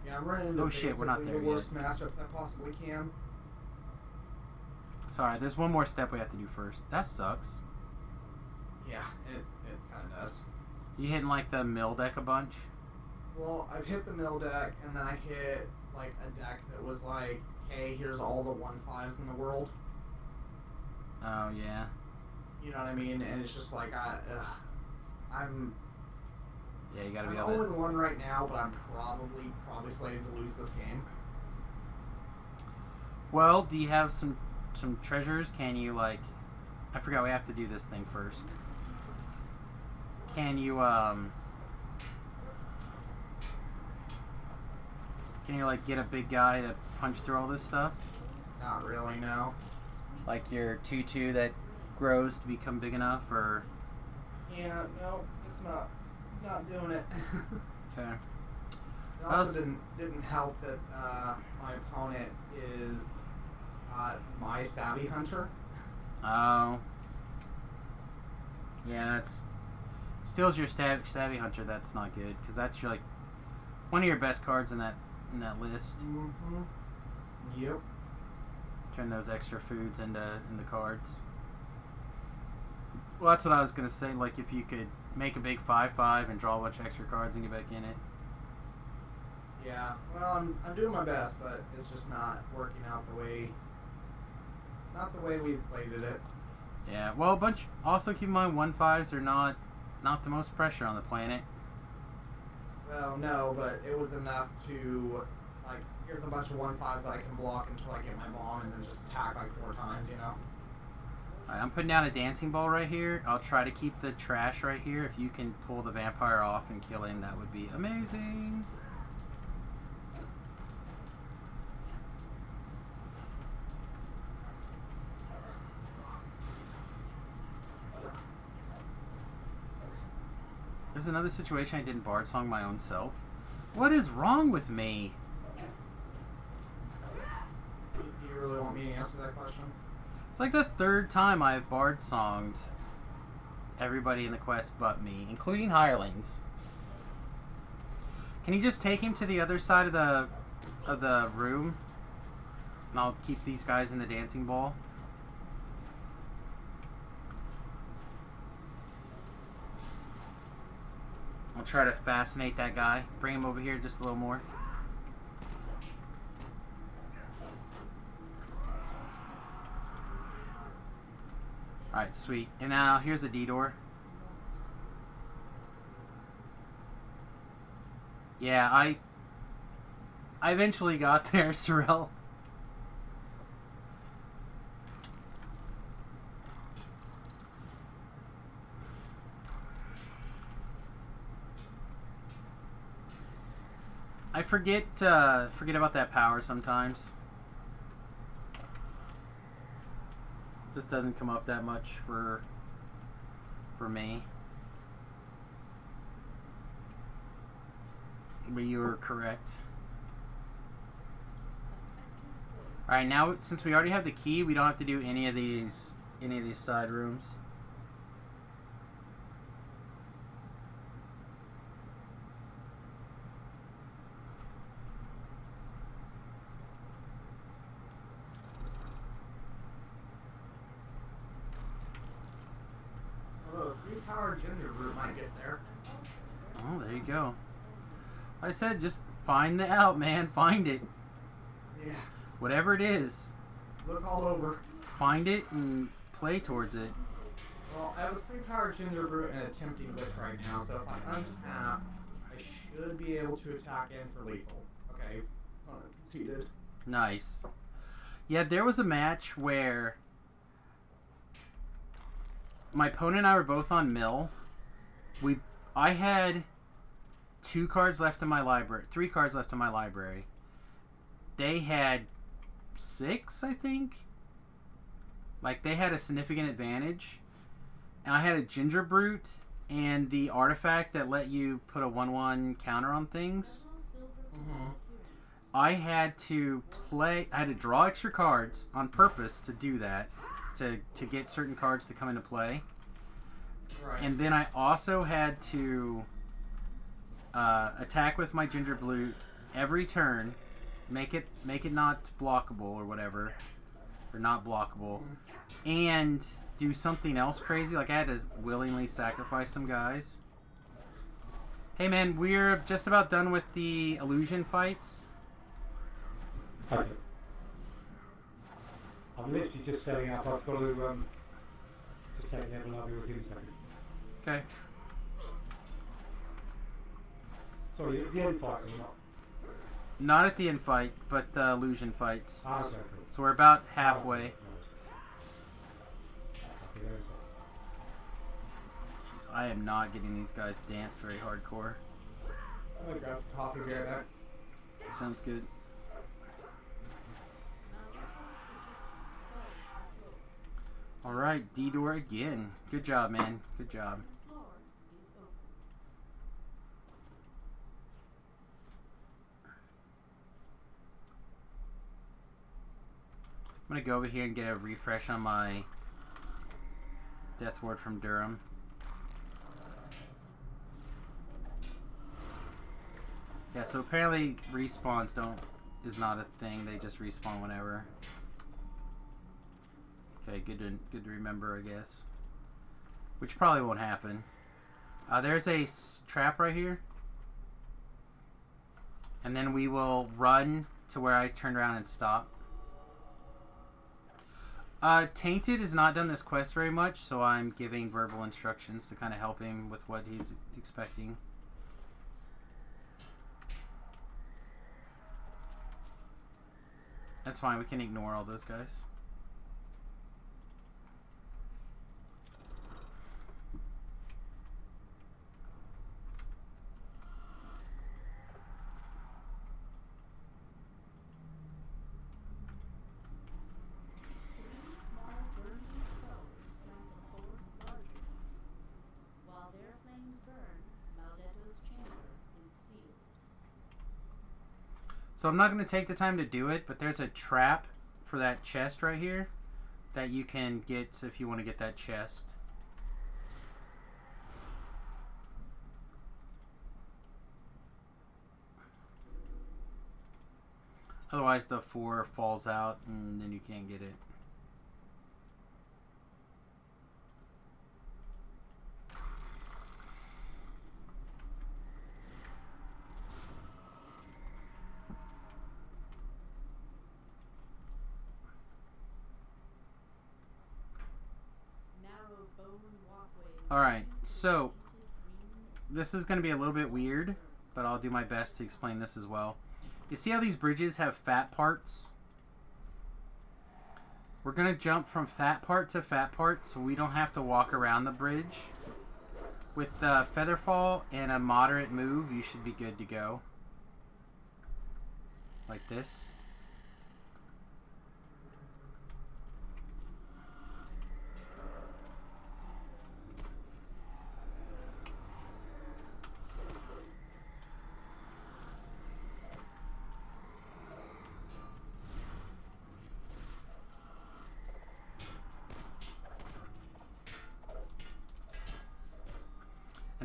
Yeah, I'm running into oh shit, we're not there the worst matchups I possibly can. Sorry, there's one more step we have to do first. That sucks. Yeah, it kind of does. You hitting like the mill deck a bunch? Well, I've hit the mill deck, and then I hit like a deck that was like, hey, here's all the 1/5s in the world. Oh yeah. You know what I mean? And it's just like I'm. Yeah, you gotta be I'm able 0-1 right now, but I'm probably slated to lose this game. Well, do you have some treasures? Can you like? I forgot we have to do this thing first. Can you Can you like get a big guy to punch through all this stuff? Not really, no. Like your 2/2 that grows to become big enough, or? Yeah, no, it's not doing it. Okay. It also didn't help that my opponent is my savvy hunter. Oh. Yeah, that's steals your savvy hunter. That's not good because that's your like one of your best cards in that list. Mm-hmm. Yep. Turn those extra foods into cards. Well, that's what I was gonna say. Like if you could make a big 5/5 and draw a bunch of extra cards and get back in it. Yeah. Well, I'm doing my best, but it's just not working out the way we slated it. Yeah. Well, a bunch. Also, keep in mind 1/5s are not the most pressure on the planet. Well, no, but it was enough to like. Here's a bunch of 1/5s that I can block until I get my bomb, and then just attack like 4 times. You know. Alright, I'm putting down a dancing ball right here. I'll try to keep the trash right here. If you can pull the vampire off and kill him, that would be amazing. There's another situation I didn't bard song my own self. What is wrong with me? Do you really want me to answer that question? It's like the 3rd time I've bard songed everybody in the quest but me, including hirelings. Can you just take him to the other side of the room? And I'll keep these guys in the dancing ball. I'll try to fascinate that guy. Bring him over here just a little more. Alright, sweet. And now, here's a D-door. Yeah, I eventually got there, Sorrel. I forget about that power sometimes. Just doesn't come up that much for me. But you were correct. Alright, now since we already have the key, we don't have to do any of these side rooms. Although a 3-power ginger root might get there. Oh, there you go. Like I said, just find the out, man. Find it. Yeah. Whatever it is. Look all over. Find it and play towards it. Well, I have a 3-power ginger root and a tempting witch right now, so if I untap, I should be able to attack in for lethal. Okay. Conceded. Nice. Yeah, there was a match where my opponent and I were both on mill. I had 2 cards left in my library, 3 cards left in my library. They had 6, I think. Like, they had a significant advantage. And I had a Ginger Brute and the artifact that let you put a 1/1 counter on things. Mm-hmm. I had to draw extra cards on purpose to do that, to get certain cards to come into play. Right. And then I also had to attack with my Ginger Brute every turn, make it not blockable or whatever, or not blockable, and do something else crazy. Like I had to willingly sacrifice some guys. Hey man, we're just about done with the illusion fights. Okay. I'm literally just setting up. I've got to just take level. I'll be with you in a second. Okay. Sorry, the end fight or not? Not at the end fight, but the illusion fights. Ah, okay, cool. So we're about halfway. Jeez, I am not getting these guys dance very hardcore. I'm gonna grab some coffee, be right back. Sounds good. Alright, D-door again. Good job, man. Good job. I'm gonna go over here and get a refresh on my Death Ward from Durham. Yeah, so apparently respawns is not a thing. They just respawn whenever. Okay, good to remember, I guess. Which probably won't happen. There's a trap right here. And then we will run to where I turned around and stopped. Tainted has not done this quest very much, so I'm giving verbal instructions to kind of help him with what he's expecting. That's fine, we can ignore all those guys. So I'm not going to take the time to do it, but there's a trap for that chest right here that you can get if you want to get that chest. Otherwise the 4 falls out and then you can't get it. Alright, so this is going to be a little bit weird, but I'll do my best to explain this as well. You see how these bridges have fat parts? We're going to jump from fat part to fat part so we don't have to walk around the bridge. With Featherfall and a moderate move, you should be good to go. Like this.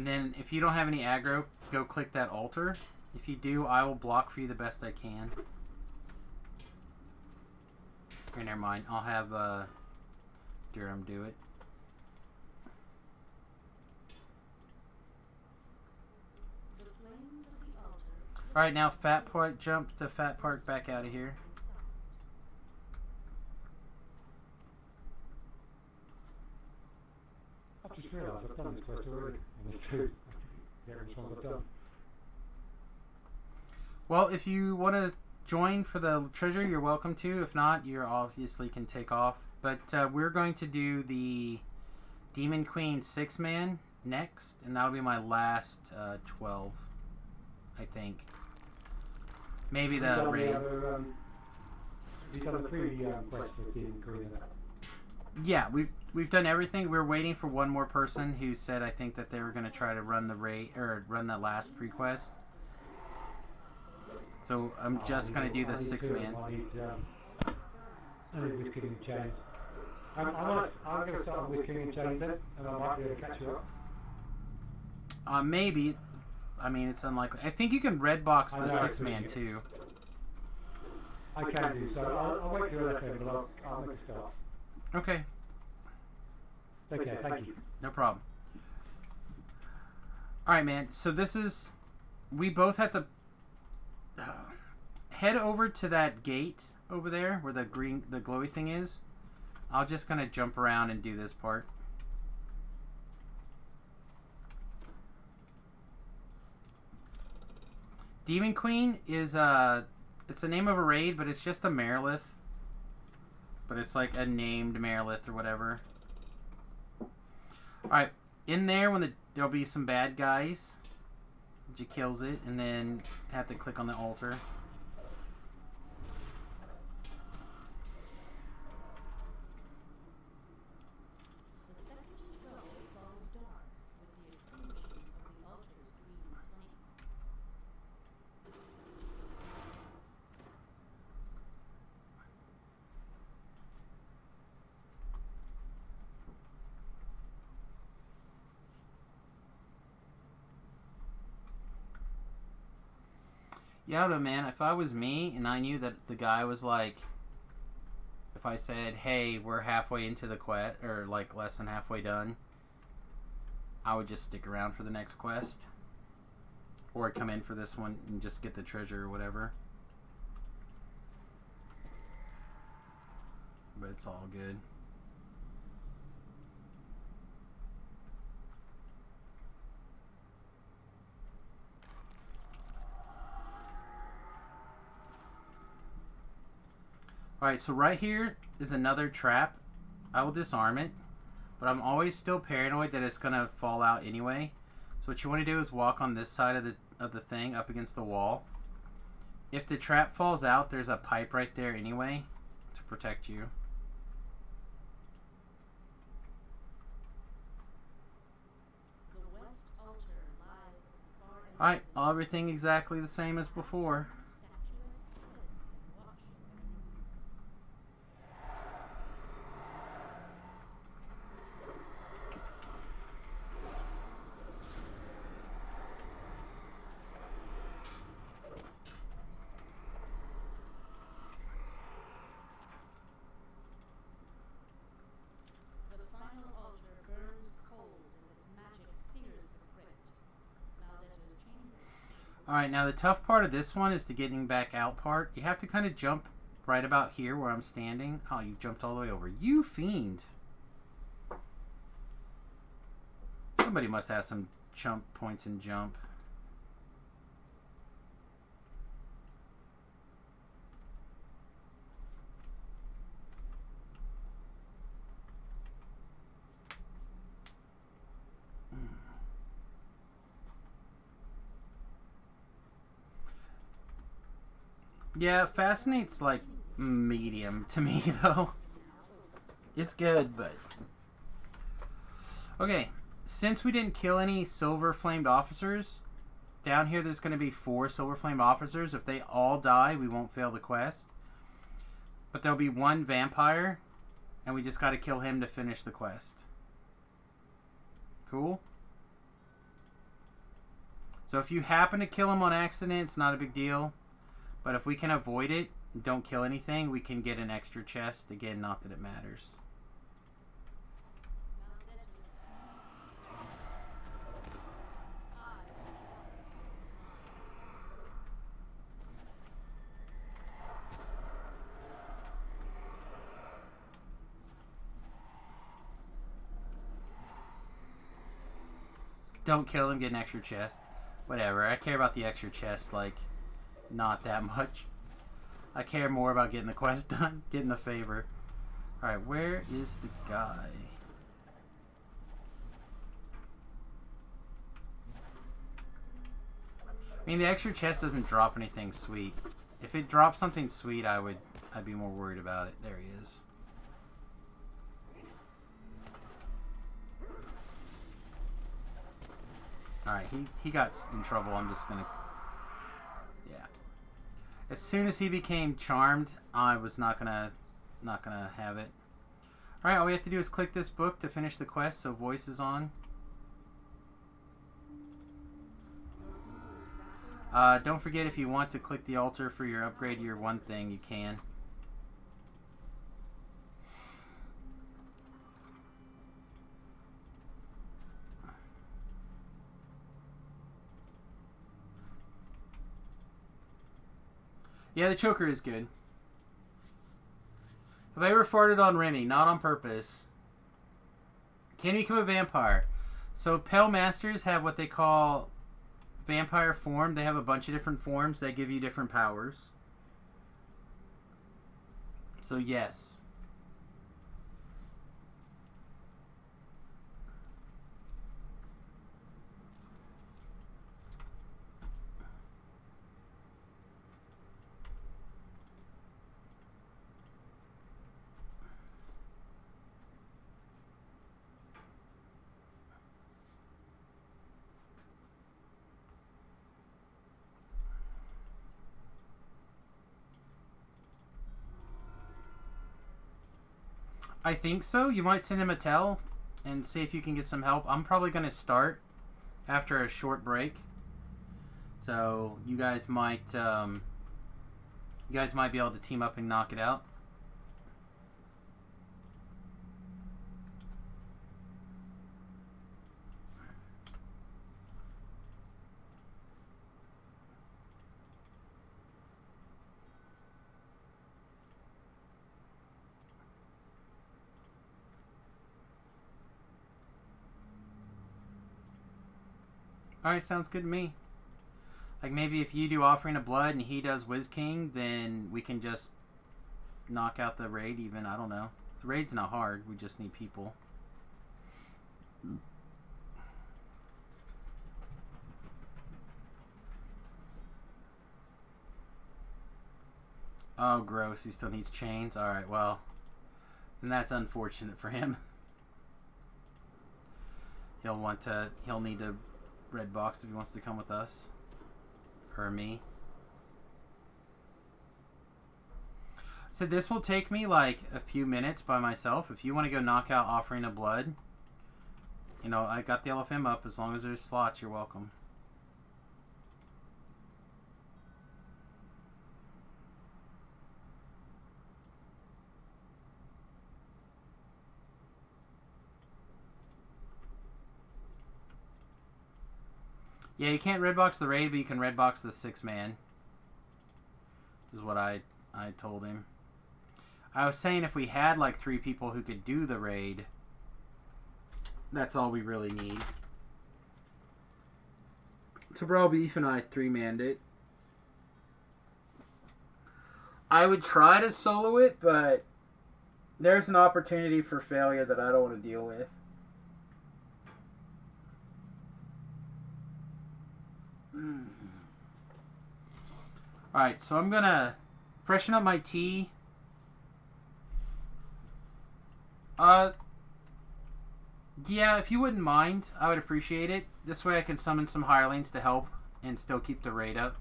And then if you don't have any aggro, go click that altar. If you do, I will block for you the best I can. Okay, never mind. I'll have Durham do it. Alright, now Fat Park, jump to Fat Park back out of here. I just realised I've done this quest already. And there's two. Yeah, which ones I've done. Well, if you want to join for the treasure, you're welcome to. If not, you obviously can take off. But we're going to do the Demon Queen 6-man next, and that'll be my last 12, I think. Maybe the raid. Have you done the 3 quests with Demon Queen? Yeah, we've done everything. We're waiting for one more person who said I think that they were going to try to run the raid or run the last pre-quest. So I'm just going to do the 6-man. I need with King and Chains. I'm going to start with King and Chains then, and I might be able to catch you up. Maybe. I mean, it's unlikely. I think you can red box the 6-man too. I can do so. I'll wait for your left hand, but I'll make a start. Okay. Okay, thank you. No problem. Alright, man. So this is... We both have to... head over to that gate over there where the glowy thing is. I'm just going to jump around and do this part. Demon Queen is it's the name of a raid, but it's just a Marilith. But it's like a named Marilith or whatever. Alright, in there when there'll be some bad guys. She kills it, and then have to click on the altar. The second skull falls dark with the extinction of the altar's green flames. Yeah, I don't know, man. If I was me and I knew that the guy was like, if I said, hey, we're halfway into the quest, or like less than halfway done, I would just stick around for the next quest. Or come in for this one and just get the treasure or whatever. But it's all good. Alright, so right here is another trap. I will disarm it, but I'm always still paranoid that it's going to fall out anyway. So what you want to do is walk on this side of the thing up against the wall. If the trap falls out, there's a pipe right there anyway to protect you. The west altar lies at the far end. Alright, everything exactly the same as before. Alright, now the tough part of this one is the getting back out part. You have to kind of jump right about here where I'm standing. Oh, you jumped all the way over. You fiend. Somebody must have some jump points and jump. Yeah, Fascinate's like medium to me though. It's good, but... Okay, since we didn't kill any silver flamed officers, down here there's going to be 4 silver flamed officers. If they all die, we won't fail the quest. But there'll be 1 vampire, and we just got to kill him to finish the quest. Cool? So if you happen to kill him on accident, it's not a big deal. But if we can avoid it, don't kill anything, we can get an extra chest. Again, not that it matters. Don't kill him, get an extra chest. Whatever, I care about the extra chest, like, not that much. I care more about getting the quest done, getting the favor. Alright, where is the guy? I mean, the extra chest doesn't drop anything sweet. If it dropped something sweet, I'd be more worried about it. There he is. Alright, he got in trouble. I'm just gonna... Yeah. As soon as he became charmed, I was not gonna have it. Alright, all we have to do is click this book to finish the quest, so voice is on. Don't forget, if you want to click the altar for your upgrade to your one thing, you can. Yeah, the choker is good. Have I ever farted on Remy? Not on purpose. Can you become a vampire? So Pale Masters have what they call vampire form. They have a bunch of different forms that give you different powers. So yes. I think so. You might send him a tell and see if you can get some help. I'm probably going to start after a short break. So you guys might be able to team up and knock it out. Alright, sounds good to me. Like, maybe if you do Offering of Blood and he does Wiz King, then we can just knock out the raid even. I don't know. The raid's not hard. We just need people. Oh, gross. He still needs chains? Alright, well. Then that's unfortunate for him. He'll need to red box if he wants to come with us. Or me. So this will take me like a few minutes by myself. If you want to go knock out Offering of Blood, you know, I got the LFM up. As long as there's slots, you're welcome. Yeah, you can't redbox the raid, but you can redbox the 6-man. Is what I told him. I was saying if we had like 3 people who could do the raid, that's all we really need. So Brawl Beef and I 3-manned it. I would try to solo it, but there's an opportunity for failure that I don't want to deal with. Alright, so I'm gonna freshen up my tea. Yeah, if you wouldn't mind, I would appreciate it. This way I can summon some hirelings to help and still keep the raid up,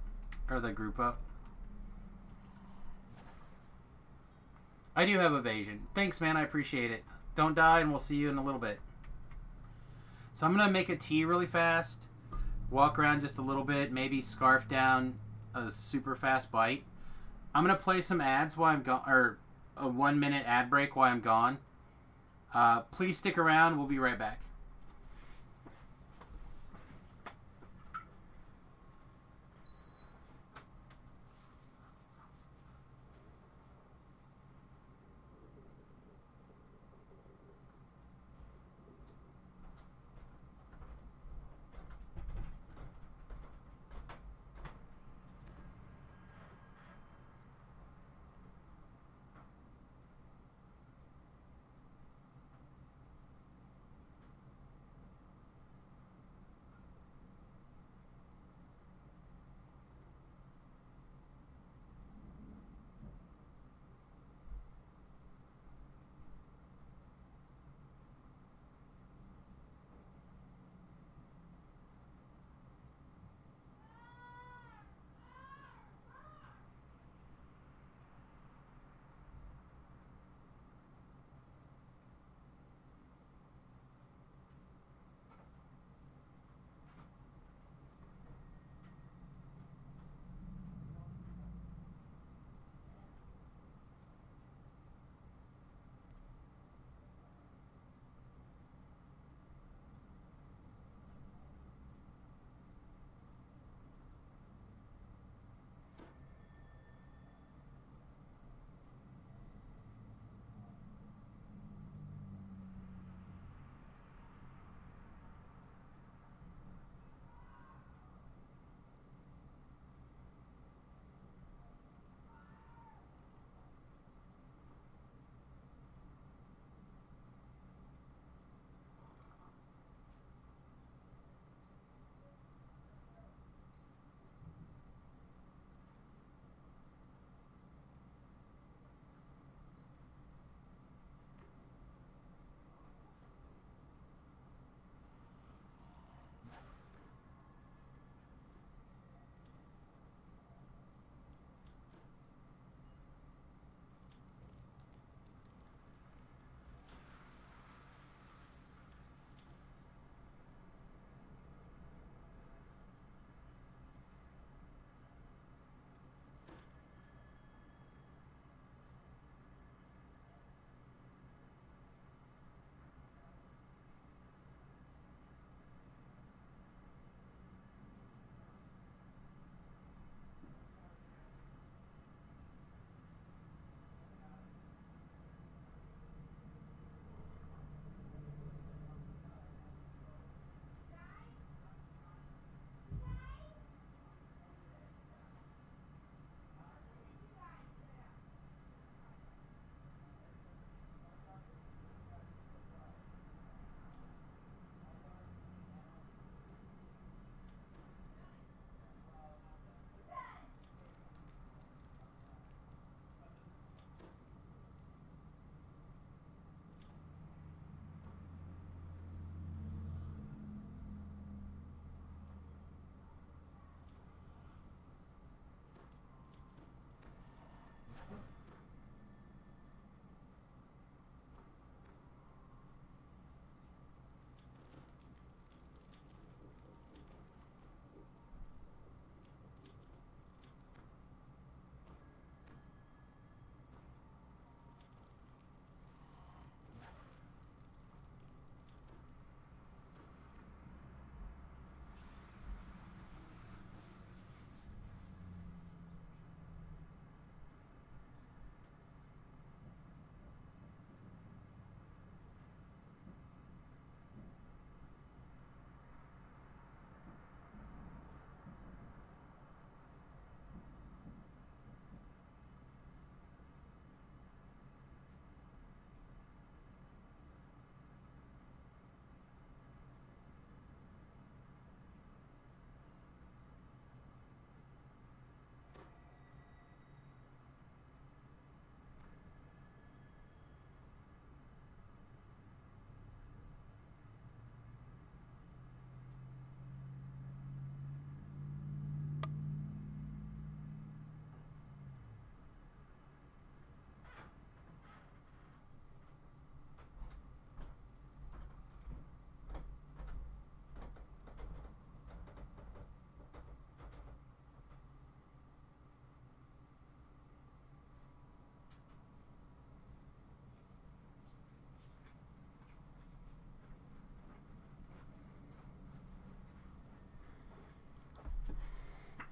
or the group up. I do have evasion. Thanks, man, I appreciate it. Don't die, and we'll see you in a little bit. So I'm gonna make a tea really fast. walk around just a little bit, maybe scarf down a super fast bite. I'm going to play some ads while I'm gone, or a 1 minute ad break while I'm gone. Please stick around. We'll be right back.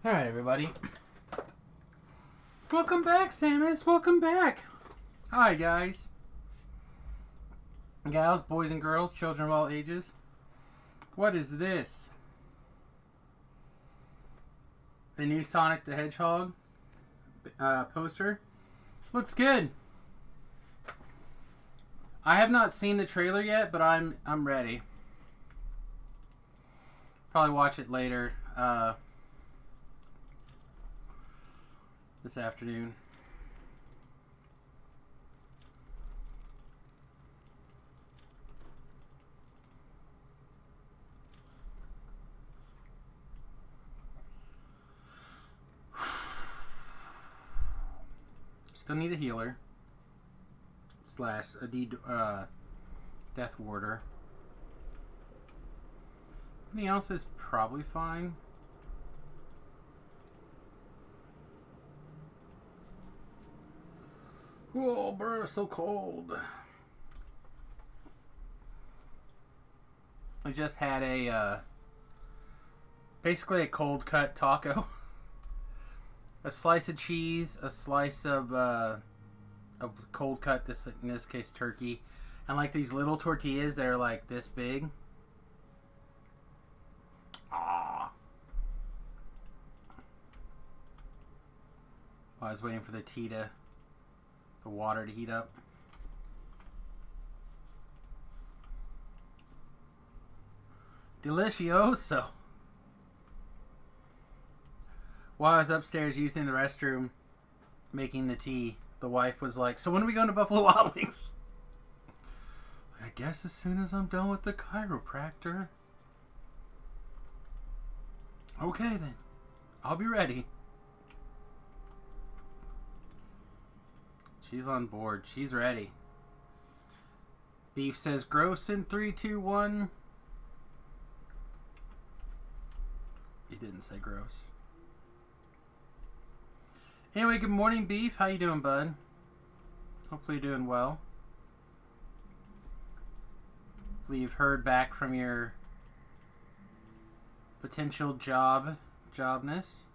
Alright, everybody. Welcome back, Samius. Welcome back. Hi, guys. Gals, boys and girls, children of all ages. What is this? The new Sonic the Hedgehog poster. Looks good. I have not seen the trailer yet, but I'm ready. Probably watch it later this afternoon. Still need a healer / a death warder. Everything else is probably fine. Oh, bro, it's so cold. I just had a basically a cold cut taco. A slice of cheese, a slice of cold cut, in this case turkey, and like these little tortillas that are like this big. Ah. I was waiting for the water to heat up. Delicioso. While I was upstairs using the restroom, making the tea, the wife was like, "So when are we going to Buffalo Wild Wings?" I guess as soon as I'm done with the chiropractor. Okay then. I'll be ready. She's on board. She's ready. Beef says gross in 3, 2, 1. He didn't say gross. Anyway, good morning, Beef. How you doing, bud? Hopefully you're doing well. Hopefully you've heard back from your potential jobness.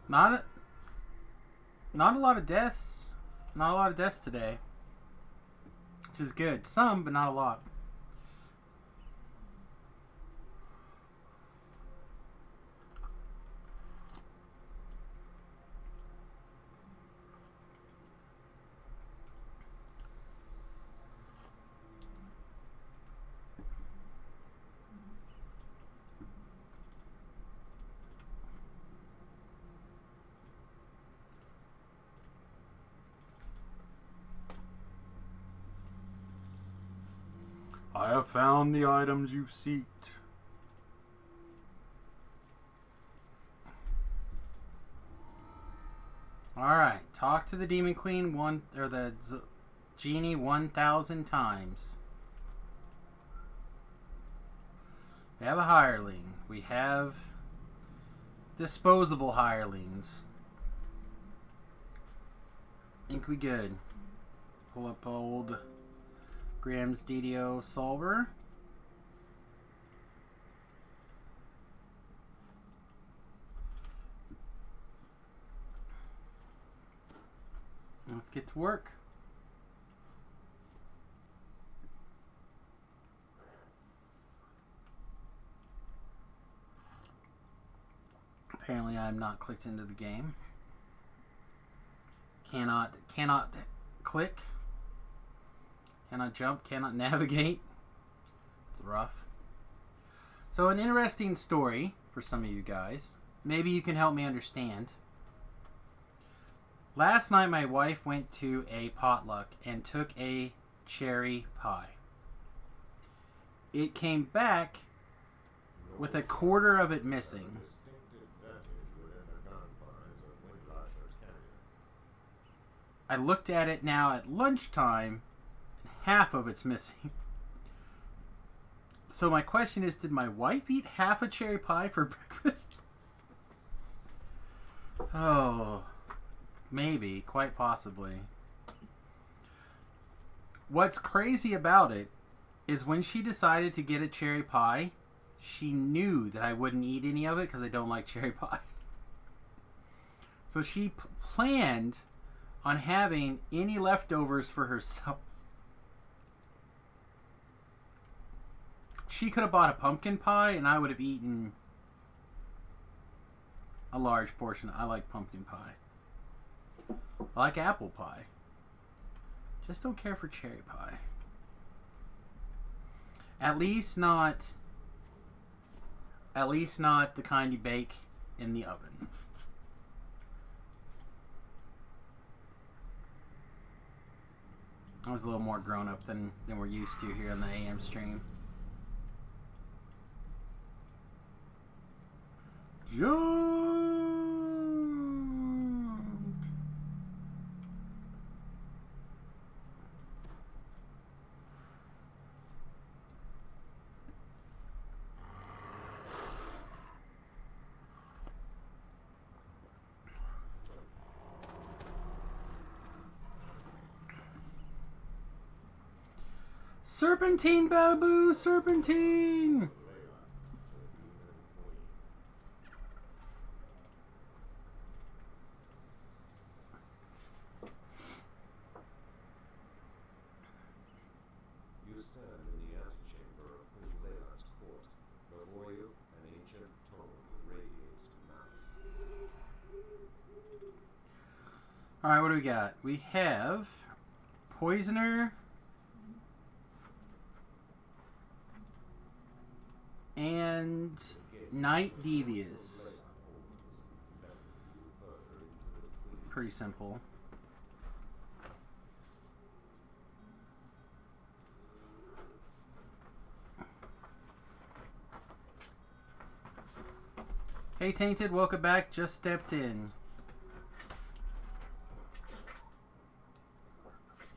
Not a lot of deaths. Not a lot of deaths today. Which is good. Some, but not a lot. I have found the items you seeked. Alright, talk to the Demon Queen the Genie 1,000 times. We have a hireling. We have disposable hirelings. Think we good. Pull up old Graham's DDO solver. Let's get to work. Apparently I'm not clicked into the game. Cannot click. Cannot jump, cannot navigate. It's rough. So an interesting story for some of you guys. Maybe you can help me understand. Last night my wife went to a potluck and took a cherry pie. It came back with a quarter of it missing. I looked at it now at lunchtime. Half of it's missing. So my question is, did my wife eat half a cherry pie for breakfast? Oh, maybe, quite possibly. What's crazy about it is when she decided to get a cherry pie, she knew that I wouldn't eat any of it because I don't like cherry pie. So she planned on having any leftovers for herself. She could have bought a pumpkin pie and I would have eaten a large portion. I like pumpkin pie. I like apple pie. Just don't care for cherry pie. At least not the kind you bake in the oven. I was a little more grown up than we're used to here on the AM stream. Jump! Serpentine, Babu! Serpentine! You stand in the antechamber of Queen Leila's court. Before you, an ancient tome radiates malice. Alright, what do we got? We have Poisoner and Knight Devious. Pretty simple. Hey Tainted, welcome back. Just stepped in.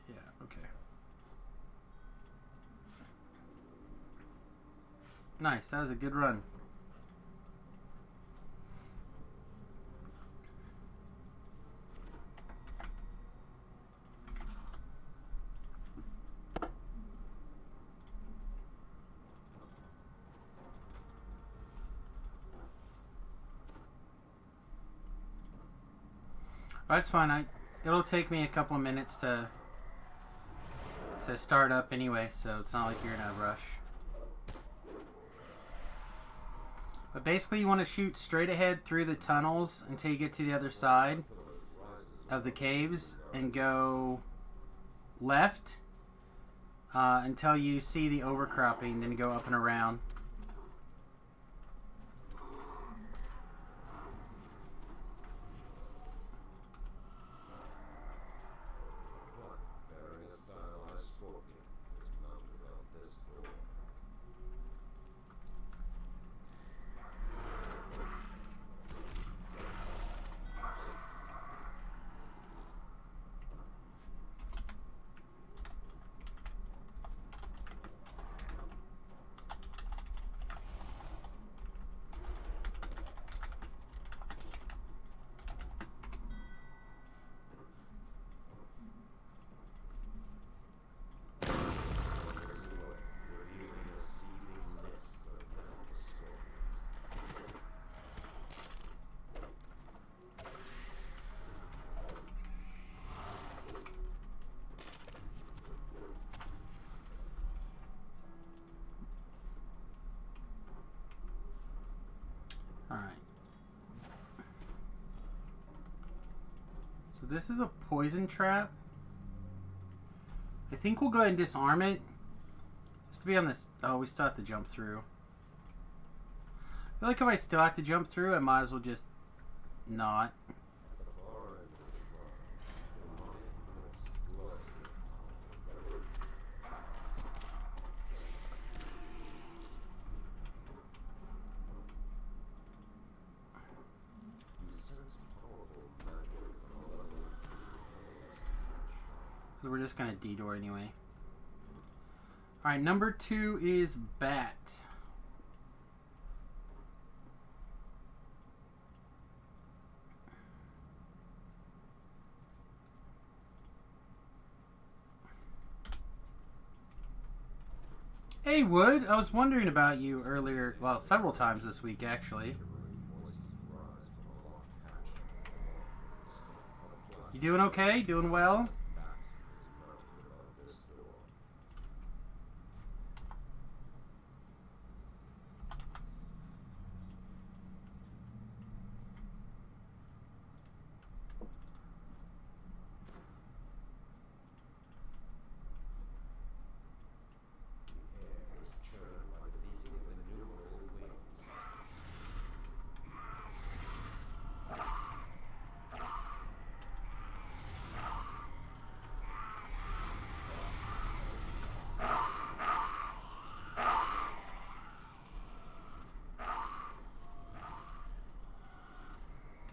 Yeah, okay. Nice, that was a good run. That's fine. It'll take me a couple of minutes to start up anyway, so it's not like you're in a rush. But basically you want to shoot straight ahead through the tunnels until you get to the other side of the caves and go left until you see the overcropping, then go up and around. Alright. So this is a poison trap. I think we'll go ahead and disarm it. Just to be on this... Oh, we still have to jump through. I feel like if I still have to jump through, I might as well just not. So we're just gonna detour anyway. Alright, number 2 is Bat. Hey Wood, I was wondering about you earlier, well, several times this week actually. You doing okay? Doing well?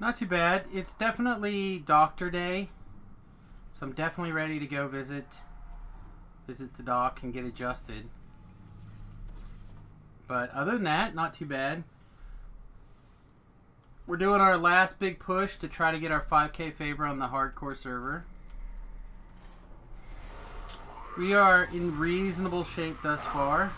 Not too bad. It's definitely doctor day, so I'm definitely ready to go visit the doc and get adjusted. But other than that, not too bad. We're doing our last big push to try to get our 5K favor on the hardcore server. We are in reasonable shape thus far.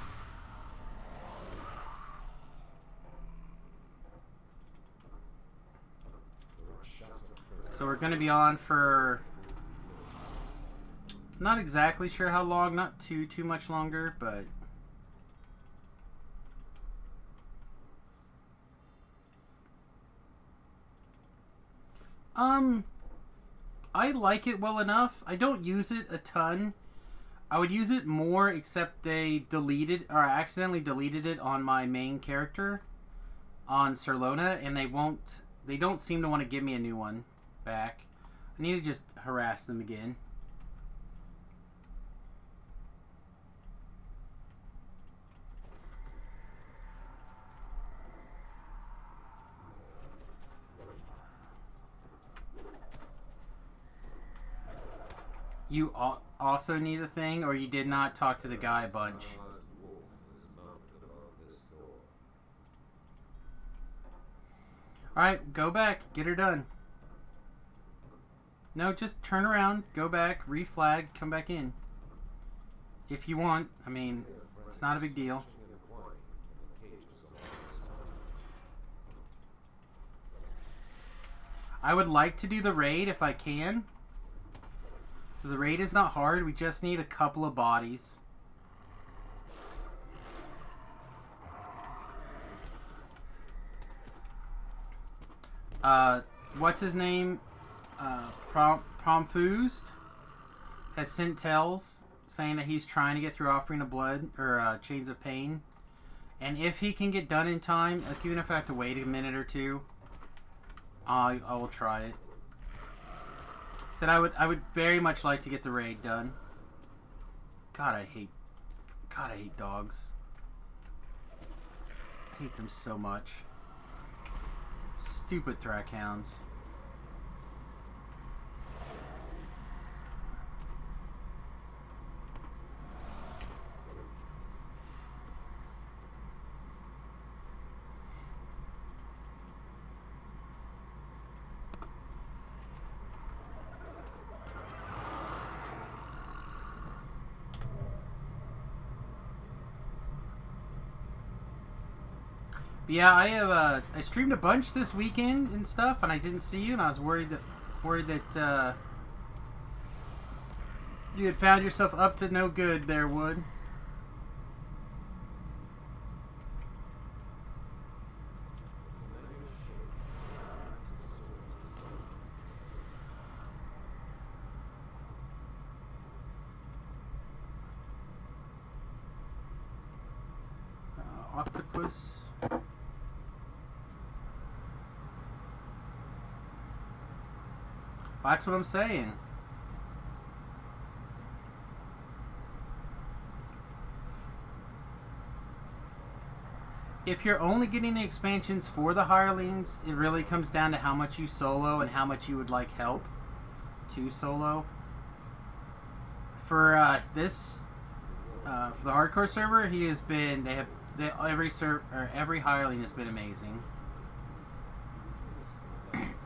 So we're going to be on for not exactly sure how long, not too much longer, but I like it well enough. I don't use it a ton. I would use it more, except they deleted or accidentally deleted it on my main character on Serlona, and they don't seem to want to give me a new one back. I need to just harass them again. You also need a thing, or you did not talk to the guy a bunch? Alright, go back. Get her done. No, just turn around, go back, reflag, come back in. If you want. I mean, it's not a big deal. I would like to do the raid if I can. Because the raid is not hard, we just need a couple of bodies. What's his name? Promfused has sent tells saying that he's trying to get through Offering of Blood or Chains of Pain, and if he can get done in time, like even if I have to wait a minute or two, I will try it. Said I would very much like to get the raid done. God, I hate dogs. I hate them so much. Stupid Thrackhounds. But yeah, I streamed a bunch this weekend and stuff, and I didn't see you, and I was worried that you had found yourself up to no good there, Wood. Octopus. That's what I'm saying. If you're only getting the expansions for the hirelings, it really comes down to how much you solo and how much you would like help to solo. For this For the hardcore server, he has been. Every hireling has been amazing.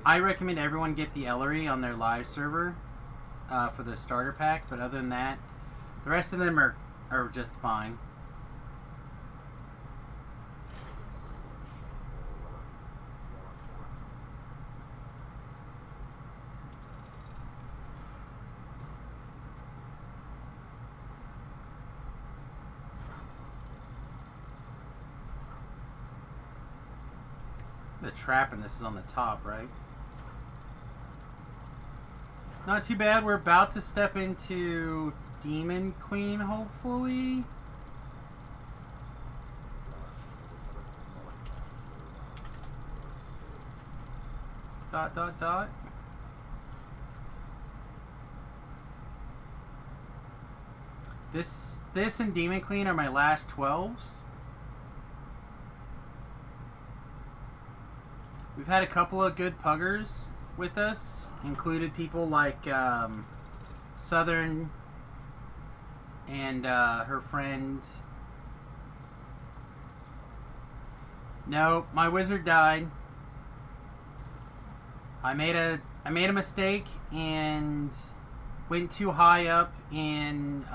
I recommend everyone get the Ellery on their live server for the starter pack, but other than that, the rest of them are just fine. The trap and this is on the top, right? Not too bad. We're about to step into Demon Queen, hopefully. Dot, dot, dot. This and Demon Queen are my last 12s. We've had a couple of good puggers with us, included people like Southern and her friend. No, my wizard died. I made a mistake and went too high up in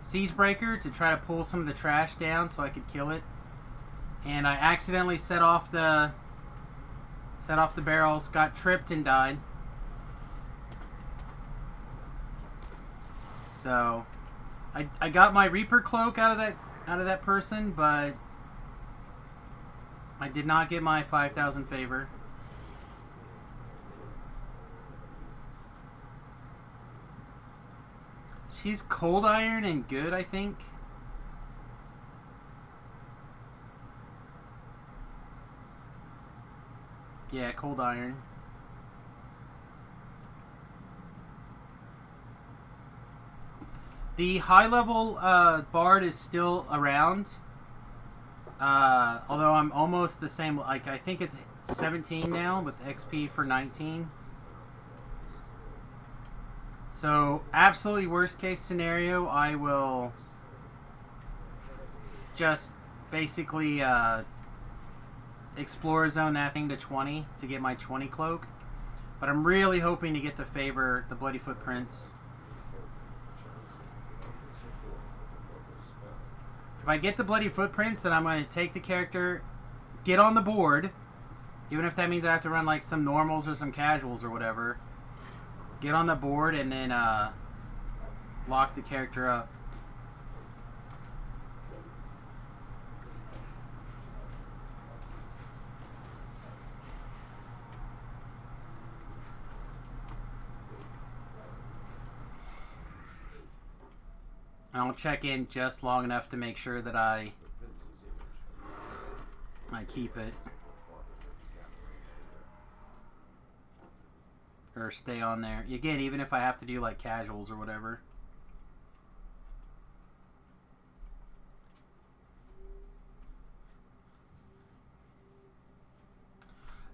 Siegebreaker to try to pull some of the trash down so I could kill it. And I accidentally set off the barrels, got tripped and died. So I got my Reaper cloak out of that person, but I did not get my 5,000 favor. She's cold iron and good, I think. Yeah, cold iron. The high level bard is still around. Although I'm almost the same. Like, I think it's 17 now with XP for 19. So, absolutely worst case scenario, I will just basically explore zone that thing to 20 to get my 20 cloak. But I'm really hoping to get the favor, the Bloody Footprints. If I get the Bloody Footprints, then I'm going to take the character, get on the board, even if that means I have to run like some normals or some casuals or whatever. Get on the board and then lock the character up. I'll check in just long enough to make sure that I keep it. Or stay on there. Again, even if I have to do like casuals or whatever.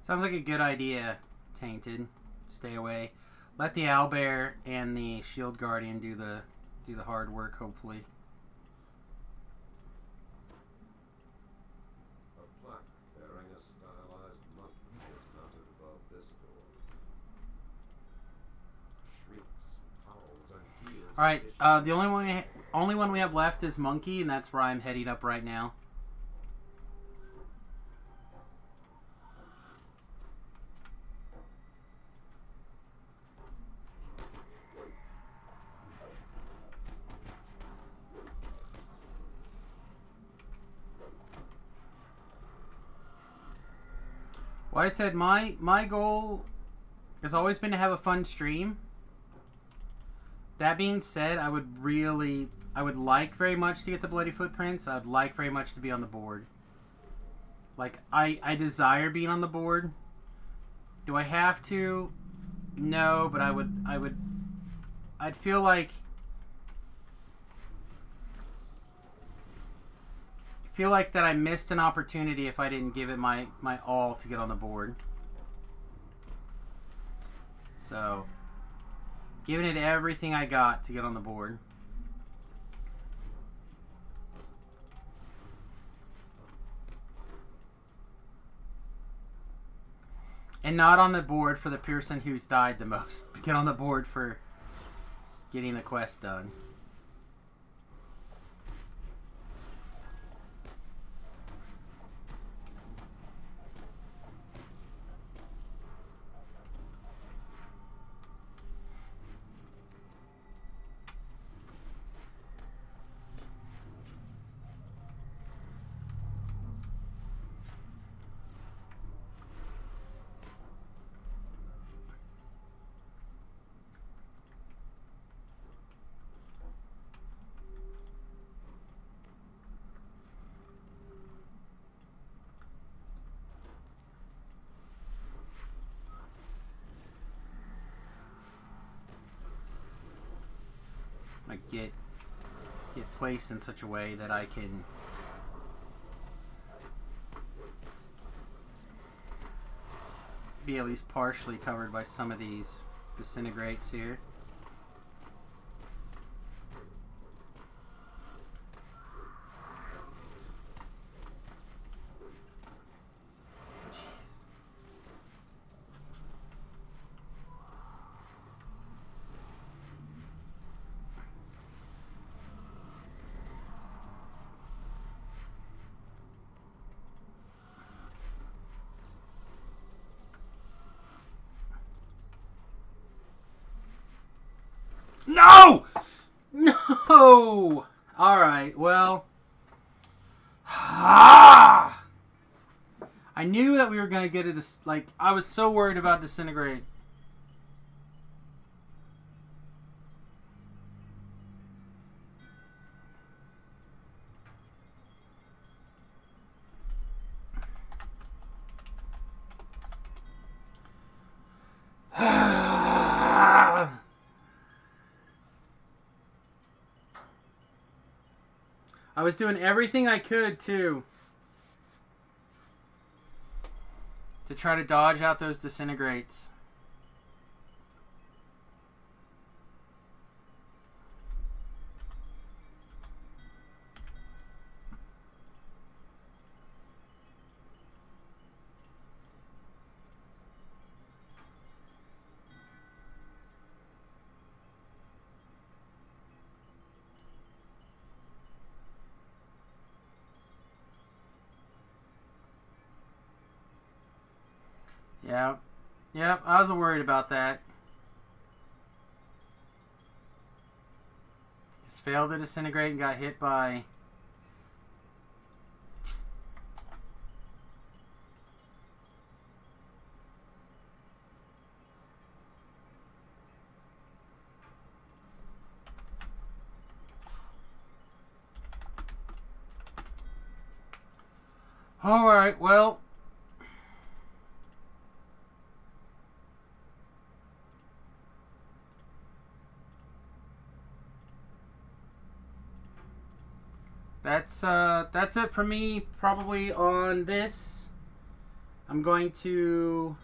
Sounds like a good idea, Tainted. Stay away. Let the Owlbear and the Shield Guardian do the hard work, hopefully. A plaque bearing a stylized monkey is mounted above this door. Shrieks, howls, and peals. All right, the only one we have left is Monkey, and that's where I'm heading up right now. Well, I said my goal has always been to have a fun stream. That being said, I would like very much to get the Bloody Footprints. I would like very much to be on the board. Like, I desire being on the board. Do I have to? No, but I'd feel like that I missed an opportunity if I didn't give it my all to get on the board. So, giving it everything I got to get on the board. And not on the board for the person who's died the most. Get on the board for getting the quest done. Get placed in such a way that I can be at least partially covered by some of these disintegrates here. No! No! Alright, well. I knew that we were going to get it. Like, I was so worried about disintegrate. I was doing everything I could, too, to try to dodge out those disintegrates. Yep, I was worried about that. Just failed to disintegrate and got hit by... Alright, well... That's it for me, probably on this. I'm going to...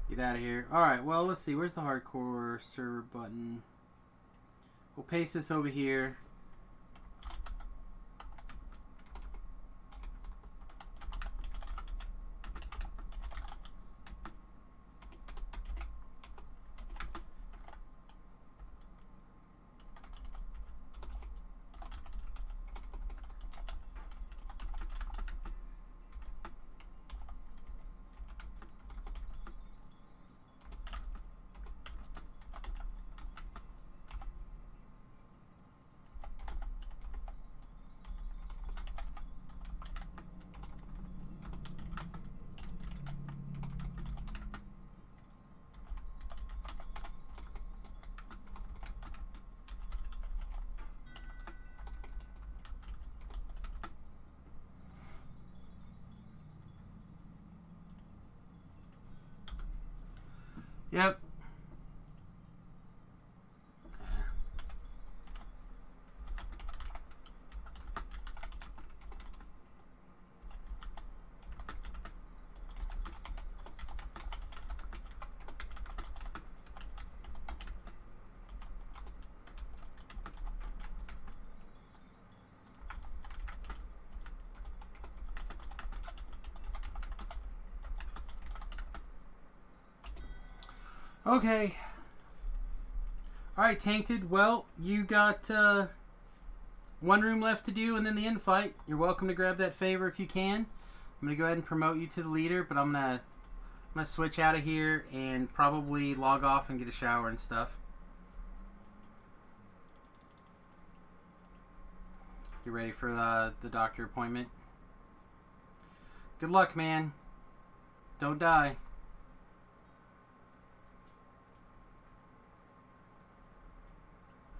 get out of here. Alright, well, let's see. Where's the hardcore server button? We'll paste this over here. Okay. Alright, Tainted. Well, you got one room left to do and then the end fight. You're welcome to grab that favor if you can. I'm going to go ahead and promote you to the leader, but I'm going to switch out of here and probably log off and get a shower and stuff. You ready for the doctor appointment? Good luck, man. Don't die.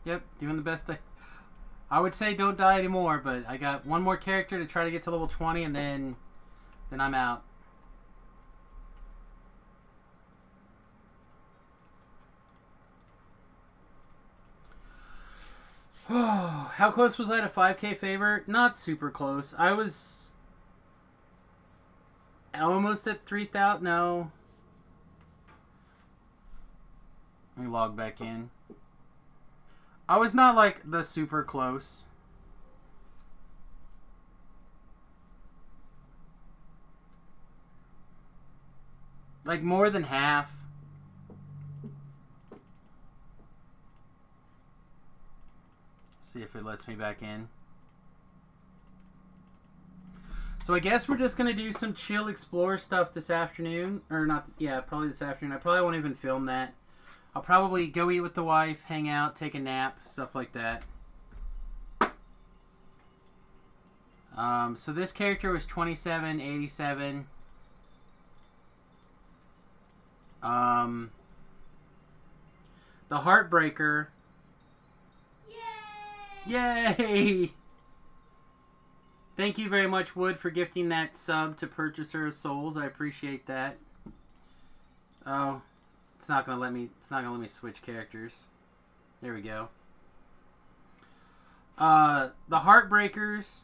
Yep, doing the best I would say don't die anymore, but I got one more character to try to get to level 20 and then I'm out. Oh, how close was I to 5k favor? Not super close. I was almost at 3,000. No. Let me log back in. I was not like the super close. Like more than half. See if it lets me back in. So I guess we're just going to do some chill explore stuff this afternoon. Or not, yeah, probably this afternoon. I probably won't even film that. I'll probably go eat with the wife, hang out, take a nap, stuff like that. So this character was 2787. The Heartbreaker. Yay! Thank you very much, Wood, for gifting that sub to Purchaser of Souls. I appreciate that. Oh, it's not gonna let me switch characters. There we go. The Heartbreakers.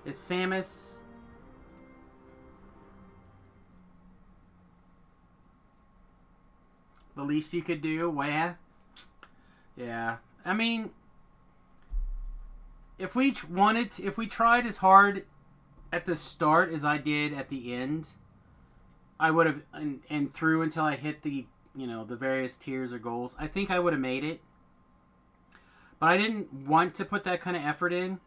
Is Samius. The least you could do? Where? Yeah. I mean, if we tried as hard at the start as I did at the end, I would have, and through until I hit the, the various tiers or goals, I think I would have made it. But I didn't want to put that kind of effort in.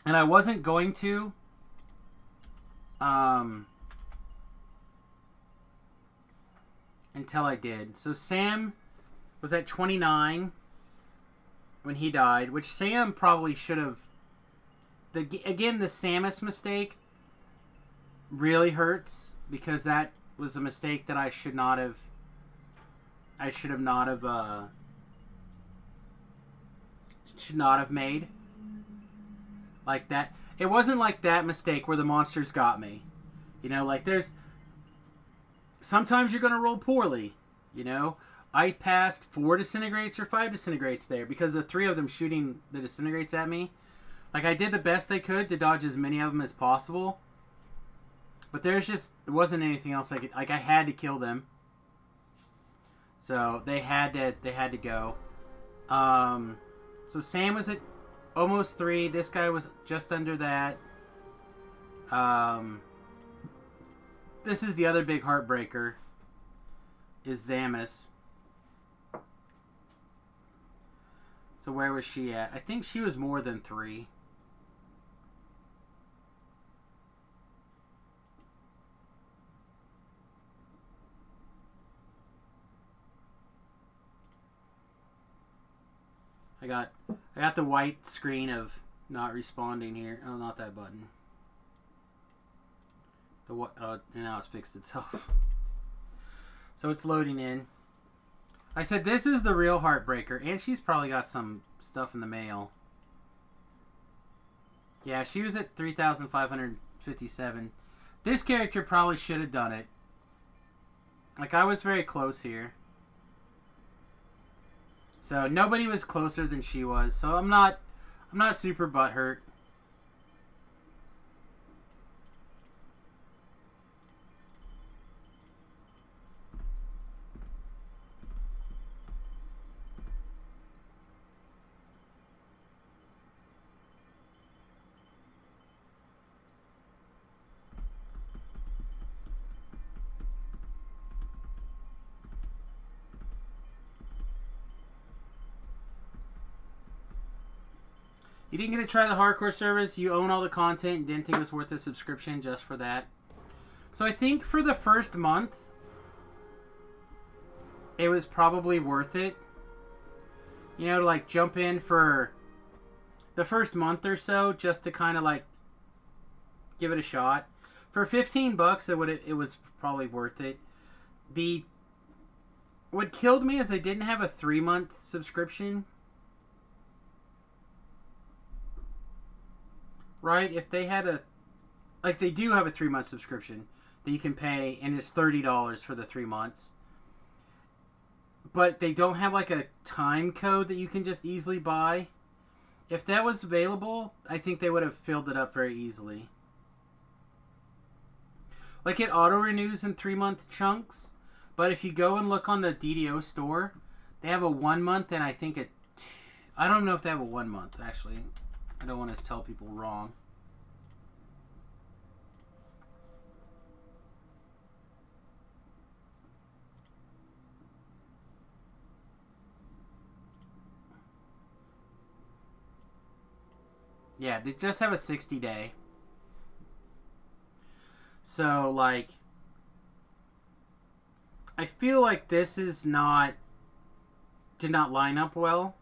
And I wasn't going to. Until I did. So Sam was at 29 when he died, which Sam probably should have. Again, the Samius mistake really hurts because that was a mistake that I should not have. I should not have made. Like that. It wasn't like that mistake where the monsters got me. Like there's. Sometimes you're going to roll poorly. I passed 4 disintegrates or 5 disintegrates there because the 3 of them shooting the disintegrates at me. Like I did the best I could to dodge as many of them as possible. But there wasn't anything else I could. Like I had to kill them. So they had to go. So Sam was at almost 3. This guy was just under that. This is the other big heartbreaker. Is Samius. So where was she at? I think she was more than 3. I got the white screen of not responding here. Oh, not that button. Now it's fixed itself. So it's loading in. I said this is the real heartbreaker, and she's probably got some stuff in the mail. Yeah, she was at 3,557. This character probably should have done it. Like I was very close here. So nobody was closer than she was. So I'm not super butthurt. You didn't get to try the hardcore service. You own all the content and didn't think it was worth a subscription just for that. So I think for the first month, it was probably worth it. You know, to like jump in for the first month or so just to kind of like give it a shot. For $15, it was probably worth it. What killed me is they didn't have a 3-month subscription. Right? If they had they do have a 3-month subscription that you can pay, and it's $30 for the 3 months. But they don't have like a time code that you can just easily buy. If that was available, I think they would have filled it up very easily. Like it auto renews in 3-month chunks, but if you go and look on the DDO store, they have a 1 month and I think I don't know if they have a 1 month actually. I don't want to tell people wrong. Yeah, they just have a 60-day. So, like, I feel like this did not line up well.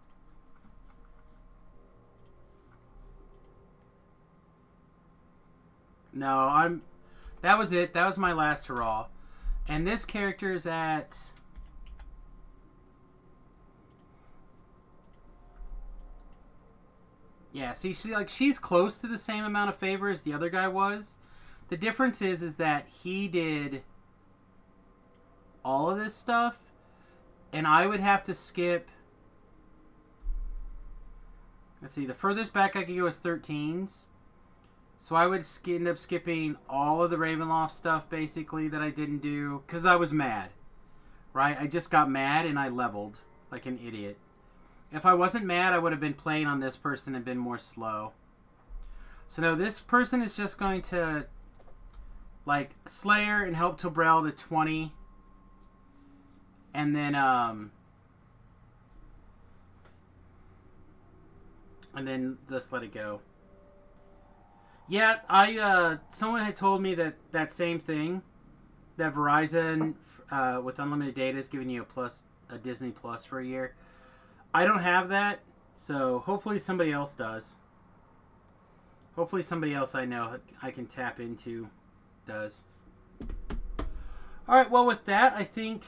No, that was it. That was my last hurrah. And this character is at... Yeah, see, she's close to the same amount of favor as the other guy was. The difference is that he did all of this stuff, and I would have to skip... Let's see, the furthest back I could go is 13s. So I would end up skipping all of the Ravenloft stuff, basically, that I didn't do, because I was mad. Right? I just got mad, and I leveled like an idiot. If I wasn't mad, I would have been playing on this person and been more slow. So no, this person is just going to like Slayer and help Tobrel to 20. And then just let it go. Yeah, someone had told me that same thing, that Verizon with unlimited data is giving you a Disney Plus for a year. I don't have that, so hopefully somebody else does. Hopefully somebody else I know I can tap into does. Alright, well with that, I think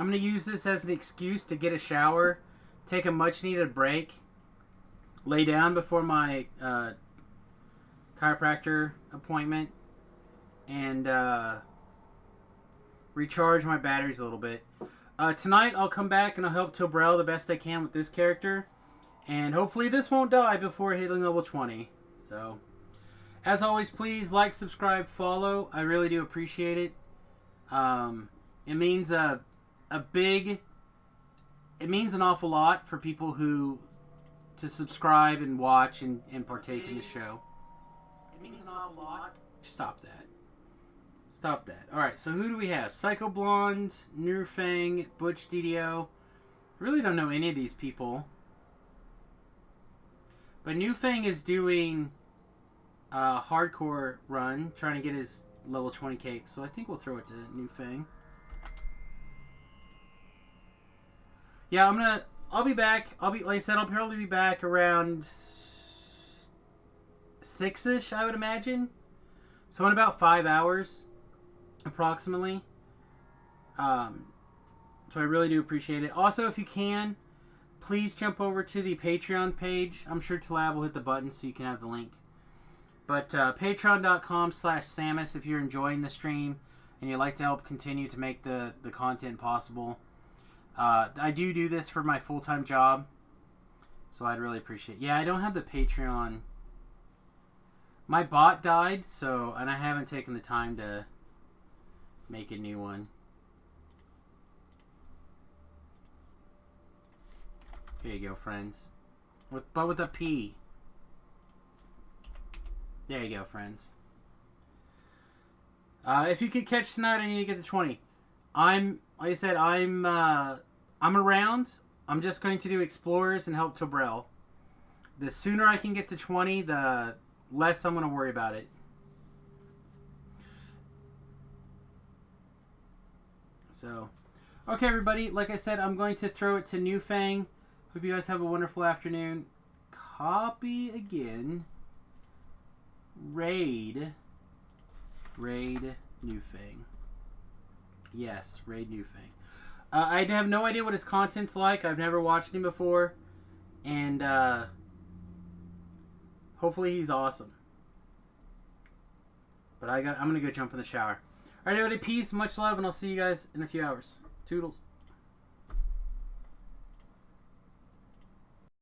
I'm going to use this as an excuse to get a shower, take a much needed break, lay down before my chiropractor appointment, and recharge my batteries a little bit. Tonight I'll come back and I'll help Tobrel the best I can with this character. And hopefully this won't die before hitting level 20. So, as always, please like, subscribe, follow. I really do appreciate it. It means it means an awful lot for people to subscribe and watch and partake in the show. It means an awful lot. Stop that. Stop that. Alright, so who do we have? Psycho Blonde, Nurfang, Butch DDO. Really don't know any of these people. But Nurfang is doing a hardcore run, trying to get his level 20 cape. So I think we'll throw it to Nurfang. Yeah, I'll be back. Like I said, I'll probably be back around 6-ish, I would imagine. So in about 5 hours. Approximately. So I really do appreciate it. Also, if you can, please jump over to the Patreon page. I'm sure Talab will hit the button so you can have the link. But patreon.com/Samius if you're enjoying the stream and you'd like to help continue to make the content possible. I do this for my full-time job, so I'd really appreciate it. Yeah, I don't have the Patreon. My bot died, and I haven't taken the time to make a new one. Here you go, friends. But with a P. There you go, friends. If you could catch tonight, I need to get to 20. Like I said, I'm around. I'm just going to do Explorers and help Tobrel. The sooner I can get to 20, the less I'm going to worry about it. So, okay, everybody. Like I said, I'm going to throw it to New Fang. Hope you guys have a wonderful afternoon. Copy again. Raid New Fang. Yes, Raid New Fang. I have no idea what his content's like. I've never watched him before. And, hopefully he's awesome. But I'm going to go jump in the shower. Alright, everybody. Peace, much love, and I'll see you guys in a few hours. Toodles.